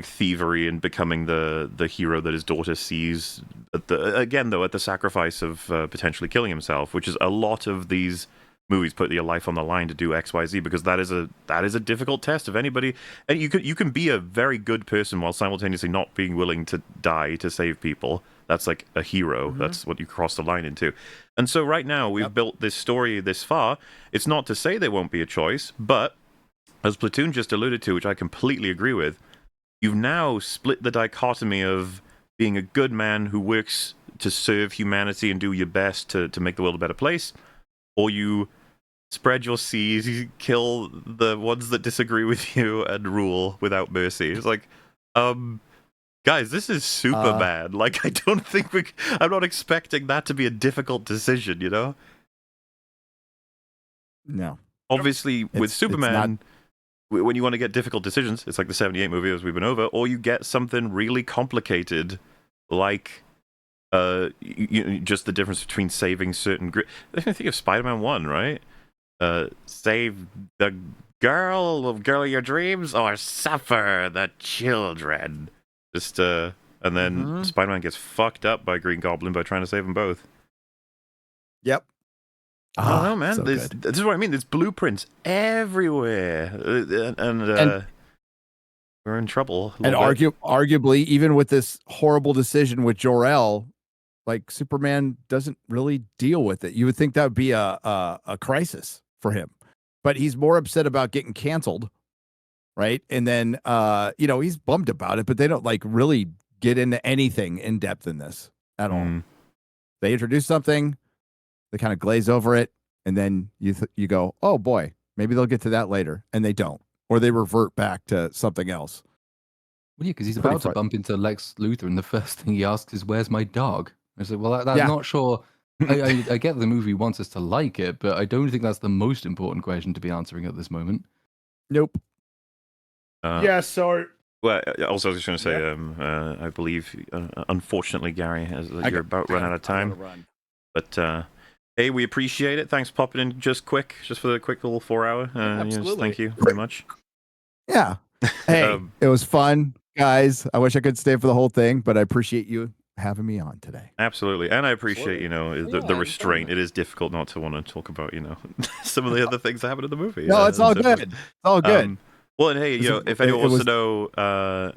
thievery and becoming the hero that his daughter sees. At the sacrifice of potentially killing himself, which is a lot of these movies put your life on the line to do XYZ, because that is a difficult test of anybody. And you can be a very good person while simultaneously not being willing to die to save people. That's like a hero. That's what you cross the line into. And so right now we've built this story this far. It's not to say there won't be a choice, but as Platoon just alluded to, which I completely agree with, you've now split the dichotomy of being a good man who works to serve humanity and do your best to make the world a better place, or you spread your seas, you kill the ones that disagree with you, and rule without mercy. It's like, guys, this is super bad. Like, I don't think I'm not expecting that to be a difficult decision, No. Obviously, with Superman, when you want to get difficult decisions, it's like the 78 movie as we've been over, or you get something really complicated, like just the difference between saving certain... I think of Spider-Man 1, right? Save the girl of your dreams, or suffer the children. Just and then Spider-Man gets fucked up by Green Goblin by trying to save them both. Yep. I don't know, man. So this is what I mean. There's blueprints everywhere, and we're in trouble. And arguably, even with this horrible decision with Jor-El, like, Superman doesn't really deal with it. You would think that would be a crisis for him, but he's more upset about getting canceled, right? And then he's bummed about it, but they don't like really get into anything in depth in this at all. They introduce something, they kind of glaze over it, and then you go, oh boy, maybe they'll get to that later, and they don't, or they revert back to something else. Well, yeah, because he's about to bump into Lex Luthor, and the first thing he asks is, "Where's my dog?" I said, well, I'm not sure. I get the movie wants us to like it, but I don't think that's the most important question to be answering at this moment. Nope. Yeah, so... Well, also I was just going to say, I believe, unfortunately, Gary, you're about run out of time. But hey, we appreciate it. Thanks for popping in just for the quick little 4-hour. Absolutely. Thank you very much. Yeah. Hey, it was fun, guys. I wish I could stay for the whole thing, but I appreciate you having me on today. Absolutely. And I appreciate, the restraint. It is difficult not to want to talk about, some of the other things that happened in the movie. No, it's all good. It's all good. Well, and hey, if anyone wants to know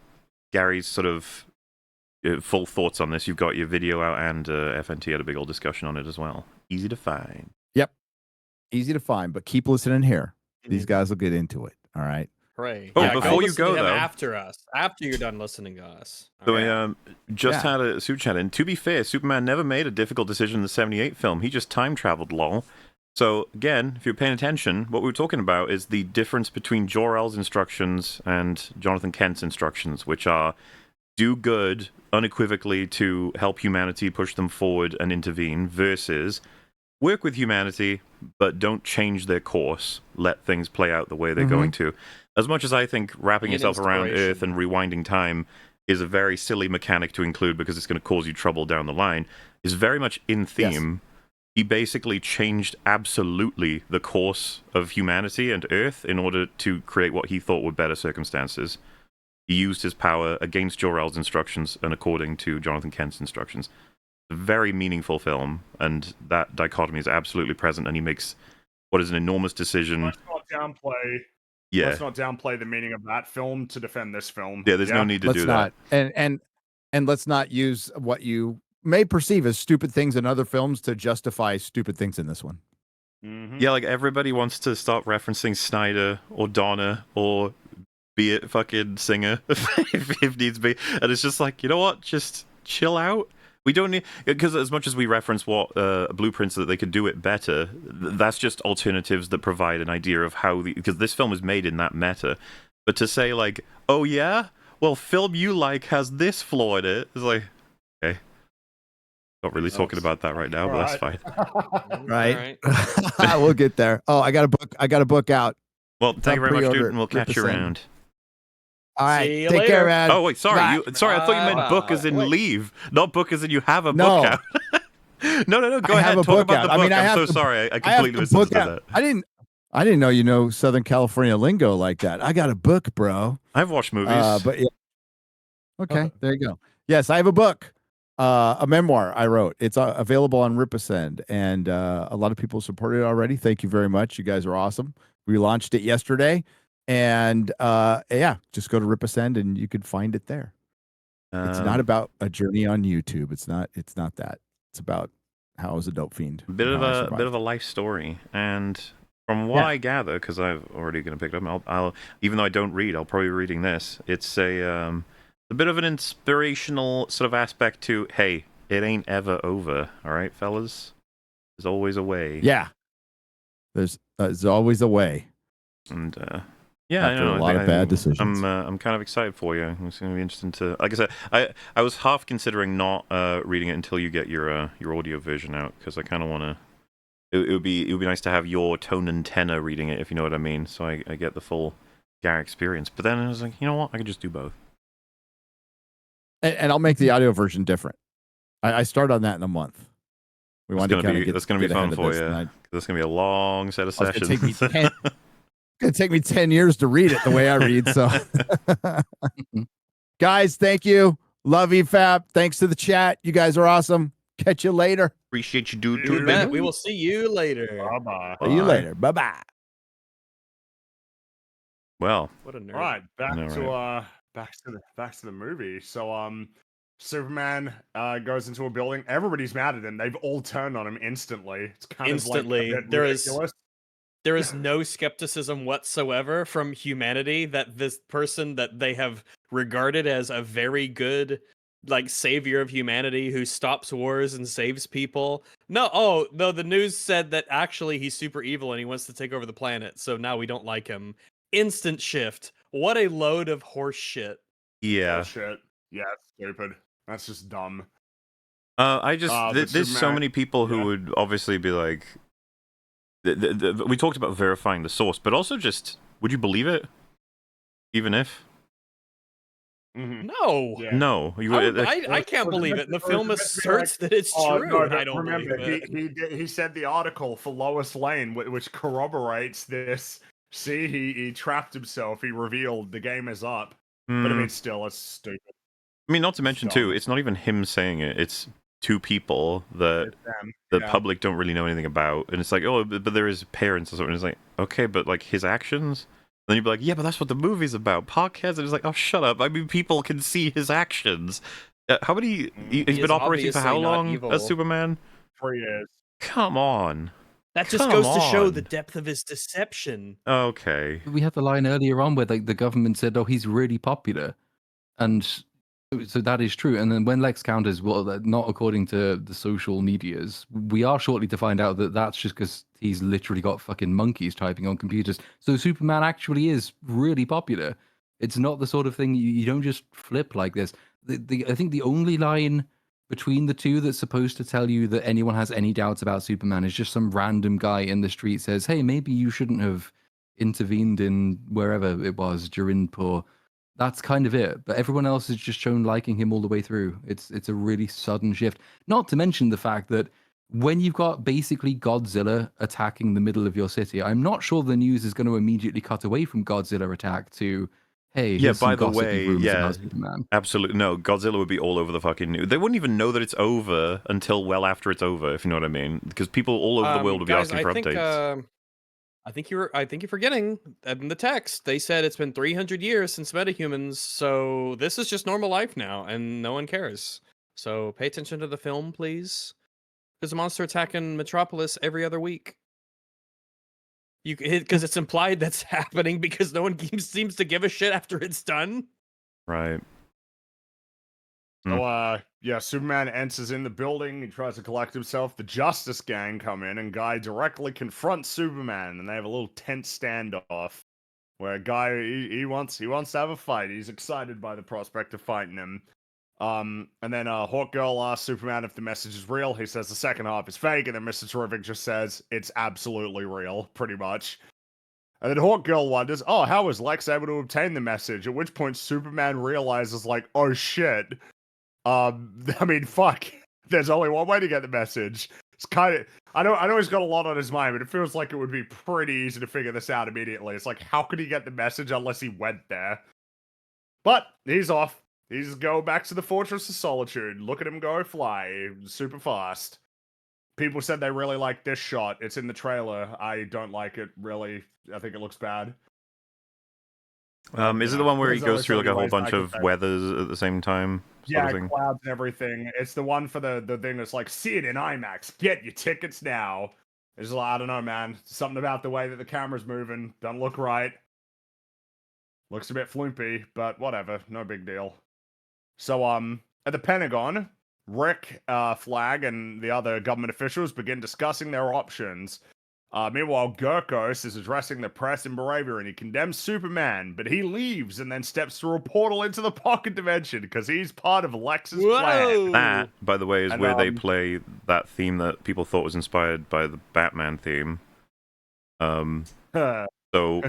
Gary's sort of full thoughts on this, you've got your video out, and FNT had a big old discussion on it as well. Easy to find. Yep. Easy to find, but keep listening here. These guys will get into it. All right. Hooray. Oh, before you go, though. After you're done listening to us. So we had a super chat in. To be fair, Superman never made a difficult decision in the 78 film. He just time traveled, lol. So, again, if you're paying attention, what we were talking about is the difference between Jor-El's instructions and Jonathan Kent's instructions, which are do good unequivocally to help humanity push them forward and intervene, versus work with humanity, but don't change their course. Let things play out the way they're going to. As much as I think wrapping yourself around Earth and rewinding time is a very silly mechanic to include because it's going to cause you trouble down the line, is very much in theme. Yes. He basically changed absolutely the course of humanity and Earth in order to create what he thought were better circumstances. He used his power against Jor-El's instructions and according to Jonathan Kent's instructions. A very meaningful film, and that dichotomy is absolutely present, and he makes what is an enormous decision. Let's not downplay the meaning of that film to defend this film. Yeah, there's no need to do that. And let's not use what you may perceive as stupid things in other films to justify stupid things in this one. Yeah, like everybody wants to start referencing Snyder or Donner or be it fucking Singer if needs be, and it's just like, you know what, just chill out. We don't need, because as much as we reference what blueprints that they could do it better, that's just alternatives that provide an idea of how because this film is made in that meta. But to say like, oh yeah, well, film you like has this flaw in it, it's like, okay. Not really talking about that right now, but that's fine. Right. We'll get there. Oh, I got a book out. Well, thank you very much, dude, and we'll catch you around. All right. Take care, man. Oh, wait, sorry. I thought you meant book as in leave, not book as in you have a book out. No. Go ahead. Talk about the book. I mean, I'm so sorry. I completely misunderstood that. I didn't know you know Southern California lingo like that. I got a book, bro. I've watched movies. But yeah. Okay, there you go. Yes, I have a book. A memoir I wrote. It's available on Ripasend, and a lot of people supported it already. Thank you very much. You guys are awesome. We launched it yesterday, and just go to Ripasend and you can find it there. It's not about a journey on YouTube. It's not that. It's about how I was a dope fiend. A bit of a life story, and from what I gather, because I've already going to pick it up, I'll even though I don't read, I'll probably be reading this. It's a bit of an inspirational sort of aspect to, hey, it ain't ever over. All right, fellas? There's always a way. Yeah. There's always a way. And, after a lot of bad decisions. I'm kind of excited for you. It's going to be interesting to, like I said, I was half considering not reading it until you get your audio version out, because I kind of want to, it would be nice to have your tone and tenor reading it, if you know what I mean, so I get the full Gary experience. But then I was like, you know what, I can just do both. And I'll make the audio version different. I start on that in a month. We want to kind of get. That's going to be fun for you. That's going to be a long set of sessions. It's going to take me 10 years to read it the way I read. So, guys, thank you. Love EFAP. Thanks to the chat. You guys are awesome. Catch you later. Appreciate you, dude. We will see you later. Bye-bye. See you later. Bye-bye. Well, what a nerd. All right, back to the movie. So Superman goes into a building. Everybody's mad at him. They've all turned on him instantly. It's kind of like a bit ridiculous. There is no skepticism whatsoever from humanity that this person that they have regarded as a very good savior of humanity who stops wars and saves people. No, the news said that actually he's super evil and he wants to take over the planet. So now we don't like him. Instant shift. What a load of horse shit. Yeah. Bullshit. Yeah, it's stupid. That's just dumb. There's so many people who would obviously be like, we talked about verifying the source, but also just, would you believe it? Even if? No. Yeah. No. I can't believe it. The film asserts that it's true, no, and I don't remember, believe it. He said the article for Lois Lane, which corroborates this. See, he trapped himself. He revealed the game is up. But I mean, still, it's stupid. I mean, not to mention, too, it's not even him saying it. It's two people that the public don't really know anything about. And it's like, oh, but there is parents or something. It's like, okay, but like his actions? Then you'd be like, yeah, but that's what the movie's about. Podcast. And it's like, oh, shut up. I mean, people can see his actions. How many... He's been operating for how long as Superman? 3 years. Come on. That just goes to show the depth of his deception. Okay. We had the line earlier on where like the government said, oh, he's really popular. And so that is true. And then when Lex counters, well, not according to the social medias, we are shortly to find out that that's just because he's literally got fucking monkeys typing on computers. So Superman actually is really popular. It's not the sort of thing you don't just flip like this. I think the only line between the two that's supposed to tell you that anyone has any doubts about Superman is just some random guy in the street says, hey, maybe you shouldn't have intervened in wherever it was, Jarinpur. That's kind of it. But everyone else is just shown liking him all the way through. It's a really sudden shift. Not to mention the fact that when you've got basically Godzilla attacking the middle of your city, I'm not sure the news is going to immediately cut away from Godzilla attack to, hey, yeah, by the way, yeah, Superman. Absolutely. No, Godzilla would be all over the fucking news. They wouldn't even know that it's over until well after it's over, if you know what I mean. Because people all over the world would be asking for updates. I think you're forgetting that in the text they said it's been 300 years since metahumans, so this is just normal life now, and no one cares. So pay attention to the film, please. There's a monster attacking Metropolis every other week. Because it's implied that's happening because no one seems to give a shit after it's done. Right. So, yeah, Superman enters in the building. He tries to collect himself. The Justice Gang come in, and Guy directly confronts Superman, and they have a little tense standoff where Guy he wants to have a fight. He's excited by the prospect of fighting him. And then Hawkgirl asks Superman if the message is real. He says the second half is fake, and then Mr. Terrific just says it's absolutely real, pretty much. And then Hawkgirl wonders, oh, how was Lex able to obtain the message? At which point Superman realizes, like, oh shit. I mean, fuck. There's only one way to get the message. It's kind of... I know he's got a lot on his mind, but it feels like it would be pretty easy to figure this out immediately. It's like, how could he get the message unless he went there? But he's off. He's going back to the Fortress of Solitude. Look at him go fly super fast. People said they really liked this shot. It's in the trailer. I don't like it, really. I think it looks bad. Is it the one where he goes through like a whole bunch of weathers at the same time? Yeah, clouds and everything. It's the one for the thing that's like, see it in IMAX. Get your tickets now. It's like, I don't know, man. Something about the way that the camera's moving. Doesn't look right. Looks a bit floopy, but whatever. No big deal. So, at the Pentagon, Rick, Flag, and the other government officials begin discussing their options. Meanwhile, Gurkos is addressing the press in Moravia, and he condemns Superman, but he leaves and then steps through a portal into the pocket dimension because he's part of Lex's plan. That, by the way, is where they play that theme that people thought was inspired by the Batman theme. So,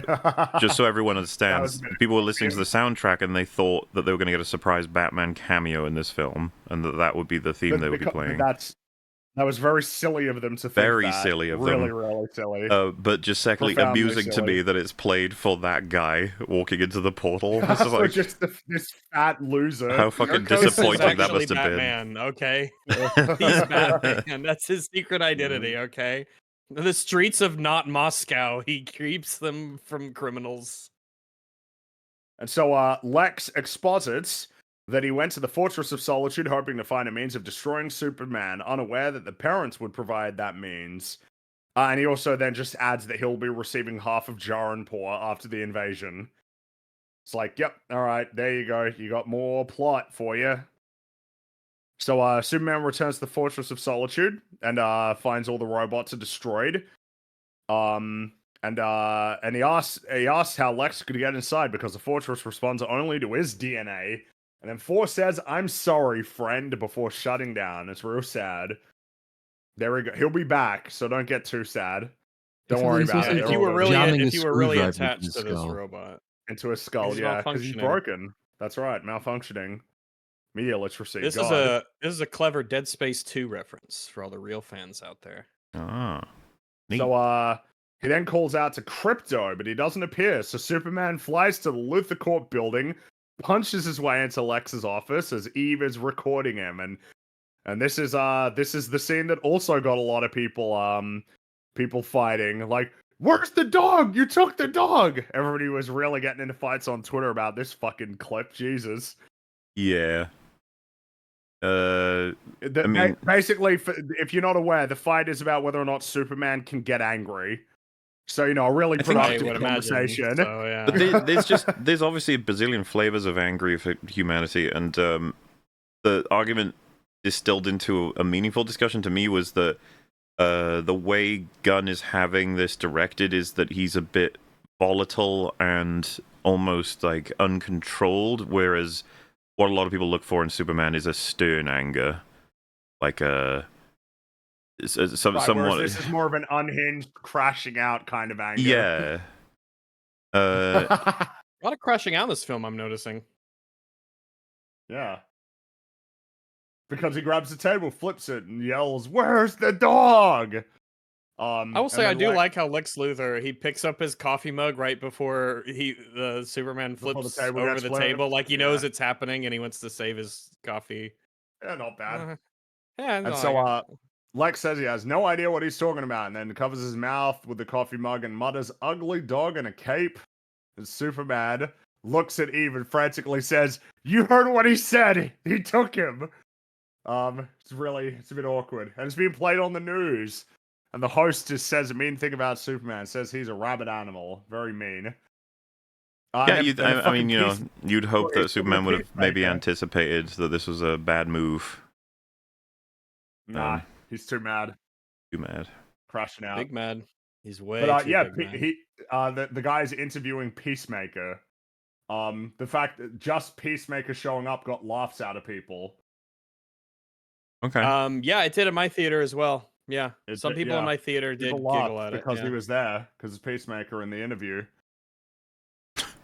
just so everyone understands, people were listening to the soundtrack and they thought that they were going to get a surprise Batman cameo in this film, and that would be the theme they would be playing. That was very silly of them to think very that. Silly of really, them. Really silly. But just secondly, amusing to me that it's played for that guy walking into the portal. This is like, just this fat loser. How fucking disappointing that must have Batman, okay? He's Batman. That's his secret identity, okay? The streets of not Moscow, he keeps them from criminals. And so Lex exposits that he went to the Fortress of Solitude hoping to find a means of destroying Superman, unaware that the parents would provide that means. And he also then just adds that he'll be receiving half of Jarinpur after the invasion. It's like, yep, alright, there you go. You got more plot for you. So Superman returns to the Fortress of Solitude and finds all the robots are destroyed. And he asks how Lex could get inside because the fortress responds only to his DNA. And then 4 says, "I'm sorry, friend," before shutting down. It's real sad. There we go. He'll be back, so don't get too sad. Don't worry about it. If you were really attached to this robot. Into his skull, yeah, because he's broken. That's right, malfunctioning. Media literacy. This is a clever Dead Space 2 reference for all the real fans out there. Neat. So he then calls out to Crypto, but he doesn't appear. So Superman flies to the Luthor Corp building, punches his way into Lex's office as Eve is recording him, and this is the scene that also got a lot of people fighting. Like, where's the dog? You took the dog. Everybody was really getting into fights on Twitter about this fucking clip. Jesus. Yeah. I mean, basically, if you're not aware, the fight is about whether or not Superman can get angry. So, a really productive conversation. So, yeah. But there's obviously a bazillion flavors of angry for humanity, and the argument distilled into a meaningful discussion to me was that the way Gunn is having this directed is that he's a bit volatile and almost like uncontrolled, whereas what a lot of people look for in Superman is a stern anger, like somewhat. This is more of an unhinged, crashing out kind of anger. Yeah. A lot of crashing out in this film, I'm noticing. Yeah. Because he grabs the table, flips it, and yells, "Where's the dog?" I will say I do like how Lex Luthor, he picks up his coffee mug right before the Superman flips over the table, like he knows it's happening and he wants to save his coffee. Yeah, not bad. And so Lex says he has no idea what he's talking about, and then covers his mouth with the coffee mug and mutters, "Ugly dog in a cape." And Superman looks at Eve and frantically says, "You heard what he said. He took him." It's a bit awkward, and it's being played on the news. And the host just says a mean thing about Superman. Says he's a rabid animal. Very mean. You'd hope that Superman would have maybe anticipated that this was a bad move. Nah, he's too mad. Too mad. Crashing out. Big mad. He's way too big mad. The guy's interviewing Peacemaker. The fact that just Peacemaker showing up got laughs out of people. Okay. Yeah, it did at my theater as well. Yeah, some people in my theater did giggle at it because he was there because it's Peacemaker in the interview.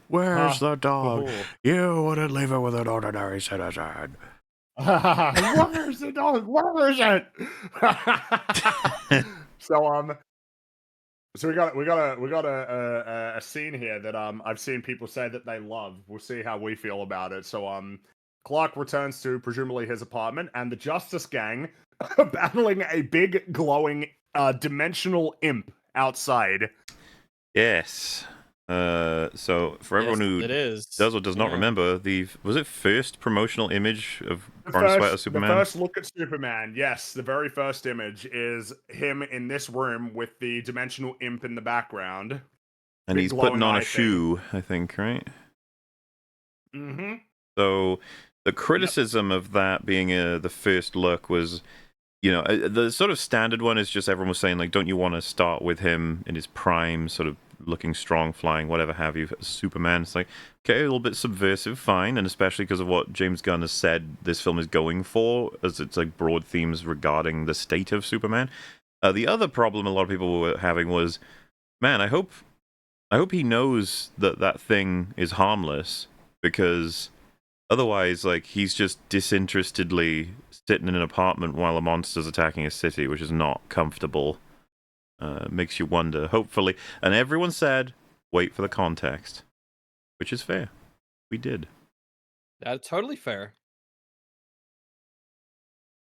Where's the dog? You wouldn't leave it with an ordinary citizen. Where's the dog? Where is it? So we got a scene here that I've seen people say that they love. We'll see how we feel about it. So Clark returns to presumably his apartment, and the Justice Gang are battling a big glowing dimensional imp outside. Yes. So for everyone who does or does not remember, was it first promotional image of Arnold Sweater Superman? The first look at Superman, yes. The very first image is him in this room with the dimensional imp in the background. And he's putting on a shoe, I think, right? Mm-hmm. So the criticism of that being the first look was, the sort of standard one is just everyone was saying, like, don't you want to start with him in his prime, sort of looking strong, flying, whatever have you, Superman? It's like, okay, a little bit subversive, fine, and especially because of what James Gunn has said this film is going for, as it's like broad themes regarding the state of Superman. The other problem a lot of people were having was, man, I hope he knows that thing is harmless, because otherwise, like, he's just disinterestedly sitting in an apartment while a monster's attacking a city, which is not comfortable. Makes you wonder, hopefully. And everyone said, wait for the context, which is fair. We did. That's totally fair.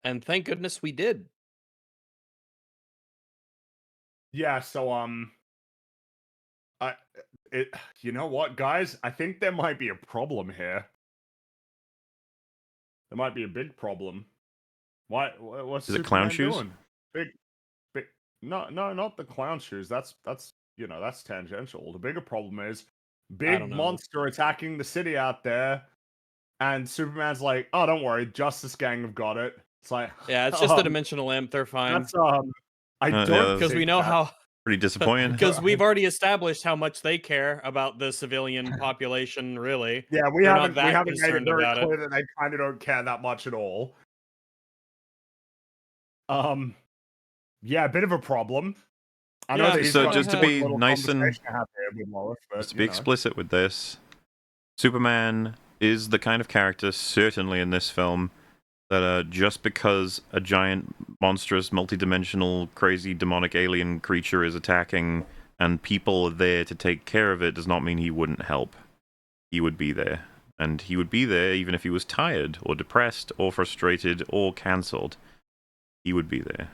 And thank goodness we did. Yeah, so, you know what, guys? I think there might be a problem here. There might be a big problem. What's Is it clown shoes? Doing? Big. No, not the clown shoes. That's tangential. The bigger problem is big monster attacking the city out there, and Superman's like, "Oh, don't worry, Justice Gang have got it." It's like, yeah, it's just a dimensional imp. They're fine. That's I don't because we know how Pretty disappointing. Because we've already established how much they care about the civilian population, really. Yeah, we They're haven't not that made it concerned very about clear that they kind of don't care that much at all. Yeah, a bit of a problem. I know that he's so got just to be nice and with Lois, but, just to be explicit with this, Superman is the kind of character, certainly in this film, that just because a giant, monstrous, multi-dimensional, crazy, demonic alien creature is attacking and people are there to take care of it does not mean he wouldn't help. He would be there. And he would be there even if he was tired, or depressed, or frustrated, or cancelled. He would be there.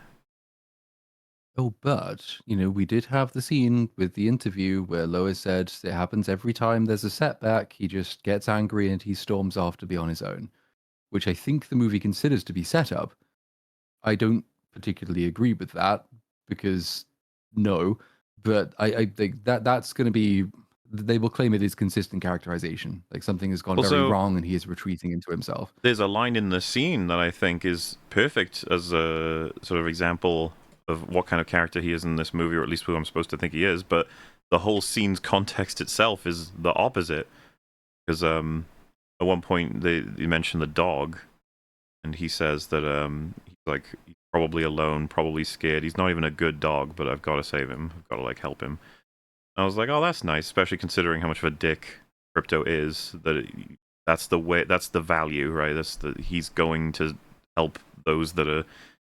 Oh, but, we did have the scene with the interview where Lois said it happens every time there's a setback, he just gets angry and he storms off to be on his own, which I think the movie considers to be setup. I don't particularly agree with that, because no, but I think that's going to be, they will claim it is consistent characterization. Like something has gone very wrong and he is retreating into himself. There's a line in the scene that I think is perfect as a sort of example of what kind of character he is in this movie, or at least who I'm supposed to think he is, but the whole scene's context itself is the opposite. Because at one point they mention the dog, and he says that he's probably alone, probably scared. He's not even a good dog, but I've got to save him. I've got to help him. I was like, oh, that's nice, especially considering how much of a dick Crypto is. That's the value, right? He's going to help those that are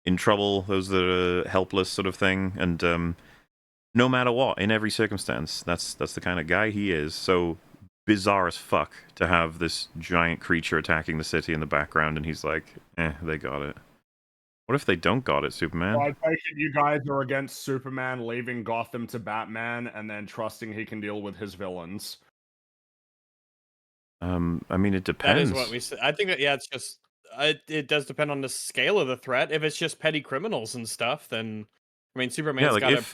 in trouble, those that are helpless, sort of thing. And no matter what, in every circumstance, that's the kind of guy he is. So bizarre as fuck to have this giant creature attacking the city in the background, and he's like, they got it. What if they don't got it, Superman? Well, I take it you guys are against Superman leaving Gotham to Batman and then trusting he can deal with his villains. I mean, it depends. That is what we said. I think that, it's just, it does depend on the scale of the threat. If it's just petty criminals and stuff, then, I mean, Superman's got to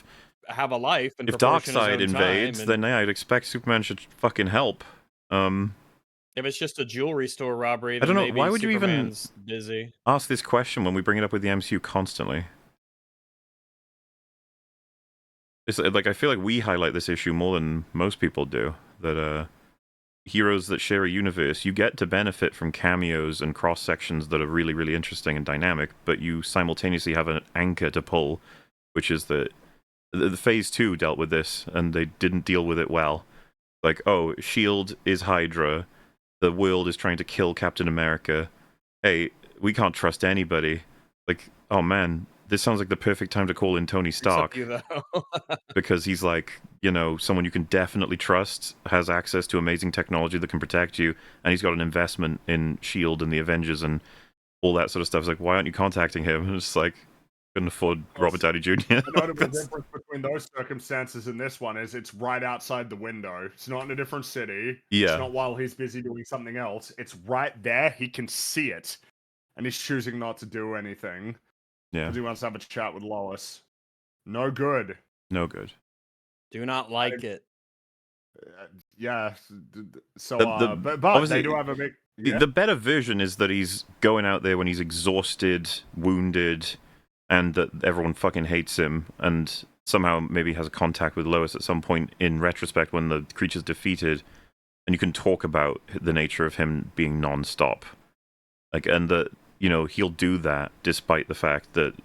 have a life. And if Darkseid invades, then I'd expect Superman should fucking help. If it's just a jewelry store robbery, then I don't know, maybe why would Superman's you even busy. Ask this question when we bring it up with the MCU constantly? It's like, I feel like we highlight this issue more than most people do. That heroes that share a universe, you get to benefit from cameos and cross sections that are really, really interesting and dynamic, but you simultaneously have an anchor to pull, which is the Phase 2 dealt with this, and they didn't deal with it well. Like, oh, S.H.I.E.L.D. is Hydra. The world is trying to kill Captain America. Hey, we can't trust anybody. Like, oh man, this sounds like the perfect time to call in Tony Stark. Because he's like, someone you can definitely trust, has access to amazing technology that can protect you, and he's got an investment in S.H.I.E.L.D. and the Avengers and all that sort of stuff. It's like, why aren't you contacting him? And it's like, couldn't afford Robert Downey Jr. The notable difference between those circumstances and this one is it's right outside the window. It's not in a different city. Yeah. It's not while he's busy doing something else. It's right there. He can see it. And he's choosing not to do anything. Yeah. Because he wants to have a chat with Lois. No good. No good. Do not like it. Yeah. So, but they do have a big... Yeah? The better version is that he's going out there when he's exhausted, wounded, and that everyone fucking hates him, and somehow maybe has a contact with Lois at some point in retrospect when the creature's defeated, and you can talk about the nature of him being non-stop. Like, and that, he'll do that despite the fact that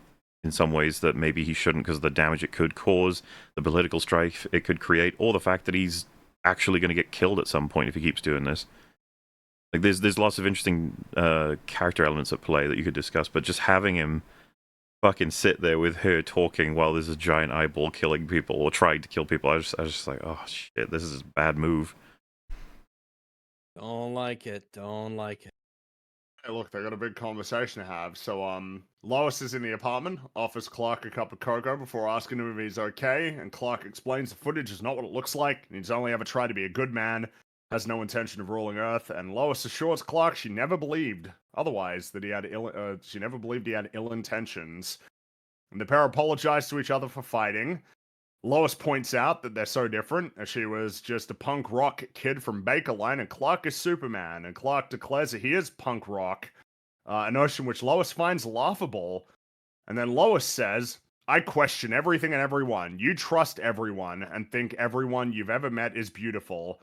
in some ways that maybe he shouldn't, because of the damage it could cause, the political strife it could create, or the fact that he's actually going to get killed at some point if he keeps doing this. Like, there's lots of interesting character elements at play that you could discuss, but just having him fucking sit there with her talking while there's a giant eyeball killing people or trying to kill people, I was just like, oh shit, this is a bad move. Don't like it. Hey, look, they got a big conversation to have. So, Lois is in the apartment, offers Clark a cup of cocoa before asking him if he's okay, and Clark explains the footage is not what it looks like, and he's only ever tried to be a good man, has no intention of ruling Earth, and Lois assures Clark she never believed otherwise, that she never believed he had ill intentions. And the pair apologize to each other for fighting. Lois points out that they're so different, as she was just a punk rock kid from Bakerline, and Clark is Superman, and Clark declares that he is punk rock, a notion which Lois finds laughable. And then Lois says, I question everything and everyone. You trust everyone and think everyone you've ever met is beautiful.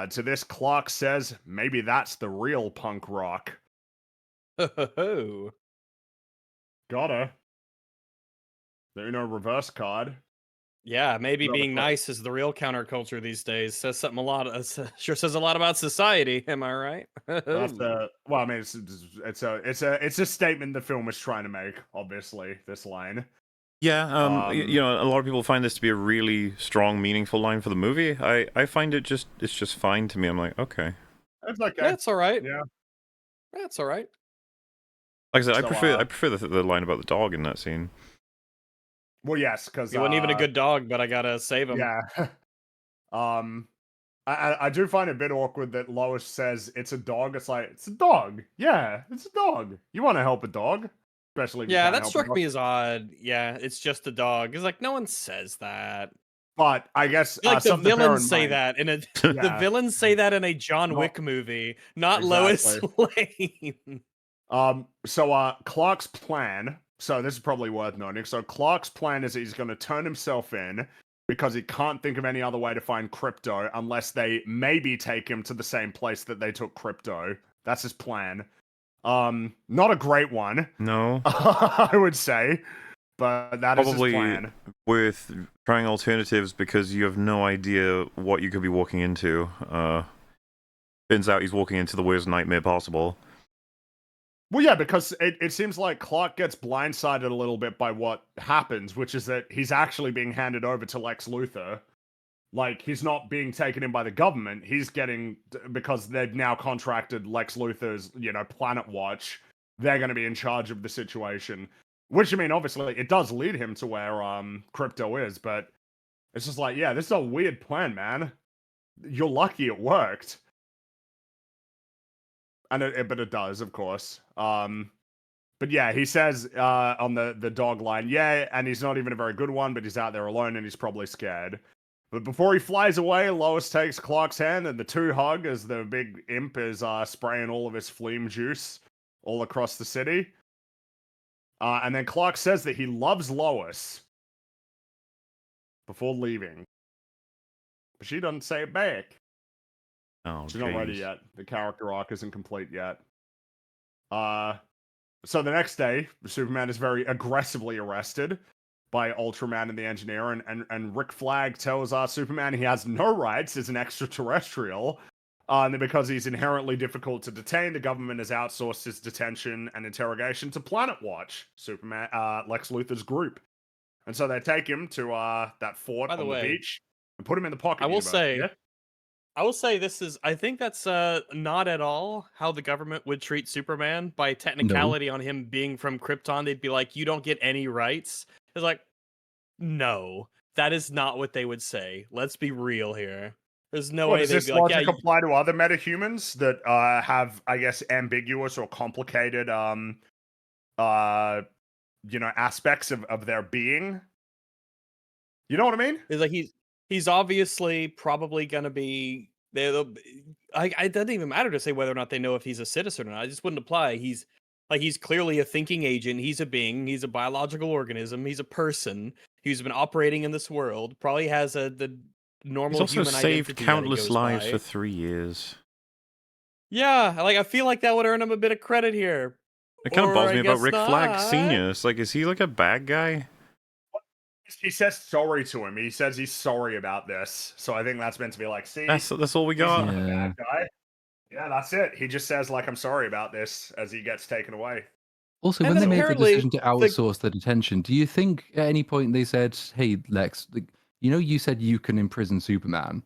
To this, Clark says, maybe that's the real punk rock. Oh. Gotta. The Uno reverse card. Yeah, maybe being nice is the real counterculture these days. Says something a lot. Sure says a lot about society. Am I right? Well, I mean, it's a statement the film is trying to make. Obviously, this line. Yeah, you know, a lot of people find this to be a really strong, meaningful line for the movie. I find it's just fine to me. I'm like, okay, it's okay. That's all right. Yeah, that's all right. Like I said, I prefer the line about the dog in that scene. Well, yes, because he wasn't even a good dog, but I gotta save him. Yeah. I do find it a bit awkward that Lois says it's a dog. It's like, it's a dog. Yeah, it's a dog. You want to help a dog, especially if you can't that help struck me as odd. Yeah, it's just a dog. It's like no one says that. But I guess like the villains say that in a the villains say that in a John Wick movie, not Lois Lane. So Clark's plan. So this is probably worth noting. So Clark's plan is he's going to turn himself in because he can't think of any other way to find Crypto unless they maybe take him to the same place that they took Crypto. That's his plan. Not a great one. No. I would say. But that probably is his plan. With trying alternatives because you have no idea what you could be walking into. Turns out he's walking into the worst nightmare possible. Well, yeah, because it seems like Clark gets blindsided a little bit by what happens, which is that he's actually being handed over to Lex Luthor. Like, he's not being taken in by the government. He's getting, because they've now contracted Lex Luthor's, Planet Watch, they're going to be in charge of the situation. Which, I mean, obviously, it does lead him to where Crypto is, but it's just like, yeah, this is a weird plan, man. You're lucky it worked. But it does, of course. But yeah, he says on the dog line, yeah, and he's not even a very good one, but he's out there alone and he's probably scared. But before he flies away, Lois takes Clark's hand and the two hug as the big imp is spraying all of his phlegm juice all across the city. And then Clark says that he loves Lois before leaving. But she doesn't say it back. Oh, she's not ready yet. The character arc isn't complete yet. So the next day, Superman is very aggressively arrested by Ultraman and the Engineer, and Rick Flag tells Superman he has no rights as an extraterrestrial, because he's inherently difficult to detain. The government has outsourced his detention and interrogation to Planet Watch, Superman, Lex Luthor's group. And so they take him to that fort on the beach and put him in the pocket. I will say this is, I think that's not at all how the government would treat Superman. By technicality on him being from Krypton, they'd be like, you don't get any rights. It's like, no, that is not what they would say. Let's be real here. There's no way they'd be like, yeah. Apply to other metahumans that have, I guess, ambiguous or complicated, aspects of their being? You know what I mean? It's like he's obviously probably gonna be. It doesn't even matter to say whether or not they know if he's a citizen or not. It just wouldn't apply. He's clearly a thinking agent. He's a being. He's a biological organism. He's a person who's been operating in this world. Probably has the normal human identity. He's also saved countless lives by. for 3 years. Yeah, I feel like that would earn him a bit of credit here. It kind of bothers me about Rick Flag Sr. It's like, is he like a bad guy? He says sorry to him. He says he's sorry about this. So I think that's meant to be like, see, that's all we got. Yeah. Yeah, that's it. He just says like, I'm sorry about this as he gets taken away. Also, when they made the decision to outsource the detention, do you think at any point they said, "Hey, Lex, you said you can imprison Superman.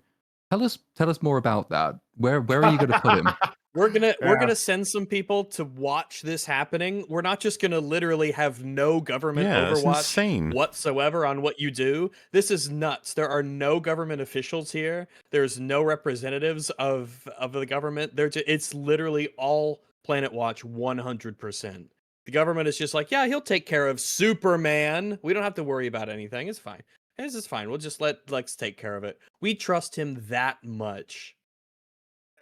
Tell us more about that. Where are you going to put him?" We're gonna send some people to watch this happening. We're not just gonna literally have no government overwatch whatsoever on what you do. This is nuts. There are no government officials here. There's no representatives of the government. It's literally all Planet Watch 100%. The government is just like, yeah, he'll take care of Superman. We don't have to worry about anything. It's fine. This is fine. We'll just let Lex take care of it. We trust him that much.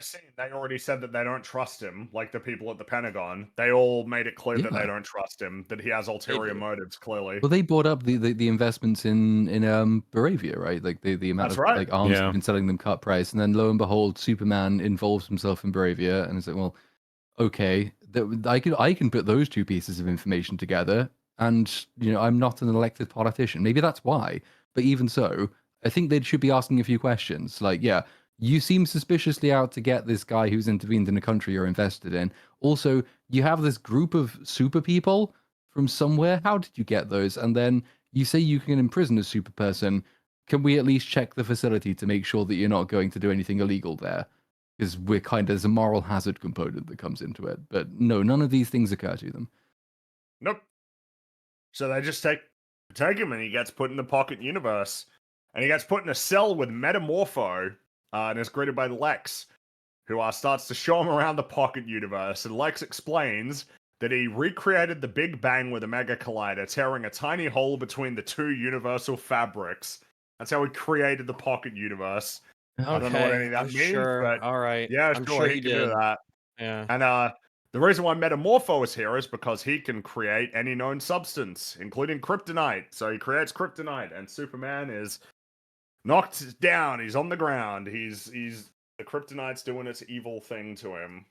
scene, they already said that they don't trust him, like the people at the Pentagon. They all made it clear that they don't trust him, that he has ulterior motives, clearly. Well, they brought up the investments in Baravia, right? Like the amount of like arms they've been selling them cut price, and then lo and behold, Superman involves himself in Baravia, and it's like, well, okay, I can put those two pieces of information together, and I'm not an elected politician. Maybe that's why. But even so, I think they should be asking a few questions. Like, yeah, you seem suspiciously out to get this guy who's intervened in a country you're invested in. Also, you have this group of super people from somewhere. How did you get those? And then you say you can imprison a super person. Can we at least check the facility to make sure that you're not going to do anything illegal there? Because there's a moral hazard component that comes into it. But no, none of these things occur to them. Nope. So they just take him, and he gets put in the pocket universe. And he gets put in a cell with Metamorpho, and is greeted by Lex, who starts to show him around the pocket universe. And Lex explains that he recreated the Big Bang with a mega collider, tearing a tiny hole between the two universal fabrics. That's how he created the pocket universe. Okay, I don't know what any of that means, but all right. yeah, I'm sure, he can do that. Yeah. And the reason why Metamorpho is here is because he can create any known substance, including kryptonite. So he creates kryptonite, and Superman is knocked down. He's on the ground. The kryptonite's doing its evil thing to him.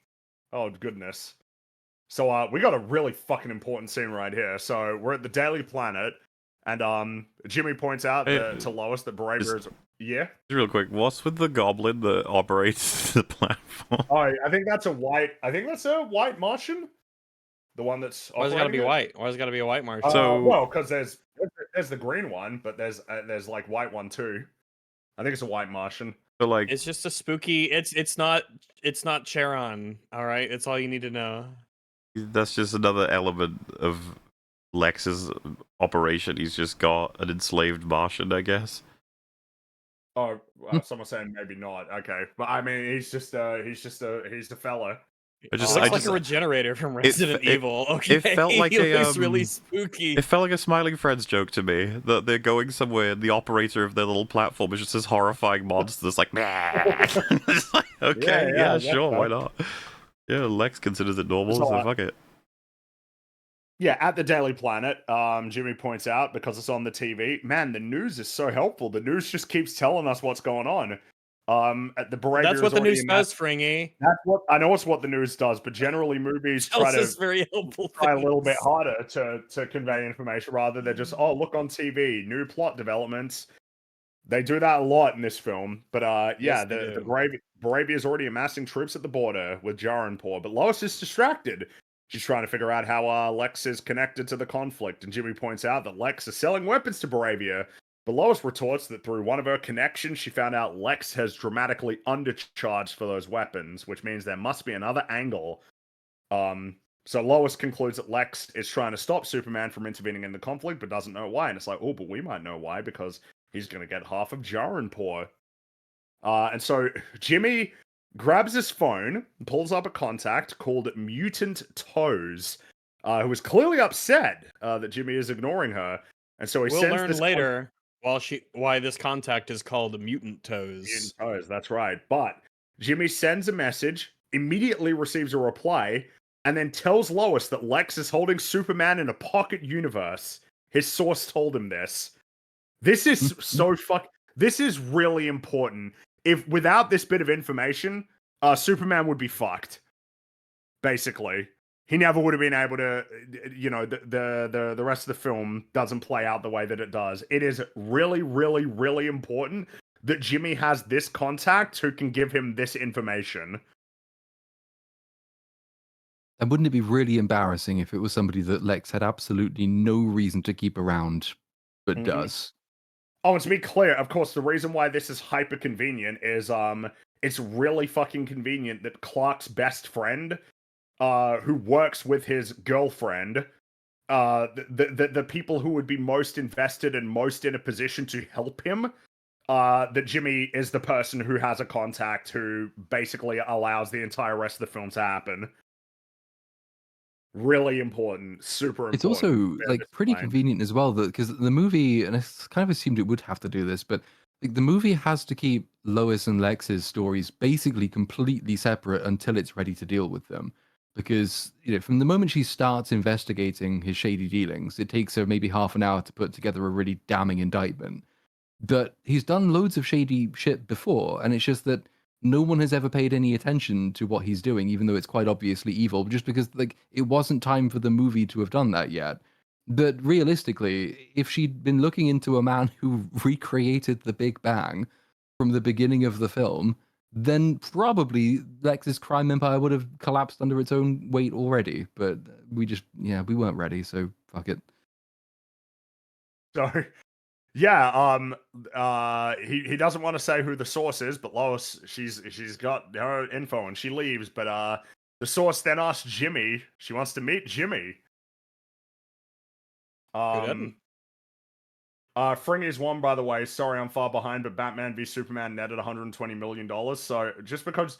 Oh goodness. So we got a really fucking important scene right here. So we're at the Daily Planet, and Jimmy points out to Lois that Bravia is real quick. What's with the goblin that operates the platform? Oh, I think that's a white Martian. The one that's why's it gotta be white? Why's it gotta be a white Martian? Well, because there's the green one, but there's like white one too. I think it's a white Martian. But like, it's just a spooky. It's not Charon. All right, it's all you need to know. That's just another element of Lex's operation. He's just got an enslaved Martian, I guess. Oh, someone's saying maybe not. Okay, but I mean, he's a fella. It looks like a regenerator from Resident Evil. Okay, it felt like he looks really spooky. It felt like a Smiling Friends joke to me that they're going somewhere and the operator of their little platform is just this horrifying monster that's like, it's like, okay, yeah, sure, why not? Yeah, Lex considers it normal, so fuck it. Yeah, at the Daily Planet, Jimmy points out, because it's on the TV, man, the news is so helpful. The news just keeps telling us what's going on. At the Baravia, that's what the news does, Fringy. That's what I know. It's what the news does, but generally movies try a little bit harder to convey information. Rather, they're just look on TV, new plot developments. They do that a lot in this film, but the Baravia is already amassing troops at the border with Jaranpur, but Lois is distracted. She's trying to figure out how Lex is connected to the conflict, and Jimmy points out that Lex is selling weapons to Baravia. But Lois retorts that through one of her connections, she found out Lex has dramatically undercharged for those weapons, which means there must be another angle. So Lois concludes that Lex is trying to stop Superman from intervening in the conflict, but doesn't know why. And it's like, oh, but we might know why, because he's going to get half of Jaranpur. And so Jimmy grabs his phone, pulls up a contact called Mutant Toes, who is clearly upset that Jimmy is ignoring her. And so we'll learn later why this contact is called Mutant Toes. Mutant Toes, that's right. But Jimmy sends a message, immediately receives a reply, and then tells Lois that Lex is holding Superman in a pocket universe. His source told him this. This is this is really important. If without this bit of information, Superman would be fucked. Basically. He never would have been able to, the rest of the film doesn't play out the way that it does. It is really, really, really important that Jimmy has this contact who can give him this information. And wouldn't it be really embarrassing if it was somebody that Lex had absolutely no reason to keep around, but does? Oh, and to be clear, of course, the reason why this is hyper convenient is it's really fucking convenient that Clark's best friend, who works with his girlfriend, the people who would be most invested and most in a position to help him, that Jimmy is the person who has a contact who basically allows the entire rest of the film to happen. Really important, super important. It's also like pretty convenient as well, because the movie, and I kind of assumed it would have to do this, but like, the movie has to keep Lois and Lex's stories basically completely separate until it's ready to deal with them. Because, from the moment she starts investigating his shady dealings, it takes her maybe half an hour to put together a really damning indictment. But he's done loads of shady shit before, and it's just that no one has ever paid any attention to what he's doing, even though it's quite obviously evil, just because it wasn't time for the movie to have done that yet. But realistically, if she'd been looking into a man who recreated the Big Bang from the beginning of the film, then probably Lex's crime empire would have collapsed under its own weight already. But we weren't ready, so fuck it. So, yeah, he doesn't want to say who the source is, but Lois, she's got her info and she leaves. But the source then asks Jimmy. She wants to meet Jimmy. Fringy's won, by the way. Sorry, I'm far behind, but Batman v Superman netted $120 million. So just because,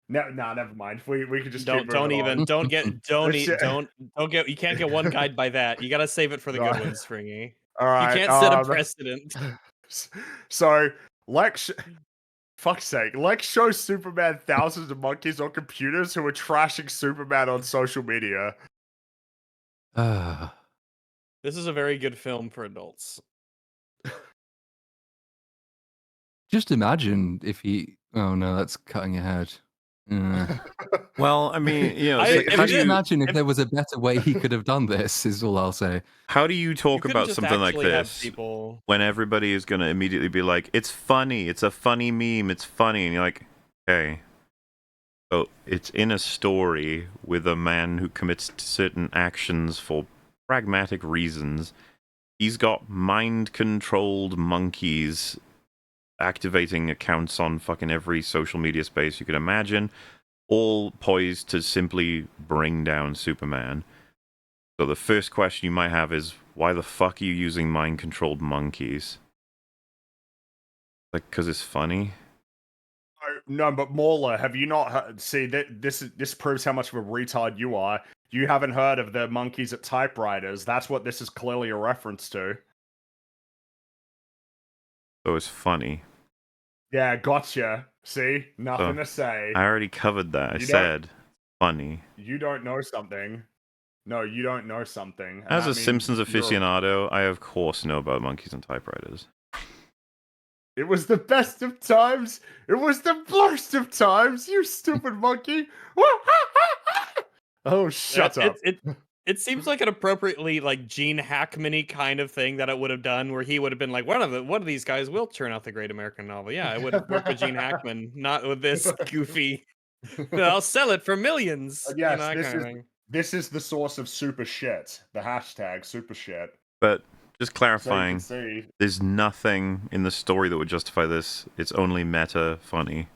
no, never mind. We could just don't get. You can't get one guide by that. You gotta save it for the good ones, Fringy. All right, you can't set a precedent. So Lex, fuck's sake, Lex shows Superman thousands of monkeys on computers who are trashing Superman on social media. This is a very good film for adults. Just imagine if he. Oh no, that's cutting ahead. Well, I mean, just imagine if there was a better way he could have done this. Is all I'll say. How do you talk about something like this when everybody is going to immediately be like, "It's funny. It's a funny meme. It's funny," and you're like, "Okay." So it's in a story with a man who commits certain actions for pragmatic reasons. He's got mind-controlled monkeys activating accounts on fucking every social media space you could imagine, all poised to simply bring down Superman. So the first question you might have is, why the fuck are you using mind-controlled monkeys? Like, because it's funny? No, but Mauler, have you not heard? See, this proves how much of a retard you are. You haven't heard of the monkeys at typewriters. That's what this is clearly a reference to. So it's funny. Yeah, gotcha. See? Nothing to say. I already covered that. I said funny. You don't know something. No, you don't know something. As a Simpsons aficionado, I of course know about monkeys and typewriters. It was the best of times. It was the worst of times, you stupid monkey. Oh, shut up. It seems like an appropriately Gene Hackman-y kind of thing that it would have done, where he would have been like, one of these guys will turn out the great American novel. Yeah, I would work with Gene Hackman, not with this goofy. I'll sell it for millions. Yes, this is the source of super shit. The hashtag super shit. But just clarifying, there's nothing in the story that would justify this. It's only meta funny.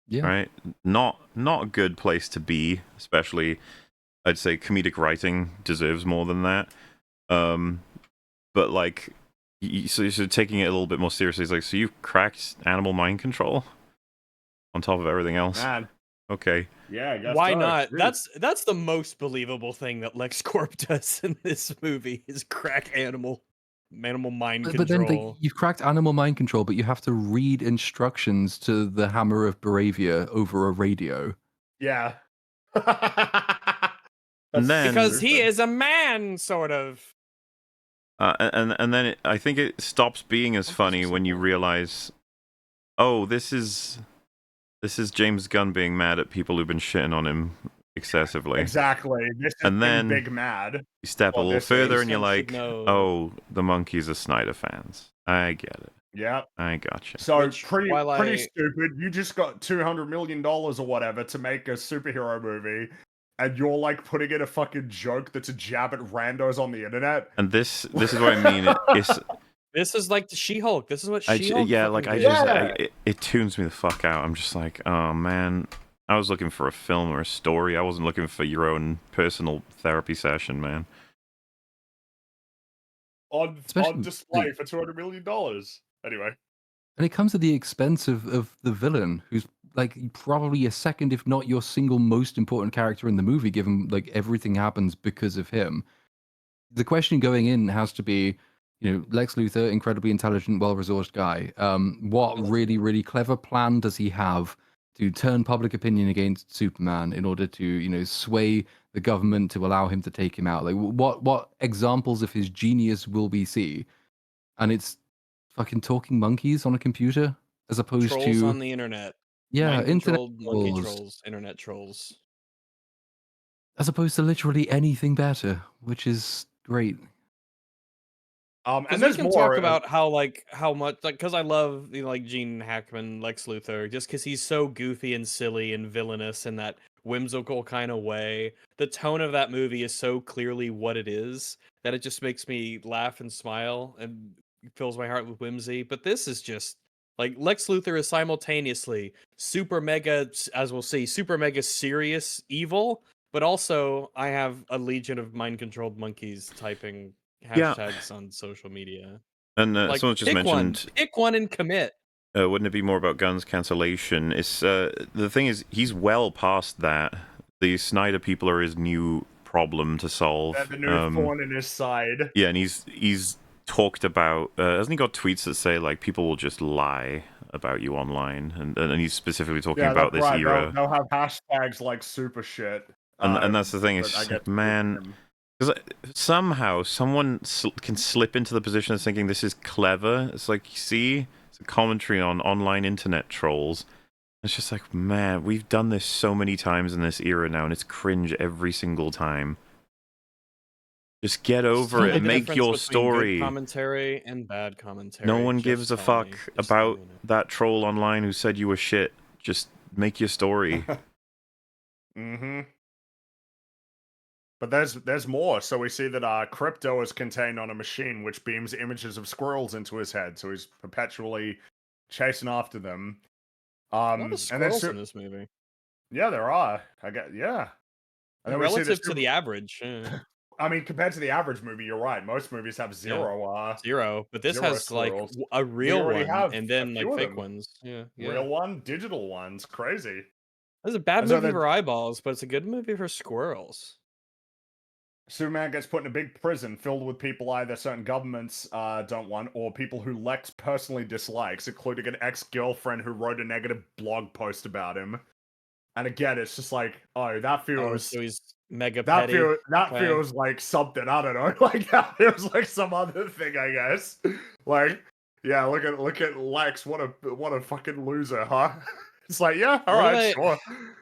Yeah. Right? Not a good place to be, especially I'd say comedic writing deserves more than that. But so you're taking it a little bit more seriously. It's like, so you've cracked animal mind control on top of everything else? Man. Okay. Yeah, I guess why not? That's the most believable thing that LexCorp does in this movie is crack animal mind control. But then you've cracked animal mind control, but you have to read instructions to the Hammer of Baravia over a radio. Yeah. Because he is a man, sort of. And then I think it stops being as funny when you realize, oh, this is James Gunn being mad at people who've been shitting on him excessively. Exactly. This is and then big mad. You step a little further and you're like, oh, the monkeys are Snyder fans. I get it. Yeah. I gotcha. So pretty stupid. You just got $200 million or whatever to make a superhero movie, and you're putting in a fucking joke that's a jab at randos on the internet. And this is what I mean. This is like the She-Hulk. This is what She-Hulk it tunes me the fuck out. I'm just like, oh man, I was looking for a film or a story. I wasn't looking for your own personal therapy session, man. On display for $200 million. Anyway. And it comes at the expense of the villain, who's probably a second, if not your single most important character in the movie, given everything happens because of him. The question going in has to be, Lex Luthor, incredibly intelligent, well-resourced guy. What really, really clever plan does he have to turn public opinion against Superman in order to, sway the government to allow him to take him out? Like, what examples of his genius will we see? And it's fucking talking monkeys on a computer, as opposed trolls to on the internet. internet monkey trolls, internet trolls, as opposed to literally anything better, which is great. And we can talk about how much because I love Gene Hackman, Lex Luthor, just because he's so goofy and silly and villainous in that whimsical kind of way. The tone of that movie is so clearly what it is that it just makes me laugh and smile and fills my heart with whimsy. But this is just Lex Luthor is simultaneously super mega, as we'll see, super mega serious evil, but also I have a legion of mind controlled monkeys typing hashtags on social media. And someone just mentioned pick one and commit. Wouldn't it be more about Gunn's cancellation? It's the thing is, he's well past that. The Snyder people are his new problem to solve. The new thorn in his side. Yeah, and he's talked about. Hasn't he got tweets that say people will just lie about you online, and he's specifically talking about this era. They'll have hashtags like super shit. And that's the thing. It's just like, man. Because somehow someone can slip into the position of thinking this is clever. It's like, see, it's a commentary on online internet trolls. It's just like, man, we've done this so many times in this era now, and it's cringe every single time. Just get over it and make your story. Good commentary and bad commentary. No one gives a fuck about that troll online who said you were shit. Just make your story. Mm-hmm. But there's more. So we see that Crypto is contained on a machine which beams images of squirrels into his head. So he's perpetually chasing after them. A lot of squirrels in this movie. Yeah, there are. Yeah. And relative to the average. I mean, compared to the average movie, you're right. Most movies have zero. Zero, but this has squirrels. A real one, and then fake ones. Yeah. Real one, digital ones. Crazy. It's a bad movie for eyeballs, but it's a good movie for squirrels. Superman gets put in a big prison filled with people either certain governments don't want, or people who Lex personally dislikes, including an ex-girlfriend who wrote a negative blog post about him. And again, it's just like, that feels... so he's mega petty. That feels like something, I don't know. That feels like some other thing, I guess. Yeah, look at Lex, what a fucking loser, huh? It's like, yeah, alright,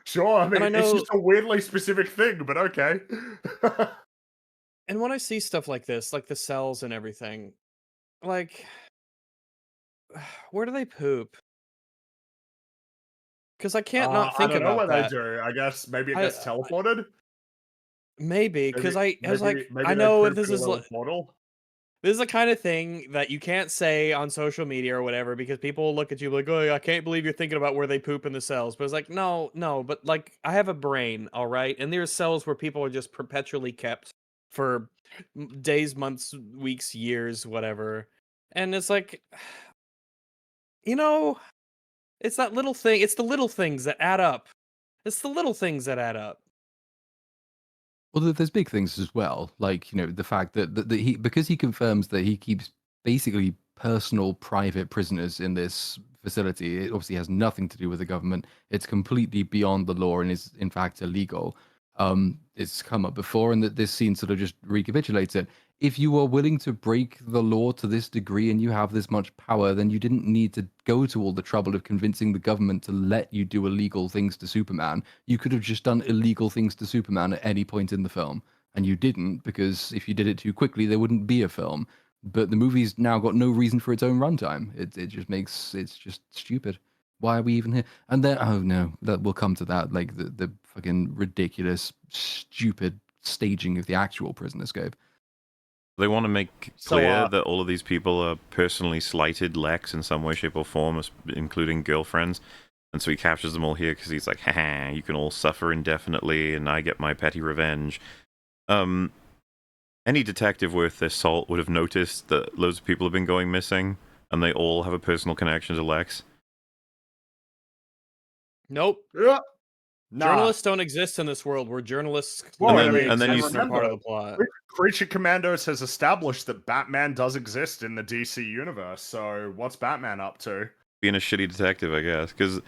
sure. I mean, it's just a weirdly specific thing, but okay. And when I see stuff like this, like the cells and everything, where do they poop? Because I can't not think about that. I don't know what they do. I guess maybe it gets teleported? Maybe, because I was like, I know this is this is the kind of thing that you can't say on social media or whatever, because people will look at you like, oh, I can't believe you're thinking about where they poop in the cells. But it's like, no, but I have a brain, all right? And there's cells where people are just perpetually kept for days, months, weeks, years, whatever. And it's like, it's that little thing. It's the little things that add up. It's the little things that add up. Well, there's big things as well, the fact that he, because he confirms that he keeps basically personal, private prisoners in this facility. It obviously has nothing to do with the government. It's completely beyond the law and is in fact illegal. It's come up before, and that this scene sort of just recapitulates it. If you are willing to break the law to this degree and you have this much power, then you didn't need to go to all the trouble of convincing the government to let you do illegal things to Superman. You could have just done illegal things to Superman at any point in the film, and you didn't, because if you did it too quickly, there wouldn't be a film. But the movie's now got no reason for its own runtime. It's just stupid. Why are we even here? And then, oh no, that we'll come to that. The fucking ridiculous, stupid staging of the actual prison escape. They want to make clear that all of these people are personally slighted Lex in some way, shape, or form, including girlfriends. And so he captures them all here because he's like, haha, you can all suffer indefinitely, and I get my petty revenge. Any detective worth their salt would have noticed that loads of people have been going missing, and they all have a personal connection to Lex. Nope. Yeah. Journalists don't exist in this world where journalists Well, and then you are part of the plot. Creature Commandos has established that Batman does exist in the DC universe. So what's Batman up to? Being a shitty detective, I guess, because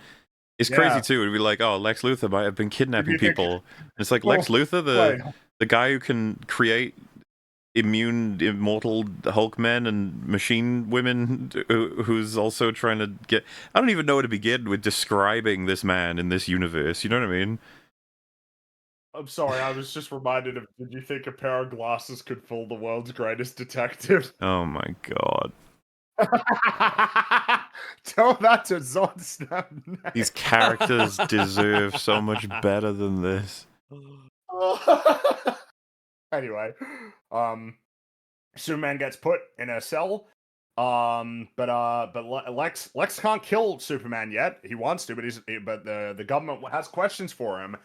it's crazy too. It'd be like, oh, Lex Luthor might have been kidnapping people. And it's like Lex Luthor, the guy who can create immortal Hulk men and machine women, who's also trying to get. I don't even know where to begin with describing this man in this universe. You know what I mean? I'm sorry, I was just reminded of. Did you think a pair of glasses could fool the world's greatest detective? Oh my god! Tell that to Zod Snap. These characters deserve so much better than this. Anyway, Superman gets put in a cell. But Lex can't kill Superman yet. He wants to, but the government has questions for him.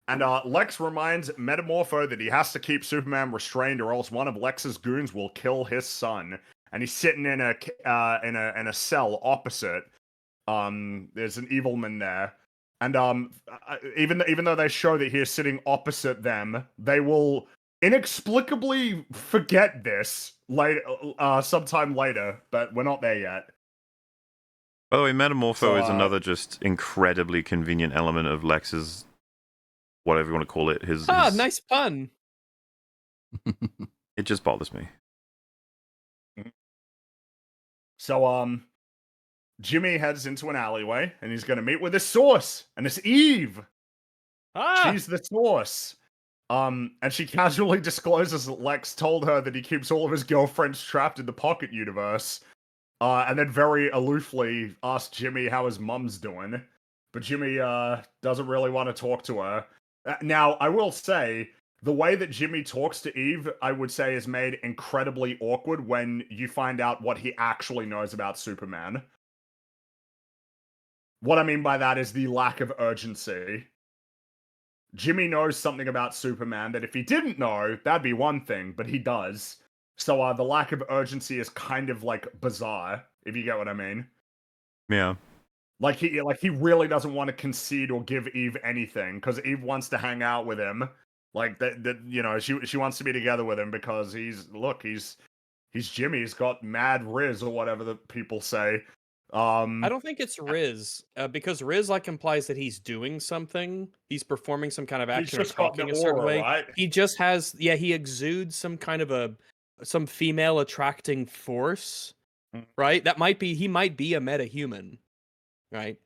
And Lex reminds Metamorpho that he has to keep Superman restrained, or else one of Lex's goons will kill his son. And he's sitting in a cell opposite. There's an evilman there, and even though they show that he is sitting opposite them, they will inexplicably forget this later, sometime later. But we're not there yet. By the way, Metamorpho is another just incredibly convenient element of Lex's, whatever you want to call it. His nice pun. It just bothers me. So Jimmy heads into an alleyway and he's going to meet with his source, and it's Eve. She's the source. And she casually discloses that Lex told her that he keeps all of his girlfriends trapped in the Pocket Universe. And then very aloofly asks Jimmy how his mum's doing. But Jimmy doesn't really want to talk to her. Now, I will say, the way that Jimmy talks to Eve, I would say, is made incredibly awkward when you find out what he actually knows about Superman. What I mean by that is the lack of urgency. Jimmy knows something about Superman that if he didn't know, that'd be one thing, but he does. So the lack of urgency is kind of like bizarre, if you get what I mean. Yeah. Like he really doesn't want to concede or give Eve anything, because Eve wants to hang out with him. Like that, you know, she wants to be together with him because he's Jimmy. He's got mad riz or whatever the people say. I don't think it's riz, because riz implies that he's doing something. He's performing some kind of action or talking a certain way. Right? He just has, he exudes some kind of some female attracting force, right? That he might be a metahuman, right?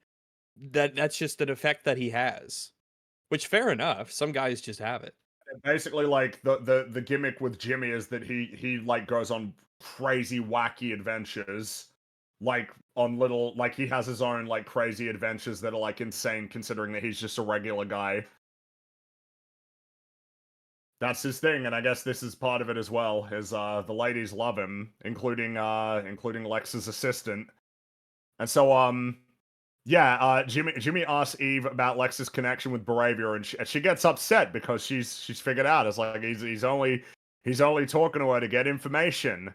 That's just an effect that he has, which fair enough. Some guys just have it. Basically, like the gimmick with Jimmy is that he like goes on crazy wacky adventures. Like he has his own like crazy adventures that are like insane, considering that he's just a regular guy. That's his thing, and I guess this is part of it as well. Is the ladies love him, including Lex's assistant, and so Jimmy asks Eve about Lex's connection with Baravia, and she gets upset because she's figured out it's like he's only talking to her to get information.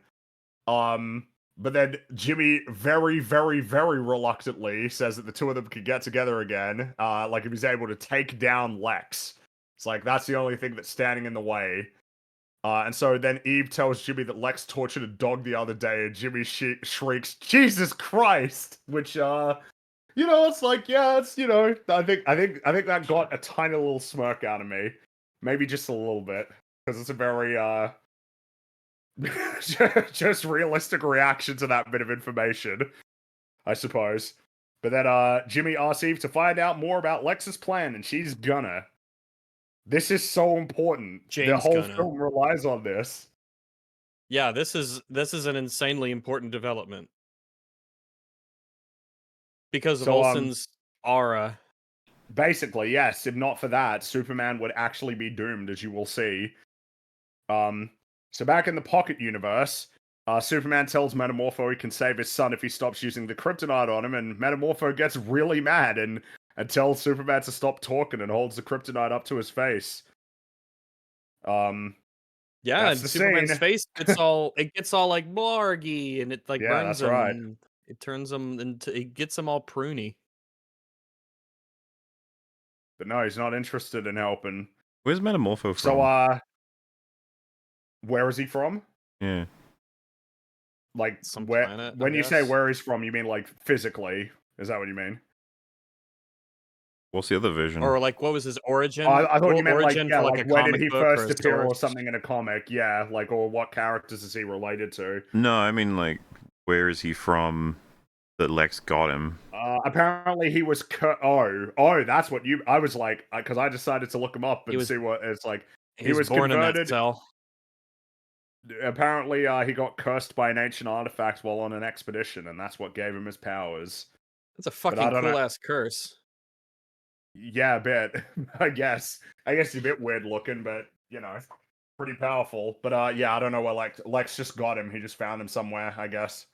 But then Jimmy very, very, very reluctantly says that the two of them could get together again, like if he's able to take down Lex. It's like that's the only thing that's standing in the way. And so then Eve tells Jimmy that Lex tortured a dog the other day, and Jimmy shrieks, "Jesus Christ!" Which, it's like, yeah, it's, I think that got a tiny little smirk out of me, maybe just a little bit, because it's a very just realistic reaction to that bit of information, I suppose. But then Jimmy asks Eve to find out more about Lex's plan, and she's gonna. This is so important. The whole film relies on this. Yeah, this is an insanely important development because of Olsen's aura. Basically, yes. If not for that, Superman would actually be doomed, as you will see. So back in the Pocket Universe, Superman tells Metamorpho he can save his son if he stops using the kryptonite on him, and Metamorpho gets really mad and tells Superman to stop talking and holds the kryptonite up to his face. Yeah, and Superman's face gets all like blargy, and it like burns him. Right. And it turns him into, it gets him all pruny. But no, he's not interested in helping. Where's Metamorpho from? So, where is he from? Yeah. Like, Some where? planet, When you say where he's from, you mean like physically? Is that what you mean? What's the other vision? Or like, what was his origin? I thought you meant like, origin yeah, for like a where did comic he book first or a appear or story? something in a comic? Yeah, like, or what characters is he related to? No, I mean like, where is he from that Lex got him? Apparently he was that's what you. I was like, because I decided to look him up and see what it's like. He was born converted. in that cell. Apparently, he got cursed by an ancient artifact while on an expedition, and that's what gave him his powers. That's a fucking cool ass curse. Yeah, a bit. I guess he's a bit weird looking, but you know, pretty powerful. But yeah, I don't know what Lex just got him. He just found him somewhere, I guess.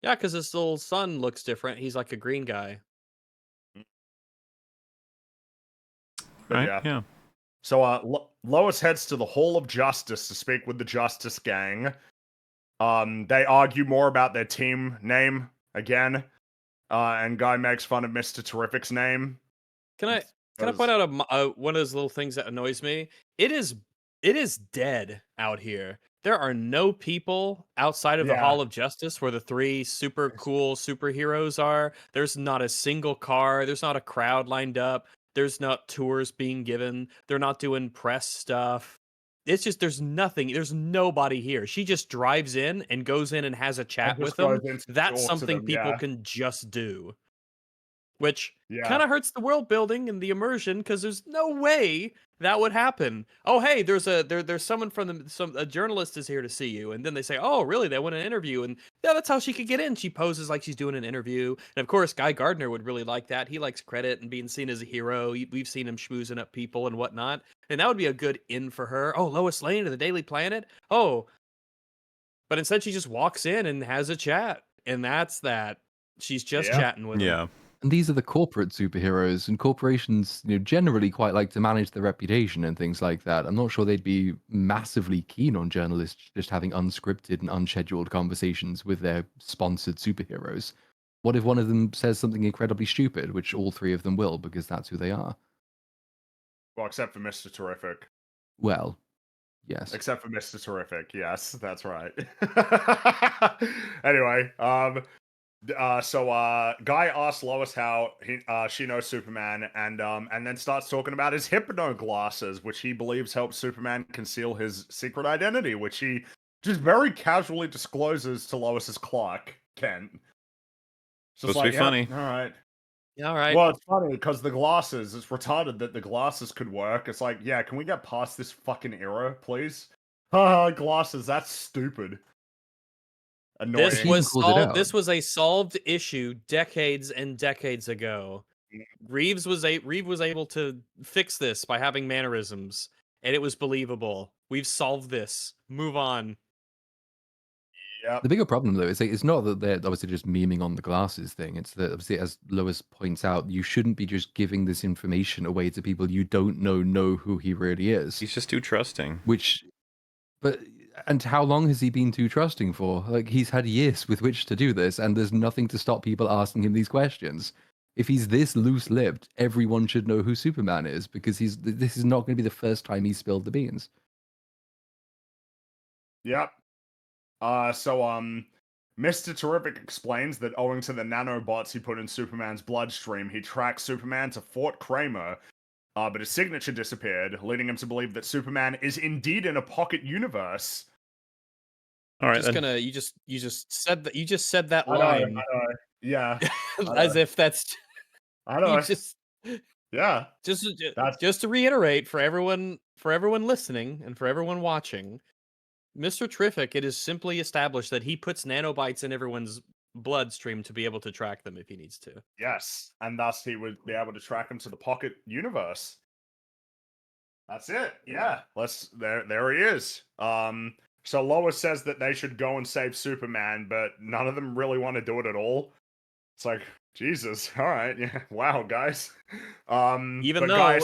Yeah, because his little son looks different. He's like a green guy. But, yeah. So Lois heads to the Hall of Justice to speak with the Justice Gang. They argue more about their team name again. And Guy makes fun of Mr. Terrific's name. Can I point out one of those little things that annoys me? It is dead out here. There are no people outside of the Hall of Justice where the three super cool superheroes are. There's not a single car. There's not a crowd lined up. There's not tours being given. They're not doing press stuff. It's just there's nothing. There's nobody here. She just drives in and goes in and has a chat with them. That's something people can just do. Which kind of hurts the world building and the immersion because there's no way that would happen. Oh, hey, there's someone from a journalist is here to see you, and then they say, oh, really? They want an interview, and yeah, that's how she could get in. She poses like she's doing an interview, and of course, Guy Gardner would really like that. He likes credit and being seen as a hero. We've seen him schmoozing up people and whatnot, and that would be a good in for her. Oh, Lois Lane of the Daily Planet. Oh, but instead she just walks in and has a chat, and that's that. She's just chatting with him. Yeah. And these are the corporate superheroes, and corporations, generally quite like to manage their reputation and things like that. I'm not sure they'd be massively keen on journalists just having unscripted and unscheduled conversations with their sponsored superheroes. What if one of them says something incredibly stupid, which all three of them will, because that's who they are? Well, except for Mr. Terrific. Well, yes. Except for Mr. Terrific, yes, that's right. Anyway, so Guy asks Lois how she knows Superman, and then starts talking about his hypno glasses, which he believes help Superman conceal his secret identity, which he just very casually discloses to Lois's Clark Kent. Supposed to be funny. All right. Yeah, all right. Well, it's funny because the glasses, it's retarded that the glasses could work. It's like, yeah, can we get past this fucking era, please? Glasses, that's stupid. Annoying. This was a solved issue decades and decades ago. Reeves was able to fix this by having mannerisms, and it was believable. We've solved this. Move on. Yep. The bigger problem, though, is it's not that they're obviously just memeing on the glasses thing. It's that, obviously, as Lois points out, you shouldn't be just giving this information away to people you don't know who he really is. He's just too trusting. And how long has he been too trusting for? Like, he's had years with which to do this, and there's nothing to stop people asking him these questions. If he's this loose-lipped, everyone should know who Superman is, because this is not going to be the first time he's spilled the beans. Yep. So Mr. Terrific explains that owing to the nanobots he put in Superman's bloodstream, he tracked Superman to Fort Kramer, but his signature disappeared, leading him to believe that Superman is indeed in a pocket universe. All right, you just said that line. I know. Yeah. As if that's. I know. Yeah. Just to reiterate for everyone listening and for everyone watching, Mr. Terrific, it is simply established that he puts nanobites in everyone's bloodstream to be able to track them if he needs to. Yes, and thus he would be able to track them to the pocket universe. That's it. Yeah. There he is. So Lois says that they should go and save Superman, but none of them really want to do it at all. It's like, Jesus, all right, yeah, wow, guys. Even though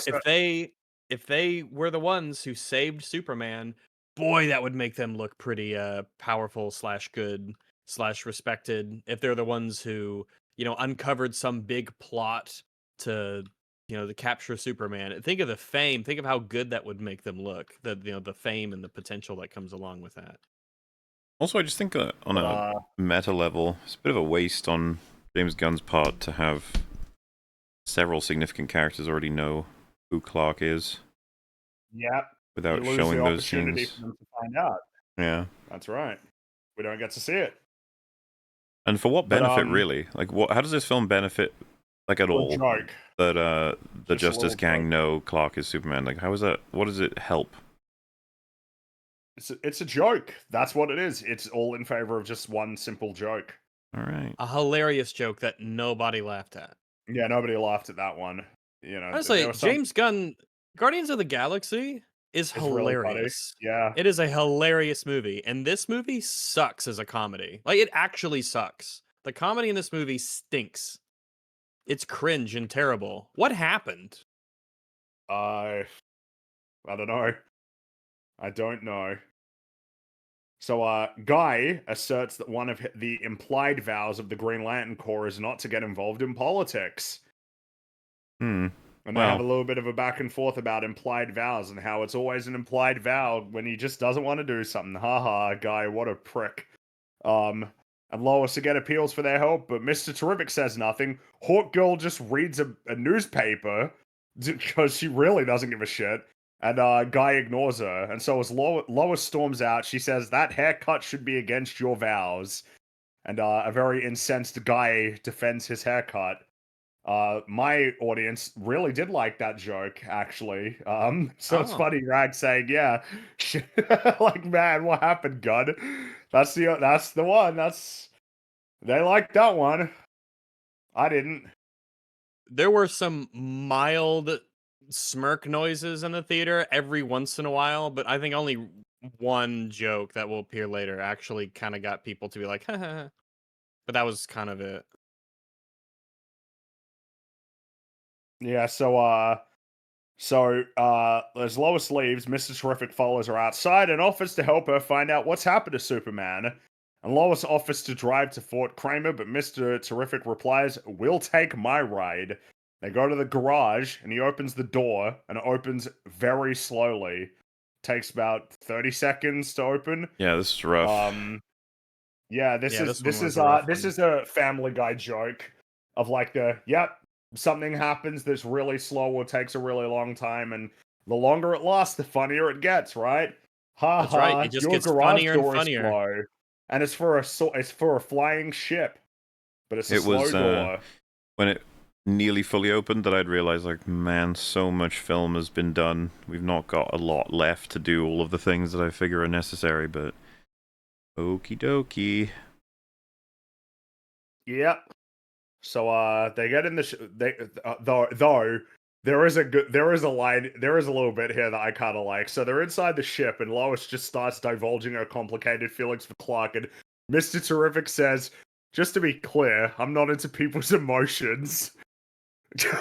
if they were the ones who saved Superman, boy, that would make them look pretty powerful / good / respected. If they're the ones who uncovered some big plot to to capture Superman. Think of the fame. Think of how good that would make them look. The fame and the potential that comes along with that. Also, I just think on a meta level, it's a bit of a waste on James Gunn's part to have several significant characters already know who Clark is. Yeah. Without showing those scenes. For them to find out. Yeah. That's right. We don't get to see it. And for what benefit, really? Like, how does this film benefit, like, at all? Joke. That the Justice Gang know Clark is Superman. Like, how is that? What does it help? It's a joke. That's what it is. It's all in favor of just one simple joke. All right. A hilarious joke that nobody laughed at. Yeah, nobody laughed at that one. Honestly, James Gunn, Guardians of the Galaxy is hilarious. Really yeah. It is a hilarious movie. And this movie sucks as a comedy. Like, it actually sucks. The comedy in this movie stinks. It's cringe and terrible. What happened? I don't know. I don't know. So, Guy asserts that one of the implied vows of the Green Lantern Corps is not to get involved in politics. And they have a little bit of a back and forth about implied vows and how it's always an implied vow when he just doesn't want to do something. Haha, Guy, what a prick. And Lois again appeals for their help, but Mr. Terrific says nothing. Hawk Girl just reads a newspaper because she really doesn't give a shit. And Guy ignores her. And so as Lois storms out, she says, that haircut should be against your vows. And a very incensed Guy defends his haircut. My audience really did like that joke, actually. So it's funny, Rag saying, yeah, like, man, what happened, Gunn? That's the one. They liked that one. I didn't. There were some mild smirk noises in the theater every once in a while, but I think only one joke that will appear later actually kind of got people to be like, haha. But that was kind of it. Yeah, so as Lois leaves, Mr. Terrific follows her outside and offers to help her find out what's happened to Superman. And Lois offers to drive to Fort Kramer, but Mr. Terrific replies, we'll take my ride. They go to the garage, and he opens the door, and it opens very slowly. Takes about 30 seconds to open. Yeah, this is rough. This is a Family Guy joke of like something happens that's really slow or takes a really long time, and the longer it lasts, the funnier it gets, right? That's right. It just gets funnier and funnier. Slow, and it's for a flying ship, but it's a slow door. When it nearly fully opened that I'd realized, like, man, so much film has been done. We've not got a lot left to do all of the things that I figure are necessary, but okie dokie. Yep. So they get in though there is a little bit here that I kind of like. So they're inside the ship and Lois just starts divulging her complicated feelings for Clark, and Mr. Terrific says, just to be clear, I'm not into people's emotions.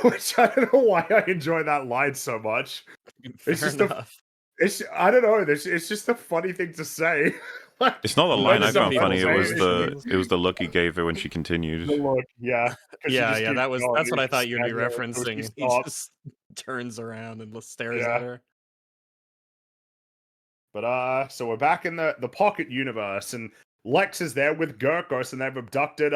Which I don't know why I enjoy that line so much. It's just I don't know. It's just a funny thing to say. It's not the line I found funny. It was the look he gave her when she continued. The look, yeah. That's what I thought you'd be referencing. He just turns around and stares at her. But so we're back in the Pocket universe, and Lex is there with Gurkos, and they've abducted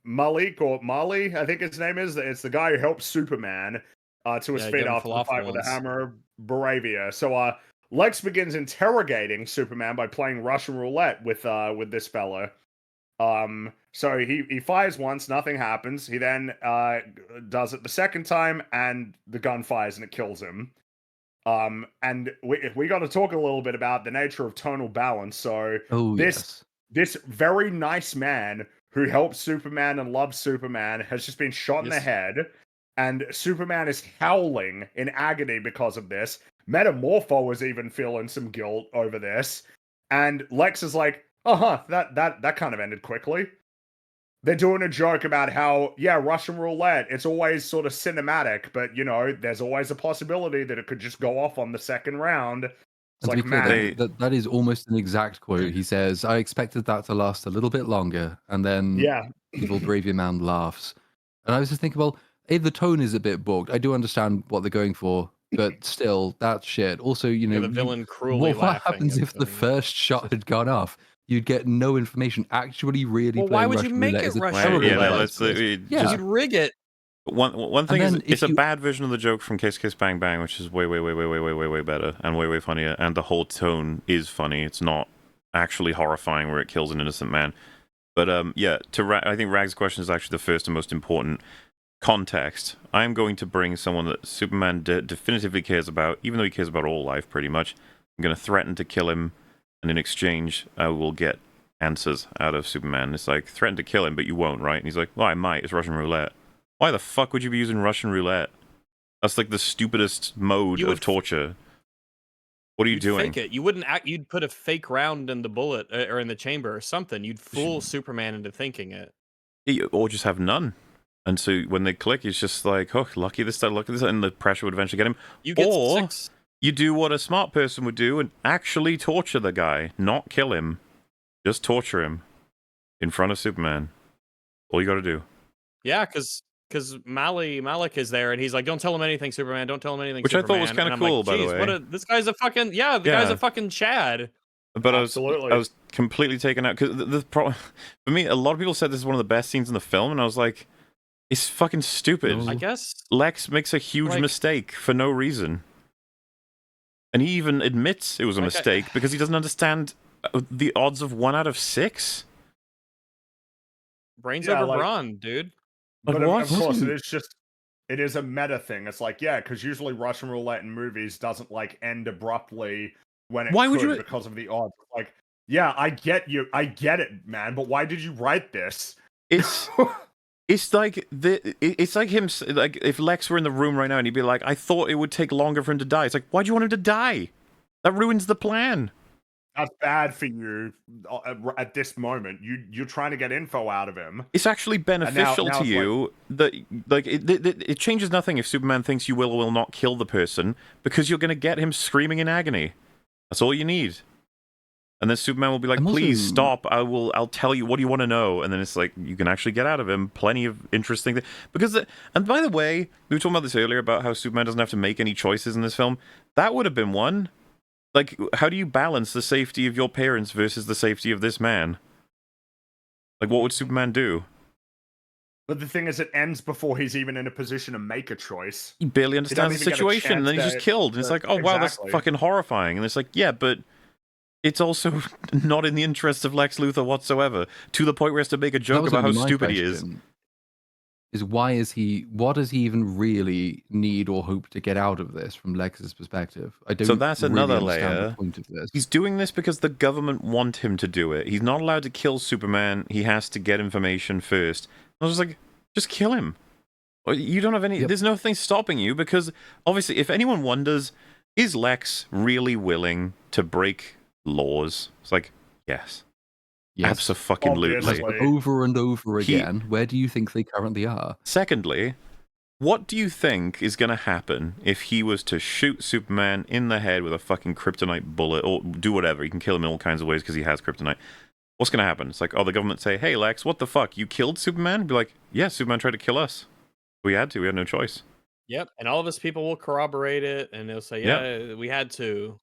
Malik, or Mali, I think his name is. It's the guy who helps Superman to his feet after the fight with the hammer Baravia. So Lex begins interrogating Superman by playing Russian roulette with this fella. So he fires once, nothing happens. He then does it the second time, and the gun fires and it kills him. And we got to talk a little bit about the nature of tonal balance. So this very nice man who helps Superman and loves Superman has just been shot in the head, and Superman is howling in agony because of this. Metamorpho is even feeling some guilt over this, and Lex is like, that kind of ended quickly. They're doing a joke about how, Russian roulette, it's always sort of cinematic, but, there's always a possibility that it could just go off on the second round. It's like, man. That is almost an exact quote. He says, I expected that to last a little bit longer, and then evil Bravia Man laughs. And I was just thinking, well, the tone is a bit bogged. I do understand what they're going for, but still, that's shit. Also, the villain cruelly what happens if the first shot had gone off? You'd get no information. Actually, really playing Russian roulette is a terrible device. You'd rig it. One thing is, it's a bad version of the joke from Kiss Kiss Bang Bang, which is way better and way funnier, and the whole tone is funny. It's not actually horrifying where it kills an innocent man. But yeah, I think Rag's question is actually the first and most important. Context. I'm going to bring someone that Superman definitively cares about, even though he cares about all life pretty much. I'm going to threaten to kill him, and in exchange, I will get answers out of Superman. It's like, threaten to kill him, but you won't, right? And he's like, well, I might. It's Russian roulette. Why the fuck would you be using Russian roulette? That's like the stupidest mode of torture. What are you doing? Fake it. You wouldn't act. You'd put a fake round in the bullet or in the chamber or something. You'd fool Superman into thinking it. Or just have none. And so when they click, it's just like, oh, lucky this, and the pressure would eventually get him. Or you do what a smart person would do and actually torture the guy, not kill him, just torture him in front of Superman. All you got to do. Yeah, because Malik is there, and he's like, "Don't tell him anything, Superman. Don't tell him anything." Which Superman. I thought was kind of cool, by the way. This guy's a fucking guy's a fucking Chad. But I was completely taken out because the problem for me, a lot of people said this is one of the best scenes in the film, and I was like, it's fucking stupid. I guess Lex makes a huge mistake for no reason. And he even admits it was a mistake because he doesn't understand the odds of 1 out of 6. Brains over brawn, dude. But of course, it is a meta thing. It's like, yeah, because usually Russian roulette in movies doesn't like end abruptly when it could because of the odds. Like, yeah, I get it, man. But why did you write this? It's like it's like him. Like if Lex were in the room right now and he'd be like, "I thought it would take longer for him to die." It's like, why do you want him to die? That ruins the plan. That's bad for you at this moment. You're trying to get info out of him. It's actually beneficial to you. It changes nothing if Superman thinks you will or will not kill the person because you're going to get him screaming in agony. That's all you need. And then Superman will be like, please stop, I'll tell you, what do you want to know? And then it's like, you can actually get out of him plenty of interesting things. Because, and by the way, we were talking about this earlier about how Superman doesn't have to make any choices in this film. That would have been one. Like, how do you balance the safety of your parents versus the safety of this man? Like, what would Superman do? But the thing is, it ends before he's even in a position to make a choice. He barely understands the situation, and then he's just killed. And it's like, oh, wow, that's fucking horrifying. And it's like, yeah, but it's also not in the interest of Lex Luthor whatsoever, to the point where he has to make a joke about how stupid he is. What does he even really need or hope to get out of this from Lex's perspective? I don't. So that's really another understand layer. the point of this. He's doing this because the government want him to do it. He's not allowed to kill Superman. He has to get information first. I was like, just kill him. You don't have any. Yep. There's nothing stopping you because obviously, if anyone wonders, is Lex really willing to break laws? It's like, yes. Abso-fucking-lutely. Over and over again. Where do you think they currently are? Secondly, what do you think is going to happen if he was to shoot Superman in the head with a fucking kryptonite bullet, or do whatever? He can kill him in all kinds of ways because he has kryptonite. What's going to happen? It's like, oh, the government say, hey, Lex, what the fuck? You killed Superman? Be like, yeah, Superman tried to kill us. We had to. We had no choice. Yep, and all of his people will corroborate it, and they'll say, yeah, we had to.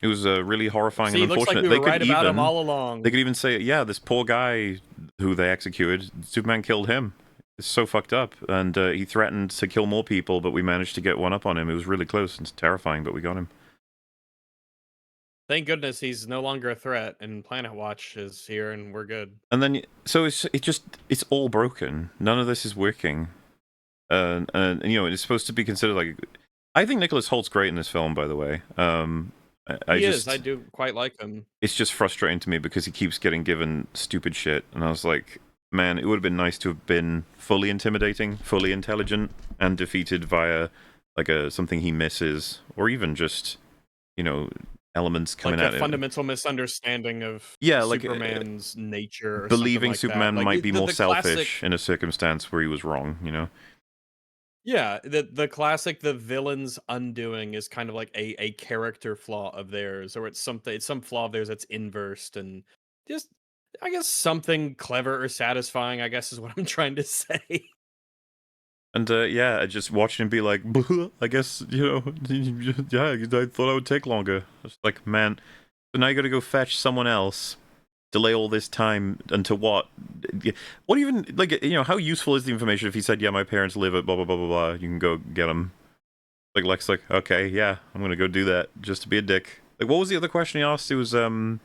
It was really horrifying and unfortunate. Looks like we were right about him all along. They could even say, yeah, this poor guy who they executed, Superman killed him. It's so fucked up. And he threatened to kill more people, but we managed to get one up on him. It was really close and terrifying, but we got him. Thank goodness he's no longer a threat, and Planet Watch is here, and we're good. And then, so it's all broken. None of this is working. And you know, it's supposed to be considered like... I think Nicholas Holt's great in this film, by the way. I do quite like him. It's just frustrating to me because he keeps getting given stupid shit, and I was like, man, it would have been nice to have been fully intimidating, fully intelligent, and defeated via like something he misses, or even just, you know, elements coming like at a fundamental misunderstanding of Superman's nature, or believing like Superman like might be more selfish classic... in a circumstance where he was wrong, you know. Yeah, the classic, the villain's undoing is kind of like a character flaw of theirs, or it's some flaw of theirs that's inversed, and just, I guess, something clever or satisfying, I guess, is what I'm trying to say. And yeah, just watching him be like, I guess, yeah, I thought I would take longer. It's like, man, so now you got to go fetch someone else, delay all this time until what? What even, like, how useful is the information if he said, yeah, my parents live at blah, blah, blah, blah, blah, you can go get them. Like, Lex, like, okay, yeah, I'm going to go do that just to be a dick. Like, what was the other question he asked? It was, who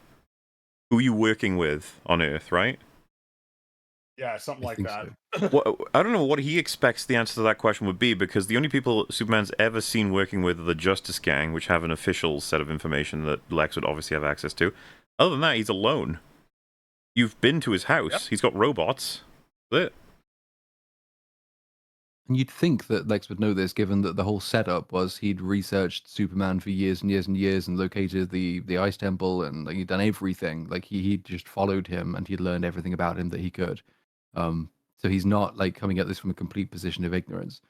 are you working with on Earth, right? Yeah, something like that. So. Well, I don't know what he expects the answer to that question would be, because the only people Superman's ever seen working with are the Justice Gang, which have an official set of information that Lex would obviously have access to. Other than that, he's alone. You've been to his house. Yep. He's got robots. That's it. And you'd think that Lex would know this, given that the whole setup was he'd researched Superman for years and years and years and located the Ice Temple, and like, he'd done everything. Like he just followed him and he'd learned everything about him that he could. So he's not like coming at this from a complete position of ignorance.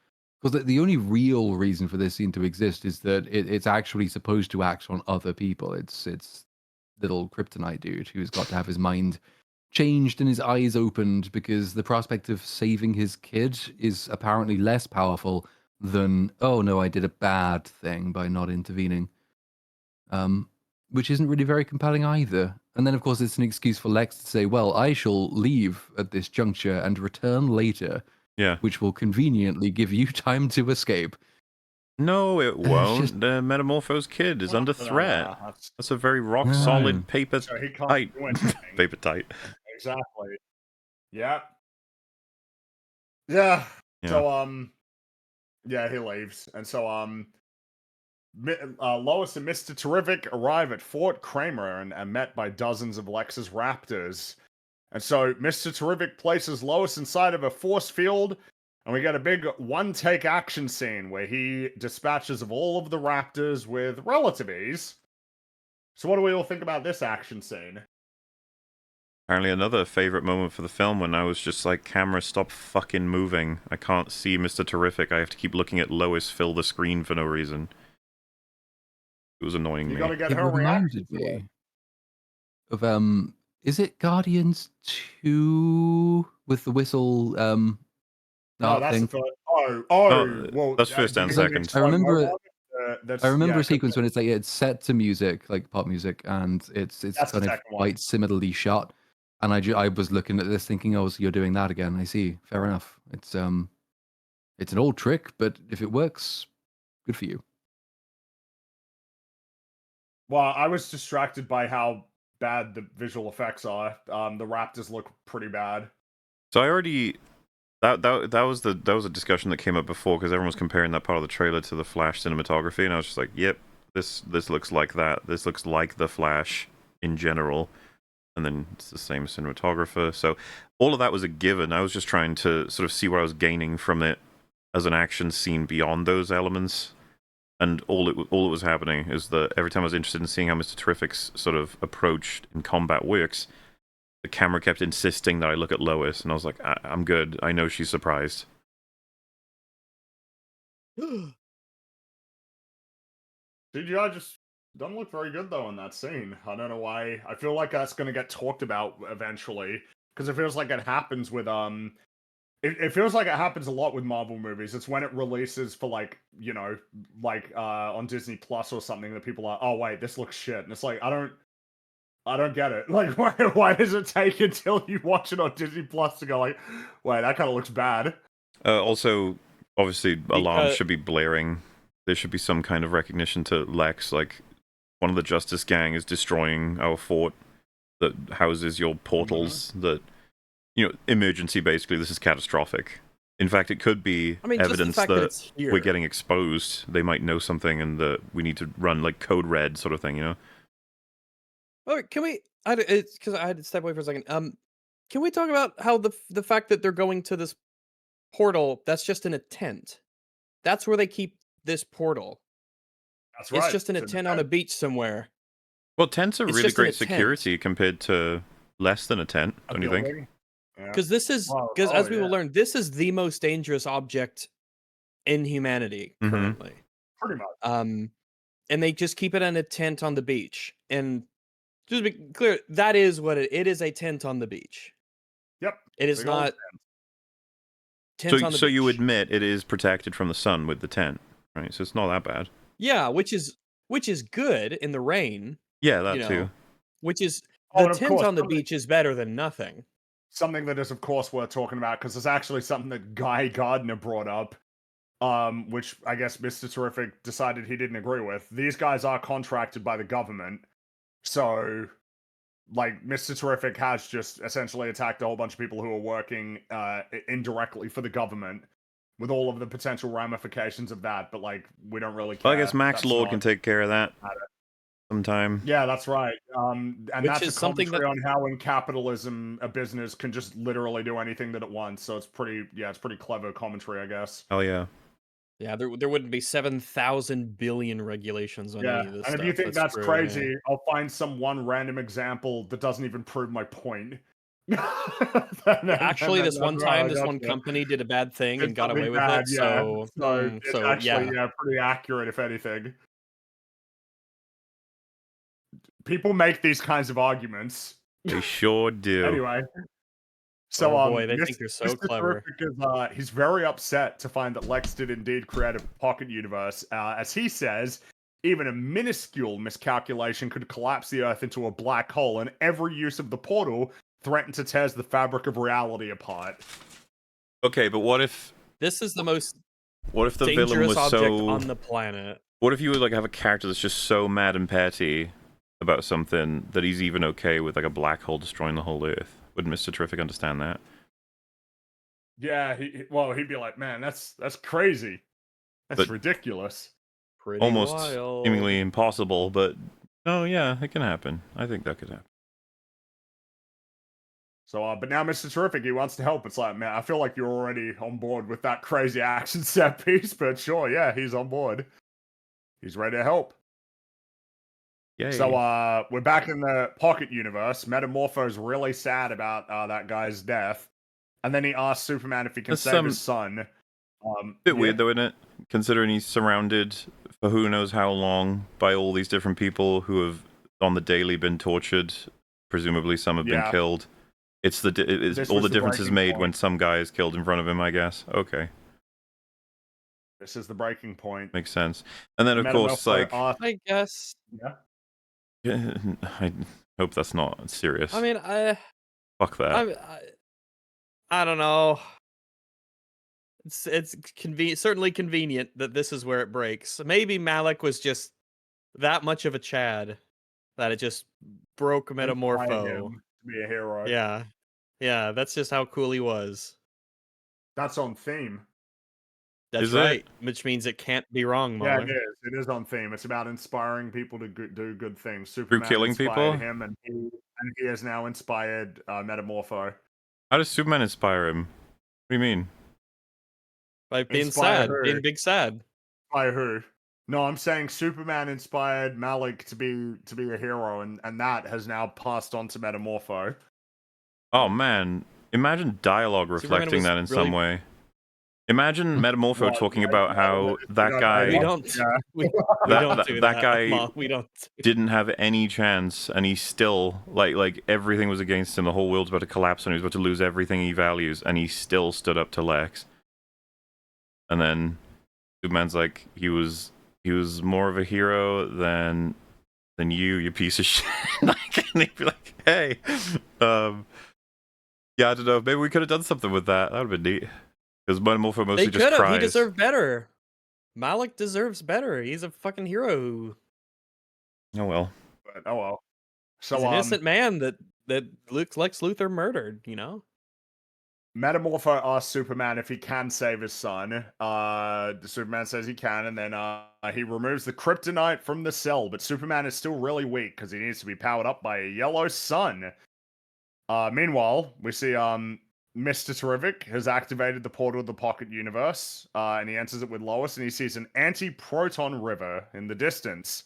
Because the only real reason for this scene to exist is that it's actually supposed to act on other people. It's little kryptonite dude who's got to have his mind changed and his eyes opened because the prospect of saving his kid is apparently less powerful than, oh no, I did a bad thing by not intervening. Which isn't really very compelling either. And then, of course, it's an excuse for Lex to say, well, I shall leave at this juncture and return later, which will conveniently give you time to escape. No, it won't. Just... The Metamorpho's kid is under threat. That's a very rock-solid paper tight. Paper tight. Exactly. Yeah. Yeah. So, yeah, he leaves. And so, Lois and Mr. Terrific arrive at Fort Kramer and are met by dozens of Lex's Raptors. And so Mr. Terrific places Lois inside of a force field, and we get a big one-take action scene where he dispatches of all of the Raptors with relative ease. So what do we all think about this action scene? Apparently another favorite moment for the film when I was just like, camera, stop fucking moving. I can't see Mr. Terrific. I have to keep looking at Lois fill the screen for no reason. It was annoying me. You gotta get her reaction to it. Of is it Guardians 2 with the whistle no, that's thing? the first. Well, that's first and second. I remember a sequence when it's like it's set to music, like pop music, and it's kind of quite similarly shot. And I was looking at this thinking, oh, so you're doing that again. I see. Fair enough. It's an old trick, but if it works, good for you. Well, I was distracted by how bad the visual effects are. The Raptors look pretty bad. So I already that was a discussion that came up before because everyone was comparing that part of the trailer to the Flash cinematography, and I was just like, yep, this looks like that. This looks like the Flash in general, and then it's the same cinematographer. So all of that was a given. I was just trying to sort of see what I was gaining from it as an action scene beyond those elements. And all that was happening is that every time I was interested in seeing how Mr. Terrific's sort of approach in combat works, the camera kept insisting that I look at Lois, and I was like, I'm good. I know she's surprised. CGI just doesn't look very good, though, in that scene. I don't know why. I feel like that's going to get talked about eventually, because it feels like it happens with, It feels like it happens a lot with Marvel movies. It's when it releases for on Disney Plus or something that people are, oh wait, this looks shit, and it's like I don't get it. Like why does it take until you watch it on Disney Plus to go like, wait, that kind of looks bad? Also, obviously, alarms should be blaring. There should be some kind of recognition to Lex. Like one of the Justice Gang is destroying our fort that houses your portals. That. Emergency, basically, this is catastrophic. In fact, it could be evidence that we're getting exposed. They might know something and that we need to run, like, code red sort of thing, Well, can we... because I had to step away for a second. Can we talk about how the fact that they're going to this portal, that's just in a tent. That's where they keep this portal. That's right. It's just in a tent on a beach somewhere. Well, tents are really great security compared to less than a tent, don't you think? Because this is, as we will learn, this is the most dangerous object in humanity currently. Pretty much. And they just keep it in a tent on the beach. And just to be clear, that is what it is, a tent on the beach. Yep. It is not. tents on the So beach. you admit it is protected from the sun with the tent, right? So it's not that bad. Yeah, which is good in the rain. Yeah, that too. Which is the tent on the beach is better than nothing. Something that is, of course, worth talking about because it's actually something that Guy Gardner brought up, which I guess Mr. Terrific decided he didn't agree with. These guys are contracted by the government, so like Mr. Terrific has just essentially attacked a whole bunch of people who are working indirectly for the government, with all of the potential ramifications of that. But like, we don't really care. Well, I guess Max Lord can take care of that sometime. Yeah, that's right. And Which that's is a something commentary on how in capitalism a business can just literally do anything that it wants. So it's pretty clever commentary, I guess. Oh yeah. Yeah, there wouldn't be 7,000 billion regulations on any of this and stuff. If you think that's true, crazy, I'll find some one random example that doesn't even prove my point. Actually, this one time, this one company did a bad thing and got away with it. Yeah. So it's actually pretty accurate, if anything. People make these kinds of arguments. They sure do. Anyway. So, boy, they think they're so clever. Is, he's very upset to find that Lex did indeed create a pocket universe. As he says, even a minuscule miscalculation could collapse the Earth into a black hole, and every use of the portal threatened to tear the fabric of reality apart. Okay, but what if this is the most what if the villain was so on the planet? What if you would like have a character that's just so mad and petty about something that he's even okay with like a black hole destroying the whole Earth? Would Mr. Terrific understand that? Yeah, he'd be like, man, that's crazy. That's ridiculous. Pretty almost wild. Seemingly impossible, but no, yeah, it can happen. I think that could happen. So, but now Mr. Terrific, he wants to help. It's like, man, I feel like you're already on board with that crazy action set piece, but sure, yeah, he's on board. He's ready to help. Yay. So, we're back in the Pocket Universe. Metamorpho's really sad about that guy's death. And then he asks Superman if he can save his son. Bit weird, though, isn't it? Considering he's surrounded for who knows how long by all these different people who have on the daily been tortured. Presumably some have been killed. It's all the difference is made when some guy is killed in front of him, I guess. Okay. This is the breaking point. Makes sense. And then, of course, like... I guess... Yeah. I hope that's not serious. I mean, Fuck that. I don't know. It's certainly convenient that this is where it breaks. Maybe Malik was just that much of a Chad that it just broke Metamorpho. Be a hero. Yeah, that's just how cool he was. That's on theme. That's right, which means it can't be wrong, Muller. Yeah, it is. It is on theme. It's about inspiring people to do good things. Superman through killing people. Him, and he has now inspired Metamorpho. How does Superman inspire him? What do you mean? By being sad, being big sad. By who? No, I'm saying Superman inspired Malik to be a hero, and that has now passed on to Metamorpho. Oh man, imagine dialogue reflecting that in some way. Imagine Metamorpho talking about how that guy didn't have any chance, and he still like everything was against him. The whole world's about to collapse, and he was about to lose everything he values, and he still stood up to Lex. And then Superman's like, he was more of a hero than you piece of shit. Like, and he'd be like, hey, yeah, I don't know. Maybe we could have done something with that. That would have been neat. Because Metamorpho mostly just cries. He deserved better. Malik deserves better. He's a fucking hero. Oh well. So he's an innocent man that Lex Luthor murdered. You know. Metamorpho asks Superman if he can save his son. Superman says he can, and then he removes the kryptonite from the cell. But Superman is still really weak because he needs to be powered up by a yellow sun. Meanwhile, we see Mr. Terrific has activated the portal of the Pocket Universe, and he enters it with Lois, and he sees an anti-proton river in the distance.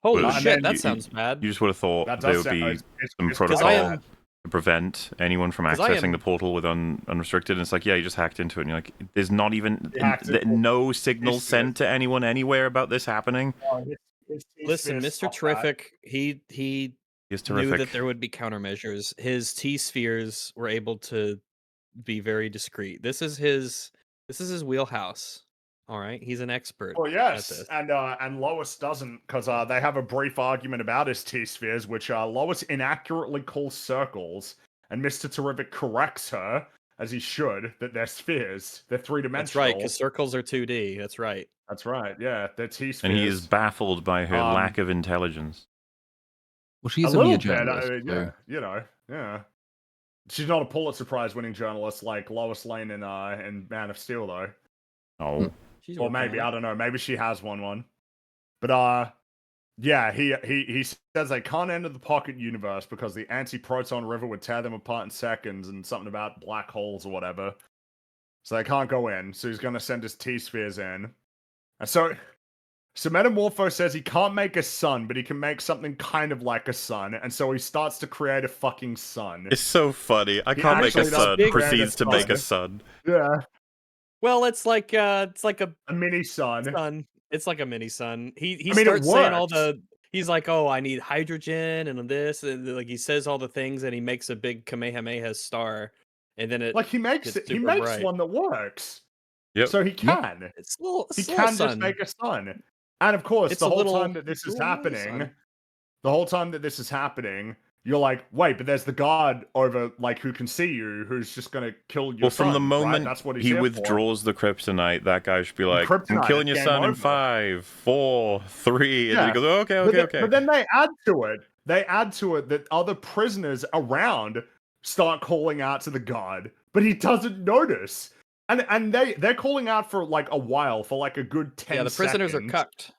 Holy shit, that sounds bad. You just would have thought there would be some protocol to prevent anyone from accessing the portal with unrestricted. And it's like, yeah, you just hacked into it. And you're like, there's not even no signal sent to anyone anywhere about this happening. Listen, Mr. Terrific, he knew that there would be countermeasures. His T-spheres were able to be very discreet. This is his This is his wheelhouse. All right, he's an expert. Well, at yes, this. and Lois doesn't, because they have a brief argument about his T-spheres, which Lois inaccurately calls circles, and Mr. Terrific corrects her, as he should, that they're spheres. They're three-dimensional. That's right, because circles are 2D. That's right. That's right, yeah, they're T-spheres. And he is baffled by her lack of intelligence. Well, she's only a journalist. Yeah, you know, yeah. She's not a Pulitzer Prize-winning journalist like Lois Lane in Man of Steel, though. Oh. Or maybe, I don't know. Maybe she has one. But yeah, he says they can't enter the pocket universe because the anti-proton river would tear them apart in seconds, and something about black holes or whatever. So they can't go in. So he's gonna send his T-spheres in. And so Metamorpho says he can't make a sun, but he can make something kind of like a sun, and so he starts to create a fucking sun. It's so funny. I can't make a sun. Proceeds to make a sun. Yeah. Well, it's like a mini sun. It's like a mini sun. He starts saying all the. He's like, oh, I need hydrogen and this, and like he says all the things, and he makes a big Kamehameha star, and then he makes one that works. Yep. So he can. He can just make a sun. And of course, the whole time that this is happening, you're like, wait, but there's the god over, like, who can see you, who's just gonna kill your son. Well, from the moment that's what he withdraws the kryptonite, that guy should be like, I'm killing your son in 5, 4, 3, and then he goes, okay. But then they add to it that other prisoners around start calling out to the god, but he doesn't notice. And they're calling out for like a while, for like a good 10 seconds. Yeah, the prisoners are cucked.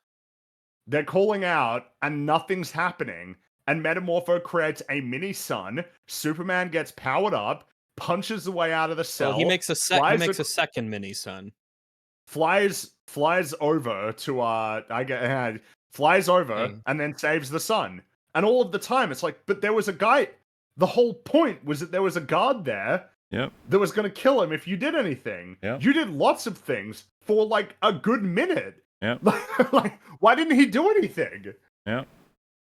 They're calling out and nothing's happening. And Metamorpho creates a mini sun. Superman gets powered up, punches the way out of the cell. Well, he makes a second mini sun. Flies over to and then saves the sun. And all of the time it's like, but there was a guy. The whole point was that there was a guard there. Yep. That was going to kill him if you did anything. Yep. You did lots of things for like a good minute. Yep. Like, why didn't he do anything? Yeah.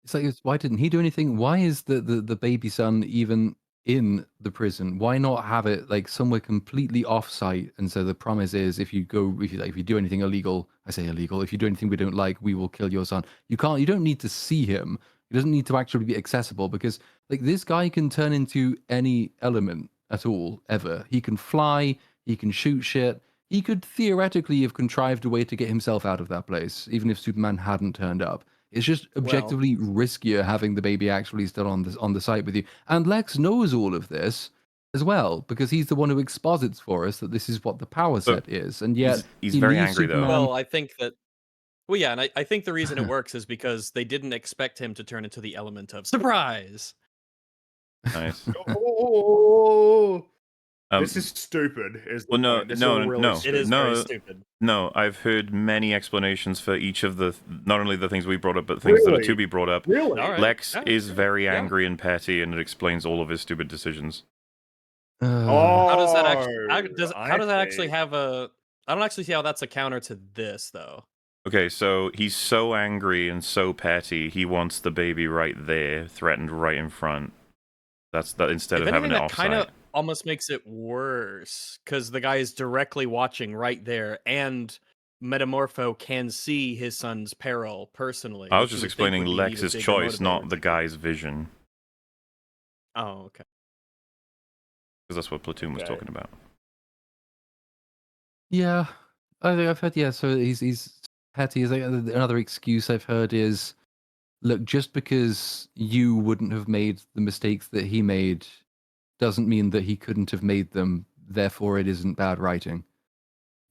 It's like, why didn't he do anything? Why is the baby son even in the prison? Why not have it like somewhere completely off-site? And so the promise is, if you do anything illegal, I say illegal. If you do anything we don't like, we will kill your son. You don't need to see him. He doesn't need to actually be accessible, because like this guy can turn into any element at all, ever. He can fly, he can shoot shit. He could theoretically have contrived a way to get himself out of that place, even if Superman hadn't turned up. It's just objectively riskier having the baby actually still on the site with you. And Lex knows all of this as well, because he's the one who exposits for us that this is what the power set is. And yet he's very angry, Superman... though. Well, I think that. Well, yeah, and I think the reason it works is because they didn't expect him to turn into the element of surprise. Nice. This is stupid. No. It is very stupid. No, I've heard many explanations for each of the, not only the things we brought up, but things that are to be brought up. Really? Right. Lex is very angry and petty, and it explains all of his stupid decisions. How does that actually have a? I don't actually see how that's a counter to this, though. Okay, so he's so angry and so petty, he wants the baby right there, threatened right in front. That's that instead of having it offsite. Kind of almost makes it worse, because the guy is directly watching right there, and Metamorpho can see his son's peril personally. I was just explaining Lex's choice, not the guy's vision. Oh, okay. Because that's what Platoon was talking about. Yeah, I think I've heard. Yeah, so he's petty. Is like another excuse I've heard is, look, just because you wouldn't have made the mistakes that he made, doesn't mean that he couldn't have made them. Therefore, it isn't bad writing.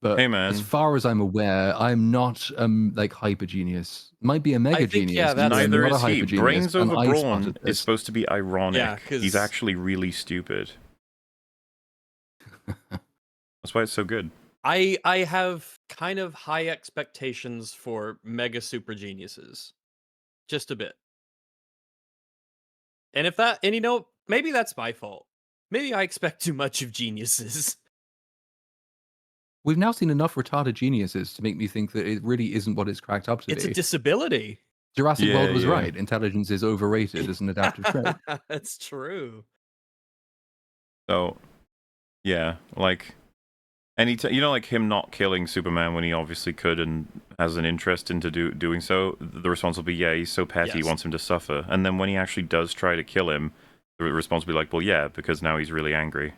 But hey, man, as far as I'm aware, I'm not like hyper genius. Might be a mega genius. Yeah, that's neither is he. Brains over brawn is supposed to be ironic. Yeah, he's actually really stupid. That's why it's so good. I have kind of high expectations for mega super geniuses. Just a bit. And maybe that's my fault. Maybe I expect too much of geniuses. We've now seen enough retarded geniuses to make me think that it really isn't what it's cracked up to be. It's a disability. Jurassic World was right. Intelligence is overrated as an adaptive trait. That's true. So, yeah, like, And you know, like him not killing Superman when he obviously could and has an interest into doing so, the response will be, yeah, he's so petty, he wants him to suffer. And then when he actually does try to kill him, the response will be like, well, yeah, because now he's really angry.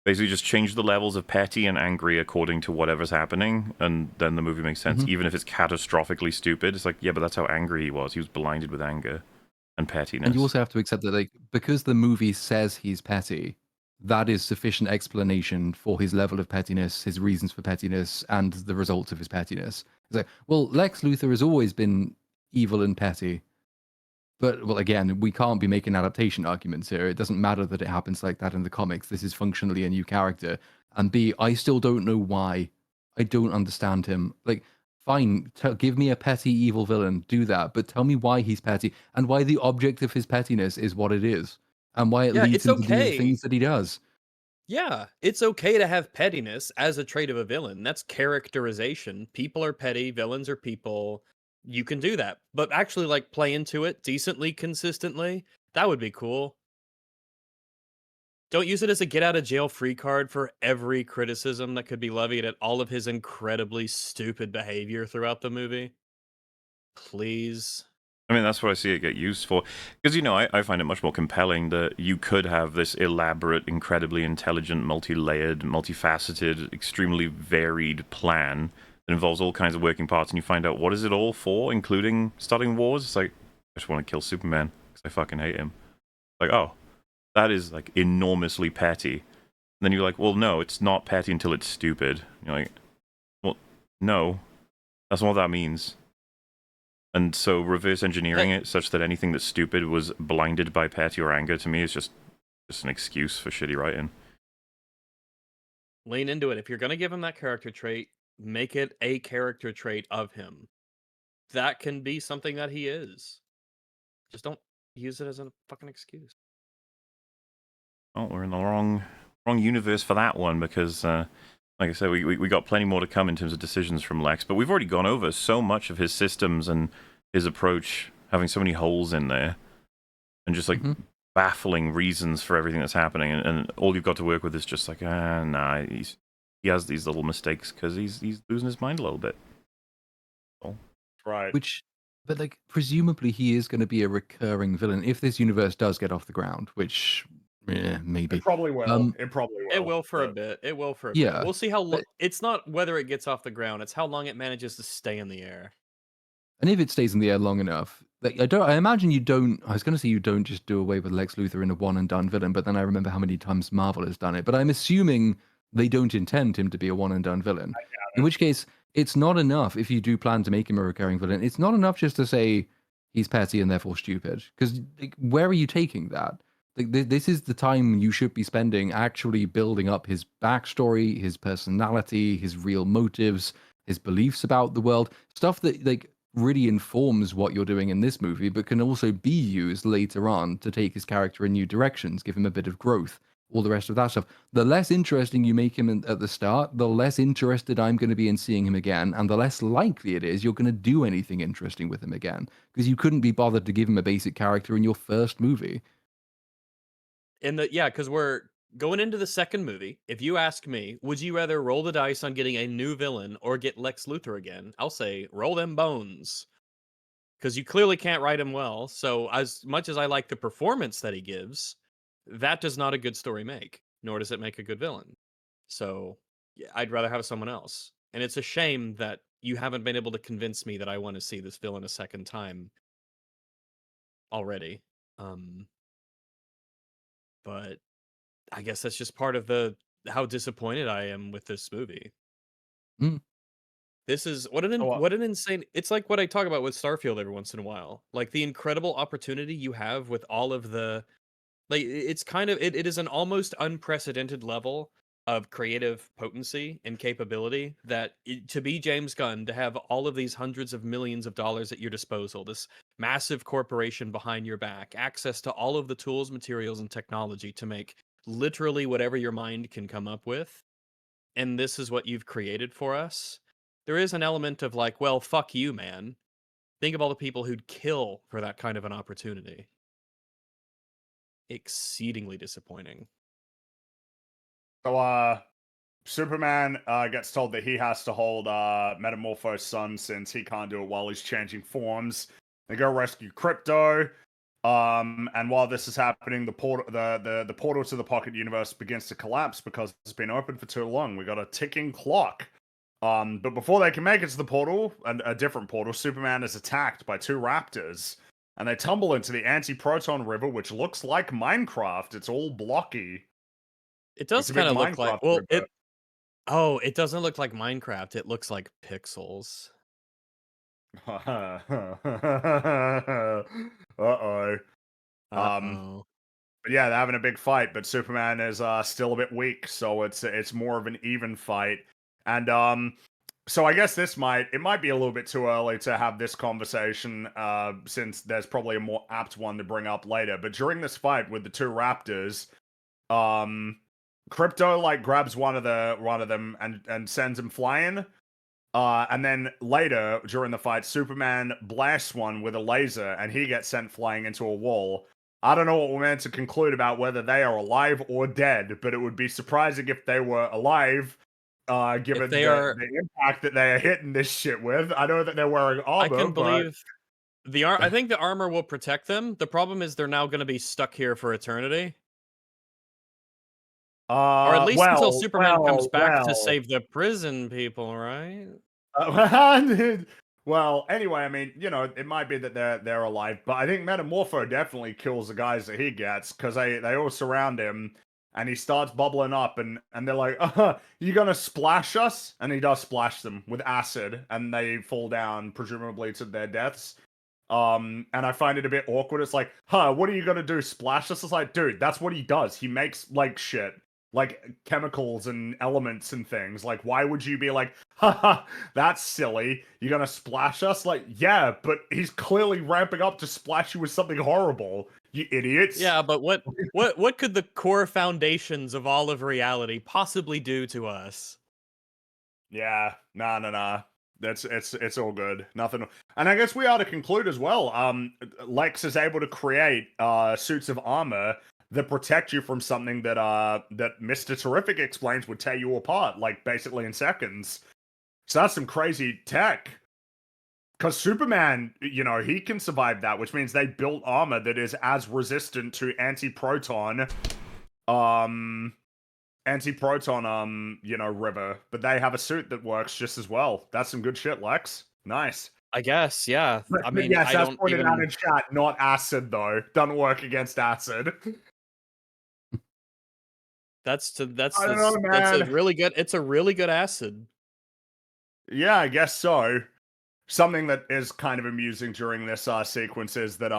Basically, just change the levels of petty and angry according to whatever's happening, and then the movie makes sense. Even if it's catastrophically stupid, it's like, yeah, but that's how angry he was. He was blinded with anger and pettiness. And you also have to accept that, like, because the movie says he's petty, that is sufficient explanation for his level of pettiness, his reasons for pettiness, and the results of his pettiness. It's like, well, Lex Luthor has always been evil and petty. But, well, again, we can't be making adaptation arguments here. It doesn't matter that it happens like that in the comics. This is functionally a new character. And B, I still don't know why. I don't understand him. Like, fine, give me a petty evil villain, do that. But tell me why he's petty and why the object of his pettiness is what it is. And why it leads him to do the things that he does. Yeah, it's okay to have pettiness as a trait of a villain. That's characterization. People are petty, villains are people. You can do that. But actually, like, play into it decently, consistently. That would be cool. Don't use it as a get out of jail free card for every criticism that could be levied at all of his incredibly stupid behavior throughout the movie. Please. I mean, that's what I see it get used for. Because, you know, I find it much more compelling that you could have this elaborate, incredibly intelligent, multi-layered, multifaceted, extremely varied plan that involves all kinds of working parts, and you find out what is it all for, including starting wars. It's like, I just want to kill Superman because I fucking hate him. Like, oh, that is, like, enormously petty. And then you're like, well, no, it's not petty until it's stupid. You're like, well, no, that's not what that means. And so reverse engineering it such that anything that's stupid was blinded by petty or anger, to me, is just an excuse for shitty writing. Lean into it. If you're going to give him that character trait, make it a character trait of him. That can be something that he is. Just don't use it as a fucking excuse. Oh, we're in the wrong universe for that one, because like I said, we got plenty more to come in terms of decisions from Lex, but we've already gone over so much of his systems and his approach, having so many holes in there, and just like baffling reasons for everything that's happening, and all you've got to work with is just like, nah, he has these little mistakes because he's losing his mind a little bit. Oh. Right. But like, presumably he is going to be a recurring villain if this universe does get off the ground, which maybe. It probably will. It probably will. It will for a bit. It will for a bit. We'll see how long. It's not whether it gets off the ground, it's how long it manages to stay in the air. And if it stays in the air long enough, like, I imagine you don't. I was going to say you don't just do away with Lex Luthor in a one and done villain, but then I remember how many times Marvel has done it. But I'm assuming they don't intend him to be a one and done villain. In which case, it's not enough if you do plan to make him a recurring villain. It's not enough just to say he's petty and therefore stupid. Because like, where are you taking that? Like, this is the time you should be spending actually building up his backstory, his personality, his real motives, his beliefs about the world, stuff that like really informs what you're doing in this movie, but can also be used later on to take his character in new directions, give him a bit of growth, all the rest of that stuff. The less interesting you make him at the start, the less interested I'm going to be in seeing him again, and the less likely it is you're going to do anything interesting with him again, because you couldn't be bothered to give him a basic character in your first movie. Because we're going into the second movie. If you ask me, would you rather roll the dice on getting a new villain or get Lex Luthor again? I'll say roll them bones. Because you clearly can't write him well. So as much as I like the performance that he gives, that does not a good story make, nor does it make a good villain. So yeah, I'd rather have someone else. And it's a shame that you haven't been able to convince me that I want to see this villain a second time already. But I guess that's just part of how disappointed I am with this movie. This is what an insane. It's like what I talk about with Starfield every once in a while. Like the incredible opportunity you have with all of the, like, it's kind of it is an almost unprecedented level of creative potency and capability that to be James Gunn, to have all of these hundreds of millions of dollars at your disposal, this massive corporation behind your back, access to all of the tools, materials, and technology to make literally whatever your mind can come up with, and this is what you've created for us. There is an element of like, well, fuck you, man. Think of all the people who'd kill for that kind of an opportunity. Exceedingly disappointing. So Superman gets told that he has to hold Metamorpho's son since he can't do it while he's changing forms. They go rescue Crypto. And while this is happening, the portal to the Pocket Universe begins to collapse because it's been open for too long. We got a ticking clock. But before they can make it to the portal, a different portal, Superman is attacked by two raptors, and they tumble into the Anti-Proton River, which looks like Minecraft. It's all blocky. It does kind of look like. Well, it doesn't look like Minecraft. It looks like pixels. Uh-oh. But yeah, they're having a big fight, but Superman is still a bit weak, so it's more of an even fight. And so I guess it might be a little bit too early to have this conversation, since there's probably a more apt one to bring up later. But during this fight with the two raptors, Crypto like grabs one of them and sends him flying. And then later during the fight, Superman blasts one with a laser, and he gets sent flying into a wall. I don't know what we're meant to conclude about whether they are alive or dead, but it would be surprising if they were alive, given the impact that they are hitting this shit with. I know that they're wearing armor. I can believe I think the armor will protect them. The problem is they're now going to be stuck here for eternity. Or at least until Superman comes back to save the prison people, right? Well, anyway, I mean, it might be that they're alive, but I think Metamorpho definitely kills the guys that he gets, because they all surround him, and he starts bubbling up, and they're like, you gonna splash us? And he does splash them with acid, and they fall down, presumably to their deaths. And I find it a bit awkward. It's like, what are you gonna do, splash us? It's like, dude, that's what he does. He makes, like, shit. Like, chemicals and elements and things. Like, why would you be like, haha, that's silly. You're gonna splash us? Like, yeah, but he's clearly ramping up to splash you with something horrible, you idiots. Yeah, but what could the core foundations of all of reality possibly do to us? Yeah, nah. It's all good. Nothing. And I guess we ought to conclude as well. Lex is able to create suits of armor that protect you from something that Mr. Terrific explains would tear you apart, like, basically in seconds. So that's some crazy tech. Because Superman, he can survive that, which means they built armor that is as resistant to anti-proton, river. But they have a suit that works just as well. That's some good shit, Lex. Nice. I guess, yeah. I mean, yes, that's pointed out in chat, not acid, though. Doesn't work against acid. That's a really good. It's a really good acid. Yeah, I guess so. Something that is kind of amusing during this sequence is that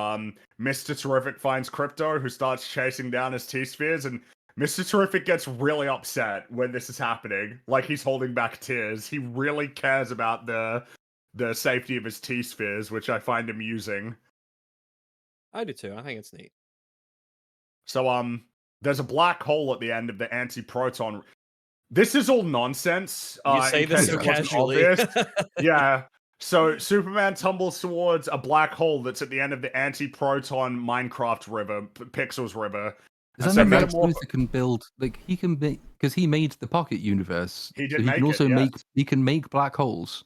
Mr. Terrific finds Crypto, who starts chasing down his T-spheres, and Mr. Terrific gets really upset when this is happening. Like, he's holding back tears. He really cares about the safety of his T-spheres, which I find amusing. I do too. I think it's neat. So there's a black hole at the end of the anti-proton. This is all nonsense. You say this so casually. Yeah. So Superman tumbles towards a black hole that's at the end of the anti-proton Minecraft river, Pixels river. Does that mean Lex can build, like, he can make, because he made the Pocket Universe. He did he can make black holes.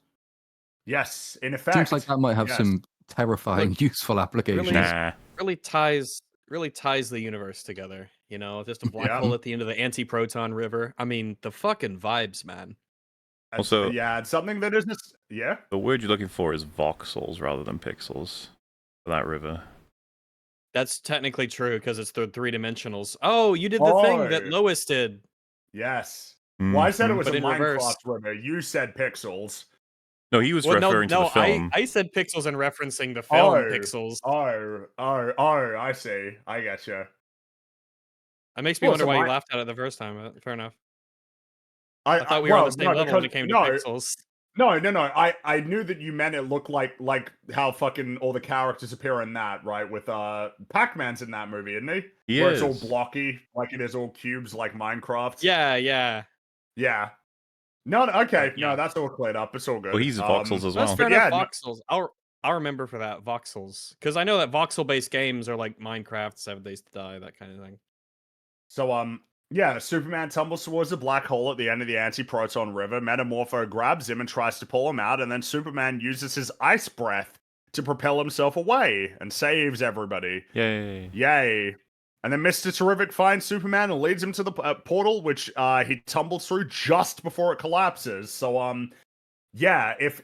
Yes, in effect. Seems like that might have some terrifying, useful applications. Really ties the universe together. Just a black hole at the end of the anti-proton river. I mean, the fucking vibes, man. Also, yeah, it's something that is just, yeah. The word you're looking for is voxels rather than pixels for that river. That's technically true because it's the 3-dimensionals. Oh, you did the thing that Lois did. Yes. Well, I said it was a Minecraft river. You said pixels. No, he was referring to the film. I said pixels and referencing the film Pixels. Oh, I see. I getcha. It makes me wonder why you laughed at it the first time, but fair enough. I thought we were on the same level when it came to pixels. No. I knew that you meant it looked like how fucking all the characters appear in that, right? With Pac-Man's in that movie, isn't he? Where it's all blocky, like it is all cubes, like Minecraft. Yeah. No, okay. Yeah. No, that's all cleared up. It's all good. Well, he's voxels as well. That's fair enough, voxels. I'll remember for that, voxels. Because I know that voxel-based games are like Minecraft, 7 Days to Die, that kind of thing. So, Yeah, Superman tumbles towards a black hole at the end of the anti-proton river. Metamorpho grabs him and tries to pull him out, and then Superman uses his ice breath to propel himself away and saves everybody. Yay. Yay. And then Mr. Terrific finds Superman and leads him to the portal, which he tumbles through just before it collapses. So, yeah, if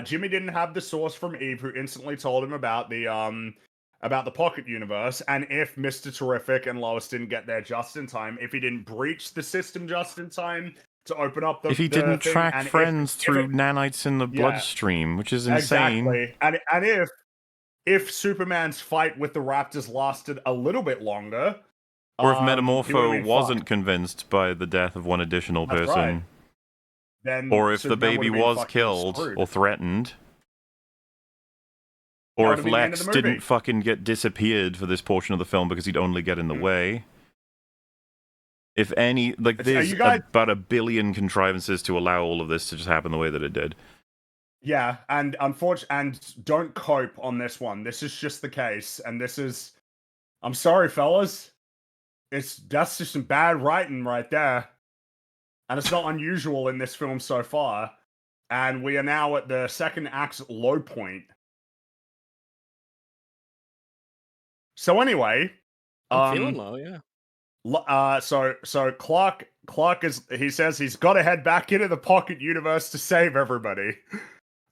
Jimmy didn't have the source from Eve, who instantly told him about the pocket universe, and if Mr. Terrific and Lois didn't get there just in time, if he didn't breach the system just in time to open up the if he didn't thing, track and friends through nanites in the bloodstream, which is insane. Exactly. And if Superman's fight with the Raptors lasted a little bit longer, or if Metamorpho wasn't convinced by the death of one additional person, right. Then or if Superman the baby was killed or threatened, or if Lex didn't fucking get disappeared for this portion of the film because he'd only get in the way. If any, like, there's about a billion contrivances to allow all of this to just happen the way that it did. Yeah, and unfortunately, and don't cope on this one. This is just the case, and this is, I'm sorry, fellas. That's just some bad writing right there. And it's not unusual in this film so far. And we are now at the second act's low point. So anyway, I'm feeling low, yeah. So Clark he says he's got to head back into the pocket universe to save everybody.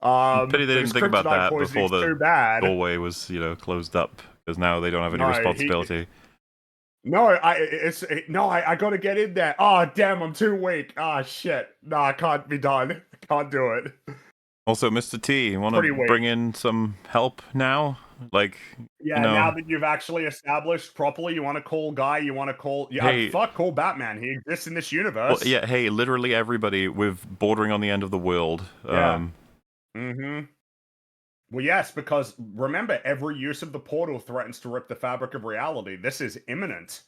Pity they didn't think about that before the doorway was, closed up, because now they don't have any responsibility. I gotta get in there. Oh, damn, I'm too weak. Oh, shit. No, I can't be done. I can't do it. Also, Mr. T, you want to bring in some help now? Like, now that you've actually established properly, you want to call Guy, you want to call... Yeah, call Batman. He exists in this universe. Well, yeah, hey, literally everybody with bordering on the end of the world. Yeah. Well, yes, because remember, every use of the portal threatens to rip the fabric of reality. This is imminent.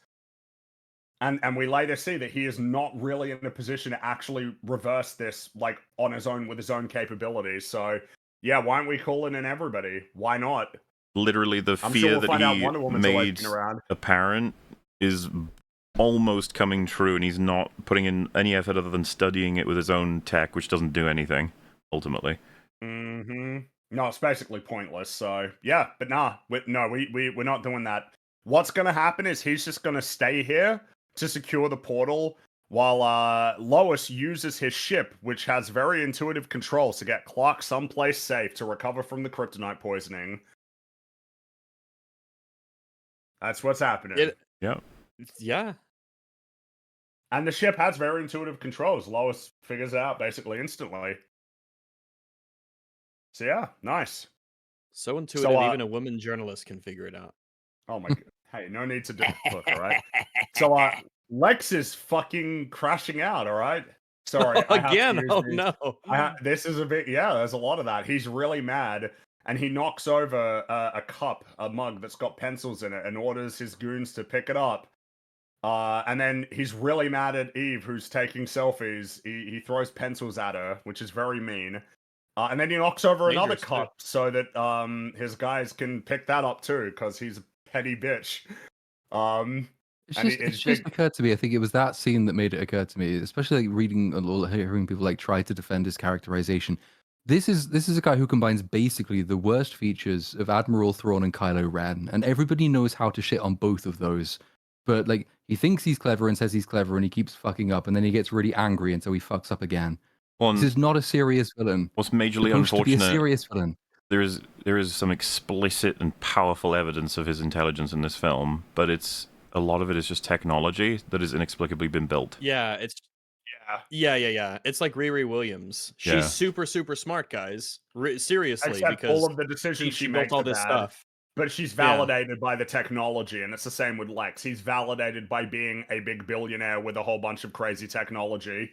And we later see that he is not really in a position to actually reverse this, like, on his own, with his own capabilities. So, yeah, why aren't we calling in everybody? Why not? Literally, the fear that he made apparent is almost coming true, and he's not putting in any effort other than studying it with his own tech, which doesn't do anything, ultimately. No, it's basically pointless. So yeah, but we're not doing that. What's gonna happen is he's just gonna stay here to secure the portal while Lois uses his ship, which has very intuitive controls, to get Clark someplace safe to recover from the kryptonite poisoning. That's what's happening. Yeah. And the ship has very intuitive controls. Lois figures it out basically instantly. So yeah, nice. So intuitive, even a woman journalist can figure it out. Oh my god. Hey, no need to do look, alright? So Lex is fucking crashing out, alright? Sorry. Again, no. This is a bit, there's a lot of that. He's really mad, and he knocks over a mug that's got pencils in it, and orders his goons to pick it up. And then he's really mad at Eve, who's taking selfies. He throws pencils at her, which is very mean. And then he knocks over another cup so that his guys can pick that up too, because he's a petty bitch. It just occurred to me, I think it was that scene that made it occur to me, especially like hearing people like try to defend his characterization. This is a guy who combines basically the worst features of Admiral Thrawn and Kylo Ren, and everybody knows how to shit on both of those. But like, he thinks he's clever and says he's clever, and he keeps fucking up, and then he gets really angry, and so he fucks up again. This is not a serious villain. What's majorly unfortunate? To be a serious villain. There is some explicit and powerful evidence of his intelligence in this film, but a lot of it is just technology that has inexplicably been built. Yeah, Yeah. It's like Riri Williams. She's super, super smart, guys. Seriously, except because all of the decisions she built all this stuff. But she's validated by the technology, and it's the same with Lex. He's validated by being a big billionaire with a whole bunch of crazy technology,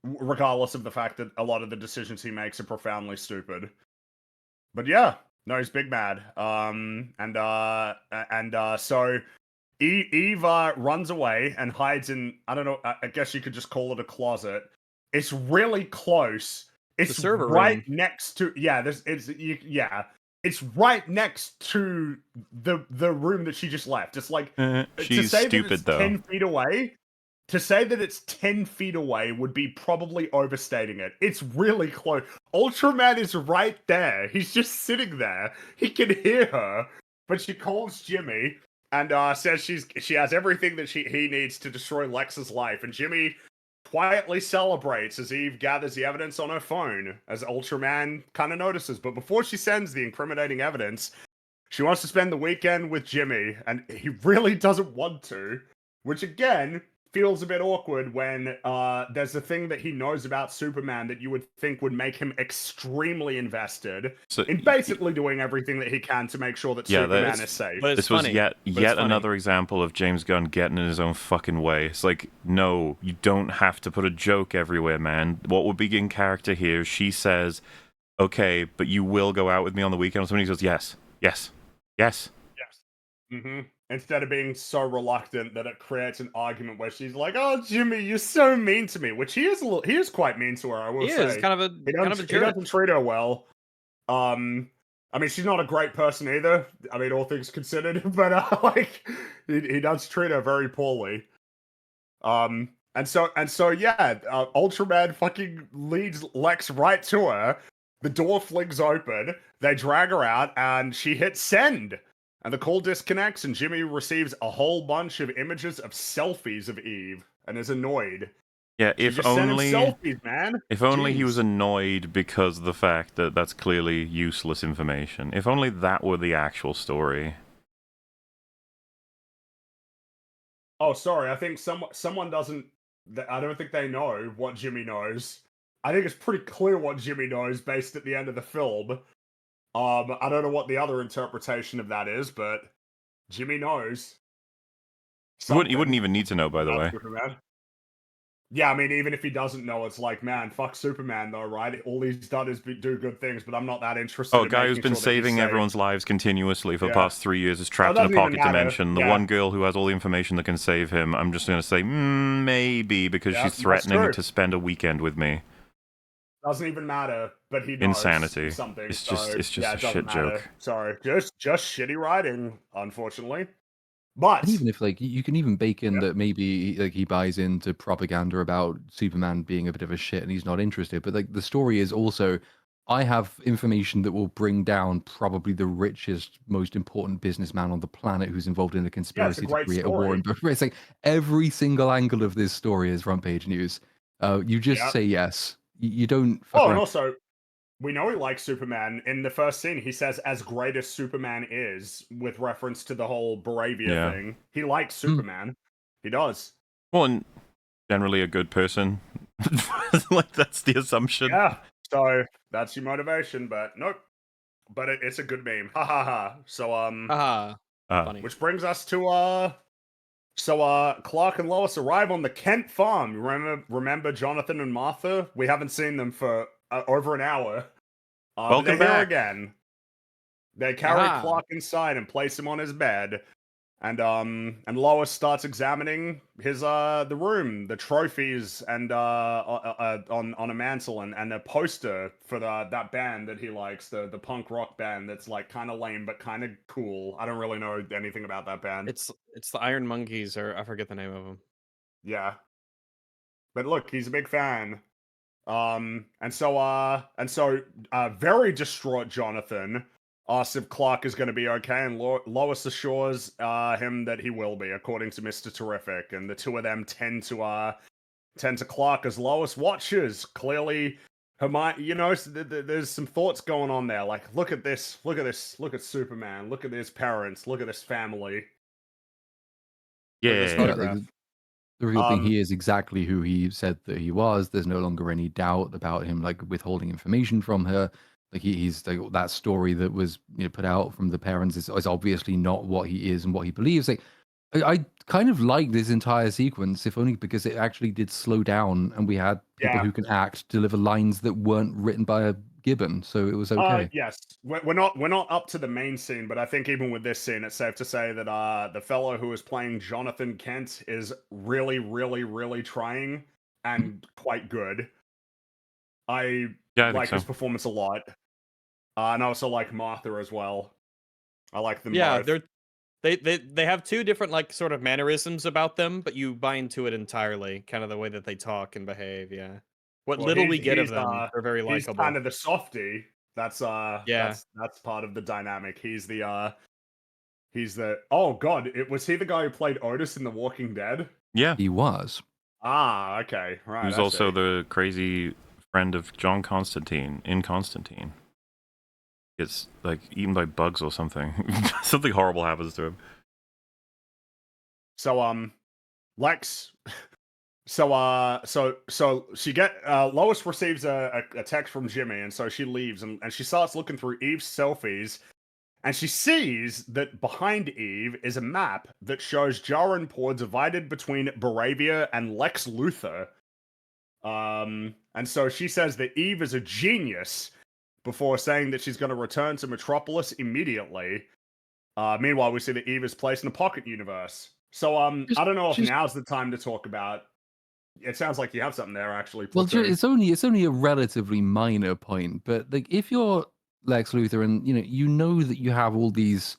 regardless of the fact that a lot of the decisions he makes are profoundly stupid. But yeah, no, he's big mad. So Eve runs away and hides in, I don't know, I guess you could just call it a closet. It's really close. It's the server right room. next to, it's right next to the room that she just left. It's like, she's to say stupid, that it's though. 10 feet away, to say that it's 10 feet away would be probably overstating it. It's really close. Ultraman is right there. He's just sitting there. He can hear her, but she calls Jimmy and says she has everything that he needs to destroy Lex's life. And Jimmy quietly celebrates as Eve gathers the evidence on her phone, as Ultraman kind of notices. But before she sends the incriminating evidence, she wants to spend the weekend with Jimmy, and he really doesn't want to, which again feels a bit awkward when there's a thing that he knows about Superman that you would think would make him extremely invested in basically doing everything that he can to make sure that Superman is safe. This was yet another example of James Gunn getting in his own fucking way. It's like, no, you don't have to put a joke everywhere, man. What would be in character here? She says, okay, but you will go out with me on the weekend. Somebody goes, yes. Mm-hmm. Instead of being so reluctant that it creates an argument where she's like, "Oh, Jimmy, you're so mean to me," which he is quite mean to her. I will say, he is kind of a jerk. He doesn't treat her well. I mean, she's not a great person either. I mean, all things considered, but like, he does treat her very poorly. And so yeah, Ultraman fucking leads Lex right to her. The door flings open. They drag her out, and she hits send. And the call disconnects, and Jimmy receives a whole bunch of images of selfies of Eve, and is annoyed. Yeah, if only selfies, man. If only he was annoyed because of the fact that that's clearly useless information. If only that were the actual story. Oh, sorry. I think someone doesn't. I don't think they know what Jimmy knows. I think it's pretty clear what Jimmy knows based at the end of the film. I don't know what the other interpretation of that is, but Jimmy knows. You wouldn't even need to know, by the way. Superman. Yeah, I mean, even if he doesn't know, it's like, man, fuck Superman, though, right? All he's done is do good things, but I'm not that interested. Oh, a guy who's been saving everyone's lives continuously for the past 3 years is trapped in a pocket dimension. The one girl who has all the information that can save him, I'm just going to say, maybe, because she's threatening to spend a weekend with me. Doesn't even matter, but he knows insanity. Something. It's just a shit joke. Sorry, just shitty writing, unfortunately. But even if you can even bake in that maybe he buys into propaganda about Superman being a bit of a shit and he's not interested, but the story is also, I have information that will bring down probably the richest, most important businessman on the planet who's involved in a conspiracy to create a war. It's like every single angle of this story is front page news. You just say yes. You don't. And also, we know he likes Superman. In the first scene, he says, as great as Superman is, with reference to the whole Bravia thing. He likes Superman. He does. Well, and generally a good person. That's the assumption. Yeah, so that's your motivation, but nope. But it's a good meme. Ha ha ha. So, funny. Which brings us to, Clark and Lois arrive on the Kent farm. Remember Jonathan and Martha? We haven't seen them for over an hour. Welcome back again. They carry Clark inside and place him on his bed, and Lois starts examining his the room, the trophies, and on a mantle, and a poster for that band that he likes, the punk rock band that's like kind of lame but kind of cool. I don't really know anything about that band. It's the Iron Monkeys, or I forget the name of them. Yeah, but look, he's a big fan. And so very distraught Jonathan asks if Clark is going to be okay, and Lois assures him that he will be, according to Mr. Terrific. And the two of them tend to Clark as Lois watches. Clearly, her mind, there's some thoughts going on there. Like, look at this, look at Superman, look at his parents, look at this family. Yeah. The real thing, he is exactly who he said that he was. There's no longer any doubt about him, withholding information from her. He's that story that was put out from the parents is obviously not what he is and what he believes. I kind of like this entire sequence, if only because it actually did slow down, and we had people who can deliver lines that weren't written by a Gibbon, so it was okay. Yes, we're not up to the main scene, but I think even with this scene, it's safe to say that the fellow who is playing Jonathan Kent is really, really, really trying and quite good. I like his performance a lot, and I also like Martha as well. I like them both. They have two different like sort of mannerisms about them, but you buy into it entirely, kind of the way that they talk and behave. Yeah, what little we get of them, they're very likable. He's kind of the softy. That's yeah. That's part of the dynamic. He's the oh god, was he the guy who played Otis in The Walking Dead? Yeah, he was. Ah, okay, right. He was also the crazy friend of John Constantine in Constantine. Gets like eaten by bugs or something. Something horrible happens to him. So Lex. So she Lois receives a text from Jimmy, and so she leaves and she starts looking through Eve's selfies, and she sees that behind Eve is a map that shows Jarenpor divided between Baravia and Lex Luthor. And so she says that Eve is a genius before saying that she's going to return to Metropolis immediately. Meanwhile, we see that Eve is placed in a pocket universe. So I don't know if now's the time to talk about. It sounds like you have something there, actually. Well, it's only a relatively minor point, but like if you're Lex Luthor and you know that you have all these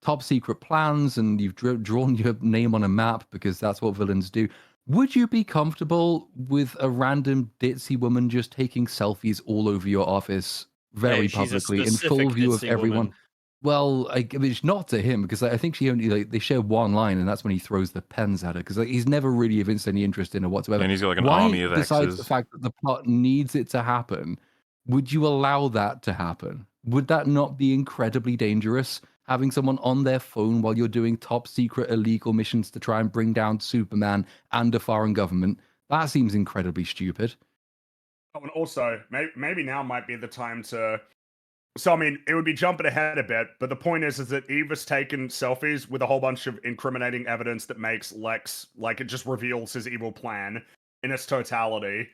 top secret plans and you've drawn your name on a map because that's what villains do, would you be comfortable with a random ditzy woman just taking selfies all over your office very publicly in full view of everyone? Woman. Well, I mean, it's not to him because I think she only they share one line, and that's when he throws the pens at her because he's never really evinced any interest in her whatsoever. And he's got like an army of besides exes. The fact that the plot needs it to happen, would you allow that to happen? Would that not be incredibly dangerous? Having someone on their phone while you're doing top secret illegal missions to try and bring down Superman and a foreign government, that seems incredibly stupid. Oh, and also, maybe now might be the time to. So, I mean, it would be jumping ahead a bit, but the point is that Eve has taken selfies with a whole bunch of incriminating evidence that makes Lex, like, it just reveals his evil plan in its totality.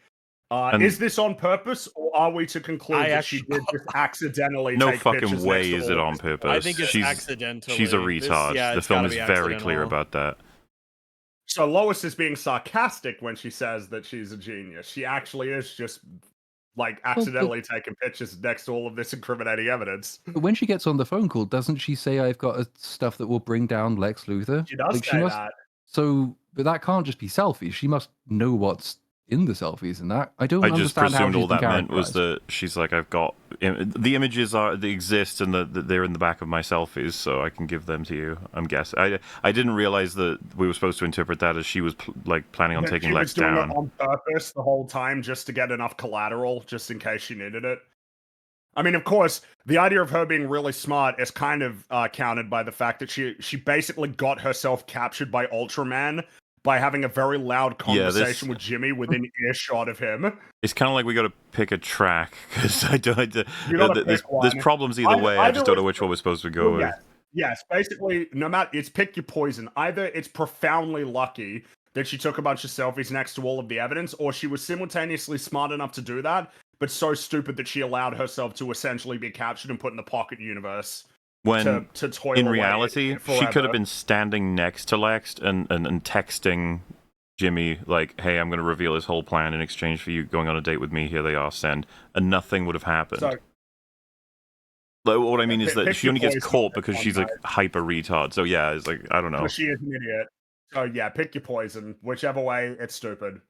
Is this on purpose, or are we to conclude that she did just accidentally no take fucking pictures way next is to it all on this? purpose. I think it's accidental. She's a retard. The film is very clear about that. So Lois is being sarcastic when she says that she's a genius. She actually is just like accidentally taking pictures next to all of this incriminating evidence. But when she gets on the phone call, doesn't she say, "I've got stuff that will bring down Lex Luthor"? She does say that. So, but that can't just be selfies. She must know what's in the selfies and that. I just presumed all that meant was that she's like, I've got the images they exist and they're in the back of my selfies, so I can give them to you. I'm guessing. I didn't realize that we were supposed to interpret that as she was planning on taking Lex down. She was doing it on purpose the whole time just to get enough collateral, just in case she needed it. I mean, of course, the idea of her being really smart is kind of countered by the fact that she basically got herself captured by Ultraman by having a very loud conversation with Jimmy within earshot of him. It's kind of like we got to pick a track because there's problems either way. I just don't know which one we're supposed to go with. Yes, basically, no matter, it's pick your poison. Either it's profoundly lucky that she took a bunch of selfies next to all of the evidence, or she was simultaneously smart enough to do that, but so stupid that she allowed herself to essentially be captured and put in the pocket universe. When to toil in reality, she could have been standing next to Lex and texting Jimmy like, "Hey, I'm going to reveal this whole plan in exchange for you going on a date with me. Here they are, send," and nothing would have happened. So, what I mean is that she only gets caught because she's like hyper retard. So yeah, it's like I don't know. She is an idiot. So yeah, pick your poison. Whichever way, it's stupid.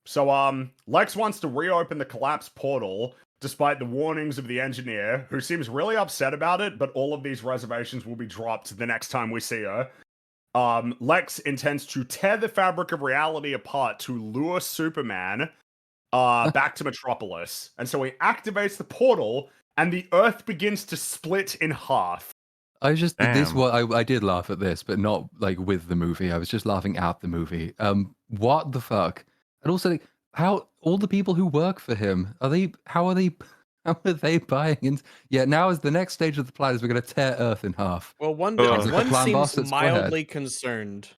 So Lex wants to reopen the collapsed portal, despite the warnings of the engineer, who seems really upset about it, but all of these reservations will be dropped the next time we see her. Lex intends to tear the fabric of reality apart to lure Superman back to Metropolis. And so he activates the portal, and the Earth begins to split in half. I did laugh at this, but not like with the movie. I was just laughing at the movie. What the fuck? And also, like, how all the people who work for him how are they buying into? Yeah, now is the next stage of the plan is we're going to tear Earth in half. Well, one seems mildly concerned.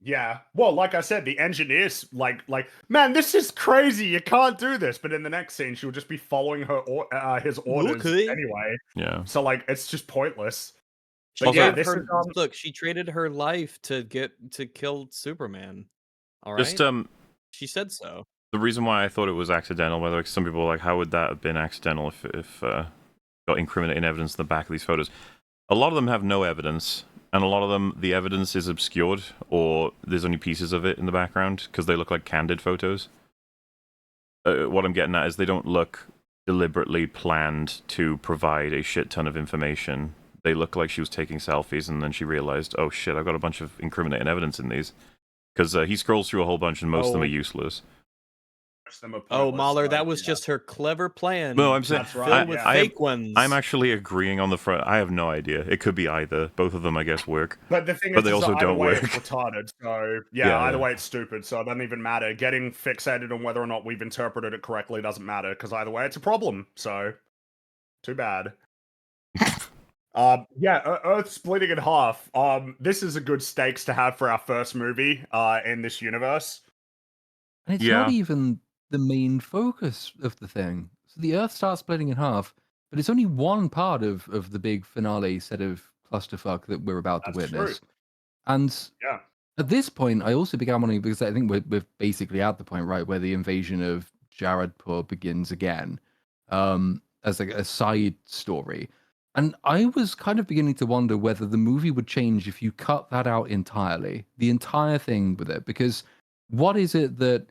Yeah, well, like I said, the engineers like, man, this is crazy. You can't do this. But in the next scene, she'll just be following his orders anyway. Yeah. So like, it's just pointless. But look, she traded her life to kill Superman. All right. Just she said so. The reason why I thought it was accidental, whether some people are like, how would that have been accidental if got incriminating evidence in the back of these photos? A lot of them have no evidence, and a lot of them, the evidence is obscured, or there's only pieces of it in the background, because they look like candid photos. What I'm getting at is they don't look deliberately planned to provide a shit ton of information. They look like she was taking selfies, and then she realized, oh shit, I've got a bunch of incriminating evidence in these. Because he scrolls through a whole bunch, and most of them are useless. Oh, Mahler, that was just her clever plan. No, I'm saying filled with fake ones. I'm actually agreeing on the front. I have no idea. It could be either. Both of them, I guess, work. But the thing but is, they also don't work. It's retarded. So yeah, either way, it's stupid. So it doesn't even matter. Getting fixated on whether or not we've interpreted it correctly doesn't matter, because either way, it's a problem. So too bad. Earth splitting in half. This is a good stakes to have for our first movie in this universe. And it's not even the main focus of the thing. So the Earth starts splitting in half, but it's only one part of the big finale set of clusterfuck that we're about to witness. True. And at this point, I also began wondering, because I think we're basically at the point, right, where the invasion of Jaredpur begins again, as like a side story. And I was kind of beginning to wonder whether the movie would change if you cut that out entirely, the entire thing with it, because what is it that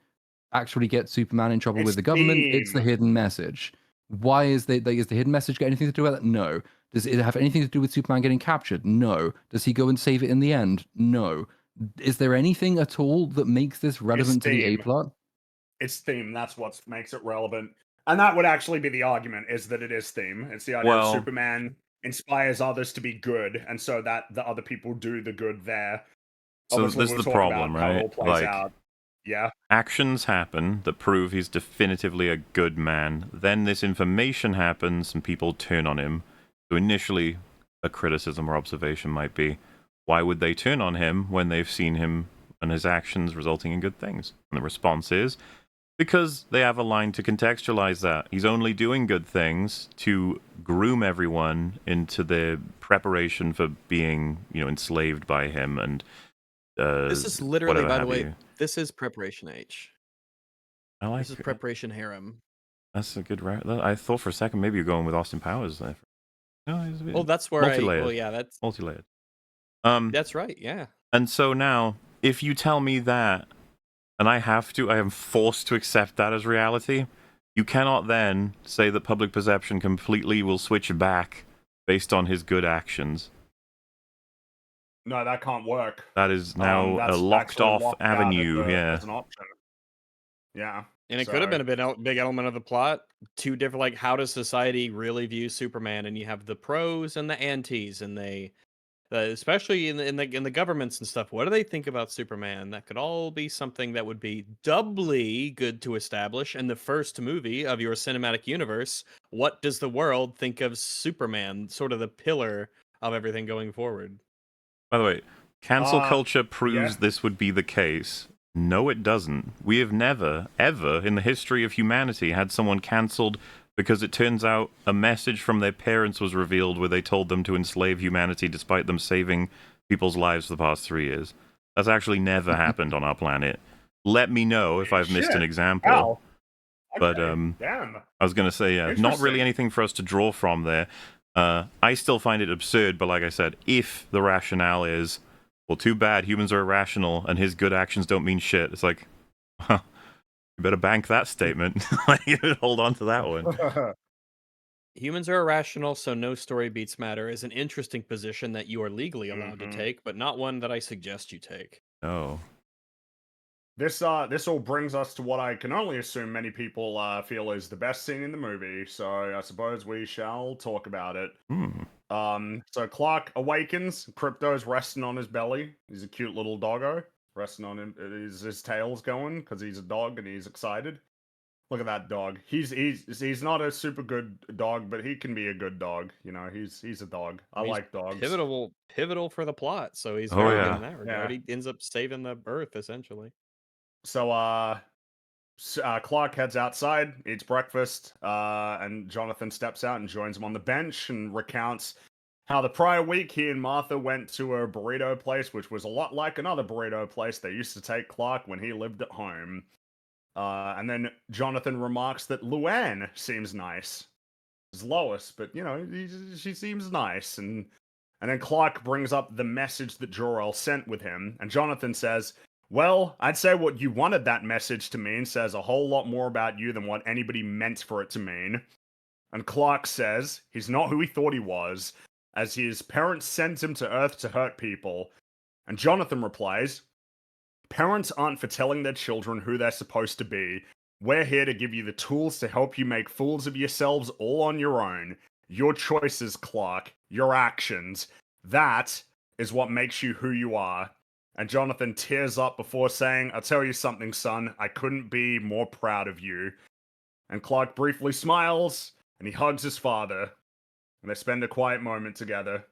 actually gets Superman in trouble with the government? It's the hidden message. Why is the hidden message got anything to do with that? No. Does it have anything to do with Superman getting captured? No. Does he go and save it in the end? No. Is there anything at all that makes this relevant to the A-plot? It's theme. That's what makes it relevant. And that would actually be the argument, is that it is theme. It's the idea of Superman inspires others to be good, and so that the other people do the good there. So this is the problem, right? How it all plays out. Yeah. Actions happen that prove he's definitively a good man. Then this information happens and people turn on him. So initially, a criticism or observation might be, why would they turn on him when they've seen him and his actions resulting in good things? And the response is, because they have a line to contextualize that. He's only doing good things to groom everyone into the preparation for being, enslaved by him. And this is literally, by the way, this is Preparation H. I like this is Preparation Harem. That's a good I thought for a second maybe you're going with Austin Powers there. No, that's where that's multi-layered. That's right, yeah. And so now, if you tell me that, and I am forced to accept that as reality, you cannot then say that public perception completely will switch back based on his good actions. No, that can't work. That is now a locked-off avenue. As an option. Yeah. And it could have been a big element of the plot. Two different, like, how does society really view Superman? And you have the pros and the antis, and they, especially in the governments and stuff. What do they think about Superman? That could all be something that would be doubly good to establish in the first movie of your cinematic universe. What does the world think of Superman? Sort of the pillar of everything going forward. By the way, cancel culture proves this would be the case. No, it doesn't. We have never, ever in the history of humanity had someone cancelled because it turns out a message from their parents was revealed where they told them to enslave humanity despite them saving people's lives for the past 3 years. That's actually never happened on our planet. Let me know if I've missed an example. Wow. Okay. But damn. I was going to say, not really anything for us to draw from there. I still find it absurd, but like I said, if the rationale is, well, too bad, humans are irrational, and his good actions don't mean shit, it's like, huh, you better bank that statement. Hold on to that one. Humans are irrational, so no story beats matter is an interesting position that you are legally allowed to take, but not one that I suggest you take. Oh. This all brings us to what I can only assume many people feel is the best scene in the movie, so I suppose we shall talk about it. So Clark awakens, Crypto's resting on his belly. He's a cute little doggo, resting on him. His tail's going, because he's a dog and he's excited. Look at that dog. He's not a super good dog, but he can be a good dog. He's a dog. I like dogs. Pivotal for the plot, so he's very good in that regard. He ends up saving the Earth, essentially. So, Clark heads outside, eats breakfast, and Jonathan steps out and joins him on the bench and recounts how the prior week he and Martha went to a burrito place, which was a lot like another burrito place they used to take Clark when he lived at home. And then Jonathan remarks that Luann seems nice. It's Lois, but, she seems nice. And And then Clark brings up the message that Jor-El sent with him, and Jonathan says, well, I'd say what you wanted that message to mean says a whole lot more about you than what anybody meant for it to mean. And Clark says he's not who he thought he was, as his parents sent him to Earth to hurt people. And Jonathan replies, parents aren't for telling their children who they're supposed to be. We're here to give you the tools to help you make fools of yourselves all on your own. Your choices, Clark. Your actions. That is what makes you who you are. And Jonathan tears up before saying, I'll tell you something, son. I couldn't be more proud of you. And Clark briefly smiles, and he hugs his father. And they spend a quiet moment together.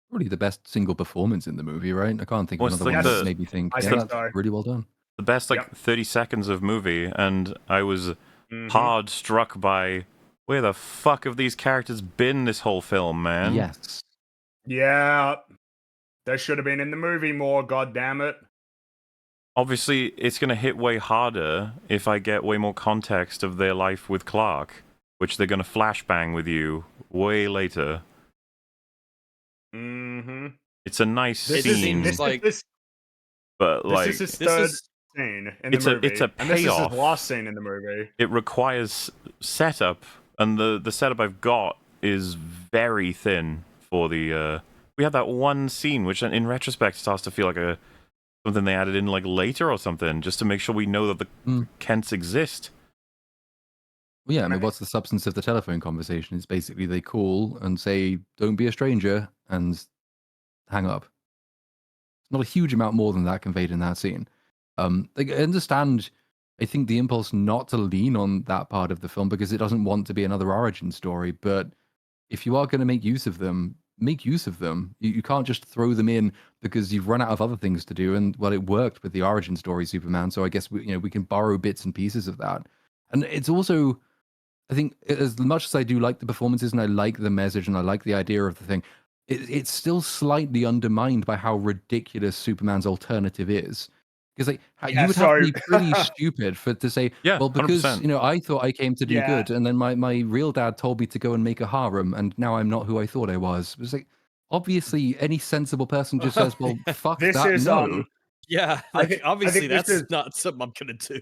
Probably the best single performance in the movie, right? I can't think of another one that made me think, I think so. really well done. The best, 30 seconds of movie, and I was hard struck by where the fuck have these characters been this whole film, man? Yes. Yeah. They should have been in the movie more, goddammit. Obviously, it's going to hit way harder if I get way more context of their life with Clark, which they're going to flashbang with you way later. Mm-hmm. It's a nice scene. Seems like... But, like... This is his third scene in the movie. It's a payoff. And this is his last scene in the movie. It requires setup, and the setup I've got is very thin for the... We had that one scene, which in retrospect starts to feel like something they added in like later or something, just to make sure we know that the Kents exist. Well, yeah, I mean, what's the substance of the telephone conversation? It's basically they call and say, don't be a stranger, and hang up. Not a huge amount more than that conveyed in that scene. I understand, I think, the impulse not to lean on that part of the film because it doesn't want to be another origin story, but if you are going to make use of them, make use of them. You can't just throw them in because you've run out of other things to do. And well, it worked with the origin story Superman, so I guess we can borrow bits and pieces of that. And it's also, I think, as much as I do like the performances and I like the message and I like the idea of the thing, it's still slightly undermined by how ridiculous Superman's alternative is. Because you would have to be pretty stupid to say, well, because 100%. I thought I came to do good, and then my real dad told me to go and make a harem, and now I'm not who I thought I was. It's like, obviously, any sensible person just says, well, fuck this that, is, no. Yeah, obviously that's not something I'm going to do.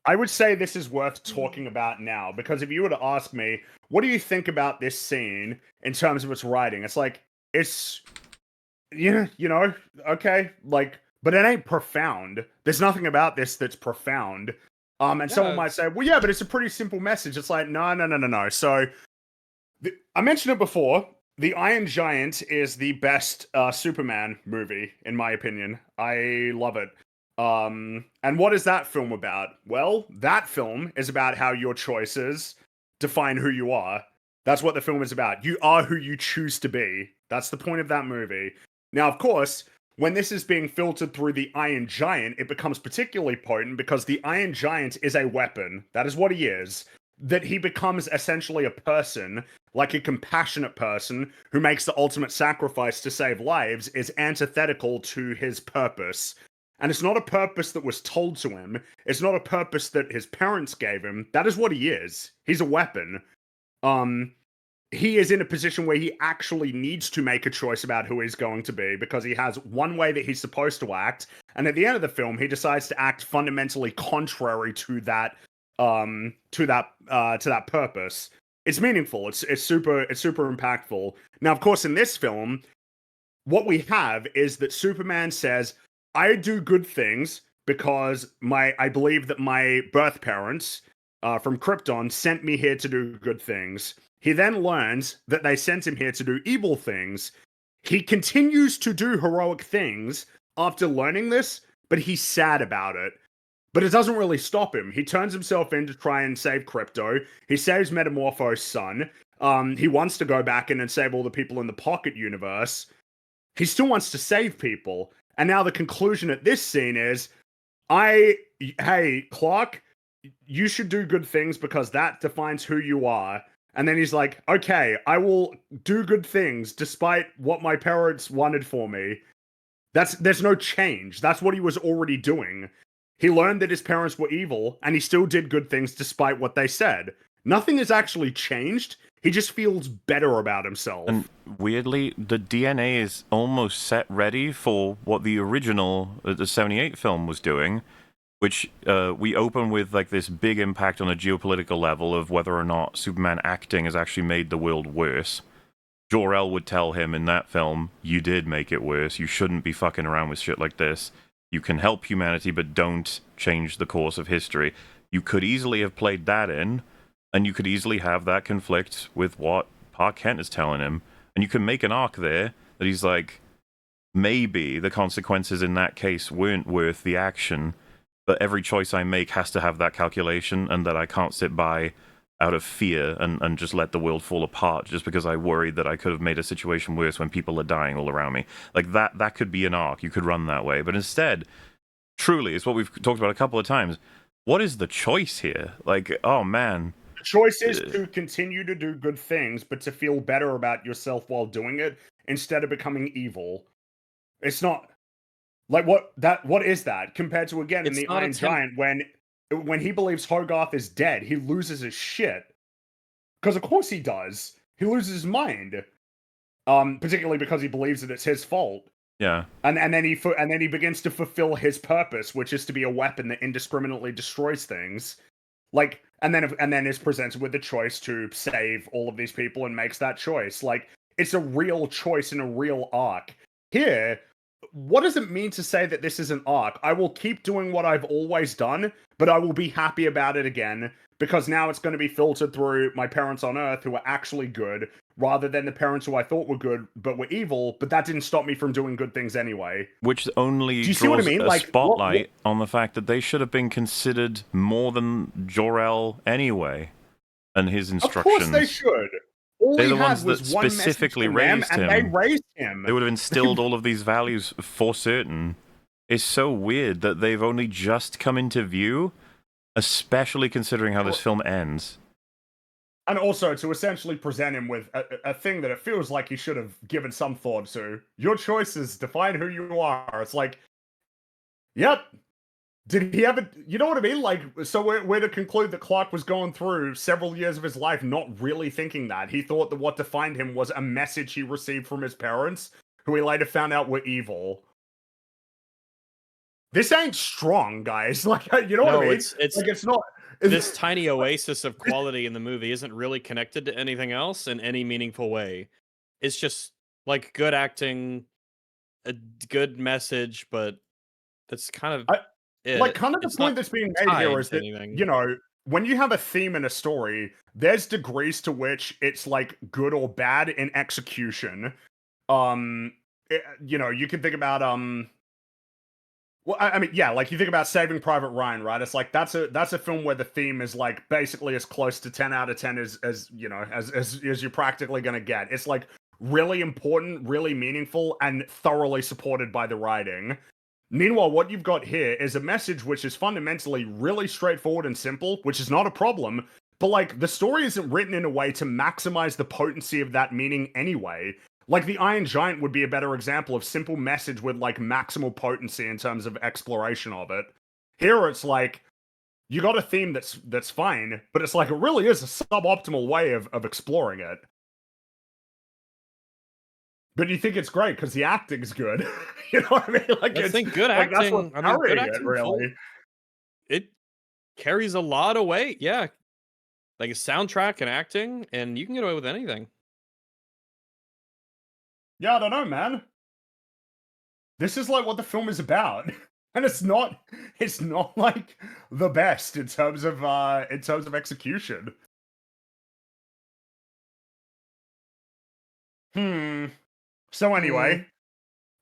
I would say this is worth talking about now, because if you were to ask me, what do you think about this scene in terms of its writing? It's like, it's, okay, like, but it ain't profound. There's nothing about this that's profound. And someone might say, well, yeah, but it's a pretty simple message. It's like, no. So, I mentioned it before. The Iron Giant is the best Superman movie, in my opinion. I love it. And what is that film about? Well, that film is about how your choices define who you are. That's what the film is about. You are who you choose to be. That's the point of that movie. Now, of course, when this is being filtered through the Iron Giant, it becomes particularly potent because the Iron Giant is a weapon. That is what he is. That he becomes essentially a person, like a compassionate person who makes the ultimate sacrifice to save lives, is antithetical to his purpose. And it's not a purpose that was told to him. It's not a purpose that his parents gave him. That is what he is. He's a weapon. He is in a position where he actually needs to make a choice about who he's going to be because he has one way that he's supposed to act, and at the end of the film, he decides to act fundamentally contrary to that purpose. It's meaningful. It's super impactful. Now, of course, in this film, what we have is that Superman says, "I do good things because I believe that my birth parents from Krypton sent me here to do good things." He then learns that they sent him here to do evil things. He continues to do heroic things after learning this, but he's sad about it. But it doesn't really stop him. He turns himself in to try and save Krypto. He saves Metamorpho's son. He wants to go back in and save all the people in the Pocket universe. He still wants to save people. And now the conclusion at this scene is, hey, Clark, you should do good things because that defines who you are. And then he's like, okay, I will do good things despite what my parents wanted for me. There's no change. That's what he was already doing. He learned that his parents were evil, and he still did good things despite what they said. Nothing has actually changed. He just feels better about himself. And weirdly, the DNA is almost set ready for what the original, the 78 film was doing, which we open with like this big impact on a geopolitical level of whether or not Superman acting has actually made the world worse. Jor-El would tell him in that film, you did make it worse. You shouldn't be fucking around with shit like this. You can help humanity, but don't change the course of history. You could easily have played that in, and you could easily have that conflict with what Pa Kent is telling him. And you can make an arc there that he's like, maybe the consequences in that case weren't worth the action, but every choice I make has to have that calculation, and that I can't sit by out of fear and just let the world fall apart just because I worried that I could have made a situation worse when people are dying all around me. Like, that could be an arc. You could run that way. But instead, truly, it's what we've talked about a couple of times. What is the choice here? Like, oh, man. The choice is to continue to do good things, but to feel better about yourself while doing it instead of becoming evil. It's not... Like, what is that? Compared to, again, in the Iron Giant, when he believes Hogarth is dead, he loses his shit. Because of course he does. He loses his mind. Particularly because he believes that it's his fault. Yeah. And then he begins to fulfill his purpose, which is to be a weapon that indiscriminately destroys things. Like, and then is presented with the choice to save all of these people and makes that choice. Like, it's a real choice in a real arc. Here, what does it mean to say that this is an arc? I will keep doing what I've always done, but I will be happy about it again, because now it's going to be filtered through my parents on Earth who are actually good, rather than the parents who I thought were good but were evil, but that didn't stop me from doing good things anyway. Which only draws a spotlight on the fact that they should have been considered more than Jor-El anyway, and his instructions. Of course they should. All They're the ones that specifically raised him. And they raised him. They would have instilled all of these values for certain. It's so weird that they've only just come into view, especially considering how this film ends. And also to essentially present him with a thing that it feels like he should have given some thought to. Your choices define who you are. It's like, yep. Did he ever, you know what I mean? Like, so we're to conclude that Clark was going through several years of his life not really thinking that. He thought that what defined him was a message he received from his parents, who he later found out were evil. This ain't strong, guys. Like, you know what I mean? It's not. This tiny oasis of quality in the movie isn't really connected to anything else in any meaningful way. It's just, like, good acting, a good message, but that's kind of... Like, kind of the point that's being made here is that, you know, when you have a theme in a story, there's degrees to which it's, like, good or bad in execution. You know, you can think about, well, I mean, yeah, like, you think about Saving Private Ryan, right? It's like, that's a film where the theme is, like, basically as close to 10 out of 10 as you know, as you're practically gonna get. It's, like, really important, really meaningful, and thoroughly supported by the writing. Meanwhile, what you've got here is a message which is fundamentally really straightforward and simple, which is not a problem, but, like, the story isn't written in a way to maximize the potency of that meaning anyway. Like, the Iron Giant would be a better example of simple message with, like, maximal potency in terms of exploration of it. Here, it's like, you got a theme that's fine, but it's like, it really is a suboptimal way of exploring it. But you think it's great because the acting's good. You know what I mean? Like, I think good acting. That's what's good acting, really. It carries a lot of weight. Yeah, like a soundtrack and acting, and you can get away with anything. Yeah, I don't know, man. This is like what the film is about, and it's not like the best in terms of execution. So anyway,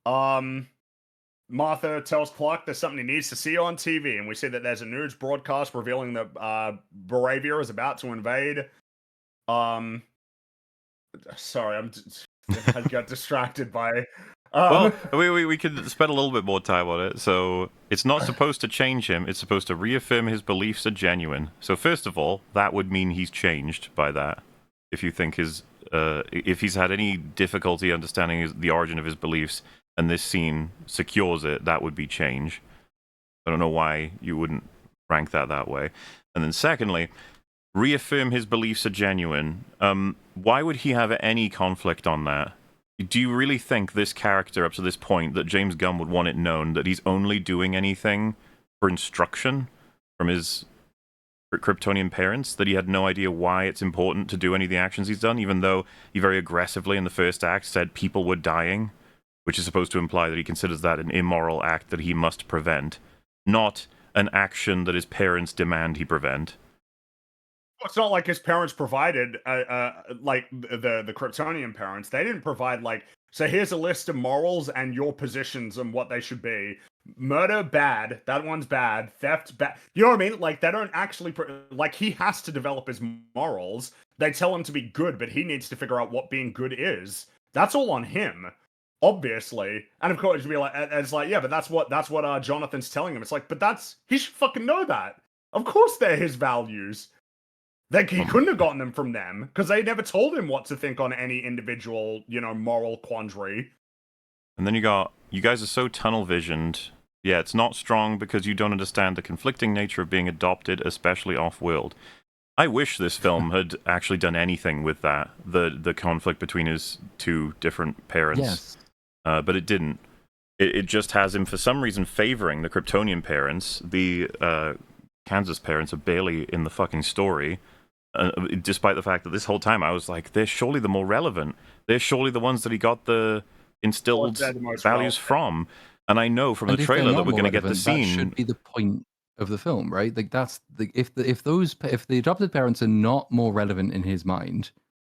Martha tells Clark there's something he needs to see on TV, and we see that there's a news broadcast revealing that Baravia is about to invade. Sorry, I got distracted by. Well, we could spend a little bit more time on it. So it's not supposed to change him. It's supposed to reaffirm his beliefs are genuine. So first of all, that would mean he's changed by that. If you think if he's had any difficulty understanding the origin of his beliefs, and this scene secures it, that would be change. I don't know why you wouldn't rank that way. And then secondly, reaffirm his beliefs are genuine. why would he have any conflict on that? Do you really think this character, up to this point, that James Gunn would want it known that he's only doing anything for instruction from his Kryptonian parents, that he had no idea why it's important to do any of the actions he's done, even though he very aggressively in the first act said people were dying, which is supposed to imply that he considers that an immoral act that he must prevent, not an action that his parents demand he prevent. It's not like his parents provided, like the Kryptonian parents. They didn't provide like, so here's a list of morals and your positions and what they should be. Murder, bad. That one's bad. Theft, bad. You know what I mean? Like, they don't actually, like, he has to develop his morals. They tell him to be good, but he needs to figure out what being good is. That's all on him, obviously. And of course, you'd be like, it's like, yeah, but that's what Jonathan's telling him. It's like, but he should fucking know that. Of course they're his values. Like, he couldn't have gotten them from them, because they never told him what to think on any individual, moral quandary. And then you guys are so tunnel-visioned. Yeah, it's not strong because you don't understand the conflicting nature of being adopted, especially off-world. I wish this film had actually done anything with that, the conflict between his two different parents. Yes. But it didn't. It just has him, for some reason, favoring the Kryptonian parents. The Kansas parents are barely in the fucking story. Despite the fact that this whole time I was like, they're surely the more relevant. They're surely the ones that he got the instilled values from. And I know from the trailer that we're going to get the scene. That should be the point of the film, right? Like, that's if the adopted parents are not more relevant in his mind,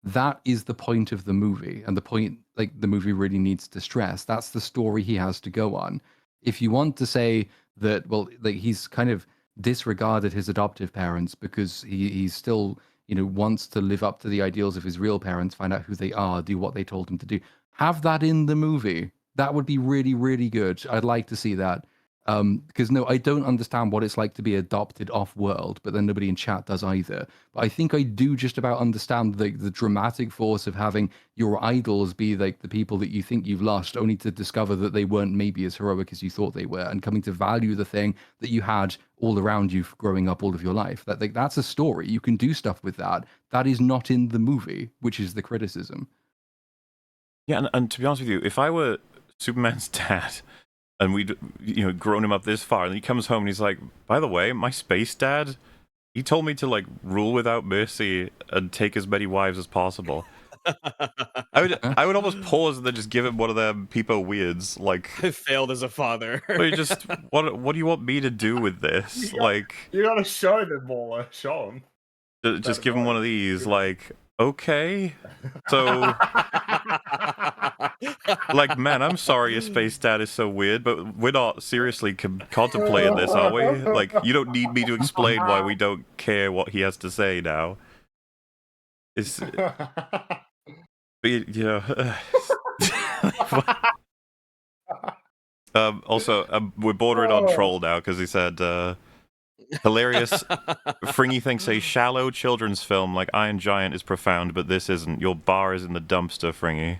that is the point of the movie, and the point like the movie really needs to stress. That's the story he has to go on. If you want to say that, well, like, he's kind of disregarded his adoptive parents because he's still wants to live up to the ideals of his real parents, find out who they are, do what they told him to do, have that in the movie. That would be really, really good. I'd like to see that, because no, I don't understand what it's like to be adopted off world, but then nobody in chat does either. But I think I do just about understand the dramatic force of having your idols be like the people that you think you've lost, only to discover that they weren't maybe as heroic as you thought they were, and coming to value the thing that you had all around you growing up all of your life. That's a story. You can do stuff with that. That is not in the movie, which is the criticism. Yeah, and to be honest with you, if I were Superman's dad, and we'd grown him up this far, and he comes home and he's like, by the way, my space dad, he told me to like rule without mercy and take as many wives as possible. I would almost pause and then just give him one of them Peepo weirds, like, I failed as a father. just what do you want me to do with this? You gotta show them more. Show him. Just give him one of these, like, okay, so. Like, man, I'm sorry your space dad is so weird, but we're not seriously contemplating this, are we? Like, you don't need me to explain why we don't care what he has to say now. It's... Also, we're bordering on troll now, because he said, hilarious. Fringy thinks a shallow children's film like Iron Giant is profound, but this isn't. Your bar is in the dumpster, Fringy.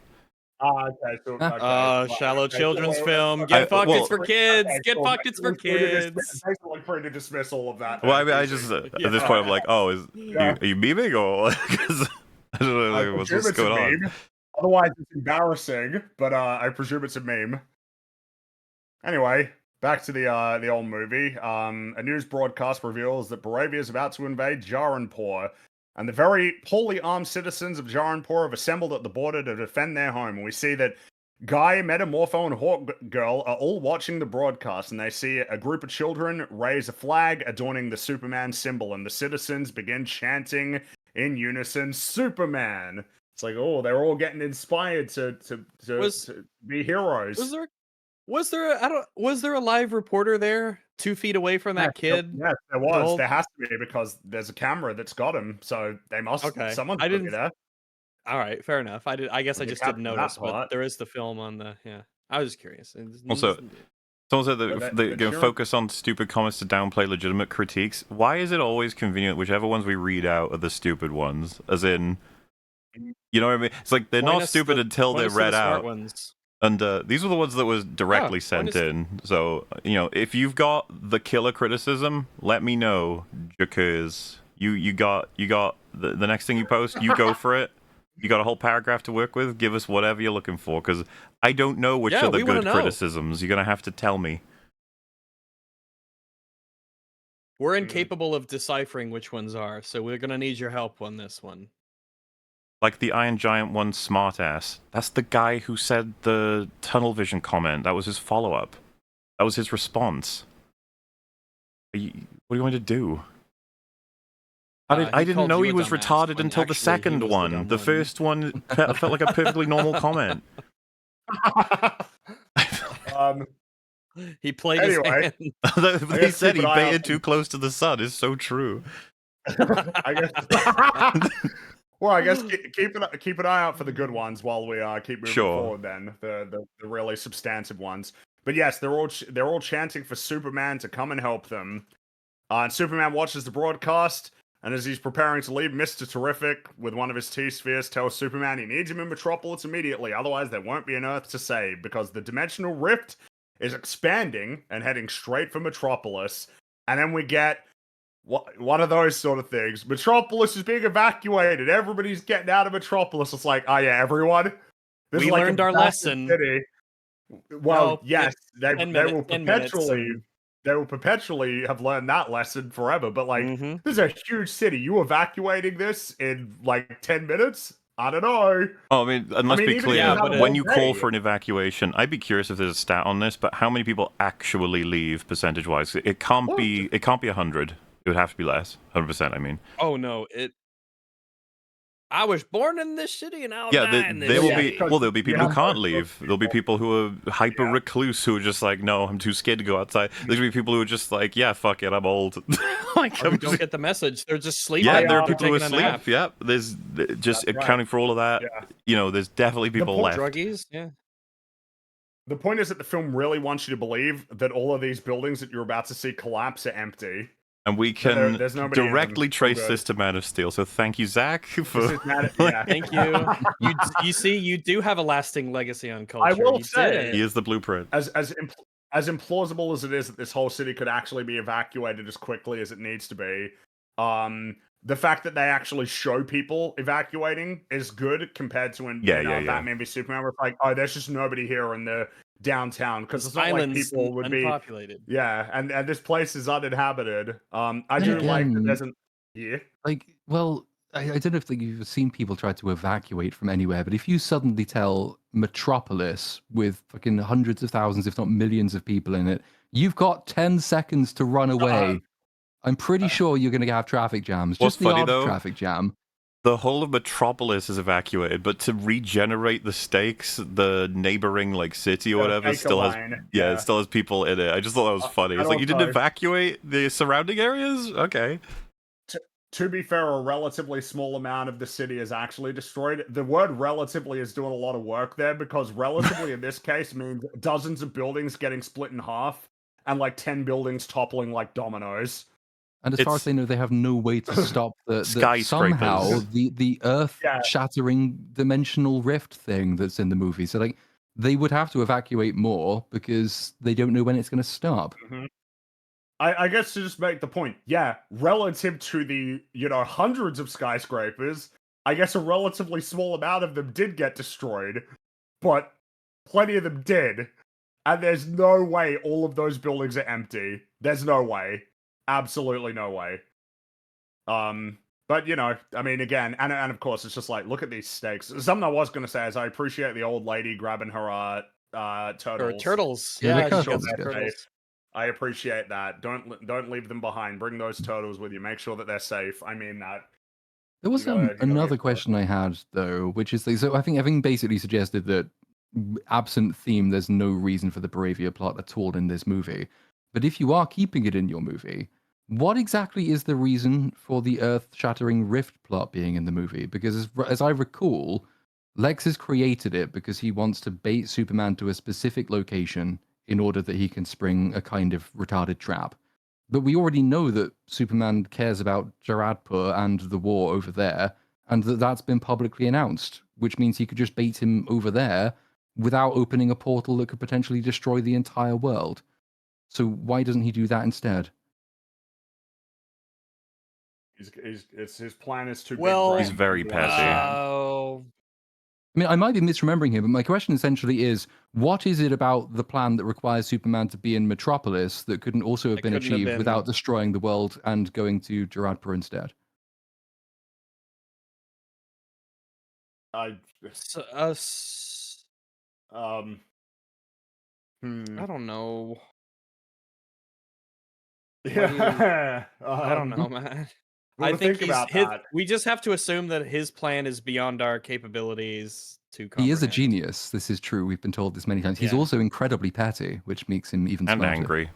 Okay. Shallow children's film. Get fucked, it's for kids. Get fucked, it's for kids. Basically trying to dismiss all of that. Well, I mean, I just at this point I'm like, oh, are you memeing or? Because I don't know like, what's going on. Otherwise, it's embarrassing, but I presume it's a meme. Anyway, back to the old movie. A news broadcast reveals that Baravia is about to invade Jaranpur. And the very poorly armed citizens of Jaranpur have assembled at the border to defend their home. And we see that Guy, Metamorpho, and Hawk Girl are all watching the broadcast. And they see a group of children raise a flag adorning the Superman symbol. And the citizens begin chanting in unison, Superman. It's like, oh, they're all getting inspired to be heroes. Was there a live reporter there 2 feet away from that kid? Yes, there was. There has to be, because there's a camera that's got him, so they must. Okay, someone's put it there. All right, fair enough. I guess I just didn't notice, but there is the film on the. Yeah, I was just curious. Also, someone said that they're going to focus on stupid comments to downplay legitimate critiques. Why is it always convenient whichever ones we read out are the stupid ones? As in, you know what I mean? It's like they're not stupid until they're read out. Ones. And these were the ones that was directly sent in. So, if you've got the killer criticism, let me know, because you got the next thing you post, you go for it. You got a whole paragraph to work with? Give us whatever you're looking for, because I don't know which are the good criticisms. You're going to have to tell me. We're incapable of deciphering which ones are, so we're going to need your help on this one. Like the Iron Giant one, smartass. That's the guy who said the tunnel vision comment. That was his follow-up. That was his response. What do you want to do? I didn't know he was retarded until the second one. The first one felt like a perfectly normal comment. He played his hand. They said he baited too close to the sun. It's so true. I guess. Well, I guess keep an eye out for the good ones while we keep moving forward. Then the really substantive ones. But yes, they're all chanting for Superman to come and help them. And Superman watches the broadcast, and as he's preparing to leave, Mr. Terrific, with one of his T-spheres, tells Superman he needs him in Metropolis immediately, otherwise there won't be an Earth to save, because the dimensional rift is expanding and heading straight for Metropolis. And then we get one of those sort of things. Metropolis is being evacuated. Everybody's getting out of Metropolis. It's like, oh yeah, everyone. We learned our lesson. City. Well, yes, they will perpetually have learned that lesson forever. But like, this is a huge city. You evacuating this in like 10 minutes? I don't know. Oh, I mean, let's be clear. When you call for an evacuation, I'd be curious if there's a stat on this. But how many people actually leave percentage-wise? It can't be 100. It would have to be less. 100%. I mean. Oh no! I was born in this city, and I'll die in this city. There'll be people who can't leave. There'll be people who are hyper recluse who are just like, no, I'm too scared to go outside. There's gonna be people who are just like, yeah, fuck it, I'm old. Like, who don't get the message. They're just sleeping. Yeah, there are people who are asleep. Yeah, there's just accounting for all of that. Yeah. You know, there's definitely people left. Druggies. Yeah. The point is that the film really wants you to believe that all of these buildings that you're about to see collapse are empty. And we can directly trace this to Man of Steel. So thank you, Zach, for... Thank you. You see, you do have a lasting legacy on culture. I will say, he is the blueprint. As implausible as it is that this whole city could actually be evacuated as quickly as it needs to be, the fact that they actually show people evacuating is good compared to when Batman v Superman, where it's like, oh, there's just nobody here in the downtown, because it's not like people would be unpopulated. Yeah, and this place is uninhabited. I do like that there's like, well, I don't know if you've seen people try to evacuate from anywhere, but if you suddenly tell Metropolis with fucking hundreds of thousands, if not millions of people in it, you've got 10 seconds to run away. I'm pretty sure you're going to have traffic jams. What's just the funny, odd traffic jam. The whole of Metropolis is evacuated, but to regenerate the stakes, the neighboring like city or whatever still has it still has people in it. I just thought that was funny. It's like, you didn't evacuate the surrounding areas? Okay. To be fair, a relatively small amount of the city is actually destroyed. The word relatively is doing a lot of work there, because relatively in this case means dozens of buildings getting split in half and like 10 buildings toppling like dominoes. And as far as they know, they have no way to stop the somehow the earth-shattering dimensional rift thing that's in the movie. So, like, they would have to evacuate more because they don't know when it's going to stop. I guess to just make the point, relative to the hundreds of skyscrapers, I guess a relatively small amount of them did get destroyed, but plenty of them did, and there's no way all of those buildings are empty. There's no way. Absolutely no way. But I mean, again, and of course, it's just like, look at these stakes. Something I was going to say is I appreciate the old lady grabbing her turtles. Her turtles. Yeah, turtles. I appreciate that. Don't leave them behind. Bring those turtles with you. Make sure that they're safe. I mean that. There was another question I had though, which is so I think having basically suggested that absent theme, there's no reason for the Bravia plot at all in this movie. But if you are keeping it in your movie, what exactly is the reason for the earth-shattering rift plot being in the movie? Because as I recall, Lex has created it because he wants to bait Superman to a specific location in order that he can spring a kind of retarded trap. But we already know that Superman cares about Jaradpur and the war over there, and that's been publicly announced, which means he could just bait him over there without opening a portal that could potentially destroy the entire world. So why doesn't he do that instead? His plan is too Well, big. He's very petty. Oh. I mean, I might be misremembering here, but my question essentially is, what is it about the plan that requires Superman to be in Metropolis that couldn't also have been achieved without destroying the world and going to Jaradpur instead? I don't know. Yeah. I don't know, man. I think we just have to assume that his plan is beyond our capabilities to comprehend. He is a genius. This is true. We've been told this many times. He's also incredibly petty, which makes him even smarter. And angry.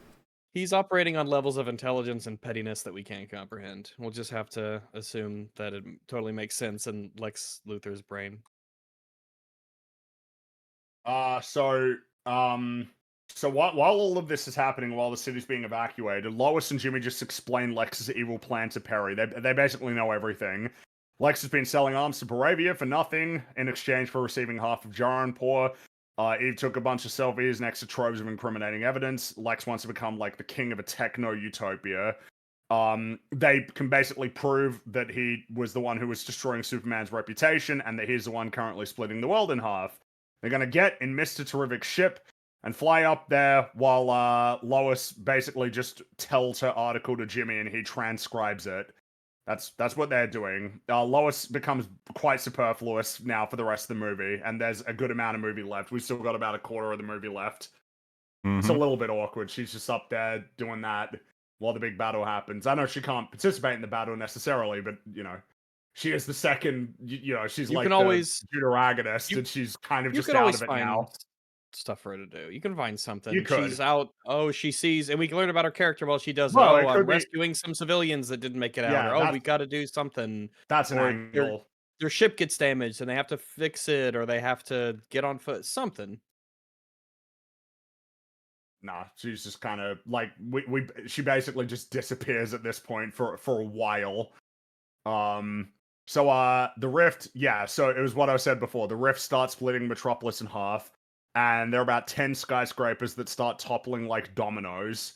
He's operating on levels of intelligence and pettiness that we can't comprehend. We'll just have to assume that it totally makes sense in Lex Luthor's brain. So while all of this is happening, while the city's being evacuated, Lois and Jimmy just explain Lex's evil plan to Perry. They basically know everything. Lex has been selling arms to Baravia for nothing in exchange for receiving half of Jaranpur. Eve took a bunch of selfies next to troves of incriminating evidence. Lex wants to become like the king of a techno-utopia. They can basically prove that he was the one who was destroying Superman's reputation and that he's the one currently splitting the world in half. They're gonna get in Mr. Terrific's ship and fly up there while Lois basically just tells her article to Jimmy and he transcribes it. That's what they're doing. Lois becomes quite superfluous now for the rest of the movie, and there's a good amount of movie left. We've still got about a quarter of the movie left. Mm-hmm. It's a little bit awkward. She's just up there doing that while the big battle happens. I know she can't participate in the battle necessarily, but, you know, she is the second, you know, she's like the deuteragonist, and she's kind of just out of it now. Stuff for her to do. You can find something. You could. She's out. Oh, she sees, and we can learn about her character while she does. Well, I'm rescuing some civilians that didn't make it out. Or we got to do something. That's an angle. Their ship gets damaged, and they have to fix it, or they have to get on foot. Something. Nah, she's just kind of like she basically just disappears at this point for a while. So the rift, so it was what I said before. The rift starts splitting Metropolis in half. And there are about 10 skyscrapers that start toppling like dominoes.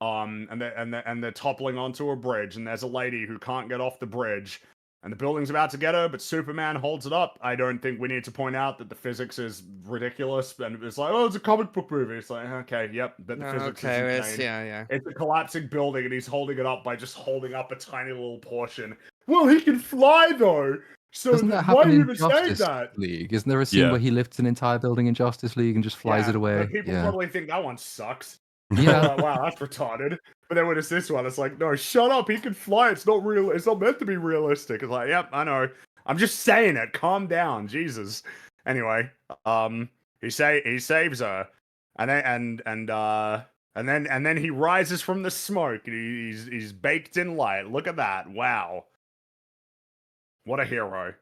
And they're toppling onto a bridge, and there's a lady who can't get off the bridge, and the building's about to get her, but Superman holds it up. I don't think we need to point out that the physics is ridiculous, and it's like, oh, it's a comic book movie. It's like, okay, yep, but the physics is insane. It's a collapsing building, and he's holding it up by just holding up a tiny little portion. Well, he can fly though. So doesn't that happen in Justice League? Isn't there a scene where he lifts an entire building in Justice League and just flies it away? People probably think that one sucks. Yeah. Like, wow, that's retarded. But then when it's this one, it's like, no, shut up. He can fly. It's not real. It's not meant to be realistic. It's like, yep, I know. I'm just saying it. Calm down, Jesus. Anyway, he saves her, and then he rises from the smoke. And he's baked in light. Look at that. Wow. What a hero.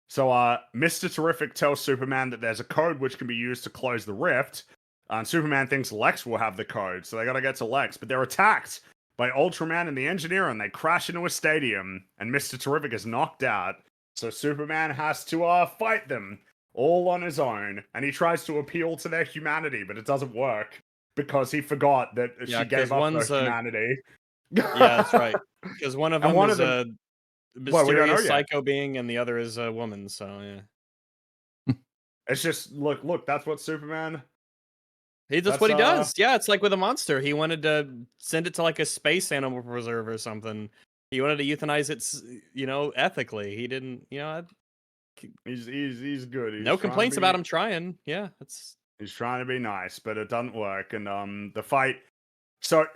So, Mr. Terrific tells Superman that there's a code which can be used to close the rift. And Superman thinks Lex will have the code, so they gotta get to Lex. But they're attacked by Ultraman and the Engineer, and they crash into a stadium. And Mr. Terrific is knocked out. So Superman has to fight them all on his own. And he tries to appeal to their humanity, but it doesn't work. Because he forgot that she gave up her humanity. Yeah, that's right. Because one of them is a mysterious psycho being, and the other is a woman, so yeah. It's just, look, that's what Superman... That's what he does. Yeah, it's like with a monster. He wanted to send it to like a space animal preserve or something. He wanted to euthanize it, ethically. He didn't, He's good. He's no complaints about him trying. Yeah, he's trying to be nice, but it doesn't work. And the fight... So...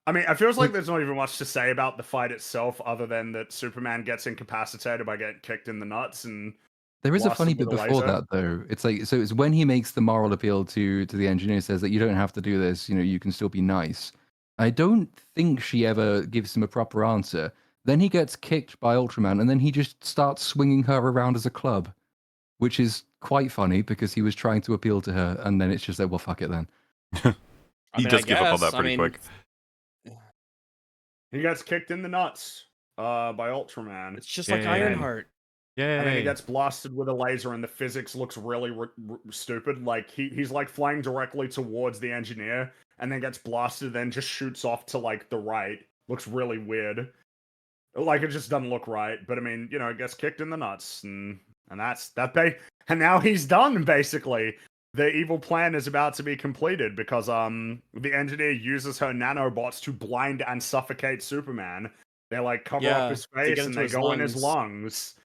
I mean, it feels like there's not even much to say about the fight itself other than that Superman gets incapacitated by getting kicked in the nuts. And there is a funny bit before that, though. It's like, so it's when he makes the moral appeal to the Engineer, says that you don't have to do this, you can still be nice. I don't think she ever gives him a proper answer. Then he gets kicked by Ultraman, and then he just starts swinging her around as a club, which is quite funny because he was trying to appeal to her, and then it's just like, well, fuck it then. He does give up on that pretty quick. He gets kicked in the nuts by Ultraman. It's just like Ironheart. Yeah. And then he gets blasted with a laser, and the physics looks really stupid. Like he's like flying directly towards the Engineer, and then gets blasted, then just shoots off to like the right. Looks really weird. Like, it just doesn't look right. But I mean, it gets kicked in the nuts, and that's that. And now he's done. Basically, the evil plan is about to be completed because the engineer uses her nanobots to blind and suffocate Superman. They like cover up his face and they go in his lungs.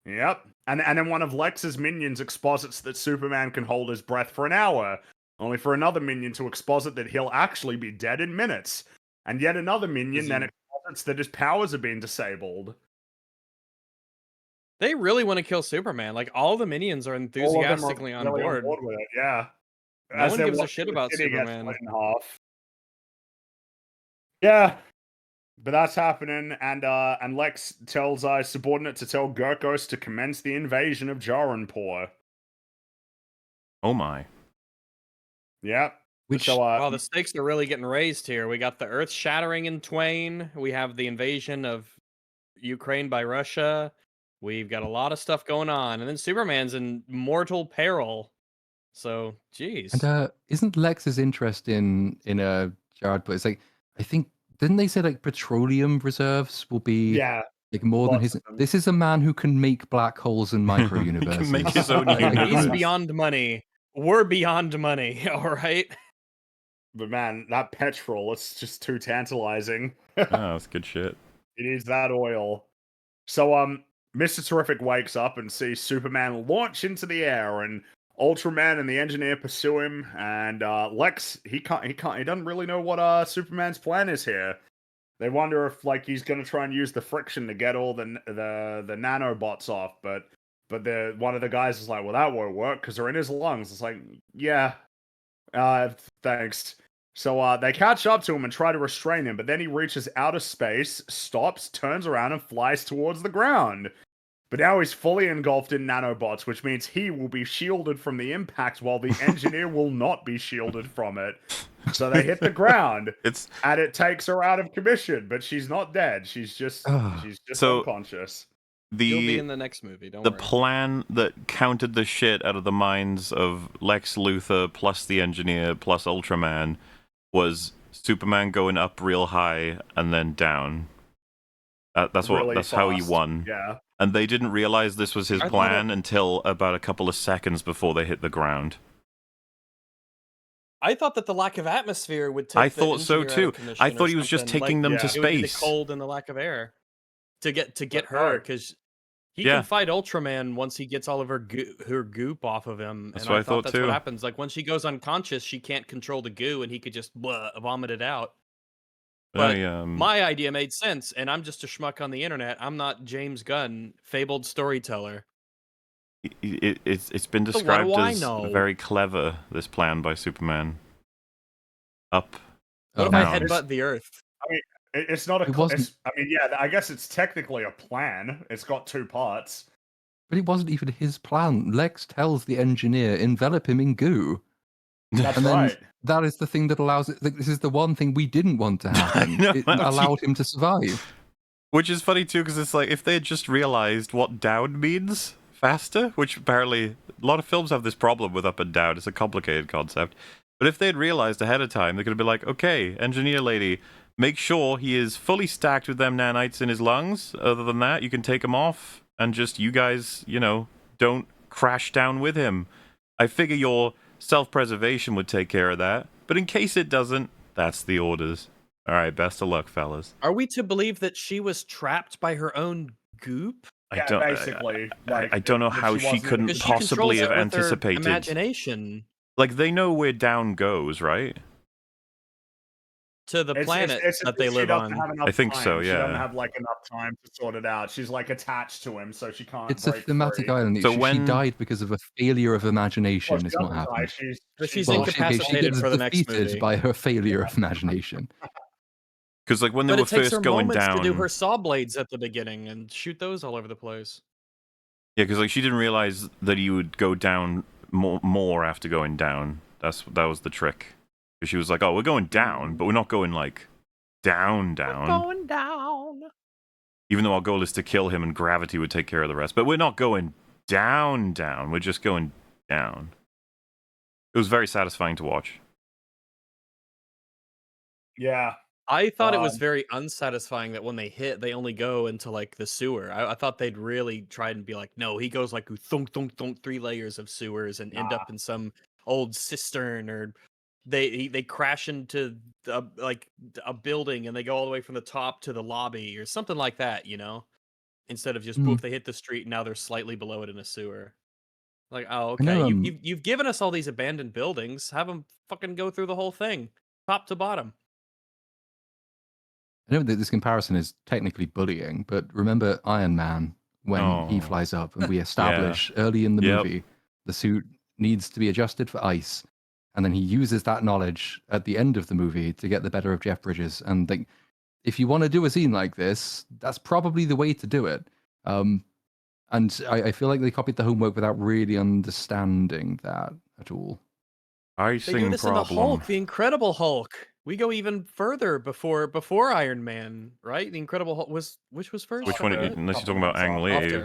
Yep. And then one of Lex's minions exposits that Superman can hold his breath for an hour, only for another minion to exposit that he'll actually be dead in minutes. And yet another minion then exposits that his powers are being disabled. They really want to kill Superman. Like, all the minions are enthusiastically on board. With it, yeah. No one gives a shit about Superman. Yeah. But that's happening, and Lex tells his subordinate to tell Gurkos to commence the invasion of Jaranpur. Oh my. Yep. Well, the stakes are really getting raised here. We got the Earth shattering in twain. We have the invasion of Ukraine by Russia. We've got a lot of stuff going on, and then Superman's in mortal peril. So, geez. And isn't Lex's interest in Jaranpur? It's like, I think, didn't they say like petroleum reserves will be like more than his? This is a man who can make black holes in micro universes. He can make his own universe. He's beyond money. We're beyond money. All right. But man, that petrol, it's just too tantalizing. Oh, that's good shit. It is that oil. So, Mr. Terrific wakes up and sees Superman launch into the air, and Ultraman and the engineer pursue him. And Lex, he doesn't really know what Superman's plan is here. They wonder if he's gonna try and use the friction to get all the nanobots off, but one of the guys is like, well, that won't work because they're in his lungs. It's like, yeah, thanks. So they catch up to him and try to restrain him, but then he reaches outer space, stops, turns around, and flies towards the ground. But now he's fully engulfed in nanobots, which means he will be shielded from the impact while the engineer will not be shielded from it. So they hit the ground, and it takes her out of commission, but she's not dead. She's just unconscious. You'll be in the next movie, don't worry. The plan that countered the shit out of the minds of Lex Luthor plus the engineer plus Ultraman was Superman going up real high and then down. That's how he won. Yeah. And they didn't realize this was his plan until about a couple of seconds before they hit the ground. I thought that the lack of atmosphere would take I thought so too. I thought he was just taking them to space. It would be the cold and the lack of air to get her, because he can fight Ultraman once he gets all of her goop off of him. That's and what I thought that's too. What happens. Like, when she goes unconscious, she can't control the goo, and he could just vomit it out. But my idea made sense, and I'm just a schmuck on the internet. I'm not James Gunn, fabled storyteller. It's been described as very clever, this plan by Superman. Up. What if I headbutt the Earth? I mean, it's not I guess it's technically a plan. It's got two parts. But it wasn't even his plan. Lex tells the engineer, envelop him in goo. That's and right. Then that is the thing that allows it. Like, this is the one thing we didn't want to happen. It allowed him to survive. Which is funny too, because it's like, if they had just realized what down means faster, which apparently a lot of films have this problem with up and down. It's a complicated concept. But if they had realized ahead of time, they could have been like, okay, engineer lady, make sure he is fully stacked with them nanites in his lungs. Other than that, you can take him off, and just you guys, don't crash down with him. I figure your self-preservation would take care of that. But in case it doesn't, that's the orders. All right, best of luck, fellas. Are we to believe that she was trapped by her own goop? I don't know how she couldn't possibly have anticipated. Imagination. Like, they know where down goes, right? To the planet that they live on. I think so, yeah. She doesn't have enough time to sort it out. She's attached to him, so she can't. It's a thematic island. So she died because of a failure of imagination. It's not happening. She's incapacitated for the next movie by her failure of imagination. Because when they were first going down, to do her saw blades at the beginning and shoot those all over the place. Yeah, because she didn't realize that he would go down more after going down. That was the trick. Because she was like, "Oh, we're going down, but we're not going down. We're going down." Even though our goal is to kill him, and gravity would take care of the rest. But we're not going down. We're just going down. It was very satisfying to watch. Yeah. I thought it was very unsatisfying that when they hit, they only go into like the sewer. I thought they'd really try and be like, no, he goes like thunk thunk thunk 3 layers of sewers and end up in some old cistern, or they crash into a building and they go all the way from the top to the lobby or something like that, you know? Instead of just poof, they hit the street and now they're slightly below it in a sewer. Like, oh, okay, know, you've given us all these abandoned buildings. Have them fucking go through the whole thing, top to bottom. I know that this comparison is technically bullying, but remember Iron Man when he flies up and we establish early in the movie the suit needs to be adjusted for ice, and then he uses that knowledge at the end of the movie to get the better of Jeff Bridges. And like, if you want to do a scene like this, that's probably the way to do it. And I feel like they copied the homework without really understanding that at all. They do this in the Hulk, the Incredible Hulk. We go even further before Iron Man, right? The Incredible Hulk which was first? Which one? Unless you're talking about Ang Lee.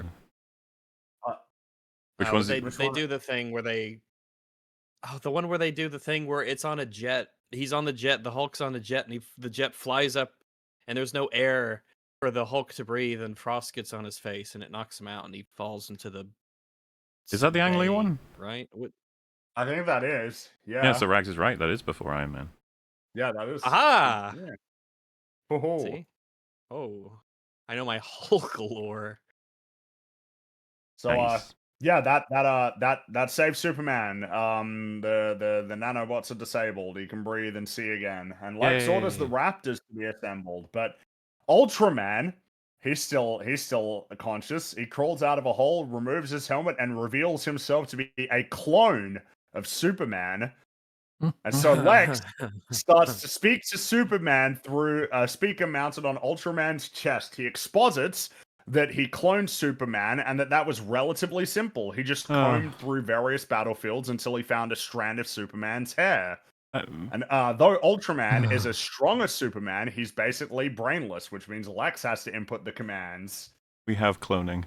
Which one's they do the thing where the one where they do the thing where it's on a jet. He's on the jet. The Hulk's on the jet, and the jet flies up, and there's no air for the Hulk to breathe, and frost gets on his face, and it knocks him out, and he falls into the. Is that the Ang Lee one? Right. I think that is. Yeah. Yeah. So Rags is right. That is before Iron Man. Yeah, that is. Aha! Yeah. Oh. See? Oh, I know my Hulk lore. So nice. yeah, that saves Superman. The nanobots are disabled. He can breathe and see again. And Lex orders the Raptors to be assembled, but Ultraman, he's still conscious. He crawls out of a hole, removes his helmet, and reveals himself to be a clone of Superman. And so Lex starts to speak to Superman through a speaker mounted on Ultraman's chest. He exposits that he cloned Superman and that was relatively simple. He just combed through various battlefields until he found a strand of Superman's hair. And though Ultraman is as strong as Superman, he's basically brainless, which means Lex has to input the commands. We have cloning.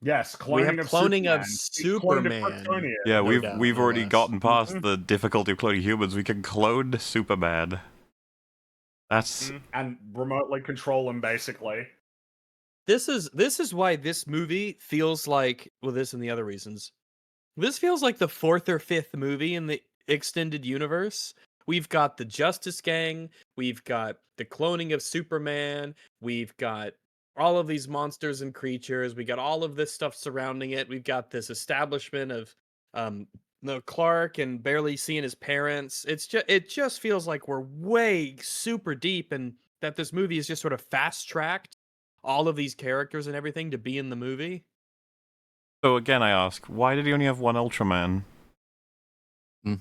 Yes, cloning of Superman. Yeah, we've already gotten past the difficulty of cloning humans. We can clone Superman. That's and remotely control him, basically. This is why this movie feels like, well, this and the other reasons. This feels like the 4th or 5th movie in the extended universe. We've got the Justice Gang, we've got the cloning of Superman, we've got all of these monsters and creatures, we got all of this stuff surrounding it. We've got this establishment of Clark and barely seeing his parents. It just feels like we're way super deep, and that this movie is just sort of fast-tracked all of these characters and everything to be in the movie. So again, I ask, why did he only have one Ultraman?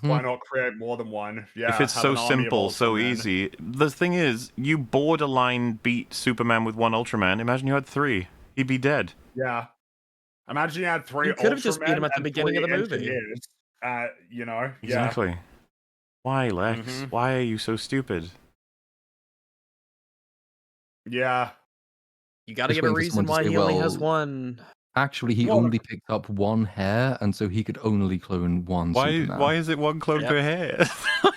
Why not create more than one? Yeah, if it's so simple, so easy. The thing is, you borderline beat Superman with one Ultraman. Imagine you had 3. He'd be dead. Yeah. Imagine you had 3 Ultraman. You could have just beat him at the beginning of the movie. You know? Exactly. Yeah. Why, Lex? Why are you so stupid? Yeah. You gotta give a reason why he only has one. Actually, he only picked up one hair, and so he could only clone one Superman. Why is it one clone per hair?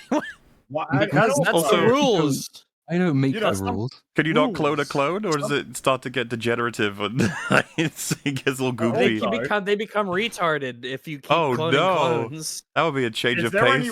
Because that's the rules. I don't make the rules. Can you not clone a clone, or does it start to get degenerative and it gets all goofy? They become retarded if you keep cloning clones. That would be a change of pace.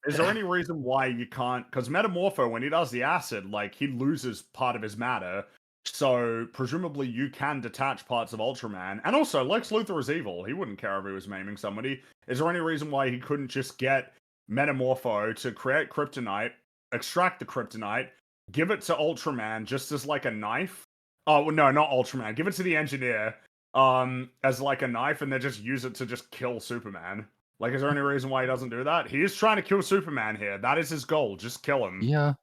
Is there any reason why you can't? Because Metamorpho, when he does the acid, like, he loses part of his matter. So, presumably, you can detach parts of Ultraman. And also, Lex Luthor is evil. He wouldn't care if he was maiming somebody. Is there any reason why he couldn't just get Metamorpho to create kryptonite, extract the kryptonite, give it to Ultraman just as, like, a knife? Oh, no, not Ultraman. Give it to the engineer as, like, a knife, and then just use it to just kill Superman. Like, is there any reason why he doesn't do that? He is trying to kill Superman here. That is his goal. Just kill him. Yeah.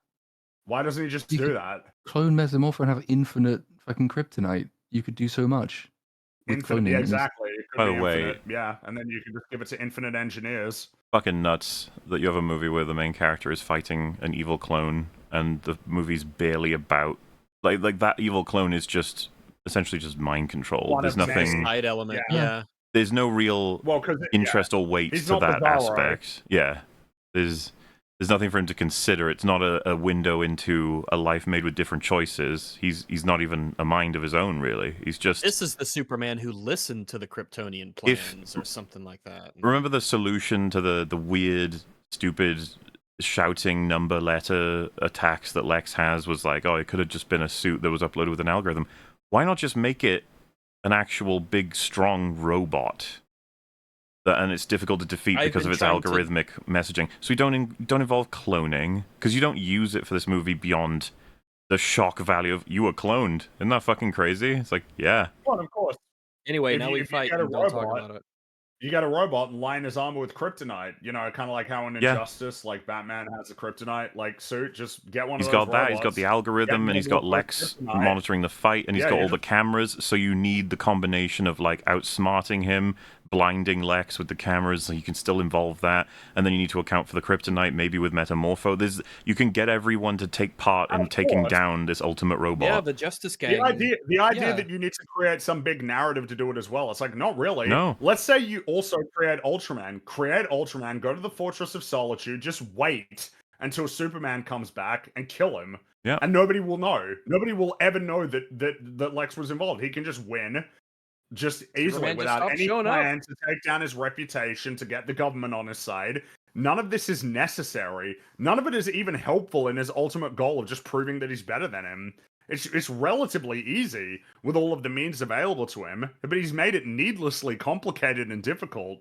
Why doesn't he just do that? Clone Metamorpho and have infinite fucking kryptonite. You could do so much. Infinite, yeah, exactly. It could By be the way, infinite, yeah, and then you can just give it to infinite engineers. Fucking nuts that you have a movie where the main character is fighting an evil clone, and the movie's barely about like that evil clone is just essentially just mind control. There's nothing side element. Yeah. There's no real interest or weight to that aspect. Yeah. There's There's nothing for him to consider. It's not a window into a life made with different choices. He's not even a mind of his own, really. He's just... This is the Superman who listened to the Kryptonian plans or something like that. Remember the solution to the weird, stupid, shouting number letter attacks that Lex has was like, oh, it could have just been a suit that was uploaded with an algorithm. Why not just make it an actual big, strong robot? And it's difficult to defeat because of its algorithmic messaging. So we don't involve cloning, because you don't use it for this movie beyond the shock value of, you were cloned. Isn't that fucking crazy? It's like, yeah. Well, of course. Anyway, now we fight and don't talk about it. You got a robot and line his armor with kryptonite. You know, kind of like how in Injustice, like Batman has a kryptonite like suit. Just get one of those robots. He's got that. He's got the algorithm, and he's got Lex monitoring the fight, and he's got all the cameras. So you need the combination of like outsmarting him, blinding Lex with the cameras, so you can still involve that, and then you need to account for the kryptonite, maybe with Metamorpho. You can get everyone to take part in taking down this ultimate robot. Yeah, the Justice Gang. The idea that you need to create some big narrative to do it as well. It's like, not really. No. Let's say you also create Ultraman. Create Ultraman, go to the Fortress of Solitude, just wait until Superman comes back and kill him. Yeah. And nobody will know. Nobody will ever know that Lex was involved. He can just win. Just easily, without any plan to take down his reputation, to get the government on his side. None of this is necessary. None of it is even helpful in his ultimate goal of just proving that he's better than him. It's relatively easy with all of the means available to him, but he's made it needlessly complicated and difficult.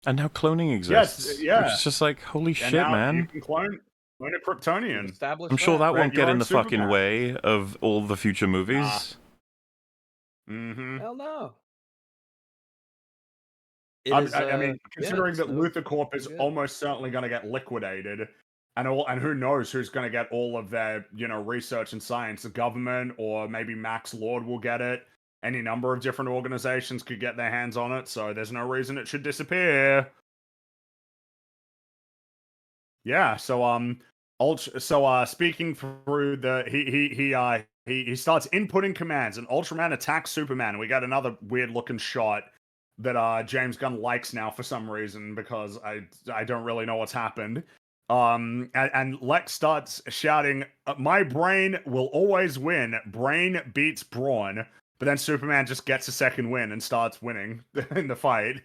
And now cloning exists. Yeah. It's just like, holy shit, man. You can clone a Kryptonian. I'm sure that won't get in the fucking way of all the future movies. Hell no. I mean, considering that Luthor Corp is almost certainly going to get liquidated, and who knows who's going to get all of their, research and science, the government, or maybe Max Lord will get it. Any number of different organizations could get their hands on it, so there's no reason it should disappear. Yeah, so speaking through he starts inputting commands, and Ultraman attacks Superman. We got another weird looking shot that James Gunn likes now for some reason, because I don't really know what's happened. And Lex starts shouting, "My brain will always win. Brain beats brawn." But then Superman just gets a second win and starts winning in the fight.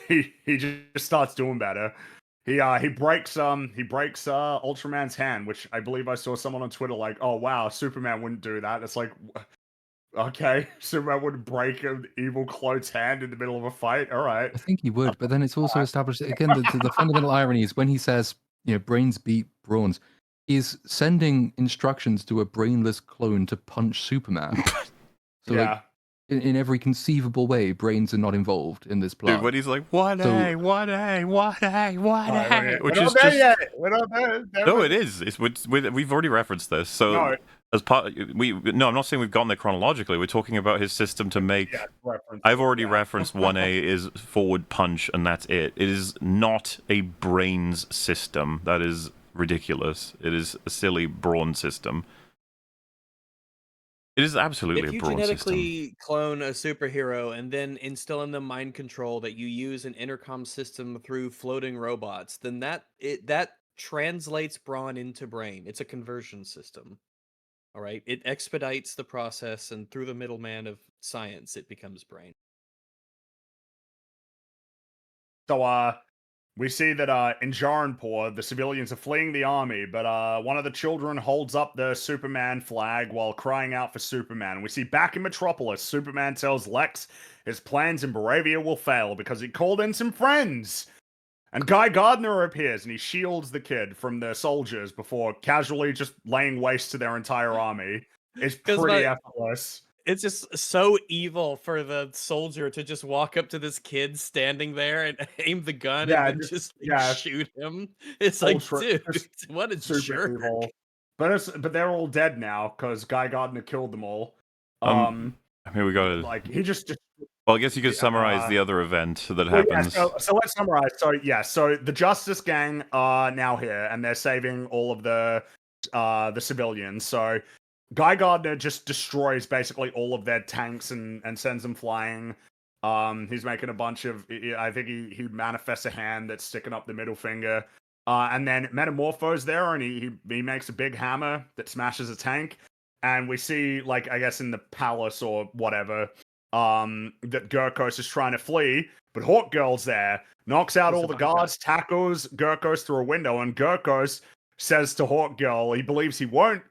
He just starts doing better. He breaks Ultraman's hand, which I believe I saw someone on Twitter like, "Oh wow, Superman wouldn't do that." It's like, okay, Superman wouldn't break an evil clone's hand in the middle of a fight. All right, I think he would, but then it's also established again. The fundamental irony is when he says, brains beat brawns, he's sending instructions to a brainless clone to punch Superman. So yeah. In every conceivable way, brains are not involved in this plot. Dude, but he's like, what a, which is We're not there. No, it is. We've already referenced this. So no. As part, I'm not saying we've gotten there chronologically. We're talking about his system to make. I've already referenced 1A is forward punch, and that's it. It is not a brains system. That is ridiculous. It is a silly brawn system. It is absolutely a brawn system. If you genetically clone a superhero and then instill in them mind control that you use an intercom system through floating robots, then that translates brawn into brain. It's a conversion system. All right? It expedites the process, and through the middleman of science, it becomes brain. So, we see that in Jaranpur, the civilians are fleeing the army, but one of the children holds up the Superman flag while crying out for Superman. We see back in Metropolis, Superman tells Lex his plans in Baravia will fail because he called in some friends. And Guy Gardner appears, and he shields the kid from the soldiers before casually just laying waste to their entire army. It's pretty effortless. It's just so evil for the soldier to just walk up to this kid standing there and aim the gun and just shoot him. It's like, dude, what a jerk. Evil. But they're all dead now because Guy Gardner killed them all. I mean, we got to he just. Well, I guess you could summarize the other event that happens. Yeah, so let's summarize. So the Justice Gang are now here, and they're saving all of the civilians. So Guy Gardner just destroys basically all of their tanks and sends them flying. He's making a bunch of. I think he manifests a hand that's sticking up the middle finger. And then Metamorpho's there, and he makes a big hammer that smashes a tank. And we see, like, I guess in the palace or whatever, that Gurkos is trying to flee, but Hawk Girl's there, knocks out all the guards, tackles Gurkos through a window, and Gurkos says to Hawk Girl he believes she won't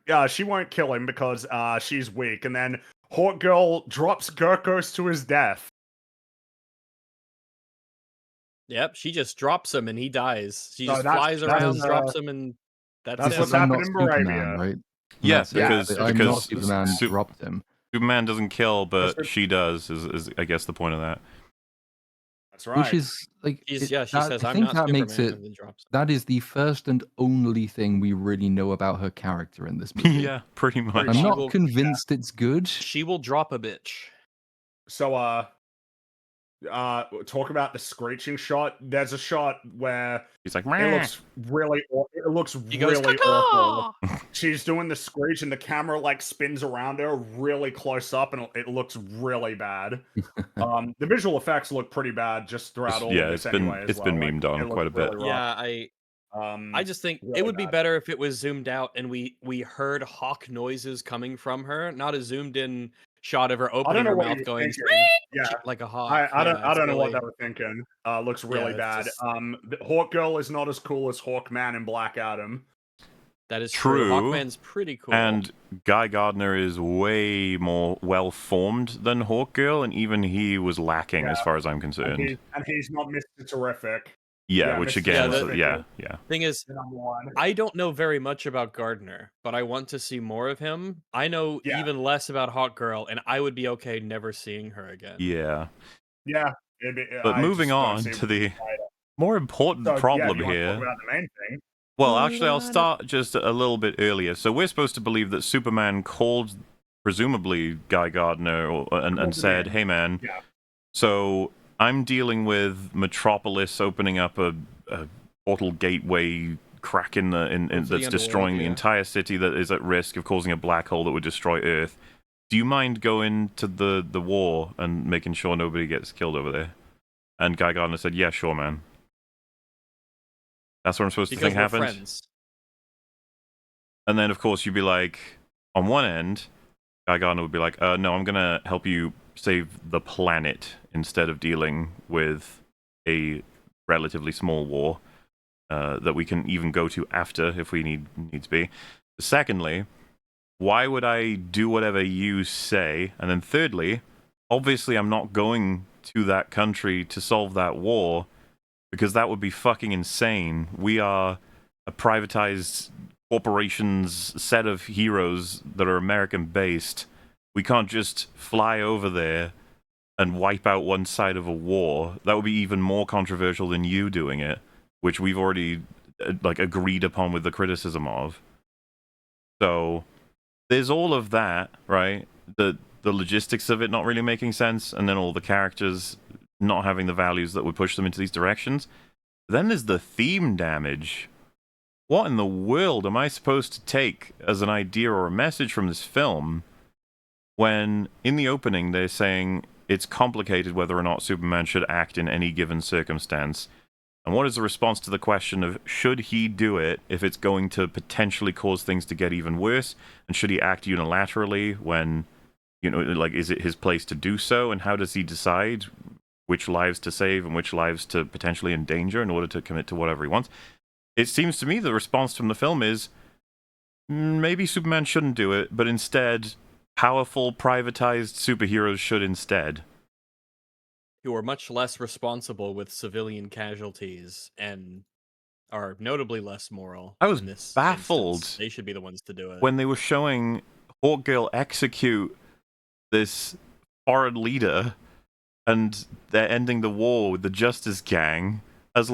kill him because she's weak, and then Hawk Girl drops Gurkos to his death. Yep, she just drops him and he dies. She just flies around, drops him, and that's what's happened in Moravia, right? Yes, because Superman dropped him. Superman doesn't kill, but she does. Is I guess the point of that. That's right. Which is like, she says, I "I'm think not that Superman," makes it. and then drops him. That is the first and only thing we really know about her character in this movie. Yeah, pretty much. I'm not convinced it's good. She will drop a bitch. So, talk about the screeching shot. There's a shot where he's like, it looks really awful. She's doing the screech, and the camera like spins around her really close up, and it looks really bad. The visual effects look pretty bad just throughout all of this. It's been memed on quite a bit. Really I just think really it would be bad. better if it was zoomed out and we heard hawk noises coming from her, not a zoomed in shot of her opening her mouth going like a hawk. I don't know what they were thinking. Looks really bad. Just... Hawk Girl is not as cool as Hawkman and Black Adam. That is true. Hawkman's pretty cool. And Guy Gardner is way more well formed than Hawk Girl, and even he was lacking as far as I'm concerned. And he's not Mr. Terrific. Yeah, which again, Thing is, I don't know very much about Gardner, but I want to see more of him. I know even less about Hawk Girl, and I would be okay never seeing her again. Yeah. Yeah. But moving on to the more important problem here. Talk about the main thing. Well, actually, I'll start just a little bit earlier. So we're supposed to believe that Superman called, presumably, Guy Gardner and said, "Hey, man, so I'm dealing with Metropolis opening up a portal gateway crack that's destroying the entire city that is at risk of causing a black hole that would destroy Earth. Do you mind going to the war and making sure nobody gets killed over there?" And Guy Gardner said, "Yeah, sure, man." That's what I'm supposed to think happened. Friends. And then, of course, you'd be like, on one end, Guy Gardner would be like, no, I'm going to help you save the planet instead of dealing with a relatively small war that we can even go to after if we needs be. Secondly, why would I do whatever you say? And then thirdly, obviously I'm not going to that country to solve that war, because that would be fucking insane. We are a privatized corporation's set of heroes that are American-based. We can't just fly over there and wipe out one side of a war. That would be even more controversial than you doing it, which we've already agreed upon with the criticism of. So there's all of that, right? The logistics of it not really making sense, and then all the characters not having the values that would push them into these directions. Then there's the theme damage. What in the world am I supposed to take as an idea or a message from this film when in the opening they're saying it's complicated whether or not Superman should act in any given circumstance? And what is the response to the question of should he do it if it's going to potentially cause things to get even worse? And should he act unilaterally when, is it his place to do so? And how does he decide which lives to save and which lives to potentially endanger in order to commit to whatever he wants? It seems to me the response from the film is maybe Superman shouldn't do it, but instead powerful privatized superheroes should instead. Who are much less responsible with civilian casualties and are notably less moral. I was in this baffled. Instance. They should be the ones to do it. When they were showing Hawkgirl execute this foreign leader and they're ending the war with the Justice Gang as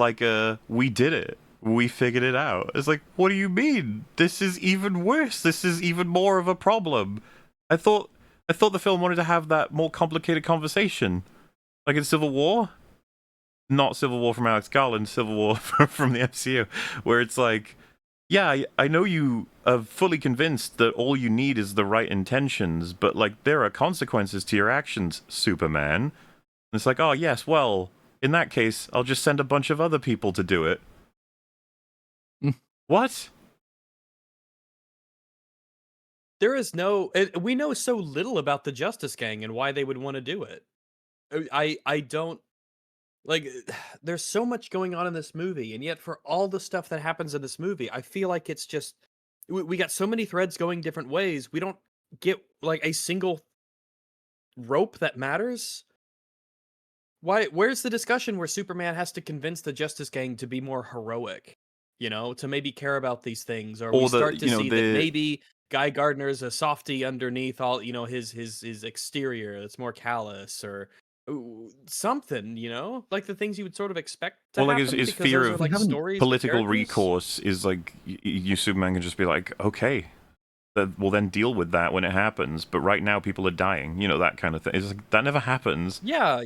we did it. We figured it out. It's like, what do you mean? This is even worse. This is even more of a problem. I thought the film wanted to have that more complicated conversation. Like in Civil War? Not Civil War from Alex Garland, Civil War from the MCU, where it's like, yeah, I know you are fully convinced that all you need is the right intentions, but there are consequences to your actions, Superman. It's like, oh yes, well, in that case, I'll just send a bunch of other people to do it. What? There is no. We know so little about the Justice Gang and why they would want to do it. I don't like. There's so much going on in this movie, and yet for all the stuff that happens in this movie, I feel like it's just we got so many threads going different ways. We don't get like a single rope that matters. Where's the discussion where Superman has to convince the Justice Gang to be more heroic? To maybe care about these things, or we start to see that maybe Guy Gardner's a softy underneath all, his exterior that's more callous, or something, like the things you would sort of expect to happen. His because fear those of are, like, stories, political recourse is like Superman can just be like, okay, we'll then deal with that when it happens. But right now, people are dying. That kind of thing. It's like, that never happens. Yeah.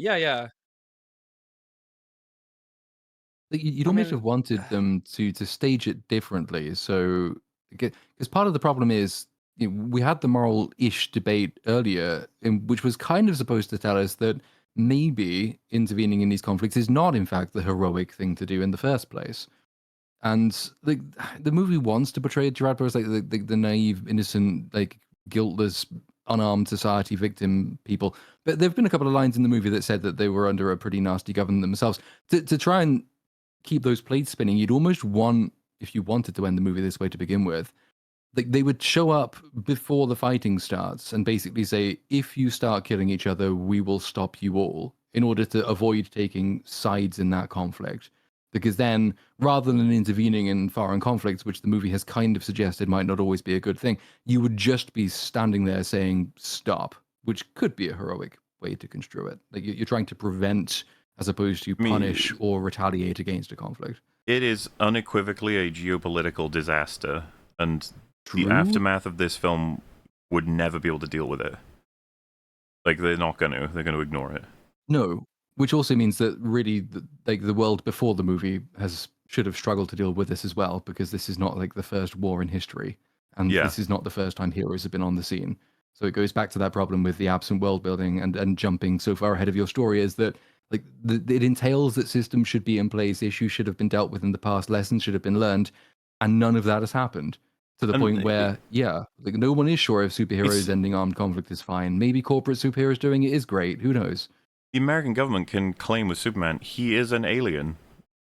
You'd almost have wanted them to stage it differently. So, because part of the problem is we had the moral-ish debate earlier, which was kind of supposed to tell us that maybe intervening in these conflicts is not, in fact, the heroic thing to do in the first place. And the movie wants to portray Gerard Butler as like the naive, innocent, like guiltless, unarmed society victim people. But there have been a couple of lines in the movie that said that they were under a pretty nasty government themselves. To try and keep those plates spinning, you'd almost want, if you wanted to end the movie this way to begin with, like they would show up before the fighting starts and basically say, if you start killing each other, we will stop you all, in order to avoid taking sides in that conflict. Because then, rather than intervening in foreign conflicts, which the movie has kind of suggested might not always be a good thing, you would just be standing there saying stop, which could be a heroic way to construe it. Like you're trying to prevent as opposed to punish or retaliate against a conflict. It is unequivocally a geopolitical disaster, and the aftermath of this film would never be able to deal with it. Like, they're not going to. They're going to ignore it. No, which also means that really, the world before the movie should have struggled to deal with this as well, because this is not like the first war in history, and this is not the first time heroes have been on the scene. So it goes back to that problem with the absent world building and jumping so far ahead of your story, is that like it entails that systems should be in place, issues should have been dealt with in the past, lessons should have been learned, and none of that has happened. To the point where, like no one is sure if superheroes ending armed conflict is fine. Maybe corporate superheroes doing it is great. Who knows? The American government can claim with Superman, he is an alien.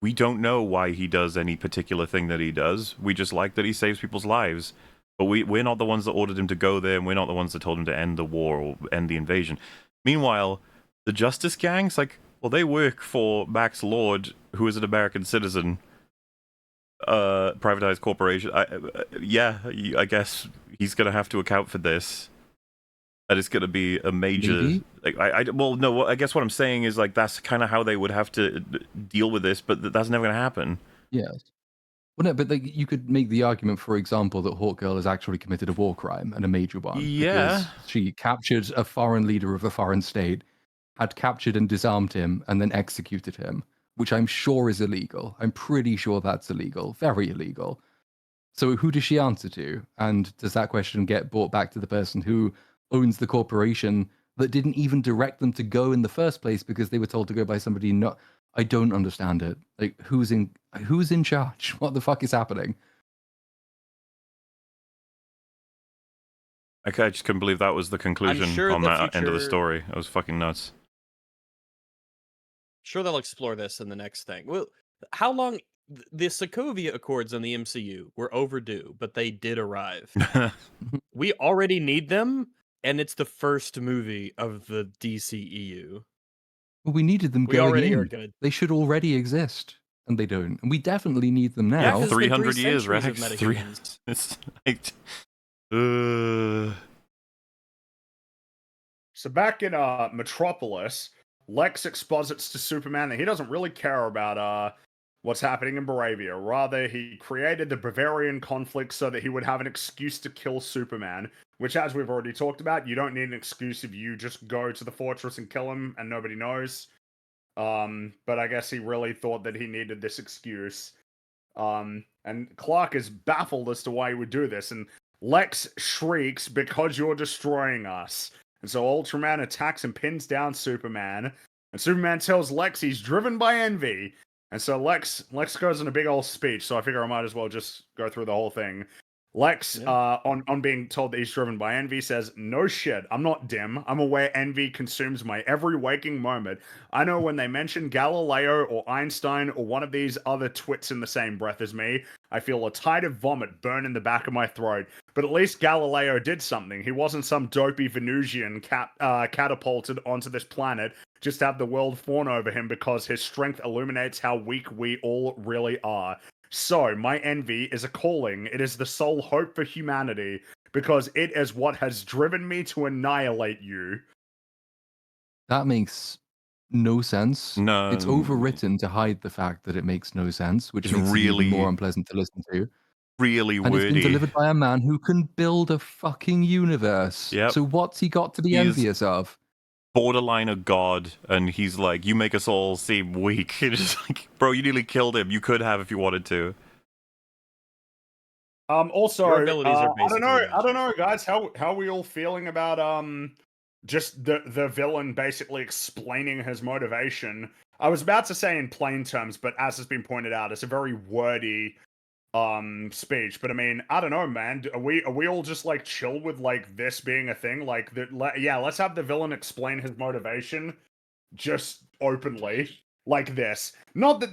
We don't know why he does any particular thing that he does. We just like that he saves people's lives. But we're not the ones that ordered him to go there, and we're not the ones that told him to end the war or end the invasion. Meanwhile, the Justice Gang's like, well, they work for Max Lord, who is an American citizen, privatized corporation. I guess he's gonna have to account for this, and it's gonna be a major. Like, I guess what I'm saying is like that's kind of how they would have to deal with this, but that's never gonna happen. Yes. Well, no, but like you could make the argument, for example, that Hawkgirl has actually committed a war crime, and a major one. Yeah. Because she captured a foreign leader of a foreign state, had captured and disarmed him, and then executed him, which I'm sure is illegal. I'm pretty sure that's illegal. Very illegal. So who does she answer to? And does that question get brought back to the person who owns the corporation that didn't even direct them to go in the first place because they were told to go by somebody not... I don't understand it. Like, who's in charge? What the fuck is happening? I just couldn't believe that was the conclusion on that end of the story. It was fucking nuts. Sure, they'll explore this in the next thing. Well, how long... The Sokovia Accords on the MCU were overdue, but they did arrive. We already need them, and it's the first movie of the DCEU. Well, we needed them going in. They should already exist, and they don't. And we definitely need them now. Yeah, 300 years, right? It's like... So back in Metropolis, Lex exposits to Superman that he doesn't really care about what's happening in Baravia. Rather, he created the Bavarian conflict so that he would have an excuse to kill Superman, which, as we've already talked about, you don't need an excuse if you just go to the fortress and kill him and nobody knows. But I guess he really thought that he needed this excuse. And Clark is baffled as to why he would do this, and Lex shrieks, "Because you're destroying us." And so Ultraman attacks and pins down Superman. And Superman tells Lex he's driven by envy. And so Lex goes in a big old speech, so I figure I might as well just go through the whole thing. Lex, on being told that he's driven by envy, says, "No shit, I'm not dim. I'm aware envy consumes my every waking moment. I know when they mention Galileo or Einstein or one of these other twits in the same breath as me, I feel a tide of vomit burn in the back of my throat. But at least Galileo did something. He wasn't some dopey Venusian catapulted onto this planet just to have the world fawn over him because his strength illuminates how weak we all really are. So, my envy is a calling. It is the sole hope for humanity, because it is what has driven me to annihilate you." That makes no sense. No. It's overwritten to hide the fact that it makes no sense, which makes it even more unpleasant to listen to. Really and wordy. It's been delivered by a man who can build a fucking universe. Yep. So what's he got to be envious of? Borderline a god, and he's like, you make us all seem weak. It's just like, bro, you nearly killed him. You could have if you wanted to. Also, Your abilities are I don't basically know, guys. How are we all feeling about just the villain basically explaining his motivation? I was about to say in plain terms, but as has been pointed out, it's a very wordy speech. But I mean, I don't know, man. Are we all just like chill with like this being a thing? Like let's have the villain explain his motivation just openly like this. Not that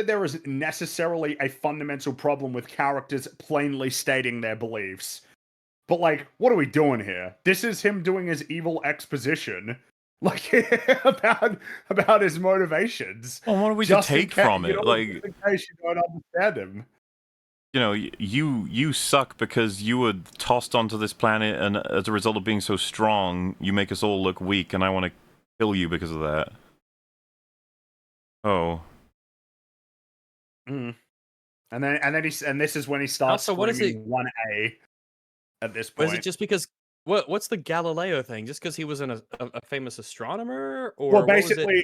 there is necessarily a fundamental problem with characters plainly stating their beliefs. But like, what are we doing here? This is him doing his evil exposition, like about his motivations. Well, what are we to take from it? Like, in case you don't understand him. You know, you suck because you were tossed onto this planet, and as a result of being so strong, you make us all look weak, and I want to kill you because of that. Oh. And this is when he starts. Also, what is it? 1A at this point. Was it just because what's the Galileo thing? Just because he was a famous astronomer, or well, basically,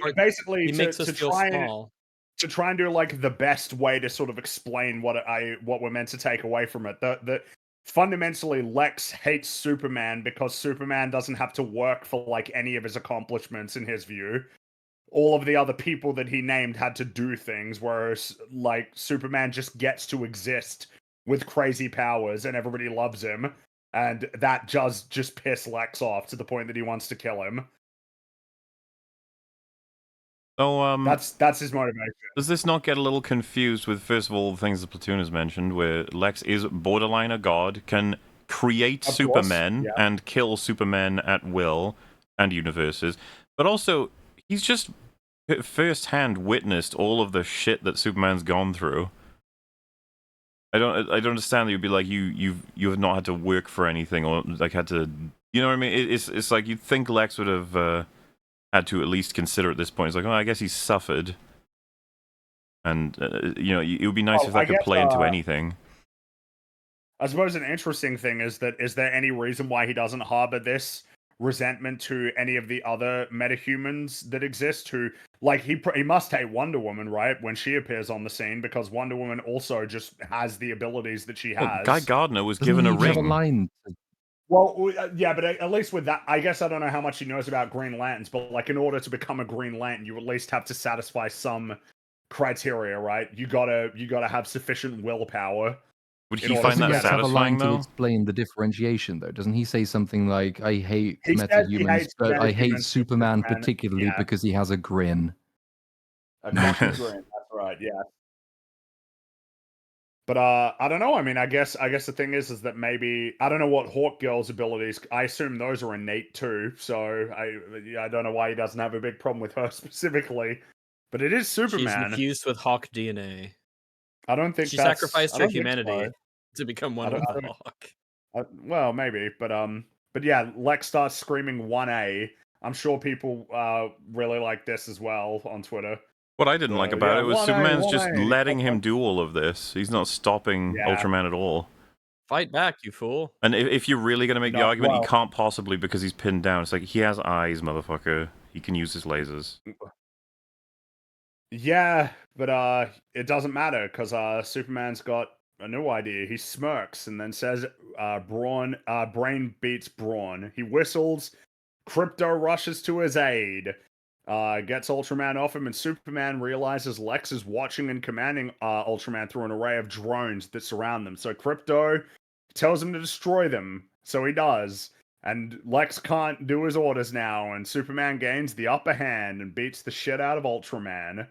he makes us feel small. To try and do like the best way to sort of explain what we're meant to take away from it. The fundamentally, Lex hates Superman because Superman doesn't have to work for like any of his accomplishments in his view. All of the other people that he named had to do things, whereas like Superman just gets to exist with crazy powers and everybody loves him, and that does just piss Lex off to the point that he wants to kill him. So that's his motivation. Does this not get a little confused with, first of all, the things that Platoon has mentioned, where Lex is borderline a god, can create Supermen and kill Supermen at will and universes, but also he's just first-hand witnessed all of the shit that Superman's gone through. I don't understand that you'd be like you have not had to work for anything or like had to, you know what I mean? It's like you'd think Lex would have had to at least consider at this point. It's like, oh, I guess he's suffered, and you know, it would be nice if that could play into anything. I suppose an interesting thing is there any reason why he doesn't harbor this resentment to any of the other metahumans that exist? Who, like, he must hate Wonder Woman, right, when she appears on the scene, because Wonder Woman also just has the abilities that she has. Well, Guy Gardner was given a ring. Well, yeah, but at least with that, I guess I don't know how much he knows about Green Lanterns, but like in order to become a Green Lantern, you at least have to satisfy some criteria, right? You gotta have sufficient willpower. Would he find that satisfying though? To explain the differentiation, though, doesn't he say something like, "I hate metahumans, but I hate Superman particularly because he has a grin." A grin, that's right, yeah. But I don't know. I mean, I guess the thing is that maybe I don't know what Hawkgirl's abilities. I assume those are innate too. So I don't know why he doesn't have a big problem with her specifically. But it is Superman. She's infused with Hawk DNA. I don't think she sacrificed her humanity to become one with the Hawk. Well, maybe, but yeah, Lex starts screaming 1A. I'm sure people really like this as well on Twitter. What I didn't like about it was Superman's just letting him do all of this. He's not stopping Ultraman at all. Fight back, you fool. And if you're really going to make the argument, he can't possibly because he's pinned down. It's like, he has eyes, motherfucker. He can use his lasers. Yeah, but it doesn't matter because Superman's got a new idea. He smirks and then says, Brain beats Brawn. He whistles. Crypto rushes to his aid. gets Ultraman off him, and Superman realizes Lex is watching and commanding Ultraman through an array of drones that surround them. So Krypto tells him to destroy them, so he does. And Lex can't do his orders now, and Superman gains the upper hand and beats the shit out of Ultraman.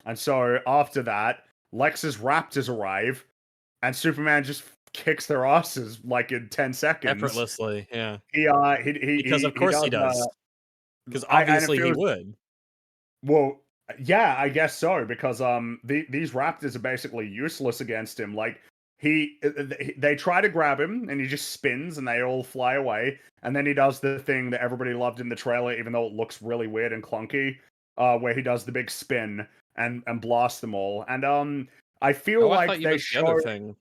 And so after that, Lex's Raptors arrive, and Superman just kicks their asses like in 10 seconds. Effortlessly, yeah. Because of course he does. Because obviously he would. Well, yeah, I guess so. Because these Raptors are basically useless against him. Like they try to grab him, and he just spins, and they all fly away. And then he does the thing that everybody loved in the trailer, even though it looks really weird and clunky, where he does the big spin and blasts them all. And I feel like they showed the other thing.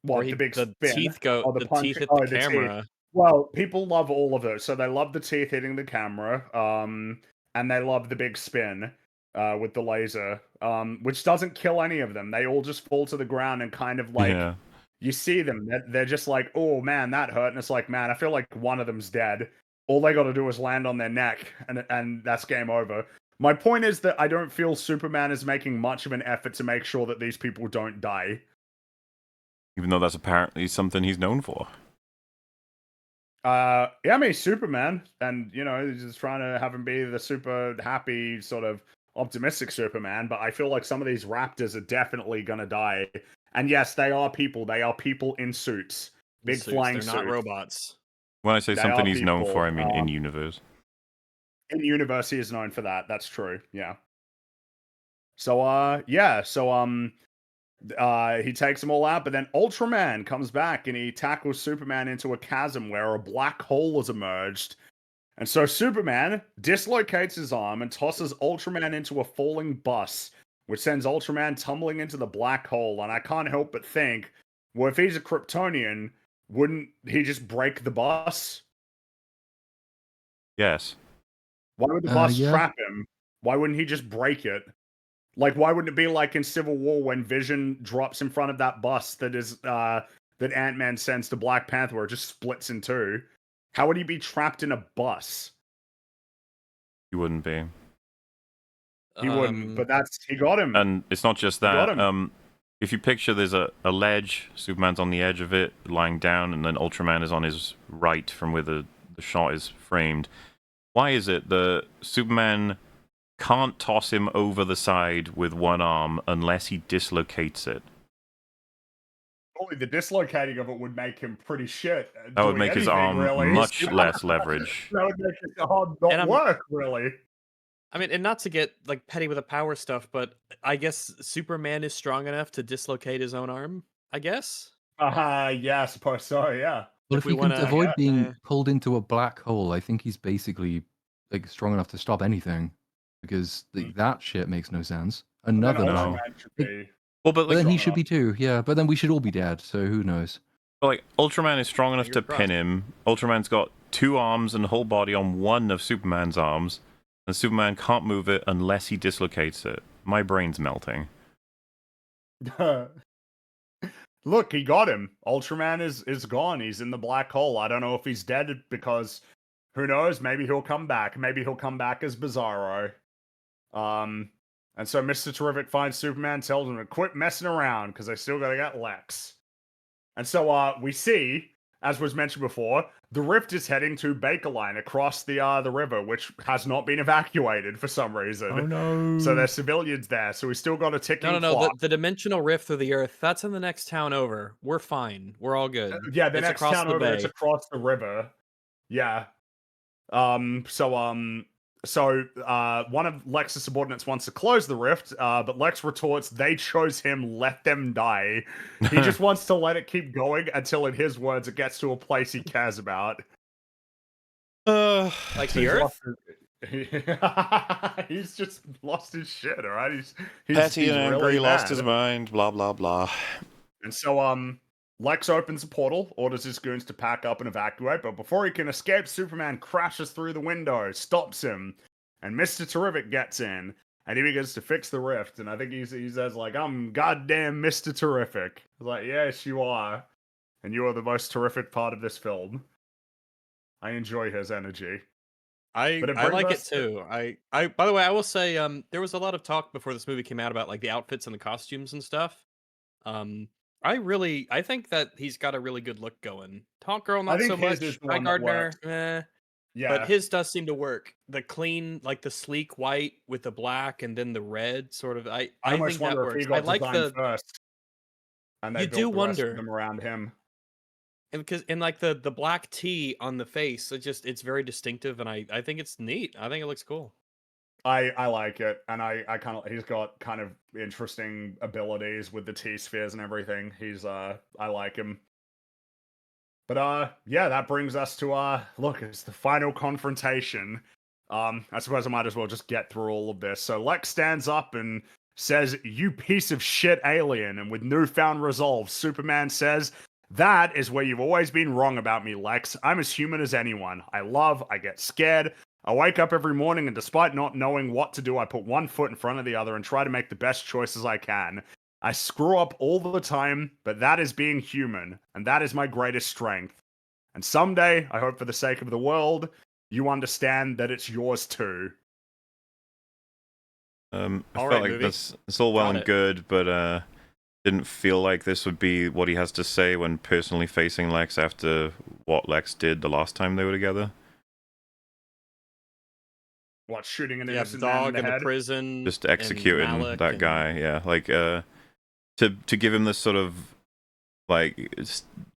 What, the big spin? Teeth go, oh, the teeth hit the camera. Well, people love all of those. So they love the teeth hitting the camera, and they love the big spin with the laser, which doesn't kill any of them. They all just fall to the ground and kind of like, you see them. They're just like, oh man, that hurt. And it's like, man, I feel like one of them's dead. All they got to do is land on their neck, and that's game over. My point is that I don't feel Superman is making much of an effort to make sure that these people don't die. Even though that's apparently something he's known for. Yeah, I mean, Superman, and he's just trying to have him be the super happy, sort of optimistic Superman. But I feel like some of these Raptors are definitely gonna die. And yes, they are people. They are people in suits, big flying suits. They're not robots. When I say something he's known for, I mean in universe. In universe, he is known for that. That's true. Yeah. So, yeah. So, he takes them all out, but then Ultraman comes back and he tackles Superman into a chasm where a black hole has emerged. And so Superman dislocates his arm and tosses Ultraman into a falling bus, which sends Ultraman tumbling into the black hole. And I can't help but think, well, if he's a Kryptonian, wouldn't he just break the bus? Yes. Why would the bus trap him? Why wouldn't he just break it? Like, why wouldn't it be like in Civil War when Vision drops in front of that bus that is that Ant-Man sends to Black Panther, where it just splits in two? How would he be trapped in a bus? He wouldn't be. He wouldn't, but he got him. And it's not just that. If you picture there's a ledge, Superman's on the edge of it, lying down, and then Ultraman is on his right from where the shot is framed. Why is it that Superman can't toss him over the side with one arm unless he dislocates it? Only the dislocating of it would make him pretty shit. That would make his arm much less leverage. That would make his arm not work, really. I mean, and not to get like petty with the power stuff, but I guess Superman is strong enough to dislocate his own arm, I guess? Yeah, I suppose so, yeah. Well, if he can avoid being pulled into a black hole, I think he's basically like strong enough to stop anything. Because that shit makes no sense. Another one. Well, but then he should be too. Yeah, but then we should all be dead. So who knows? But like Ultraman is strong enough to pin him. Ultraman's got 2 arms and whole body on one of Superman's arms, and Superman can't move it unless he dislocates it. My brain's melting. Look, he got him. Ultraman is gone. He's in the black hole. I don't know if he's dead because who knows? Maybe he'll come back. Maybe he'll come back as Bizarro. And so Mr. Terrific finds Superman, tells him to quit messing around because they still gotta get Lex. And so we see, as was mentioned before, the Rift is heading to Bakerline across the river, which has not been evacuated for some reason. Oh no! So there's civilians there. So we still got a ticking clock. The dimensional rift through the Earth, that's in the next town over. We're fine. We're all good. Yeah, the next town over. It's across the river. Yeah. So one of Lex's subordinates wants to close the rift, but Lex retorts, they chose him, let them die. He just wants to let it keep going until, in his words, it gets to a place he cares about. Like the Earth? He's just lost his shit, alright? He's petty and angry, really lost his mind, blah, blah, blah. And so, Lex opens a portal, orders his goons to pack up and evacuate, but before he can escape, Superman crashes through the window, stops him, and Mr. Terrific gets in, and he begins to fix the rift, and I think he says, like, I'm goddamn Mr. Terrific. I was like, yes, you are, and you are the most terrific part of this film. I enjoy his energy. I like it too. I by the way, I will say there was a lot of talk before this movie came out about like the outfits and the costumes and stuff. Um I think that he's got a really good look going. Hawk Girl not so much. Guy Gardner, but his does seem to work. The clean, like the sleek white with the black and then the red sort of I think that works. I like the first. And they you built do the rest of wonder them around him. and because and like the black tee on the face, it's very distinctive and I think it's neat. I think it looks cool. I like it, and I kind of he's got kind of interesting abilities with the T-spheres and everything. He's I like him. But yeah, that brings us to look, it's the final confrontation. I suppose I might as well just get through all of this. So Lex stands up and says, "You piece of shit alien," and with newfound resolve, Superman says, "That is where you've always been wrong about me, Lex. I'm as human as anyone. I love, I get scared. I wake up every morning and despite not knowing what to do, I put one foot in front of the other and try to make the best choices I can. I screw up all the time, but that is being human, and that is my greatest strength. And someday, I hope for the sake of the world, you understand that it's yours too." I felt like it's all well and good, but didn't feel like this would be what he has to say when personally facing Lex after what Lex did the last time they were together. What, shooting an innocent dog man in the prison, just executing that guy. Yeah, like to give him this sort of like, you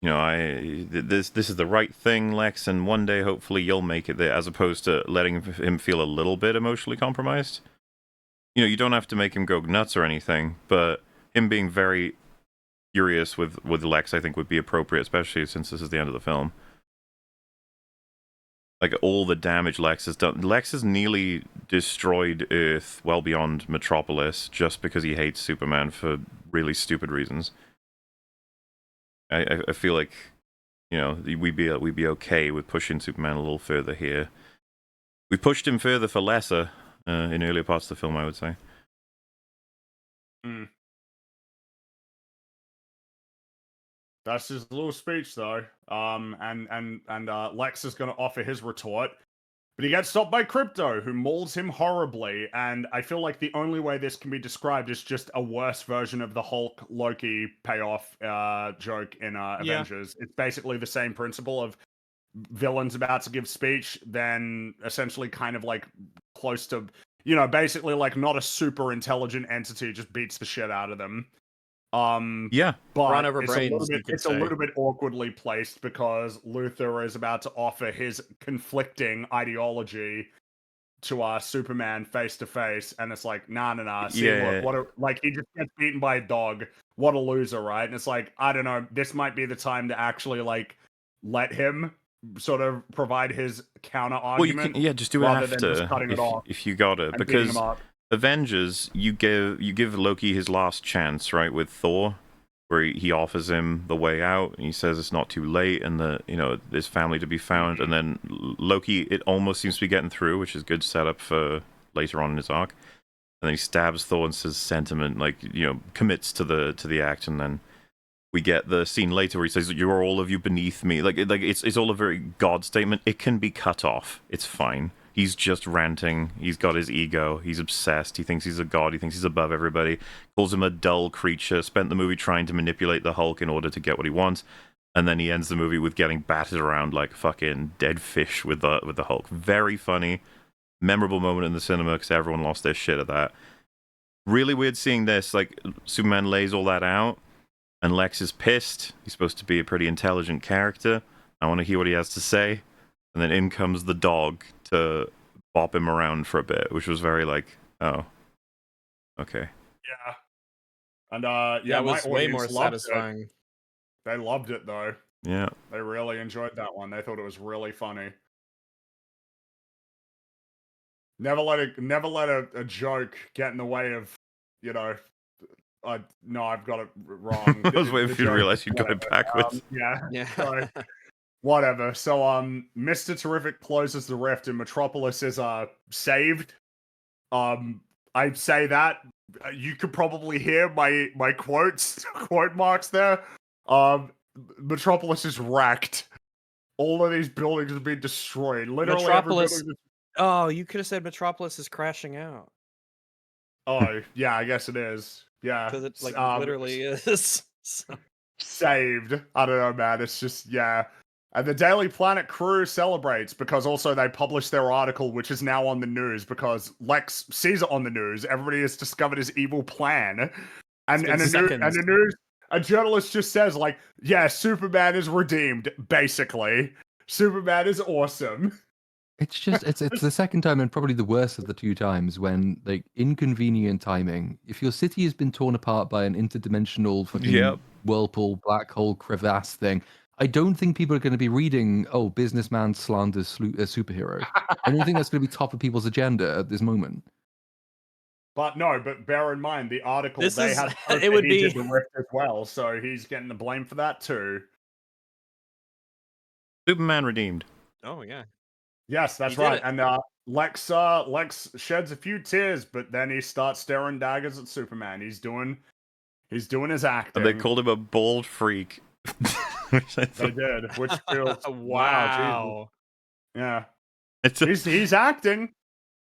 know, this is the right thing, Lex, and one day hopefully you'll make it there, as opposed to letting him feel a little bit emotionally compromised. You know, you don't have to make him go nuts or anything, but him being very furious with Lex, I think, would be appropriate, especially since this is the end of the film. Like, all the damage Lex has done. Lex has nearly destroyed Earth well beyond Metropolis just because he hates Superman for really stupid reasons. I feel like, you know, we'd be okay with pushing Superman a little further here. We pushed him further for lesser in earlier parts of the film, I would say. That's his little speech, though. And Lex is going to offer his retort, but he gets stopped by Crypto, who mauls him horribly. And I feel like the only way this can be described is just a worse version of the Hulk Loki payoff joke in Avengers. It's basically the same principle of villains about to give speech, then essentially kind of like close to, you know, basically like not a super intelligent entity just beats the shit out of them. Yeah, but run over brains. It's a little bit awkwardly placed because Luthor is about to offer his conflicting ideology to Superman face to face, and it's like, nah. See, look, like he just gets beaten by a dog. What a loser, right? And it's like, I don't know. This might be the time to actually like let him sort of provide his counter argument. Well, you can, just do it after if you got it, because Avengers, you give Loki his last chance, right, with Thor, where he offers him the way out, and he says it's not too late, and there's family to be found, and then Loki, it almost seems to be getting through, which is good setup for later on in his arc, and then he stabs Thor and says sentiment, like, commits to the act, and then we get the scene later where he says, "You're all of you beneath me." Like it's all a very God statement. It can be cut off. It's fine. He's just ranting. He's got his ego. He's obsessed. He thinks he's a god. He thinks he's above everybody. Calls him a dull creature. Spent the movie trying to manipulate the Hulk in order to get what he wants. And then he ends the movie with getting battered around like fucking dead fish with the Hulk. Very funny. Memorable moment in the cinema because everyone lost their shit at that. Really weird seeing this. Like, Superman lays all that out. And Lex is pissed. He's supposed to be a pretty intelligent character. I want to hear what he has to say. And then in comes the dog to bop him around for a bit, which was very like, oh, okay. Yeah. And it was way more satisfying. They loved it though. Yeah. They really enjoyed that one. They thought it was really funny. Never let a joke get in the way of, no, I've got it wrong. I was waiting for you to realize you got it backwards. Yeah. So, whatever. So, Mr. Terrific closes the rift and Metropolis is saved. I say that you could probably hear my quote marks there. Metropolis is wrecked. All of these buildings have been destroyed. Literally Metropolis. Oh, you could have said Metropolis is crashing out. Oh, yeah, I guess it is. Yeah. Because it literally is. Saved. I don't know, man. It's just, yeah. And the Daily Planet crew celebrates because also they published their article, which is now on the news because Lex sees it on the news. Everybody has discovered his evil plan. A journalist just says, like, yeah, Superman is redeemed, basically. Superman is awesome. It's just it's the second time and probably the worst of the two times when, like, inconvenient timing. If your city has been torn apart by an interdimensional fucking whirlpool black hole crevasse thing, I don't think people are going to be reading, oh, businessman slanders a superhero. I don't think that's going to be top of people's agenda at this moment. But no, but bear in mind the article did the rift as well, so he's getting the blame for that too. Superman redeemed. Oh yeah. Yes, that's right. And Lex sheds a few tears, but then he starts staring daggers at Superman. He's doing his acting. And they called him a bald freak. They did, which feels wow. Yeah. He's acting.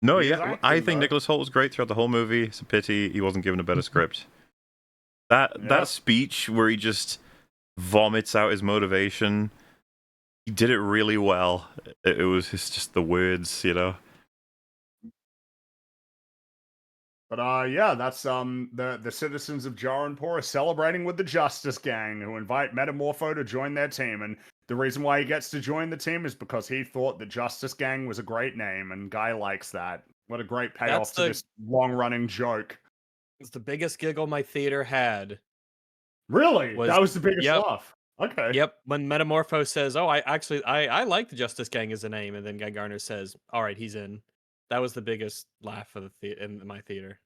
No, I think Nicholas Hoult was great throughout the whole movie. It's a pity he wasn't given a better script. That speech where he just vomits out his motivation, he did it really well. It was just the words, you know. But yeah, that's the citizens of Jaranpur are celebrating with the Justice Gang, who invite Metamorpho to join their team. And the reason why he gets to join the team is because he thought the Justice Gang was a great name, and Guy likes that. What a great payoff to this long-running joke. It's the biggest giggle my theater had. Really? That was the biggest laugh. Okay. Yep. When Metamorpho says, "Oh, I like the Justice Gang as a name," and then Guy Garner says, "All right, he's in." That was the biggest laugh of in my theater.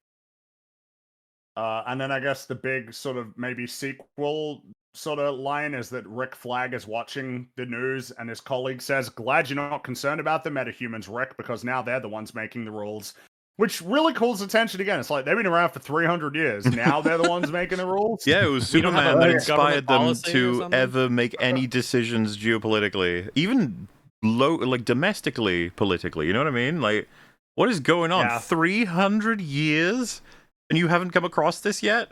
And then I guess the big sort of maybe sequel sort of line is that Rick Flag is watching the news and his colleague says, "Glad you're not concerned about the metahumans, Rick, because now they're the ones making the rules." Which really calls attention again. It's like they've been around for 300 years. Now they're the ones making the rules. Yeah, it was Superman that inspired them to ever make any decisions geopolitically, even domestically, politically. You know what I mean? Like, what is going on? Yeah. 300 years? And you haven't come across this yet?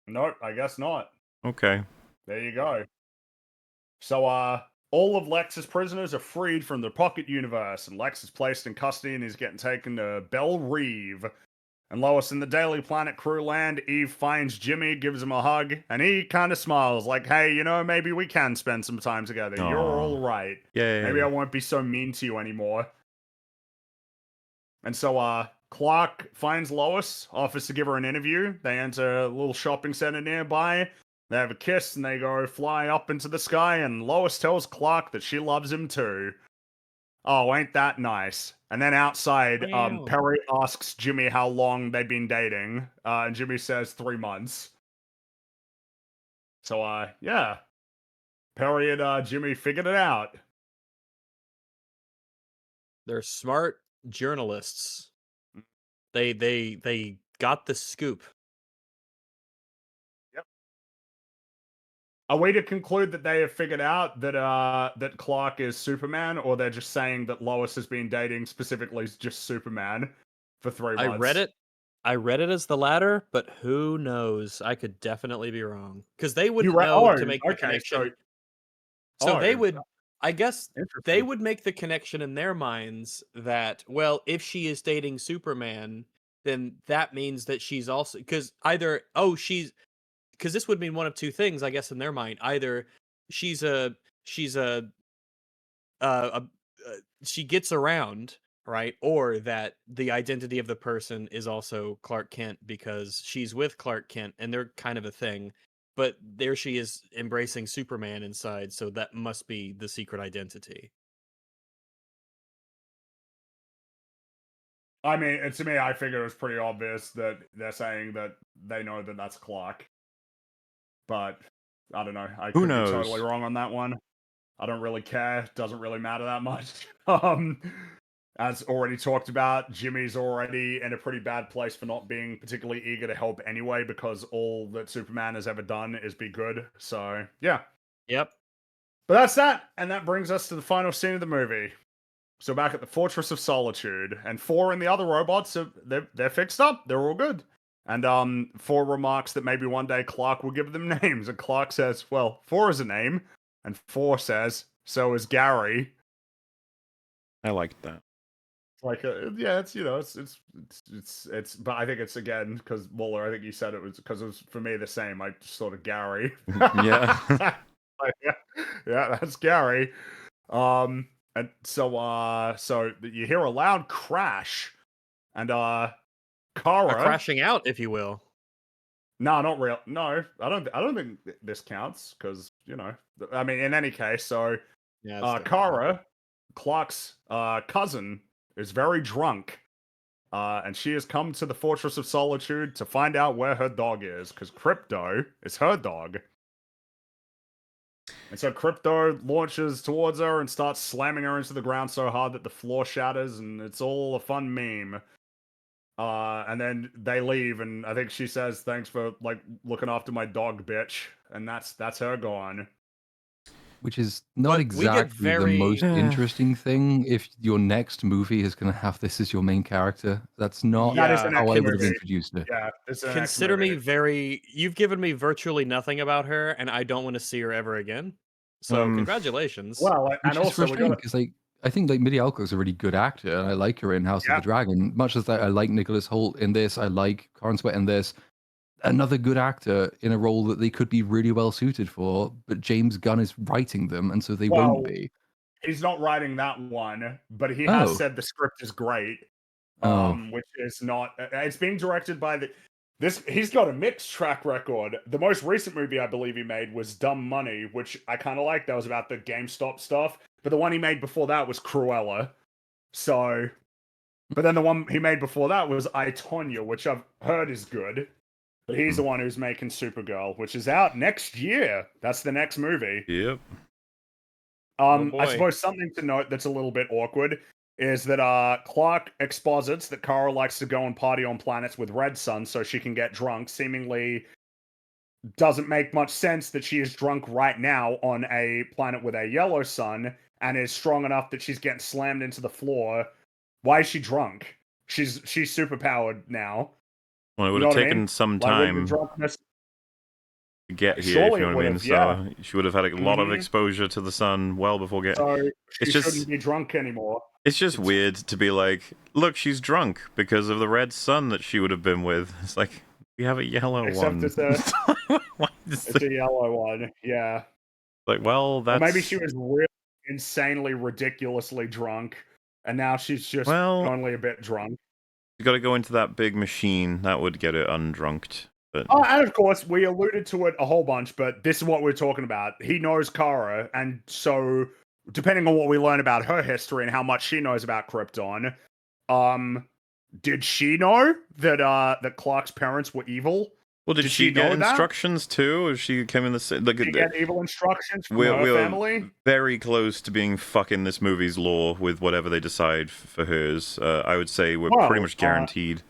Nope, I guess not. Okay. There you go. So, all of Lex's prisoners are freed from the Pocket Universe, and Lex is placed in custody and he's getting taken to Belle Reve. And Lois in the Daily Planet crew land, Eve finds Jimmy, gives him a hug, and he kind of smiles like, hey, you know, maybe we can spend some time together. Aww. You're all right. Yeah. Maybe I won't be so mean to you anymore. And so, Clark finds Lois, offers to give her an interview. They enter a little shopping center nearby. They have a kiss and they go fly up into the sky, and Lois tells Clark that she loves him too. Oh, ain't that nice? And then outside, Perry asks Jimmy how long they've been dating, and Jimmy says 3 months. So, yeah. Perry and Jimmy figured it out. They're smart journalists. They got the scoop. Yep. Are we to conclude that they have figured out that that Clark is Superman, or they're just saying that Lois has been dating specifically just Superman for 3 months? I read it as the latter, but who knows? I could definitely be wrong because they wouldn't know to make the connection. So they would. I guess they would make the connection in their minds that, well, if she is dating Superman, then that means that she's also, because because this would mean one of two things, I guess, in their mind. Either she gets around, right? Or that the identity of the person is also Clark Kent because she's with Clark Kent and they're kind of a thing. But there she is embracing Superman inside, so that must be the secret identity. I mean, to me, I figure it's pretty obvious that they're saying that they know that that's Clark. But, I don't know. I could be totally wrong on that one. I don't really care. Doesn't really matter that much. As already talked about, Jimmy's already in a pretty bad place for not being particularly eager to help anyway, because all that Superman has ever done is be good. So, yeah. Yep. But that's that, and that brings us to the final scene of the movie. So back at the Fortress of Solitude, and 4 and the other robots they're fixed up. They're all good. And 4 remarks that maybe one day Clark will give them names, and Clark says, "Well, 4 is a name," and 4 says, "So is Gary." I liked that. Like, yeah, it's it's. But I think it's again because Waller. I think you said it was because it was for me the same. I just sort of Gary. Yeah. Yeah, that's Gary. And so you hear a loud crash, and Kara crashing out, if you will. No, not real. No, I don't think this counts because I mean, in any case, so Kara, Clark's cousin, is very drunk, and she has come to the Fortress of Solitude to find out where her dog is because Crypto is her dog. And so Crypto launches towards her and starts slamming her into the ground so hard that the floor shatters, and it's all a fun meme. And then they leave, and I think she says, "Thanks for looking after my dog, bitch," and that's her gone. Which is not exactly the most interesting thing. If your next movie is going to have this as your main character, that's not how I would have introduced it. Yeah, consider me you've given me virtually nothing about her, and I don't want to see her ever again. So congratulations. Well, and also because I think Midi Alcock is a really good actor, and I like her in House of the Dragon. Much as I like Nicholas Hoult in this, I like Karen Sweat in this. Another good actor in a role that they could be really well suited for, but James Gunn is writing them, and so they won't be. He's not writing that one, but he has said the script is great. Which is not. It's being directed by he's got a mixed track record. The most recent movie I believe he made was Dumb Money, which I kind of like. That was about the GameStop stuff. But the one he made before that was Cruella. So, but then the one he made before that was I, Tonya, which I've heard is good. But he's the one who's making Supergirl, which is out next year. That's the next movie. Yep. I suppose something to note that's a little bit awkward is that Clark exposits that Kara likes to go and party on planets with red sun so she can get drunk. Seemingly doesn't make much sense that she is drunk right now on a planet with a yellow sun and is strong enough that she's getting slammed into the floor. Why is she drunk? She's super powered now. Well, it would have taken some time to get here, if you know what I mean. So she would have had a lot of exposure to the sun well before getting. So she shouldn't be drunk anymore. It's just weird to be like, look, she's drunk because of the red sun that she would have been with. It's like, we have a yellow one. Except it's a yellow one, yeah. Like, well, that's... Or maybe she was really insanely, ridiculously drunk, and now she's just only a bit drunk. You got to go into that big machine. That would get it undrunked. But... and of course, we alluded to it a whole bunch, but this is what we're talking about. He knows Kara, and so... depending on what we learn about her history and how much she knows about Krypton, did she know that Clark's parents were evil? Well, did she get instructions too? Or she came in the same? Did she get evil instructions from her family? Very close to being fucking this movie's law with whatever they decide for hers. I would say we're pretty much guaranteed.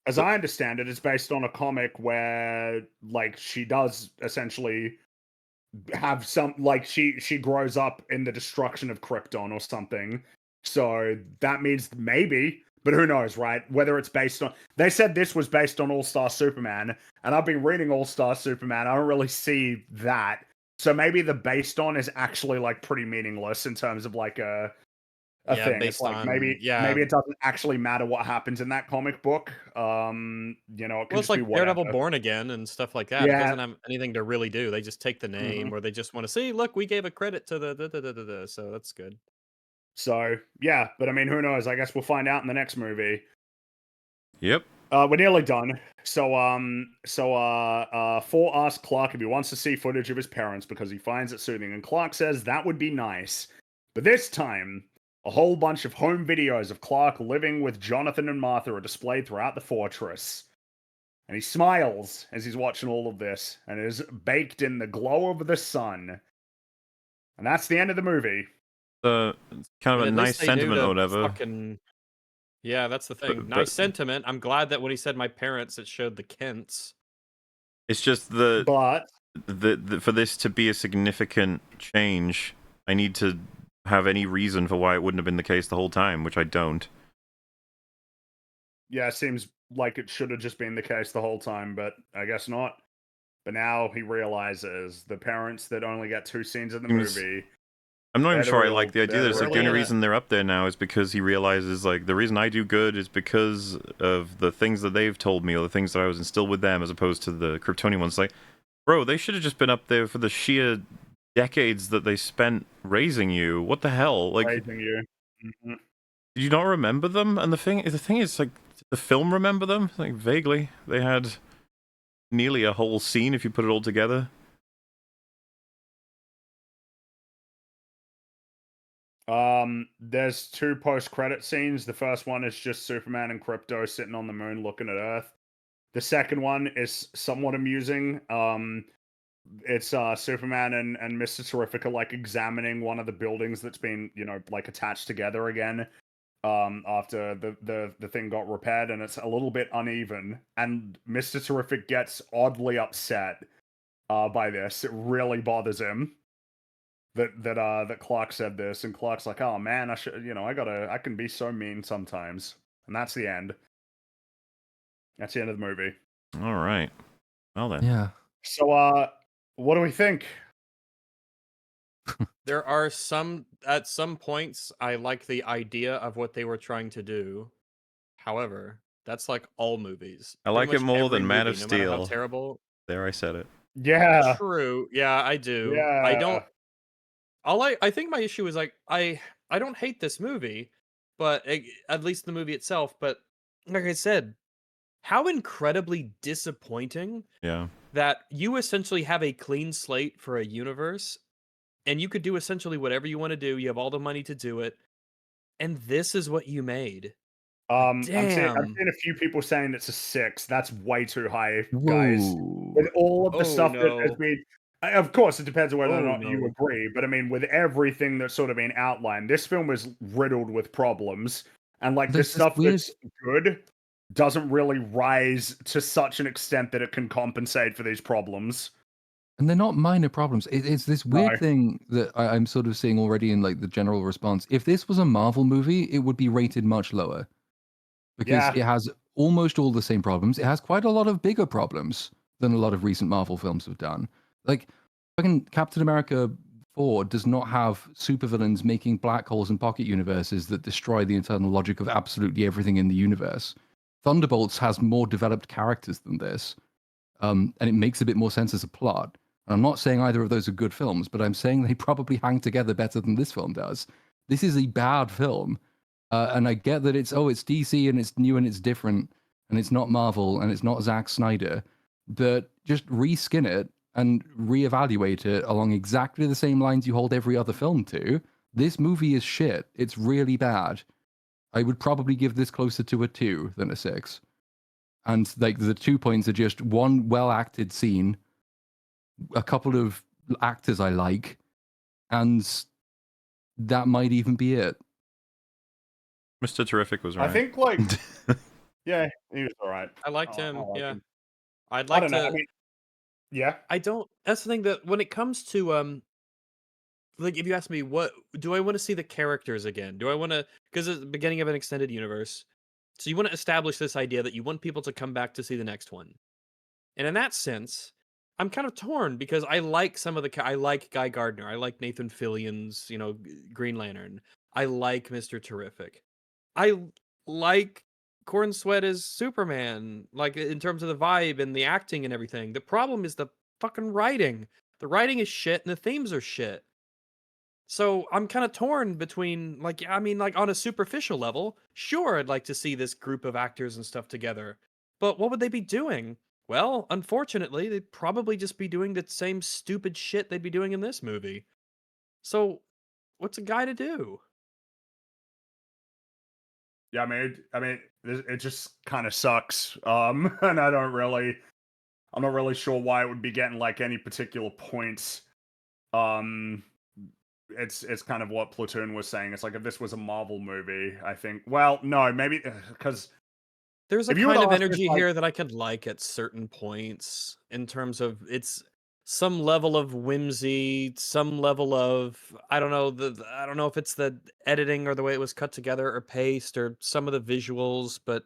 As I understand it, it's based on a comic where, she does essentially have some she grows up in the destruction of Krypton or something. So that means maybe, but who knows, right? Whether it's based on... they said this was based on All-Star Superman, and I've been reading All-Star Superman. I don't really see that. So maybe the based on is actually pretty meaningless in terms of a thing. It's maybe it doesn't actually matter what happens in that comic book. It's like Daredevil Born Again and stuff like that. Yeah. It doesn't have anything to really do. They just take the name, or they just want to see, look, we gave a credit to the so that's good. So yeah, but I mean, who knows? I guess we'll find out in the next movie. Yep. We're nearly done. So Four asks Clark if he wants to see footage of his parents because he finds it soothing, and Clark says that would be nice, but this time, a whole bunch of home videos of Clark living with Jonathan and Martha are displayed throughout the fortress. And he smiles as he's watching all of this, and is baked in the glow of the sun. And that's the end of the movie. Kind of a nice sentiment or whatever. Yeah, that's the thing. Nice sentiment. I'm glad that when he said my parents, it showed the Kents. It's just for this to be a significant change, I need to have any reason for why it wouldn't have been the case the whole time, which I don't. Yeah, it seems like it should have just been the case the whole time, but I guess not. But now he realizes the parents that only get 2 scenes in the movie. I'm not even sure I like the idea that it's like the only reason they're up there now is because he realizes like the reason I do good is because of the things that they've told me or the things that I was instilled with them as opposed to the Kryptonian ones. Like, bro, they should have just been up there for the sheer decades that they spent raising you. What the hell? Like, raising you. Mm-hmm. Do you not remember them? And the thing is, like, did the film remember them? Like, vaguely. They had nearly a whole scene if you put it all together. There's 2 post-credit scenes. The first one is just Superman and Krypto sitting on the moon looking at Earth. The second one is somewhat amusing. It's Superman and Mr. Terrific are like examining one of the buildings that's been, like attached together again. After the thing got repaired, and it's a little bit uneven, and Mr. Terrific gets oddly upset by this. It really bothers him that Clark said this, and Clark's like, "Oh man, I should, I can be so mean sometimes." And that's the end. That's the end of the movie. All right. Well then. Yeah. So, what do we think? There are at some points, I like the idea of what they were trying to do. However, that's like all movies. I like it more than Man of Steel. No matter how terrible. There, I said it. Yeah. True. Yeah, I do. Yeah. I don't. I think my issue is like I don't hate this movie, but at least the movie itself. But like I said, how incredibly disappointing. Yeah. That you essentially have a clean slate for a universe. And you could do essentially whatever you want to do. You have all the money to do it. And this is what you made. I'm Damn. seeing a few people saying it's a 6. That's way too high, guys. Whoa. With all of the stuff that has been... Of course, it depends on whether or not you agree. But I mean, with everything that's sort of been outlined, this film is riddled with problems. And like the stuff that's good doesn't really rise to such an extent that it can compensate for these problems. And they're not minor problems. It's this weird thing that I'm sort of seeing already in like the general response. If this was a Marvel movie, it would be rated much lower. Because it has almost all the same problems. It has quite a lot of bigger problems than a lot of recent Marvel films have done. Like, fucking Captain America 4 does not have supervillains making black holes in pocket universes that destroy the internal logic of absolutely everything in the universe. Thunderbolts has more developed characters than this. And it makes a bit more sense as a plot. And I'm not saying either of those are good films, but I'm saying they probably hang together better than this film does. This is a bad film. And I get that it's DC and it's new and it's different and it's not Marvel and it's not Zack Snyder, but just reskin it and reevaluate it along exactly the same lines you hold every other film to. This movie is shit. It's really bad. I would probably give this closer to a 2 than a 6. And like the 2 points are just one well-acted scene, a couple of actors I like, and that might even be it. Mr. Terrific was right. I think like yeah, he was all right. I liked him. Yeah. I'd like to. I mean, yeah. I don't. That's the thing that when it comes to like if you ask me what do I want to see the characters again? Do I want to because it's the beginning of an extended universe. So you want to establish this idea that you want people to come back to see the next one. And in that sense, I'm kind of torn because I like I like Guy Gardner. I like Nathan Fillion's, Green Lantern. I like Mr. Terrific. I like Corn Sweat as Superman, like in terms of the vibe and the acting and everything. The problem is the fucking writing. The writing is shit and the themes are shit. So I'm kind of torn between like on a superficial level, sure, I'd like to see this group of actors and stuff together. But what would they be doing? Well, unfortunately, they'd probably just be doing the same stupid shit they'd be doing in this movie. So what's a guy to do? Yeah, I mean, it just kind of sucks. And I'm not really sure why it would be getting like any particular points. It's kind of what Platoon was saying. It's like if this was a Marvel movie, I think. Well, no, maybe because there's a kind of energy here that I could like at certain points in terms of it's some level of whimsy, some level of I don't know I don't know if it's the editing or the way it was cut together or paced or some of the visuals, but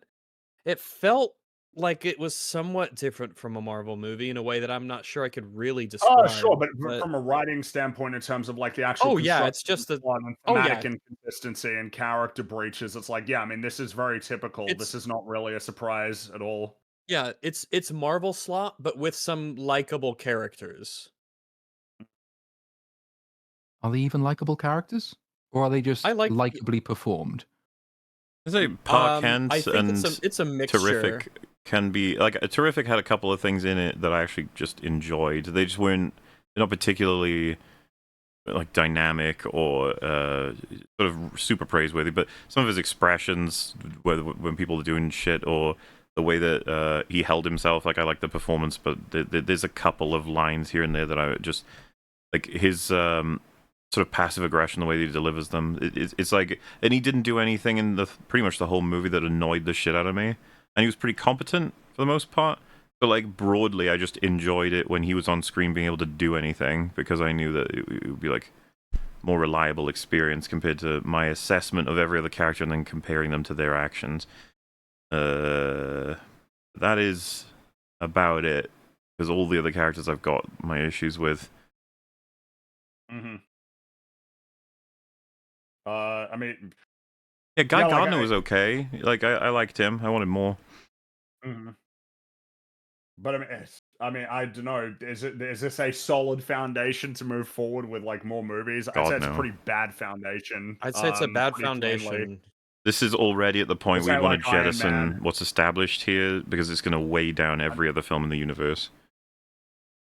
it felt like it was somewhat different from a Marvel movie in a way that I'm not sure I could really Oh, describe. sure, but from a writing standpoint, in terms of like the actual Oh yeah, it's construction just the plot and oh thematic yeah, inconsistency and character breaches, it's like, yeah, I mean, this is very typical. This it's is not really a surprise at all. yeah, it's Marvel slop, but with some likable characters. Are they even likable characters, or are they just I like likably performed? I say Pa I Kent think and it's a mixture. Terrific can be like Terrific had a couple of things in it that I actually just enjoyed. They just weren't not particularly like dynamic or sort of super praiseworthy, but some of his expressions, whether when people are doing shit or the way that he held himself, like I like the performance, but there's a couple of lines here and there that I just like his sort of passive aggression, the way that he delivers them. It's like, and he didn't do anything in the pretty much the whole movie that annoyed the shit out of me, and he was pretty competent for the most part. But like broadly, I just enjoyed it when he was on screen being able to do anything, because I knew that it would be like more reliable experience compared to my assessment of every other character and then comparing them to their actions. That is about it, because all the other characters I've got my issues with. Mm-hmm. I mean, yeah, Guy Gardner was okay. Like I liked him. I wanted more. Mm-hmm. But I mean, I don't know. Is this a solid foundation to move forward with like more movies? I'd say it's a pretty bad foundation. I'd say it's a bad foundation. Plainly. This is already at the point where you want to jettison what's established here, because it's going to weigh down every other film in the universe.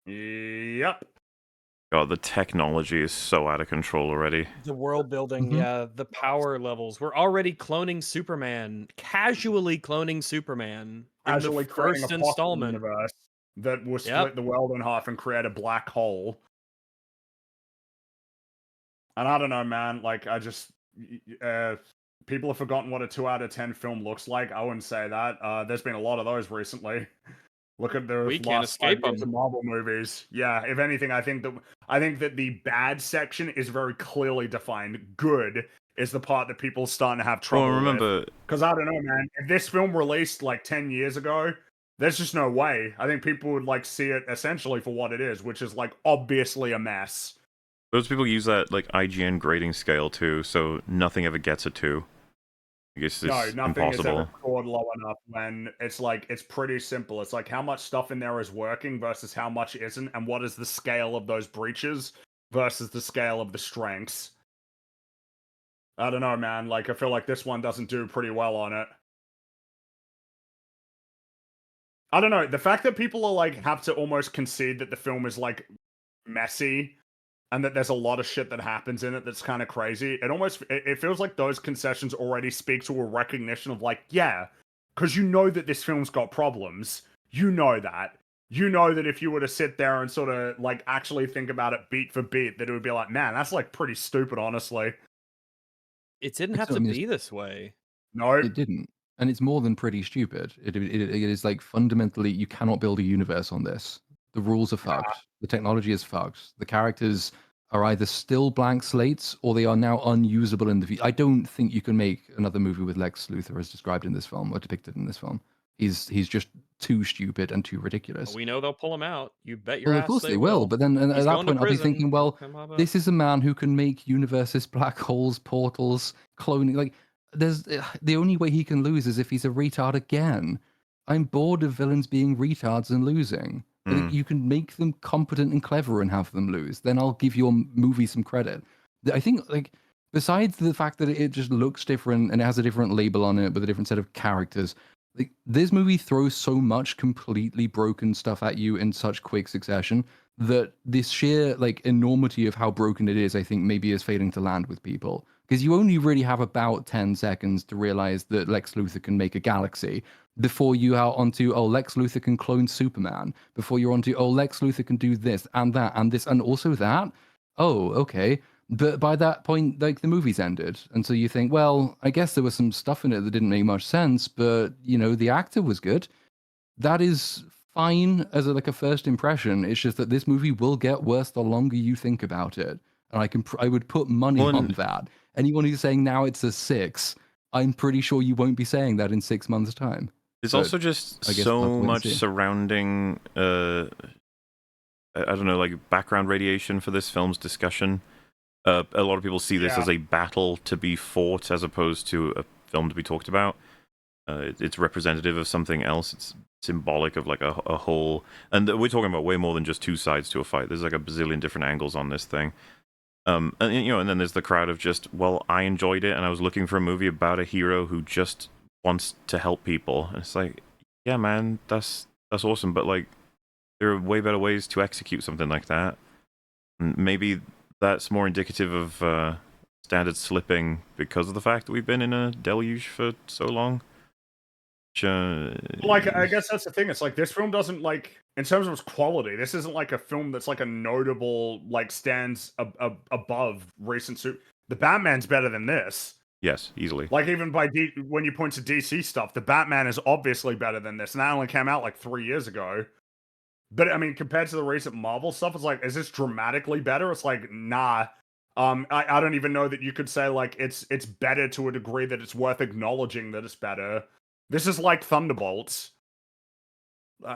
Yep. God, the technology is so out of control already. The world building, yeah, the power levels. We're already cloning Superman, casually cloning Superman in the first installment. Universe that will split the world in half and create a black hole. And I don't know, man. Like, I just people have forgotten what a 2 out of 10 film looks like. I wouldn't say that. There's been a lot of those recently. Look at the last 5 years of Marvel movies. Yeah, if anything, I think that the bad section is very clearly defined. Good is the part that people starting to have trouble with. Because I don't know, man. If this film released like 10 years ago, there's just no way. I think people would like see it essentially for what it is, which is like obviously a mess. Those people use that like IGN grading scale too, so nothing ever gets a 2. I guess it's nothing is ever scored low enough when it's like, it's pretty simple. It's like how much stuff in there is working versus how much isn't, and what is the scale of those breaches versus the scale of the strengths. I don't know, man. Like, I feel like this one doesn't do pretty well on it. I don't know. The fact that people are like, have to almost concede that the film is like messy and that there's a lot of shit that happens in it that's kind of crazy. It feels like those concessions already speak to a recognition of like, yeah, because you know that this film's got problems. You know that. You know that if you were to sit there and sort of like actually think about it beat for beat, that it would be like, man, that's like pretty stupid, honestly. It didn't have to be this way. No, it didn't. And it's more than pretty stupid. It is like fundamentally, you cannot build a universe on this. The rules are fucked. The technology is fucked. The characters are either still blank slates or they are now unusable in the future. I don't think you can make another movie with Lex Luthor as described in this film or depicted in this film. He's just too stupid and too ridiculous. We know they'll pull him out. You bet your ass. Of course they will. But then at that point, I'll be thinking, well, this is a man who can make universes, black holes, portals, cloning. Like, there's the only way he can lose is if he's a retard again. I'm bored of villains being retards and losing. You can make them competent and clever and have them lose. Then I'll give your movie some credit. I think, like, besides the fact that it just looks different and it has a different label on it with a different set of characters, like, this movie throws so much completely broken stuff at you in such quick succession that this sheer like enormity of how broken it is, I think maybe is failing to land with people. Because you only really have about 10 seconds to realize that Lex Luthor can make a galaxy before you are onto, oh, Lex Luthor can clone Superman. Before you're onto, oh, Lex Luthor can do this and that and this and also that. Oh, okay. But by that point, like, the movie's ended. And so you think, well, I guess there was some stuff in it that didn't make much sense, but, you know, the actor was good. That is fine as like a first impression. It's just that this movie will get worse the longer you think about it, and I would put money on that. Anyone who's saying now it's a 6, I'm pretty sure you won't be saying that in 6 months' time. There's also just so much surrounding, I don't know, like background radiation for this film's discussion. A lot of people see this as a battle to be fought as opposed to a film to be talked about. It's representative of something else. It's symbolic of like a whole. And we're talking about way more than just two sides to a fight. There's like a bazillion different angles on this thing. And then there's the crowd of just, well, I enjoyed it and I was looking for a movie about a hero who just wants to help people. And it's like, yeah, man, that's awesome. But like, there are way better ways to execute something like that. And maybe that's more indicative of standard slipping because of the fact that we've been in a deluge for so long. Like, I guess that's the thing. It's like this film doesn't like, in terms of its quality, this isn't like a film that's like a notable, like stands above recent The Batman's better than this. Yes, easily. Like even when you point to DC stuff, the Batman is obviously better than this, and that only came out like 3 years ago. But I mean, compared to the recent Marvel stuff, it's like, is this dramatically better? It's like, nah. I don't even know that you could say like it's better to a degree that it's worth acknowledging that it's better. This is like Thunderbolts.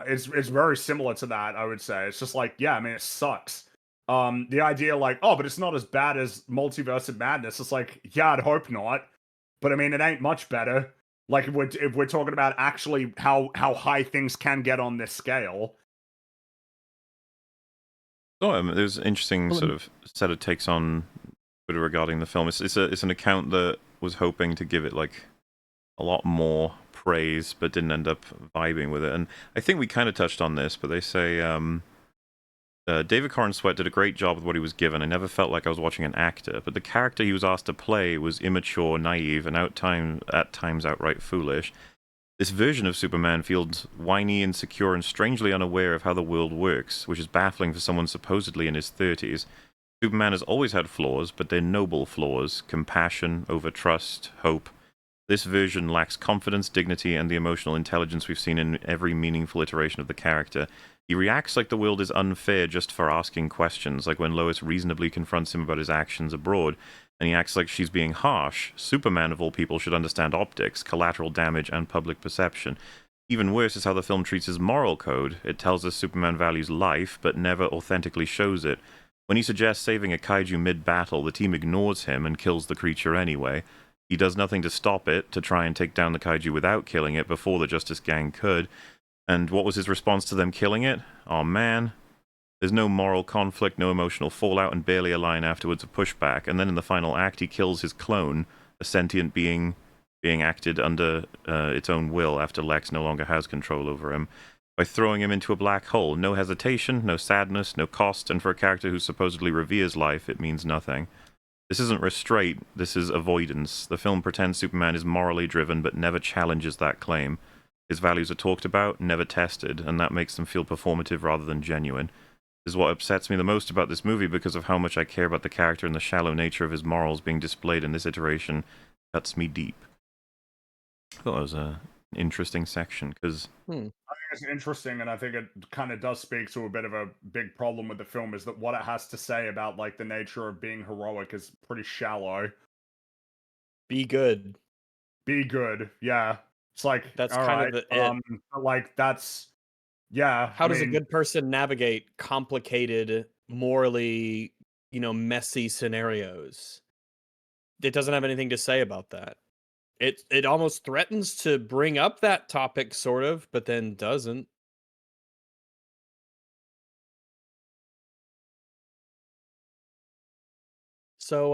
It's very similar to that, I would say. It's just like, yeah, I mean, it sucks. The idea like, oh, but it's not as bad as Multiverse of Madness. It's like, yeah, I'd hope not. But I mean, it ain't much better. Like if we're talking about actually how high things can get on this scale. Oh, there's an interesting sort of set of takes on Twitter regarding the film. It's an account that was hoping to give it like a lot more praise, but didn't end up vibing with it. And I think we kind of touched on this, but they say David Corenswet did a great job with what he was given. I never felt like I was watching an actor, but the character he was asked to play was immature, naive, and at times outright foolish. This version of Superman feels whiny, insecure, and strangely unaware of how the world works, which is baffling for someone supposedly in his 30s. Superman has always had flaws, but they're noble flaws: compassion, overtrust, hope. This version lacks confidence, dignity, and the emotional intelligence we've seen in every meaningful iteration of the character. He reacts like the world is unfair just for asking questions, like when Lois reasonably confronts him about his actions abroad, and he acts like she's being harsh. Superman, of all people, should understand optics, collateral damage, and public perception. Even worse is how the film treats his moral code. It tells us Superman values life, but never authentically shows it. When he suggests saving a kaiju mid-battle, the team ignores him and kills the creature anyway. He does nothing to stop it, to try and take down the kaiju without killing it before the Justice Gang could. And what was his response to them killing it? Oh man. There's no moral conflict, no emotional fallout, and barely a line afterwards of pushback. And then in the final act, he kills his clone, a sentient being acted under its own will after Lex no longer has control over him, by throwing him into a black hole. No hesitation, no sadness, no cost, and for a character who supposedly reveres life, it means nothing. This isn't restraint, this is avoidance. The film pretends Superman is morally driven, but never challenges that claim. His values are talked about, never tested, and that makes them feel performative rather than genuine. This is what upsets me the most about this movie, because of how much I care about the character and the shallow nature of his morals being displayed in this iteration. Cuts me deep. I thought that was an interesting section, because... I think it's interesting, and I think it kind of does speak to a bit of a big problem with the film, is that what it has to say about like the nature of being heroic is pretty shallow. Be good. Be good, yeah. It's like, that's kind of it. Like that's, yeah. How does a good person navigate complicated, morally, messy scenarios? It doesn't have anything to say about that. It almost threatens to bring up that topic, sort of, but then doesn't. So,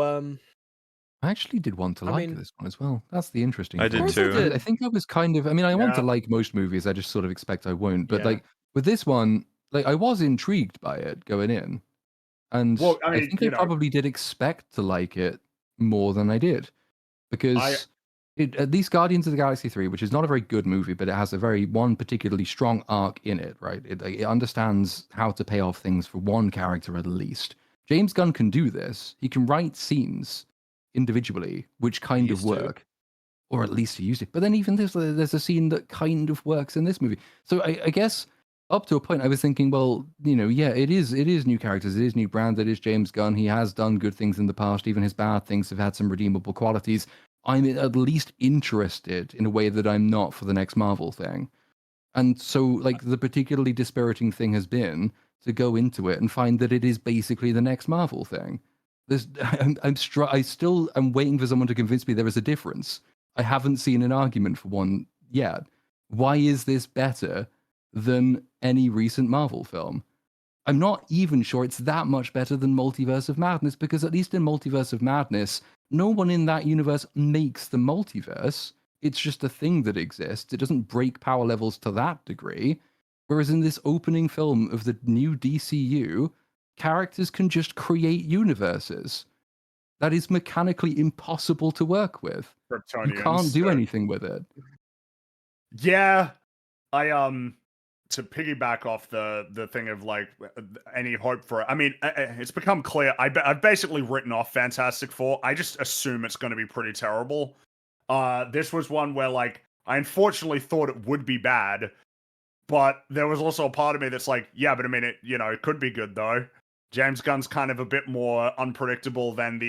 I actually did want to like this one as well. That's the interesting thing. I did too. I think I was kind of, I want to like most movies, I just sort of expect I won't. But like with this one, like I was intrigued by it going in. And I think I probably did expect to like it more than I did. Because at least Guardians of the Galaxy 3, which is not a very good movie, but it has one particularly strong arc in it, right? It understands how to pay off things for one character at least. James Gunn can do this. He can write scenes individually which kind of work, or at least he used it. But then even there's a scene that kind of works in this movie. So I guess up to a point, I was thinking, well, yeah, it is new characters, it is new brands, it is James Gunn. He has done good things in the past. Even his bad things have had some redeemable qualities. I'm at least interested in a way that I'm not for the next Marvel thing. And so, like, the particularly dispiriting thing has been to go into it and find that it is basically the next Marvel thing. I still am waiting for someone to convince me there is a difference. I haven't seen an argument for one yet. Why is this better than any recent Marvel film? I'm not even sure it's that much better than Multiverse of Madness, because at least in Multiverse of Madness, no one in that universe makes the multiverse. It's just a thing that exists. It doesn't break power levels to that degree. Whereas in this opening film of the new DCU, characters can just create universes. That is mechanically impossible to work with. You can't do anything with it. Yeah, to piggyback off the thing of like any hope for it. I mean, it's become clear. I've basically written off Fantastic Four. I just assume it's going to be pretty terrible. This was one where like I unfortunately thought it would be bad, but there was also a part of me that's like, yeah, but I mean, it could be good though. James Gunn's kind of a bit more unpredictable than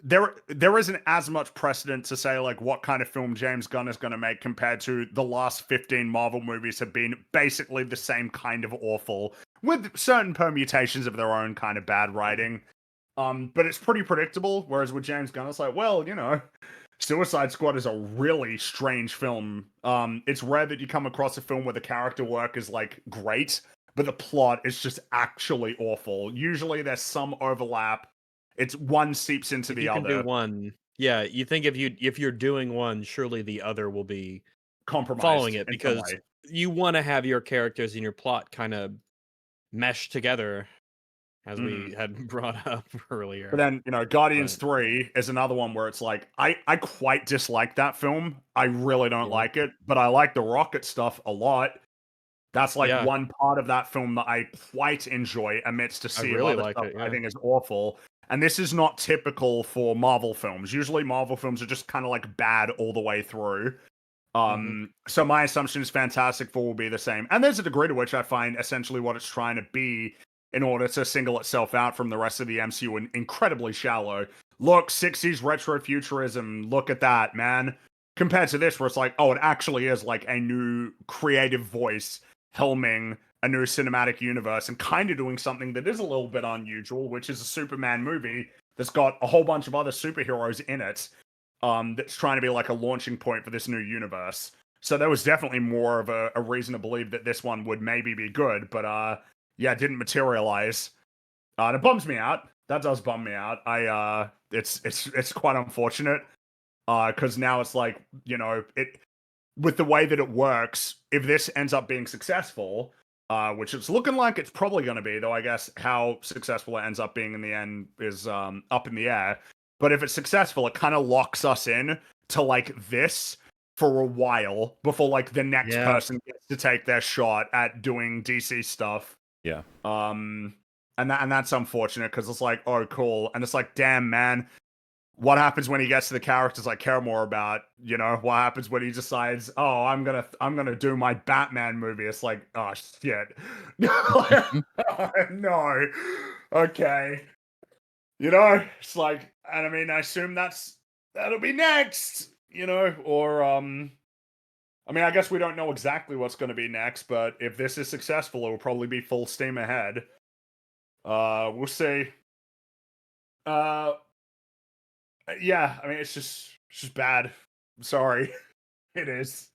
there isn't as much precedent to say like what kind of film James Gunn is going to make compared to the last 15 Marvel movies have been basically the same kind of awful with certain permutations of their own kind of bad writing. But it's pretty predictable. Whereas with James Gunn, it's like, well, Suicide Squad is a really strange film. It's rare that you come across a film where the character work is like great, but the plot is just actually awful. Usually there's some overlap. It's one seeps into the other. You can do one. Yeah, you think if you're doing one, surely the other will be compromised following it, because you want to have your characters and your plot kind of mesh together, as we had brought up earlier. But then, Guardians 3 is another one where it's like, I quite dislike that film. I really don't like it, but I like the rocket stuff a lot. That's like one part of that film that I quite enjoy amidst a sea of other stuff I think is awful. And this is not typical for Marvel films. Usually Marvel films are just kind of like bad all the way through. So my assumption is Fantastic Four will be the same. And there's a degree to which I find essentially what it's trying to be in order to single itself out from the rest of the MCU and incredibly shallow. Look, 60s retro futurism, look at that, man. Compared to this, where it's like, oh, it actually is like a new creative voice helming a new cinematic universe and kind of doing something that is a little bit unusual, which is a Superman movie that's got a whole bunch of other superheroes in it, that's trying to be like a launching point for this new universe. So there was definitely more of a reason to believe that this one would maybe be good, but it didn't materialize. And it bums me out. That does bum me out. It's quite unfortunate. Because now it's like, with the way that it works, if this ends up being successful, which it's looking like it's probably going to be, though I guess how successful it ends up being in the end is up in the air. But if it's successful, it kind of locks us in to like this for a while before like the next person gets to take their shot at doing DC stuff. Yeah. And that's unfortunate because it's like, oh, cool. And it's like, damn, man. What happens when he gets to the characters I care more about? What happens when he decides, oh, I'm gonna do my Batman movie? It's like, oh shit. No. Okay. It's like, and I mean, I assume that'll be next, or I mean, I guess we don't know exactly what's gonna be next, but if this is successful, it will probably be full steam ahead. We'll see. Yeah, I mean, it's just bad. I'm sorry. It is.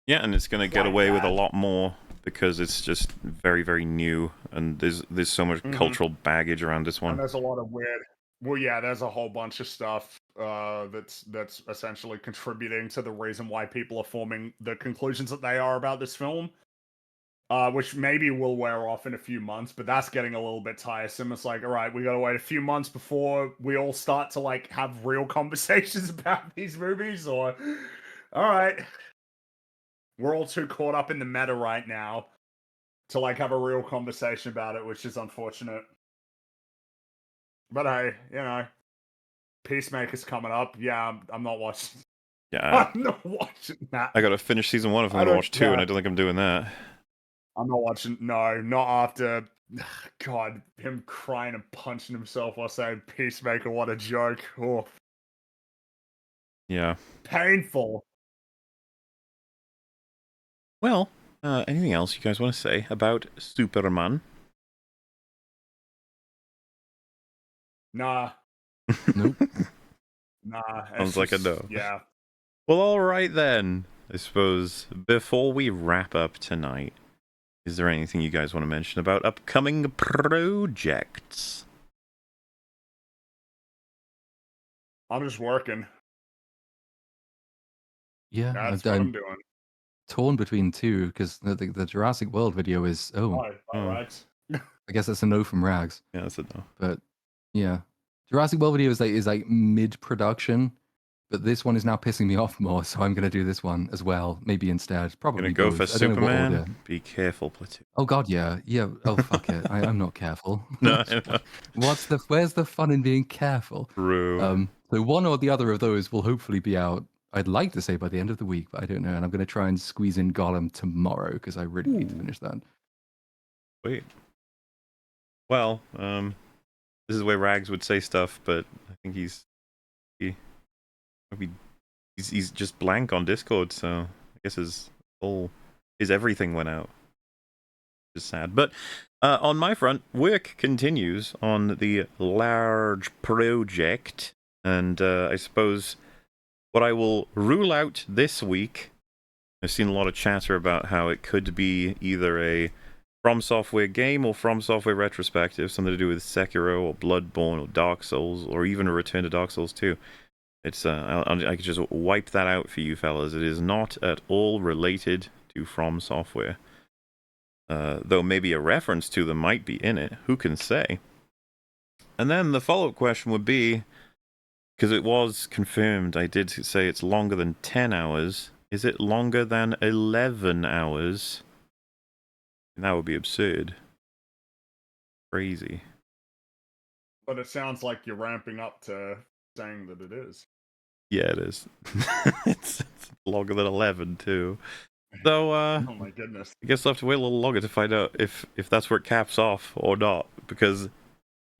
Yeah, and it's going to get away with a lot more because it's just very, very new, and there's so much cultural baggage around this one. And there's a lot of weird. Well, yeah, there's a whole bunch of stuff that's essentially contributing to the reason why people are forming the conclusions that they are about this film. Which maybe will wear off in a few months, but that's getting a little bit tiresome. It's like, all right, we gotta wait a few months before we all start to like have real conversations about these movies, or all right, we're all too caught up in the meta right now to like have a real conversation about it, which is unfortunate. But hey, Peacemaker's coming up. Yeah, I'm not watching. Yeah, I'm not watching that. I gotta finish season 1 if I'm gonna watch 2, and I don't think I'm doing that. I'm not watching. No, not after. God, him crying and punching himself while saying Peacemaker. What a joke. Oh, yeah. Painful. Well, anything else you guys want to say about Superman? Nah. Nope. Nah. Sounds like a no. Yeah. Well, all right then. I suppose before we wrap up tonight, is there anything you guys want to mention about upcoming projects? I'm just working. Yeah, That's what I'm doing. Torn between two because the Jurassic World video is All right. I guess that's a no from Rags. Yeah, that's a no. But yeah, Jurassic World video is like mid production, but this one is now pissing me off more, so I'm gonna do this one as well. Maybe instead, probably Gonna go both. for I don't know what order. Superman. Be careful, Platoon. Oh God, yeah. Oh fuck it, I'm not careful. No, Where's the fun in being careful? True. So one or the other of those will hopefully be out. I'd like to say by the end of the week, but I don't know. And I'm going to try and squeeze in Gollum tomorrow because I really need to finish that. Wait. Well, this is where Rags would say stuff, but I think he's just blank on Discord, so I guess his everything went out. Which is sad. But on my front, work continues on the large project, and I suppose what I will rule out this week, I've seen a lot of chatter about how it could be either a From Software game or From Software retrospective, something to do with Sekiro or Bloodborne or Dark Souls, or even a return to Dark Souls 2. It's I could just wipe that out for you fellas. It is not at all related to From Software. Though maybe a reference to them might be in it. Who can say? And then the follow-up question would be, because it was confirmed, I did say it's longer than 10 hours. Is it longer than 11 hours? And that would be absurd. Crazy. But it sounds like you're ramping up to saying that it is. Yeah, it is. It's longer than 11, too. So, oh my goodness. I guess I'll have to wait a little longer to find out if that's where it caps off or not. Because,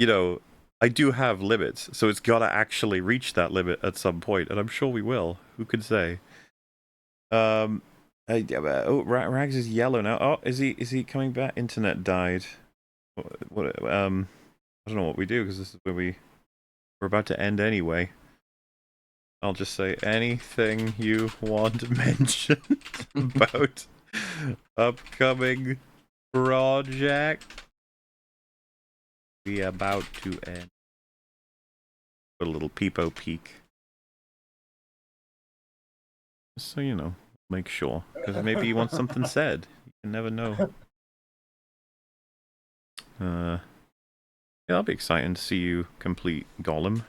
you know, I do have limits, so it's got to actually reach that limit at some point, and I'm sure we will. Who could say? Rags is yellow now. Oh, is he coming back? Internet died. What I don't know what we do, because this is where we're about to end anyway. I'll just say anything you want to mention about upcoming project. We about to end. Put a little peepo peek. So, you know, make sure. Because maybe you want something said. You can never know. Yeah, that'll be exciting to see you complete Gollum.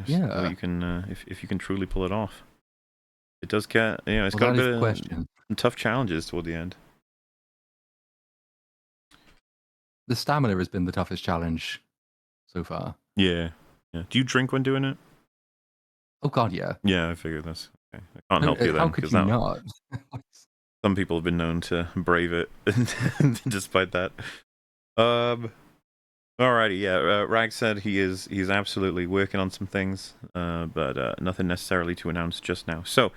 Yeah. You can, if you can truly pull it off. It does get, you know, it's Well, got a bit of question. some tough challenges toward the end. The stamina has been the toughest challenge so far. Yeah. Do you drink when doing it? Oh God, yeah. Yeah, I figured that's okay. I can't help you then. How could you not? Some people have been known to brave it, despite that. Alrighty, yeah. Rag said he's absolutely working on some things, but nothing necessarily to announce just now. So,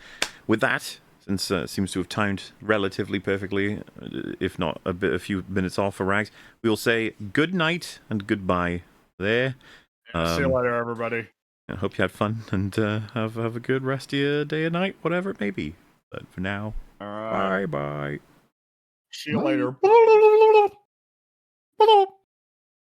with that, since it seems to have timed relatively perfectly, if not a few minutes off for Rags, we will say good night and goodbye there. See you later, everybody. I hope you had fun and have a good rest of your day or night, whatever it may be. But for now, all right. bye. See you later.